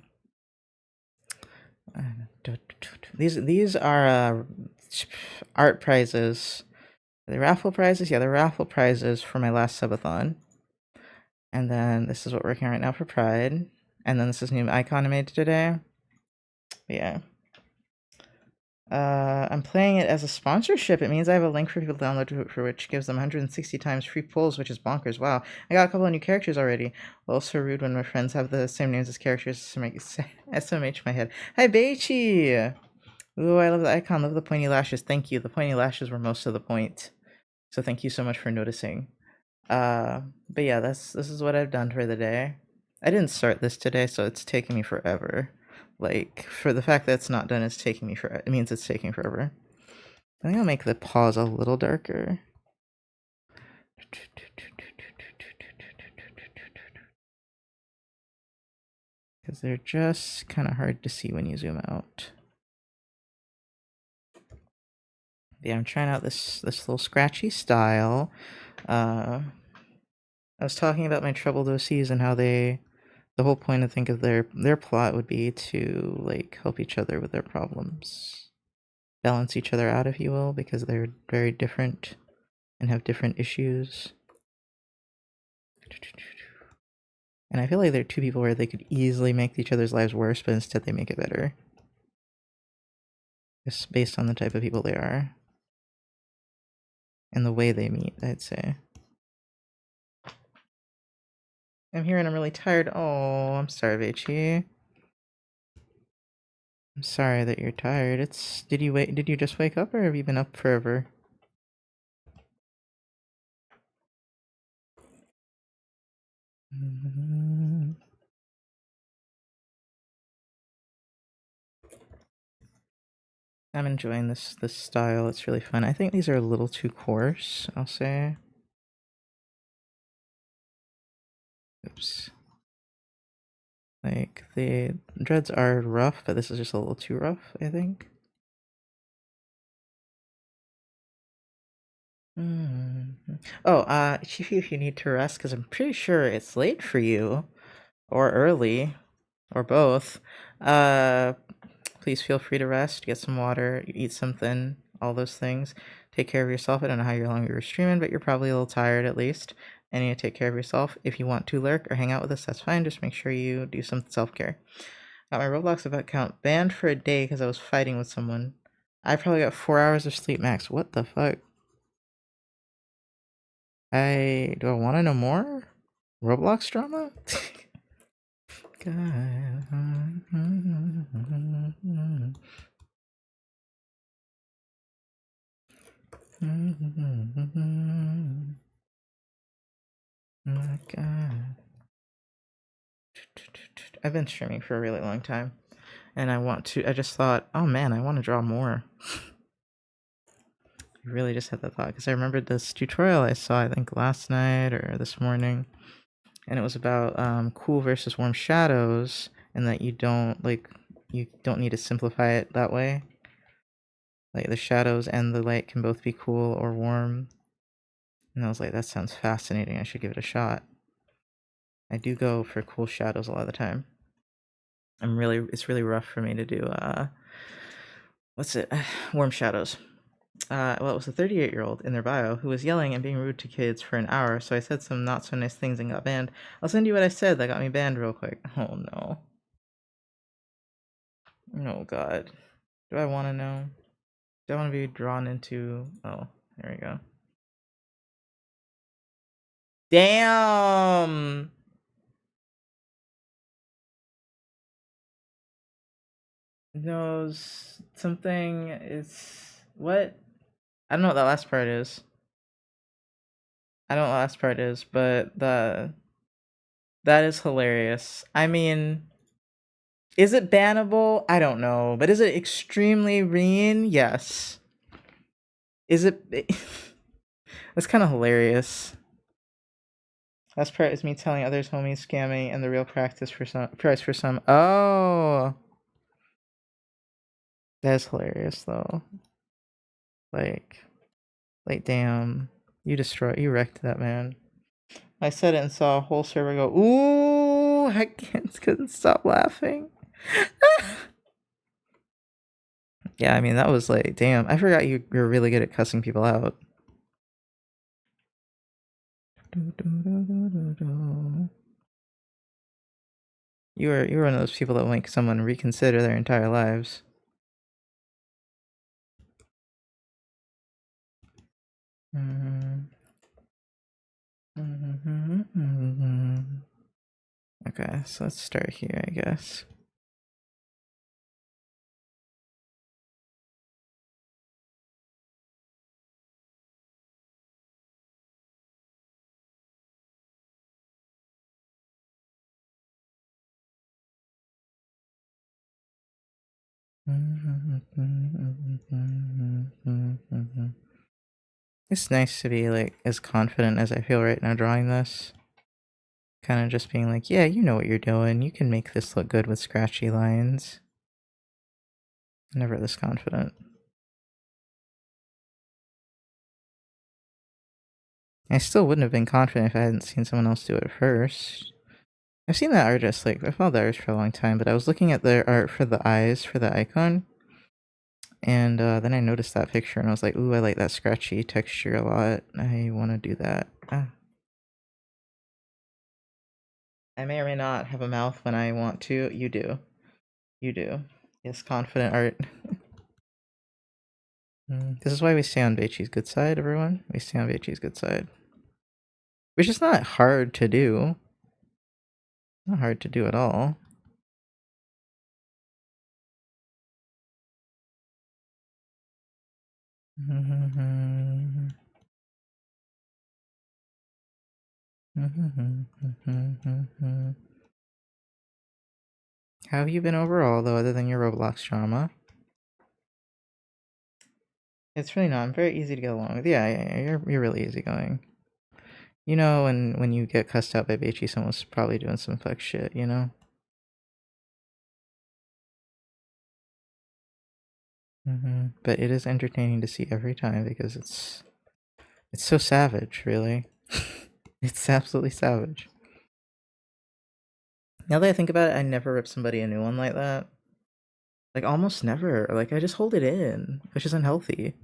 Speaker 1: These are art prizes. Are they raffle prizes? Yeah, they're raffle prizes for my last subathon. And then this is what we're working on right now for Pride. And then this is a new icon I made today. Yeah. I'm playing it as a sponsorship. It means I have a link for people to download for which gives them 160 times free pulls, which is bonkers. Wow. I got a couple of new characters already. Also rude when my friends have the same names as characters to make SMH my head. Hi, Beichi! Ooh, I love the icon. Love the pointy lashes. Thank you. The pointy lashes were most of the point. So thank you so much for noticing. But yeah, this is what I've done for the day. I didn't start this today, so it's taking me forever. Like, for the fact that it's not done, it's taking me forever. It means it's taking forever. I think I'll make the paws a little darker. Because they're just kind of hard to see when you zoom out. Yeah, I'm trying out this little scratchy style. I was talking about my troubled OCs and how the whole point I think of their plot would be to like help each other with their problems, balance each other out, if you will, because they're very different and have different issues. And I feel like they're two people where they could easily make each other's lives worse, but instead they make it better. Just based on the type of people they are and the way they meet, I'd say. I'm here and I'm really tired. Oh, I'm sorry, Veichi. I'm sorry that you're tired. Did you just wake up or have you been up forever? I'm enjoying this style. It's really fun. I think these are a little too coarse, I'll say. Oops. Like, the dreads are rough, but this is just a little too rough, I think. Oh, Chifu, if you need to rest, because I'm pretty sure it's late for you, or early, or both. Please feel free to rest, get some water, eat something, all those things. Take care of yourself. I don't know how long you were streaming, but you're probably a little tired at least. And you need to take care of yourself. If you want to lurk or hang out with us, that's fine. Just make sure you do some self-care. Got my Roblox account banned for a day because I was fighting with someone. I probably got 4 hours of sleep max. What the fuck? Do I want to know more? Roblox drama? God. Oh my god. I've been streaming for a really long time. And I just thought, oh man, I want to draw more. I really just had that thought because I remembered this tutorial I saw, I think last night or this morning. And it was about cool versus warm shadows, and that you don't need to simplify it that way. Like the shadows and the light can both be cool or warm. And I was like, that sounds fascinating. I should give it a shot. I do go for cool shadows a lot of the time. It's really rough for me to do warm shadows. Well, it was a 38-year-old in their bio who was yelling and being rude to kids for an hour, so I said some not so nice things and got banned. I'll send you what I said that got me banned real quick. Oh no. Oh god. Do I want to know? Do I want to be drawn into... Oh, there we go. Damn! Knows something is... What? I don't know what that last part is. I don't know what the last part is, but that is hilarious. I mean, is it bannable? I don't know, but is it extremely mean? Yes. Is it? That's kind of hilarious. Last part is me telling others homies scamming and the real practice for some price for some. Oh, that's hilarious though. Like, damn, you wrecked that man. I said it and saw a whole server go, ooh, I couldn't stop laughing. Yeah, I mean, that was like, damn, I forgot you're really good at cussing people out. You were one of those people that will make someone reconsider their entire lives. Okay, so let's start here, I guess. It's nice to be like as confident as I feel right now drawing this. Kind of just being like, yeah, you know what you're doing. You can make this look good with scratchy lines. Never this confident. I still wouldn't have been confident if I hadn't seen someone else do it first. I've seen that artist, like, I've followed the artist for a long time, but I was looking at their art for the eyes for the icon. And then I noticed that picture and I was like, ooh, I like that scratchy texture a lot. I want to do that. I may or may not have a mouth when I want to. You do. You do. Yes, confident art. This is why we stay on Beichi's good side, everyone. We stay on Beichi's good side. Which is not hard to do. Not hard to do at all. How have you been overall, though, other than your Roblox drama? It's really not. I'm very easy to get along with. Yeah, you're really easygoing. You know, when you get cussed out by Beichi, someone's probably doing some fuck shit, you know? But it is entertaining to see every time because it's so savage, really. It's absolutely savage. Now that I think about it, I never rip somebody a new one like that. Like, almost never. Like, I just hold it in, which is unhealthy.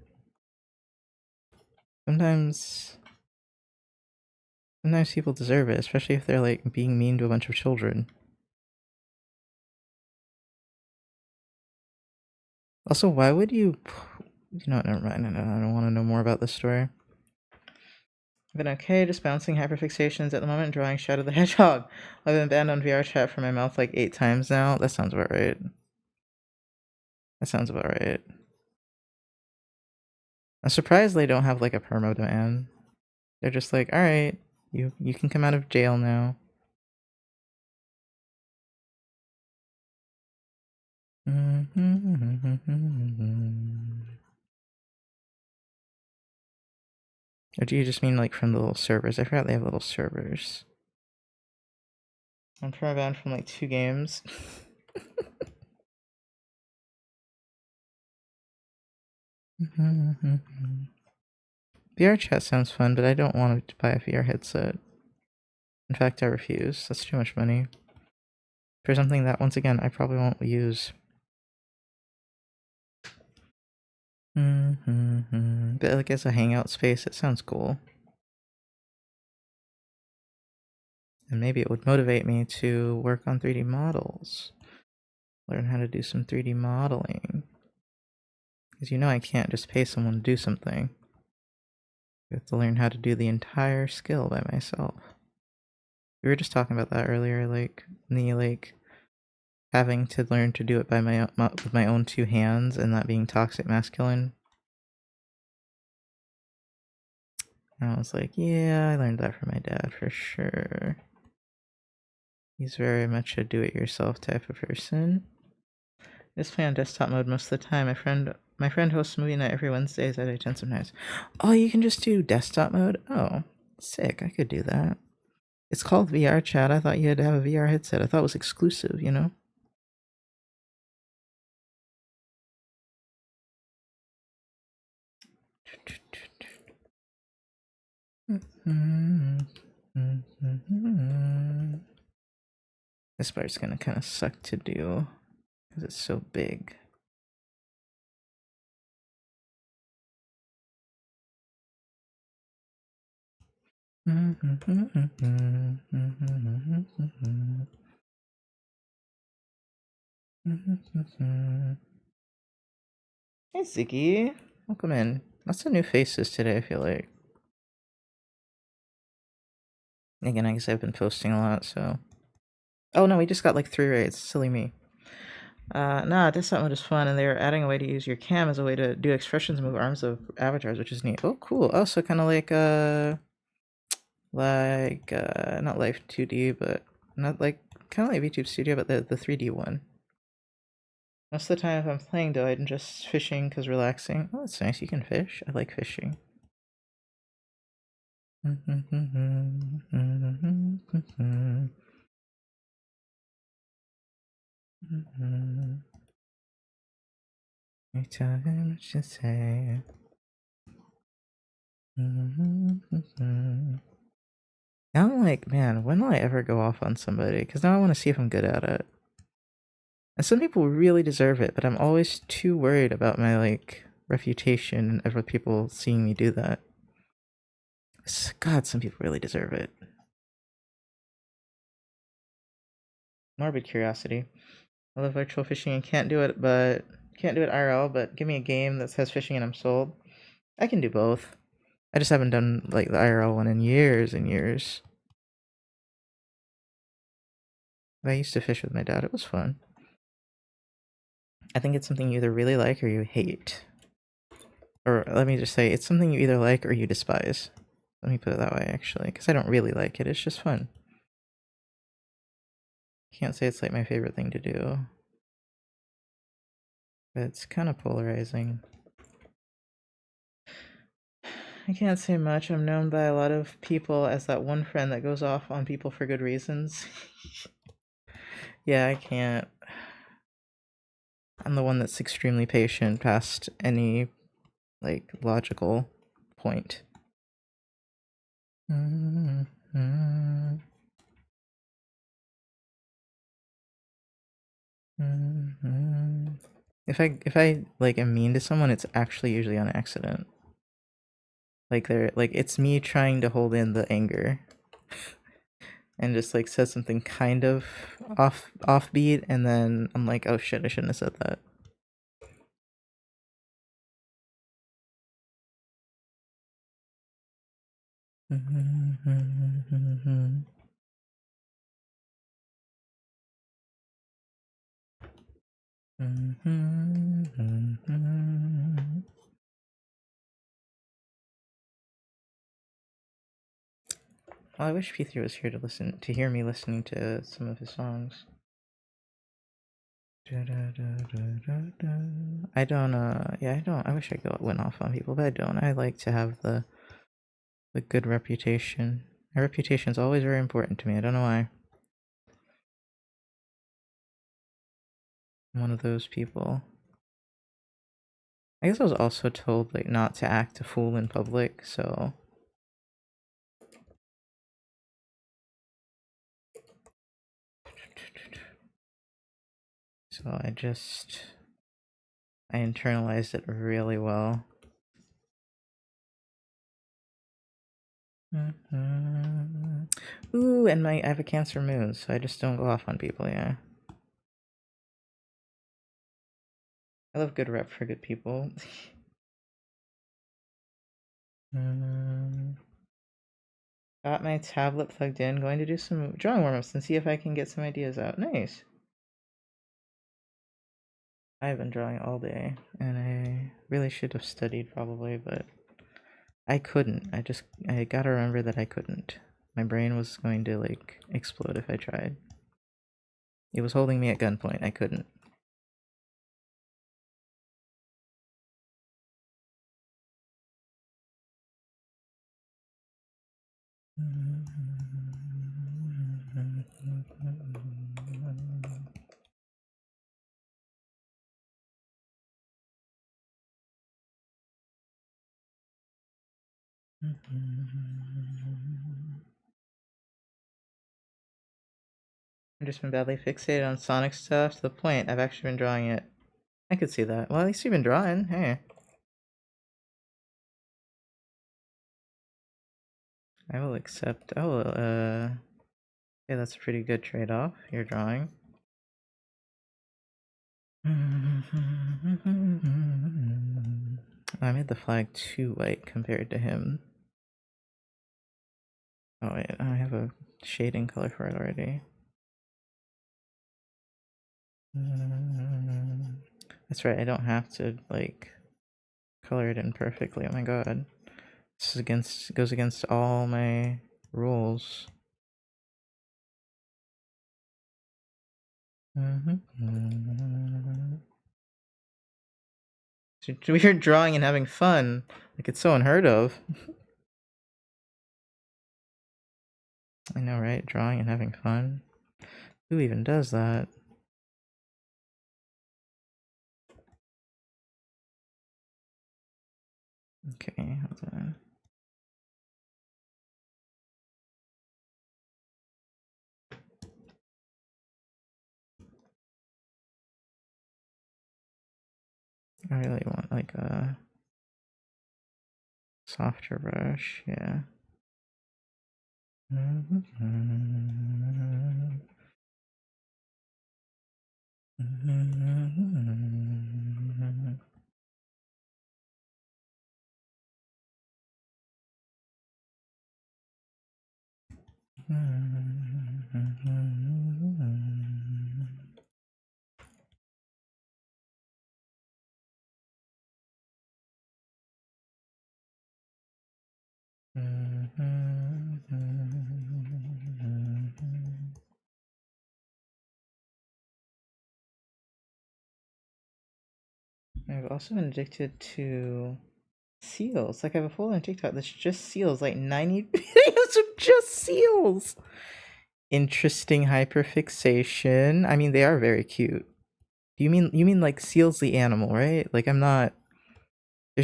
Speaker 1: Sometimes people deserve it, especially if they're, like, being mean to a bunch of children. Also, why would you... You know what, never mind. I don't want to know more about this story. I've been okay, just bouncing hyperfixations at the moment, drawing Shadow the Hedgehog. I've been banned on VR chat for my mouth like 8 times now. That sounds about right. That sounds about right. I'm surprised they don't have like a perma ban. They're just like, alright, you can come out of jail now. Or do you just mean like from the little servers? I forgot they have little servers. I'm perma banned from like 2 games. VR chat sounds fun, but I don't want to buy a VR headset. In fact, I refuse. That's too much money. For something that, once again, I probably won't use. But like as a hangout space, it sounds cool. And maybe it would motivate me to work on 3D models. Learn how to do some 3D modeling. Because you know I can't just pay someone to do something. You have to learn how to do the entire skill by myself. We were just talking about that earlier, like me like having to learn to do it by with my own 2 hands and that being toxic masculine. And I was like, yeah, I learned that from my dad for sure. He's very much a do-it-yourself type of person. I just play on desktop mode most of the time. My friend hosts movie night every Wednesdays at 10 sometimes. Oh, you can just do desktop mode? Oh, sick. I could do that. It's called VR chat. I thought you had to have a VR headset. I thought it was exclusive, you know? This part's gonna kind of suck to do because it's so big. Hey Ziggy, welcome in. Lots of new faces today, I feel like. Again, I guess I've been posting a lot, so... Oh no, we just got like 3 raids, silly me. Nah, desktop mode is fun, and they're adding a way to use your cam as a way to do expressions and move arms of avatars, which is neat. Oh, cool. Oh, so kind of not Life 2D, but not like, kind of like VTube Studio, but the 3D one. Most of the time if I'm playing though, I'm just fishing because relaxing. Oh, that's nice, you can fish. I like fishing. I tell him what to say. Now I'm like, man, when will I ever go off on somebody? Because now I want to see if I'm good at it. And some people really deserve it, but I'm always too worried about my, like, reputation and other people seeing me do that. God, some people really deserve it. Morbid curiosity. I love virtual fishing and can't do it IRL, but give me a game that says fishing and I'm sold. I can do both. I just haven't done, like, the IRL one in years and years. But I used to fish with my dad. It was fun. I think it's something you either really like or you hate. Or let me just say, it's something you either like or you despise. Let me put it that way, actually, because I don't really like it. It's just fun. Can't say it's like my favorite thing to do. But it's kind of polarizing. I can't say much. I'm known by a lot of people as that one friend that goes off on people for good reasons. Yeah, I can't. I'm the one that's extremely patient past any, like, logical point. If I like am mean to someone, it's actually usually on accident. Like it's me trying to hold in the anger and just like said something kind of offbeat, and then I'm like, oh shit, I shouldn't have said that. Well, I wish P3 was here to hear me listening to some of his songs. I don't I wish I went off on people, but I don't. I like to have the good reputation. My reputation is always very important to me. I don't know why. I'm one of those people. I guess I was also told like not to act a fool in public, so I internalized it really well. Ooh, and I have a Cancer moon, so I just don't go off on people, yeah. I love good rep for good people. Got my tablet plugged in, going to do some drawing warm-ups and see if I can get some ideas out. Nice. I've been drawing all day, and I really should have studied probably, but I couldn't. I gotta remember that I couldn't. My brain was going to, like, explode if I tried. It was holding me at gunpoint. I couldn't. I've just been badly fixated on Sonic stuff to the point I've actually been drawing it. I could see that. Well, at least you've been drawing. Hey. I will accept. Oh, yeah, that's a pretty good trade-off. You're drawing. I made the flag too white compared to him. Oh wait, I have a shading color for it already. That's right, I don't have to, like, color it in perfectly. Oh my god. This is goes against all my rules. So we're drawing and having fun. Like, it's so unheard of. I know, right? Drawing and having fun. Who even does that? Okay, hold on. I really want, like, a softer brush, yeah. I've also been addicted to seals. Like, I have a folder on TikTok that's just seals, like 90 videos of just seals. Interesting hyperfixation. I mean, they are very cute. You mean like seals the animal, right? Like, there's not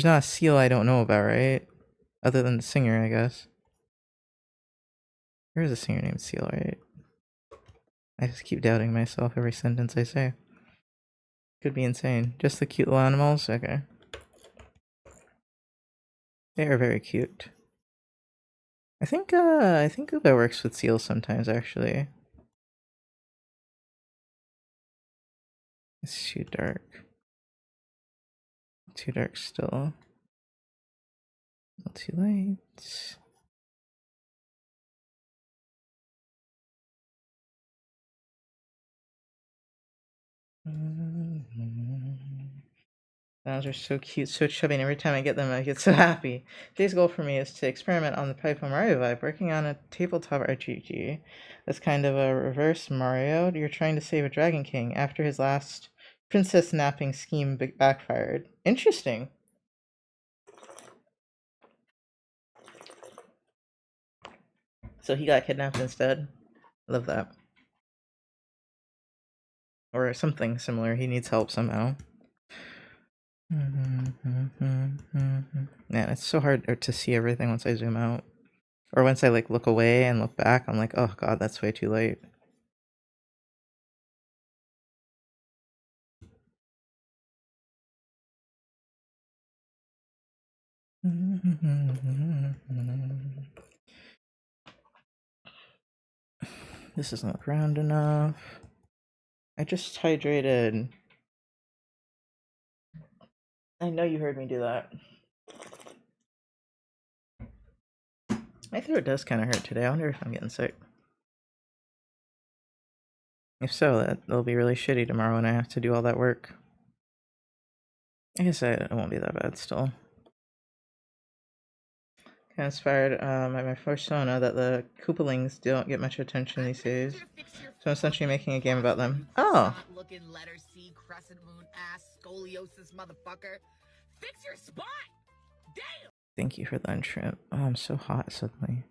Speaker 1: a seal I don't know about, right? Other than the singer, I guess. There is a singer named Seal, right? I just keep doubting myself every sentence I say. Could be insane. Just the cute little animals? Okay. They are very cute. I think Uba works with seals sometimes, actually. It's too dark. Too dark still. Not too light. Sounds are so cute, so chubby, and every time I get them, I get so happy. Today's goal for me is to experiment on the Paper Mario vibe, working on a tabletop RPG. That's kind of a reverse Mario. You're trying to save a Dragon King after his last princess napping scheme backfired. Interesting. So he got kidnapped instead. Love that. Or something similar. He needs help somehow. Man, it's so hard to see everything once I zoom out. Or once I, like, look away and look back, I'm like, oh god, that's way too late. This doesn't look round enough. I just hydrated. I know you heard me do that. My throat does kind of hurt today. I wonder if I'm getting sick. If so, that'll be really shitty tomorrow when I have to do all that work. I guess it won't be that bad still. Kind of inspired by my persona that the Koopalings don't get much attention these days. So I'm essentially making a game about them. Oh!
Speaker 4: Looking letter C crescent moon ass scoliosis motherfucker. Fix your spot! Damn!
Speaker 1: Thank you for the untrimp. Oh, I'm so hot suddenly.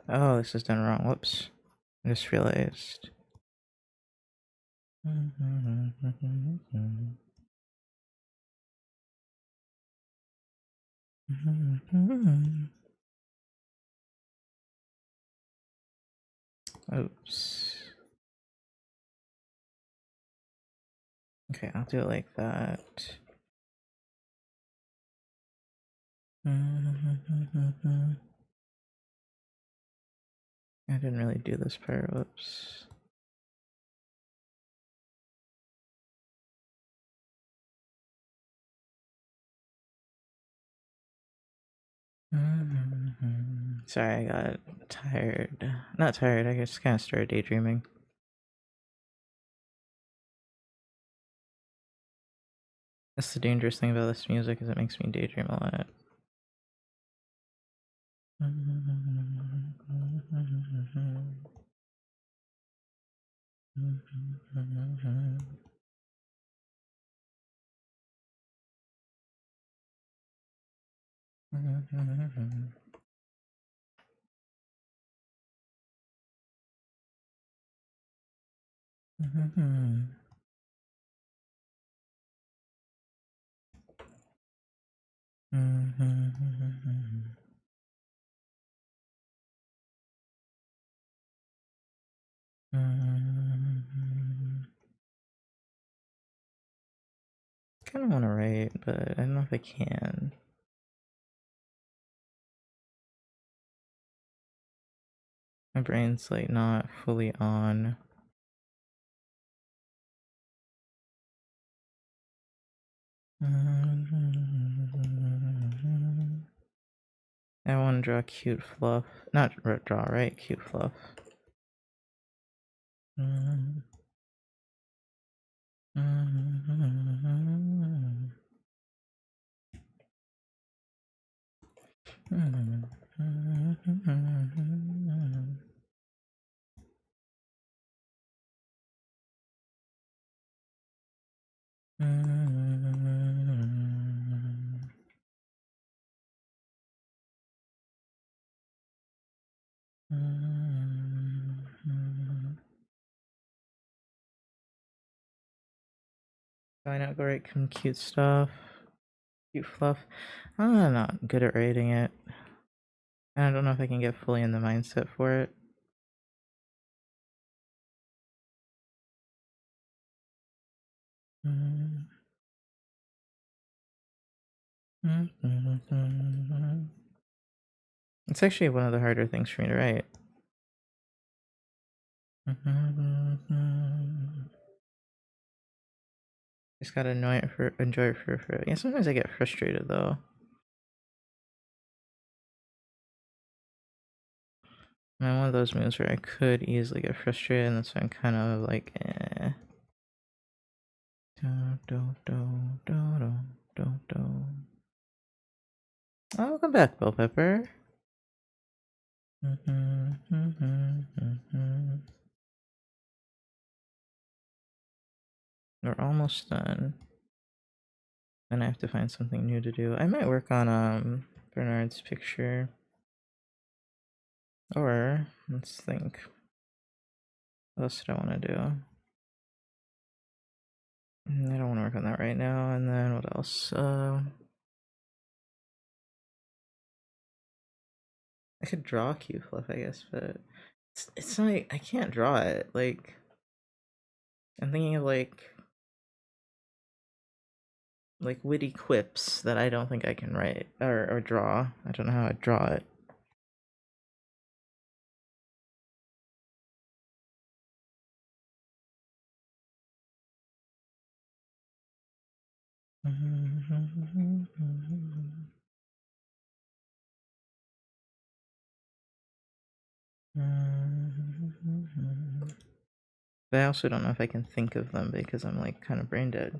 Speaker 1: Oh, this is done wrong. Whoops. I just realized. Oops. Okay, I'll do it like that. I didn't really do this part. Whoops. Sorry, I got tired. Not tired, I just kind of started daydreaming. That's the dangerous thing about this music, is it makes me daydream a lot. Kind of want to write, but I don't know if I can. My brain's like not fully on. I want to draw cute fluff. Not draw, right? Cute fluff. Why not go write some cute stuff? Cute fluff. I'm not good at writing it. And I don't know if I can get fully in the mindset for it. It's actually one of the harder things for me to write. Just gotta enjoy it for. Yeah, sometimes I get frustrated though. And I'm one of those moves where I could easily get frustrated, and that's why I'm kind of like, eh. Oh, welcome back, Bell Pepper. We're almost done. And I have to find something new to do. I might work on Bernard's picture. Or let's think. What else did I want to do? I don't want to work on that right now. And then what else? I could draw Q-Fluff, I guess, but it's not. I can't draw it. Like, I'm thinking of like witty quips that I don't think I can write or draw. I don't know how to draw it. But I also don't know if I can think of them because I'm like kind of brain dead.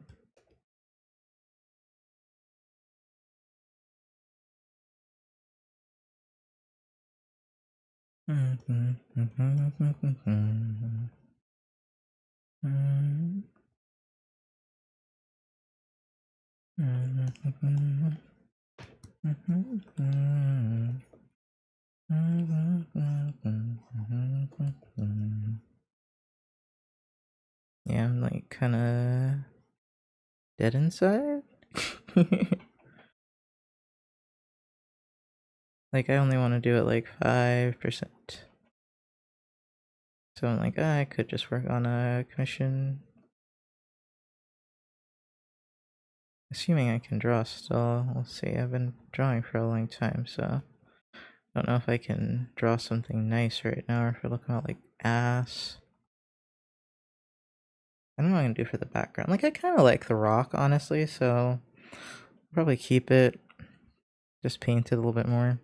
Speaker 1: Yeah, I'm like kind of dead inside. Like I only want to do it like 5%. So I'm like, I could just work on a commission. Assuming I can draw still. We'll see. I've been drawing for a long time, so I don't know if I can draw something nice right now or if we're looking at like ass. I don't know what I'm gonna do for the background. Like I kinda like the rock, honestly, so probably keep it. Just paint it a little bit more.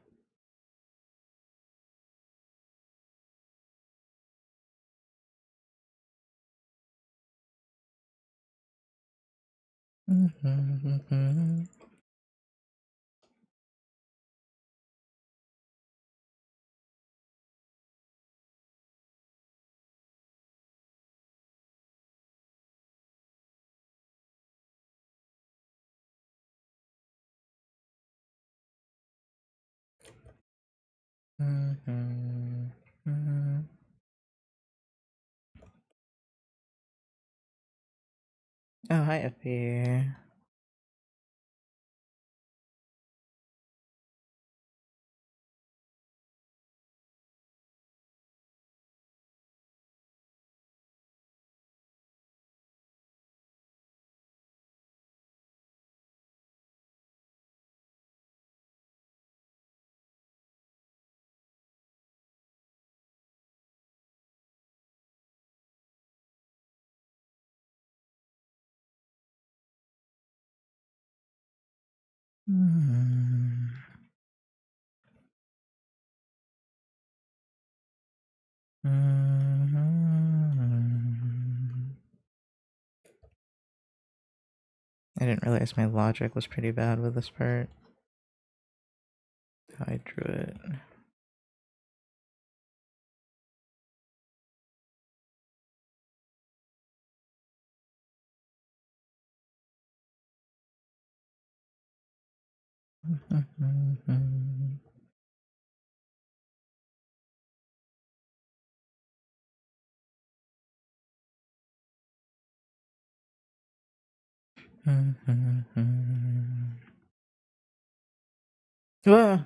Speaker 1: Oh, hi, FP. I didn't realize my logic was pretty bad with this part. How I drew it. Ah,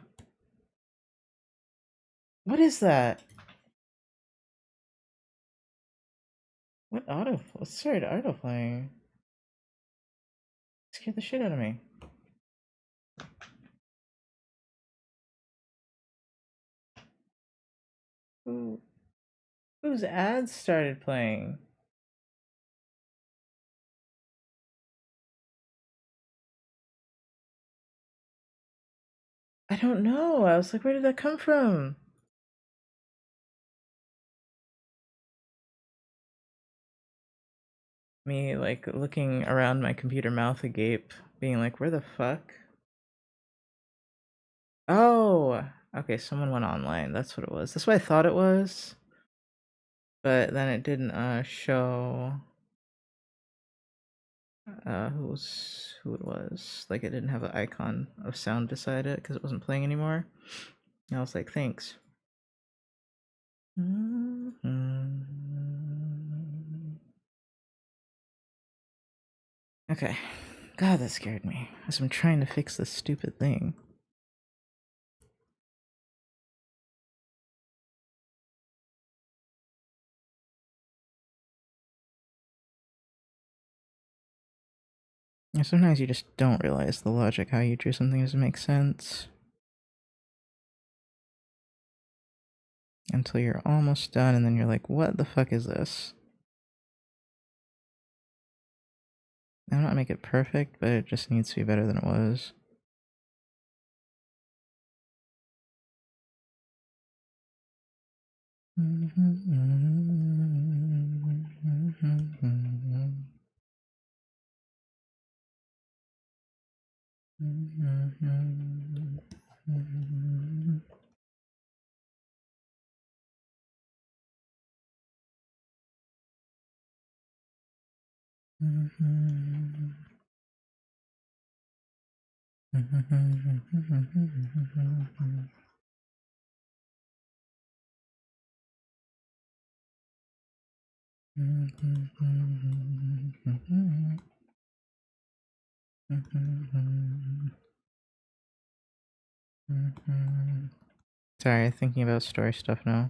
Speaker 1: what is that? What started auto playing? Scared the shit out of me. Whose ads started playing? I don't know. I was like, where did that come from? Me, like, looking around my computer, mouth agape, being like, where the fuck? Oh! Okay, someone went online. That's what it was. That's what I thought it was. But then it didn't, show, who it was. Like, it didn't have an icon of sound beside it because it wasn't playing anymore. And I was like, thanks. Okay. God, that scared me. As I'm trying to fix this stupid thing. Sometimes you just don't realize the logic, how you drew something doesn't make sense. Until you're almost done, and then you're like, what the fuck is this? I'm not make it perfect, but it just needs to be better than it was. Sorry, thinking about story stuff now.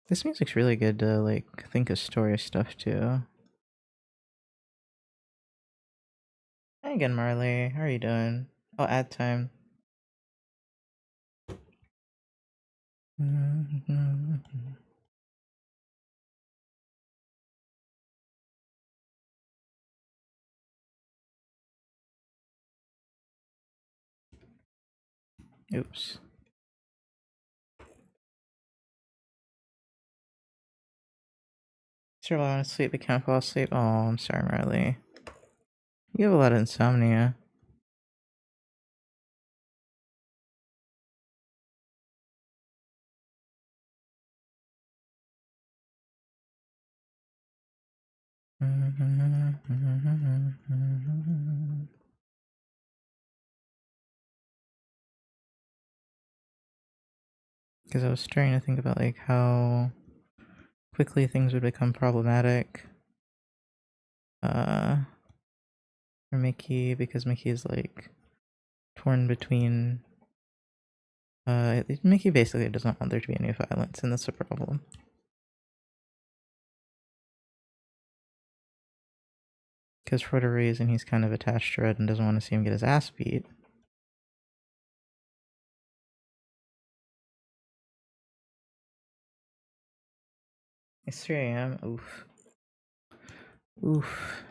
Speaker 1: This music's really good to, like, think of story stuff too. Hi again, Marley. How are you doing? Oh, ad time. Oops. Sure, I want to sleep but can't fall asleep. Oh, I'm sorry, Marley. You have a lot of insomnia. Because I was trying to think about, like, how quickly things would become problematic. For Mickey, because Mickey is, like, torn between. Mickey basically does not want there to be any violence, and that's a problem. Because for whatever reason, he's kind of attached to Red and doesn't want to see him get his ass beat. It's 3 a.m. Oof. Oof.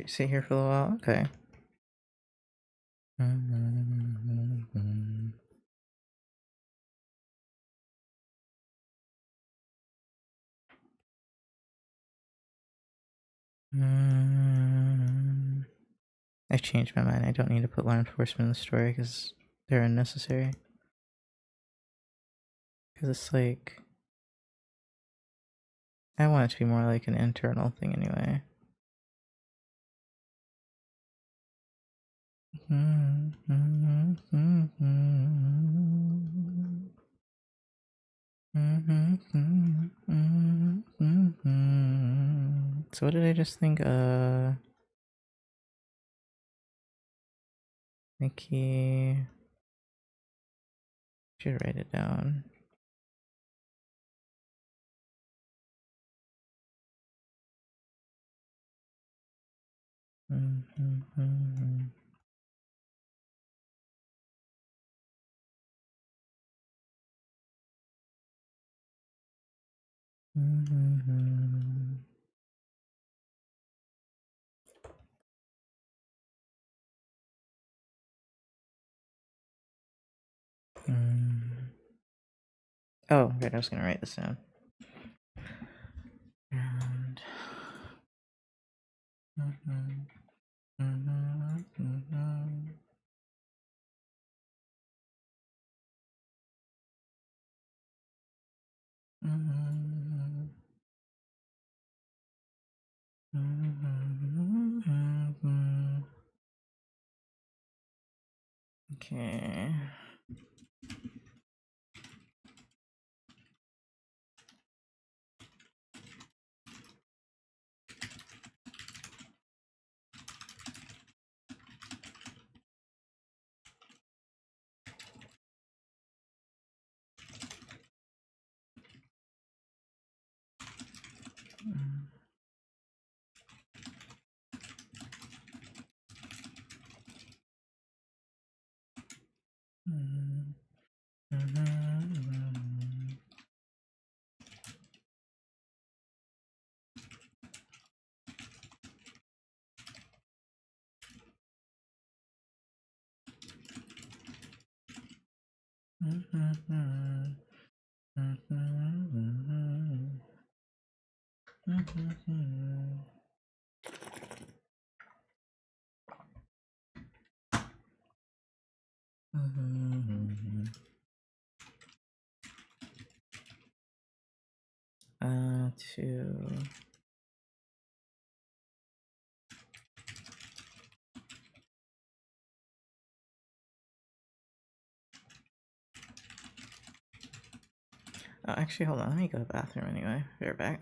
Speaker 1: Sit here for a little while? Okay. I've changed my mind. I don't need to put law enforcement in the story because they're unnecessary. Because it's like, I want it to be more like an internal thing anyway. So what did I just think? Nikki. Should write it down. Oh, right, I was gonna write this down. And okay. To actually, hold on. Let me go to the bathroom anyway. Be right back.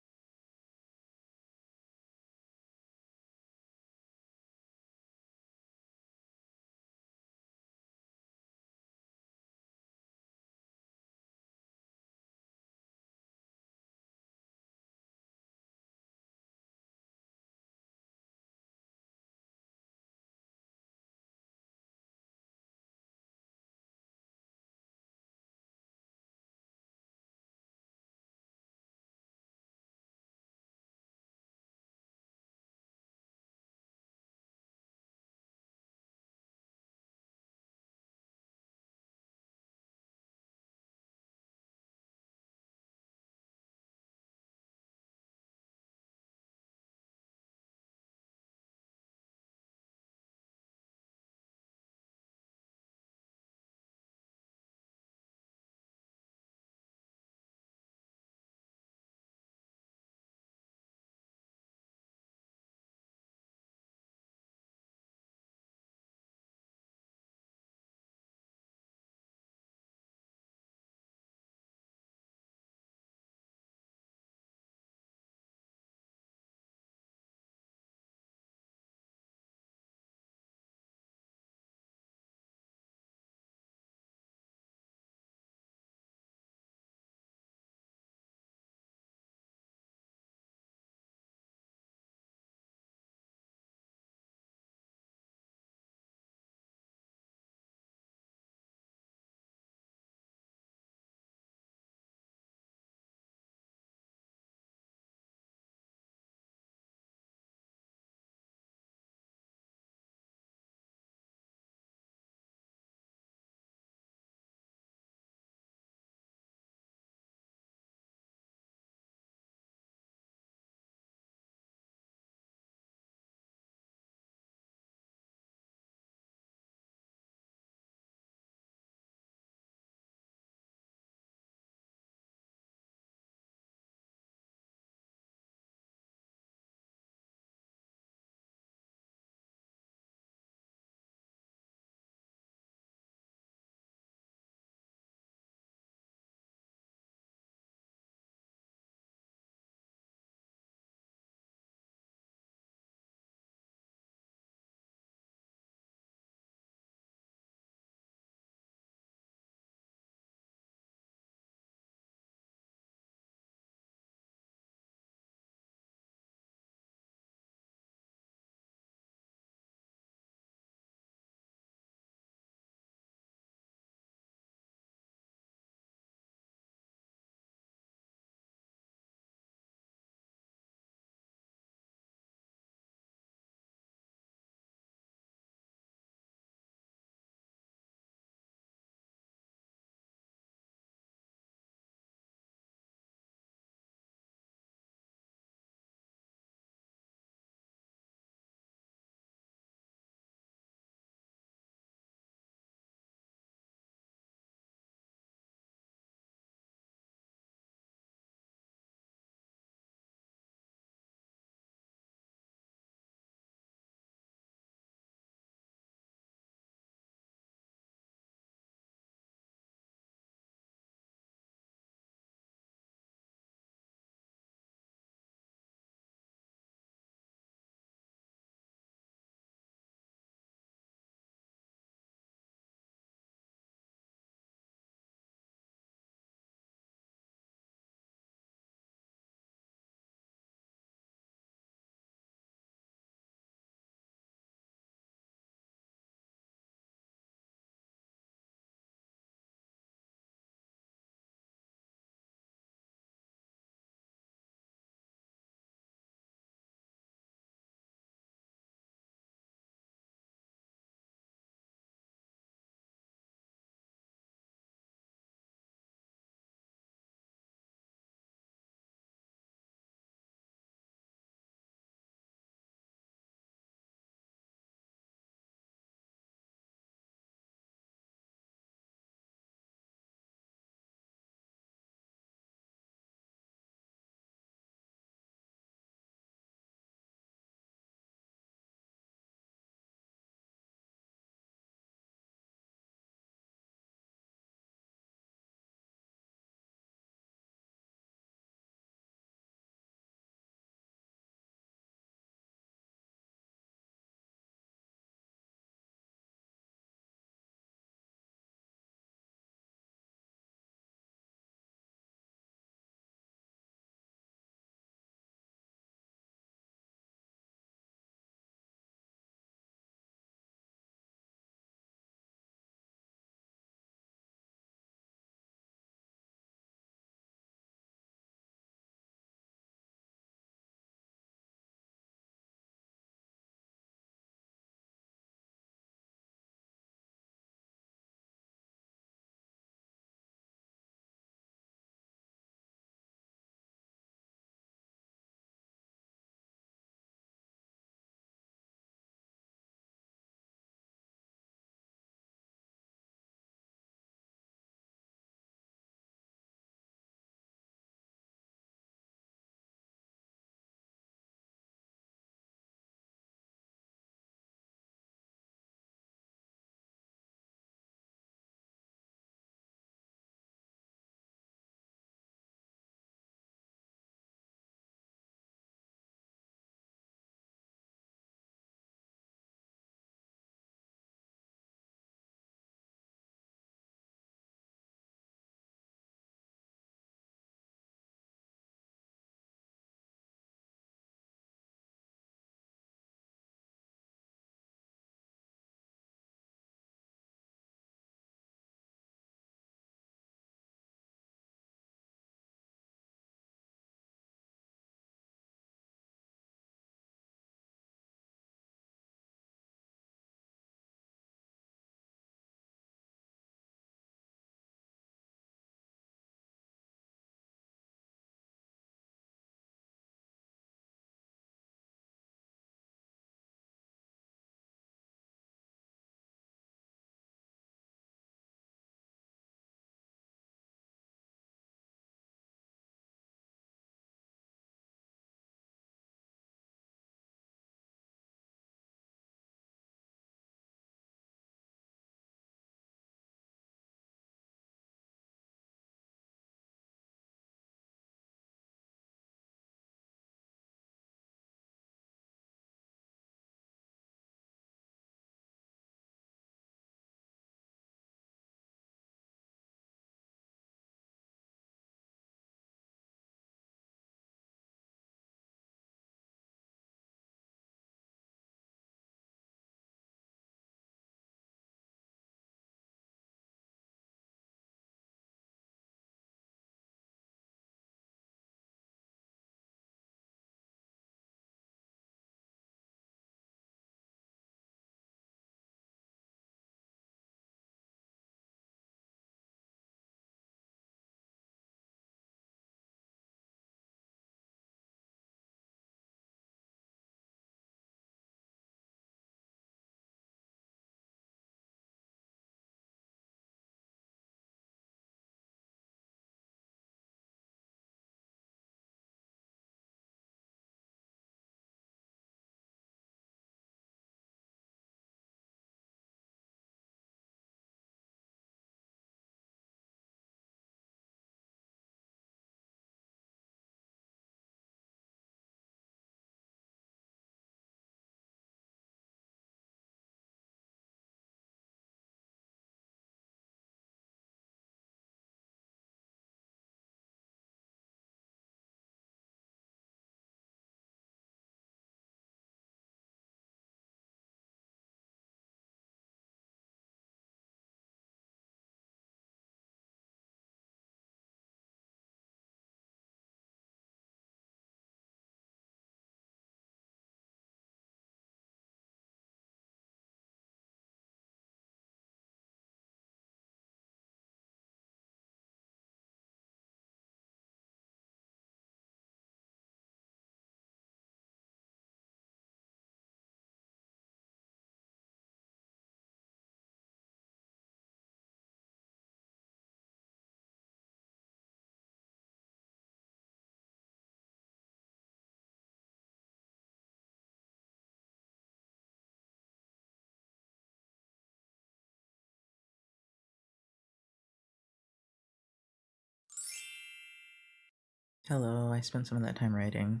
Speaker 1: Hello, I spent some of that time writing.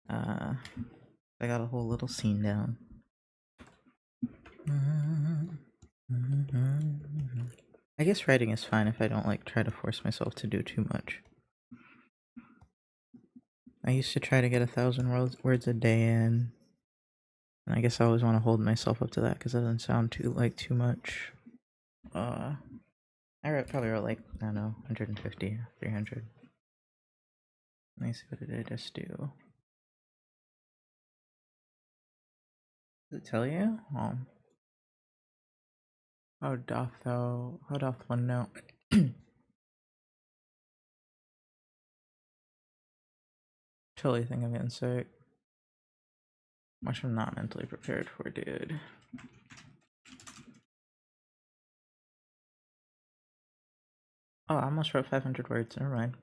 Speaker 1: I got a whole little scene down. I guess writing is fine if I don't like try to force myself to do too much. I used to try to get 1,000 words a day in, and I guess I always want to hold myself up to that because it doesn't sound too much. I probably wrote like, I don't know, 150, 300. Let me see, what did I just do? Does it tell you? Oh. How doth one know? Totally think I'm getting sick. Much I'm not mentally prepared for, dude. Oh, I almost wrote 500 words, never mind.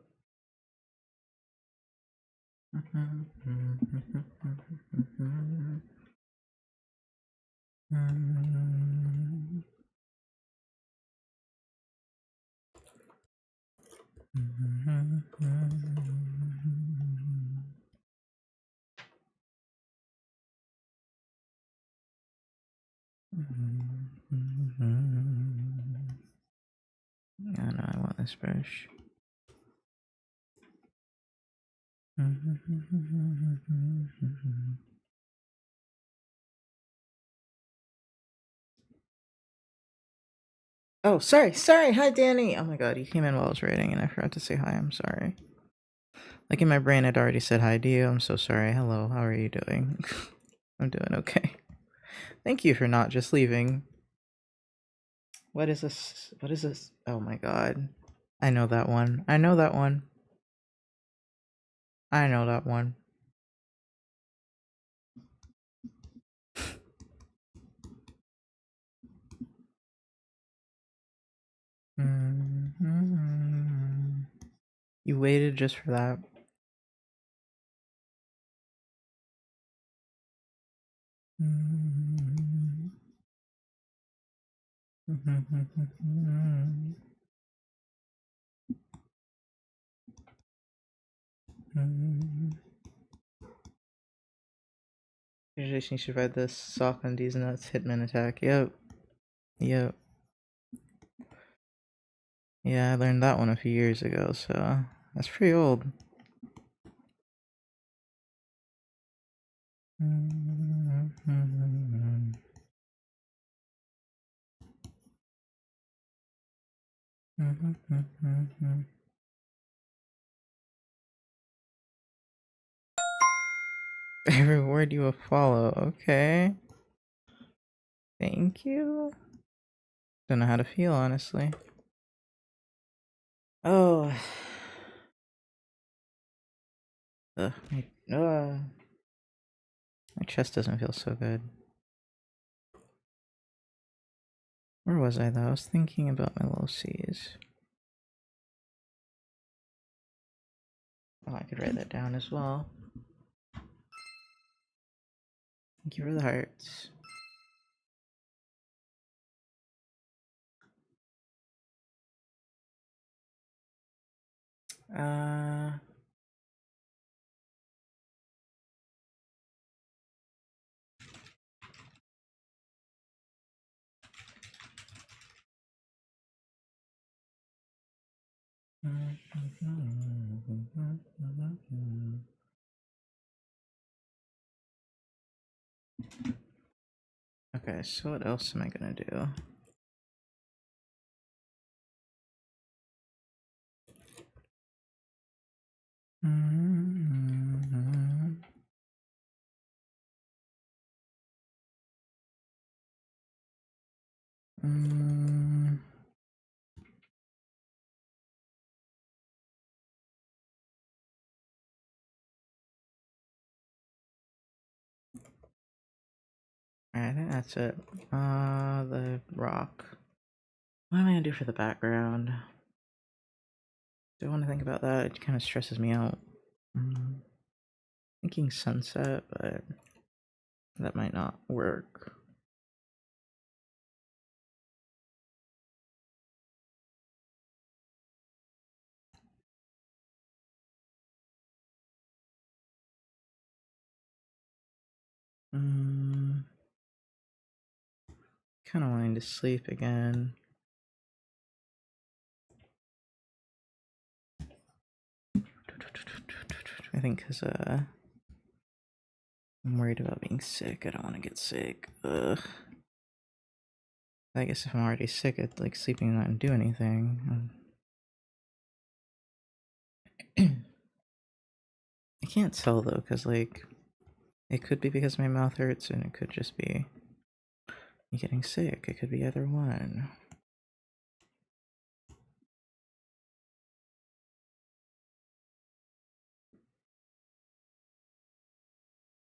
Speaker 1: I know, I want this brush. Oh, sorry. Hi, Danny. Oh my god, you came in while I was writing and I forgot to say hi. I'm sorry. Like in my brain, I'd already said hi to you. I'm so sorry. Hello, how are you doing? I'm doing okay. Thank you for not just leaving. What is this? Oh my god. I know that one. I know that one. You waited just for that. Congratulations, you survived this sock on these nuts hitman attack. Yep. Yeah, I learned that one a few years ago, so that's pretty old. I reward you a follow. Okay. Thank you. Don't know how to feel, honestly. Oh. Ugh, my chest doesn't feel so good. Where was I though? I was thinking about my low C's. Oh, I could write that down as well. Thank you for the hearts. Okay, so what else am I gonna do? Alright, I think that's it. The rock. What am I gonna do for the background? Do I want to think about that? It kind of stresses me out. Thinking sunset, but that might not work. Kind of wanting to sleep again. I think because I'm worried about being sick. I don't want to get sick. Ugh. I guess if I'm already sick, I'd like sleeping and not do anything. I can't tell though, because like it could be because my mouth hurts, and it could just be me getting sick. It could be either one.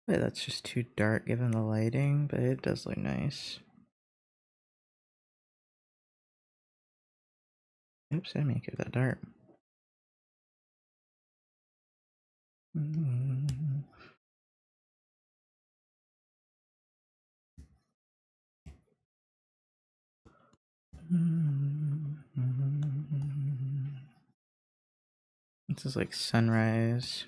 Speaker 1: But that's just too dark given the lighting, but it does look nice. Oops, I make it that dark. This is like sunrise.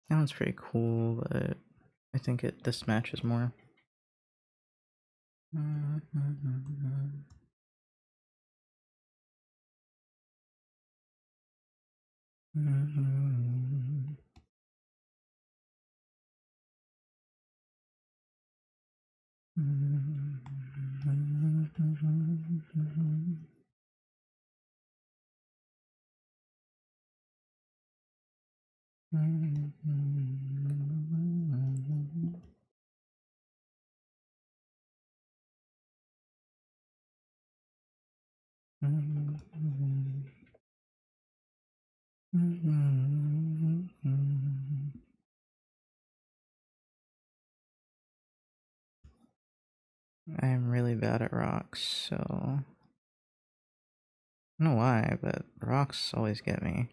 Speaker 1: That one's pretty cool, but I think this matches more. I am really bad at rocks, so I don't know why, but rocks always get me.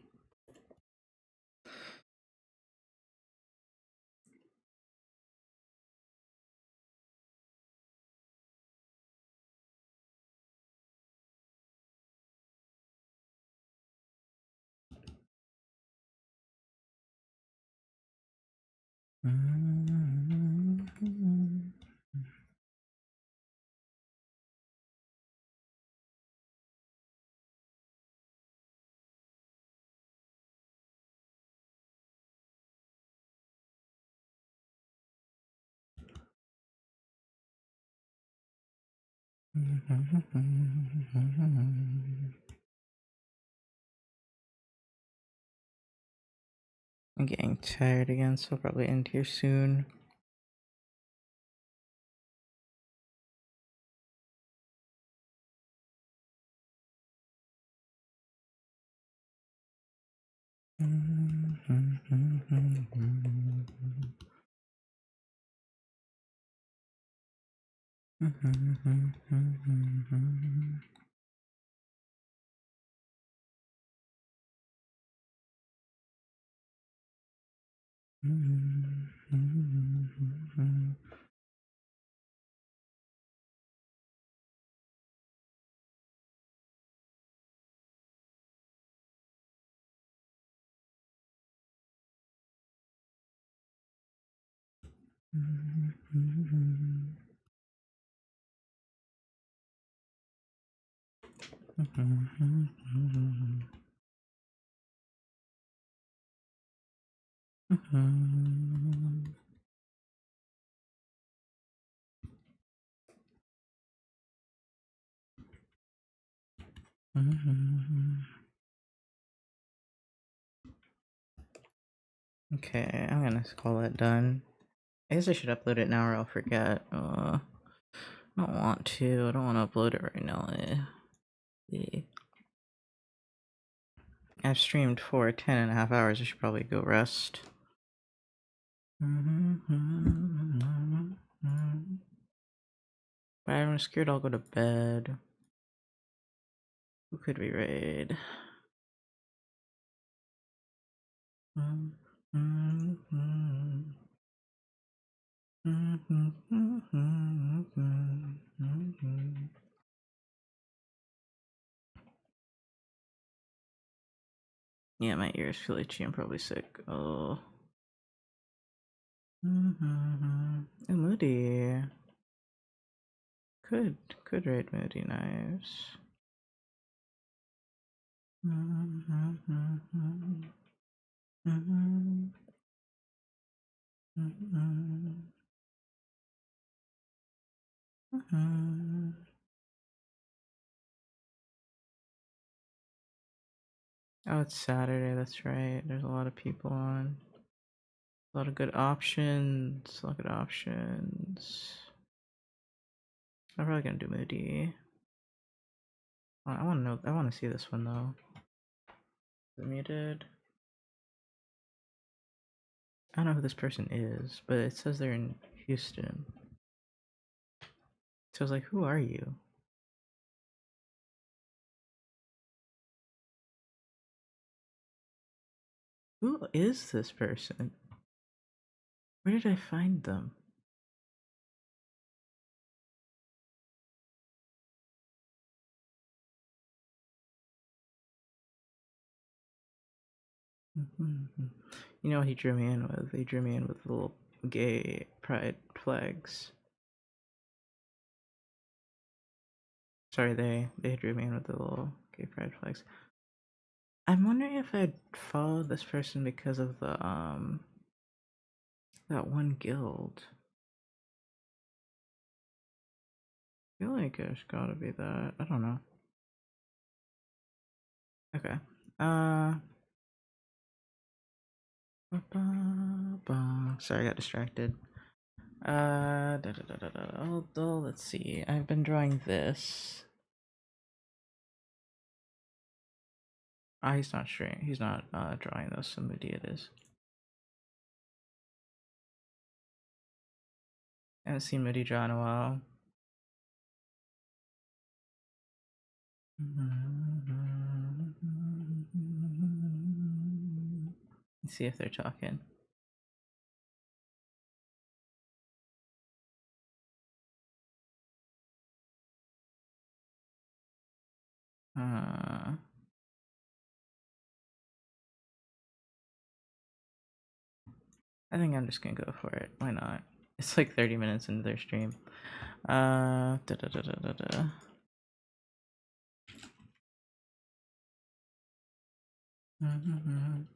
Speaker 1: I'm getting tired again, so I'll probably end here soon. Okay, I'm gonna call that done. I guess I should upload it now or I'll forget. I don't want to. I don't want to upload it right now. I've streamed for 10.5 hours. I should probably go rest. But I'm scared I'll go to bed. Who could we raid? Yeah, my ears feel itchy. I'm probably sick. Oh. Oh, Moody. Could raid Moody Knives. Oh, it's Saturday, that's right. There's a lot of people on. A lot of good options. A lot of good options. I'm probably gonna do Moody. I wanna know, I wanna see this one though. Is it muted? I don't know who this person is, but it says they're in Houston. So I was like, who are you? Who is this person? Where did I find them? You know what he drew me in with? He drew me in with little gay pride flags. Sorry, they drew me in with the little gay pride flags. I'm wondering if I'd follow this person because of the that one guild. I feel like it's gotta be that. I don't know. Okay. Sorry, I got distracted. Let's see. I've been drawing this. Ah, he's not sure. He's not drawing those. Somebody it is. I haven't seen Moody draw in a while. Let's see if they're talking. I think I'm just gonna go for it. Why not? It's like 30 minutes into their stream.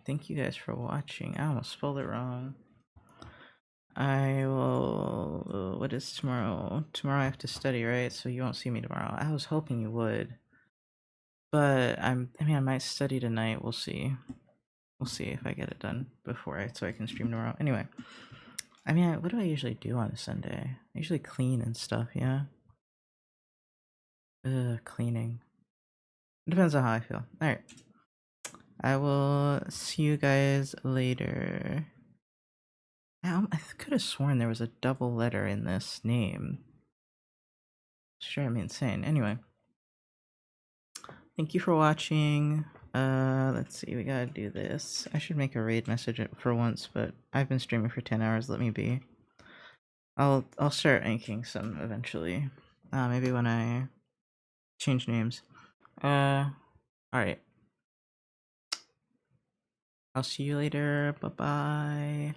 Speaker 1: Thank you guys for watching. I almost spelled it wrong. I will. What is tomorrow? Tomorrow I have to study, right? So you won't see me tomorrow. I was hoping you would, but I mean, I might study tonight. We'll see. We'll see if I get it done before so I can stream tomorrow. Anyway, I mean, what do I usually do on a Sunday? I usually clean and stuff. Yeah. Cleaning. Depends on how I feel. All right. I will see you guys later. I could have sworn there was a double letter in this name. Sure, I'm insane. Anyway, thank you for watching. Let's see, we gotta do this. I should make a raid message for once, but I've been streaming for 10 hours. Let me be. I'll start making some eventually. Maybe when I change names. All right. I'll see you later. Bye bye.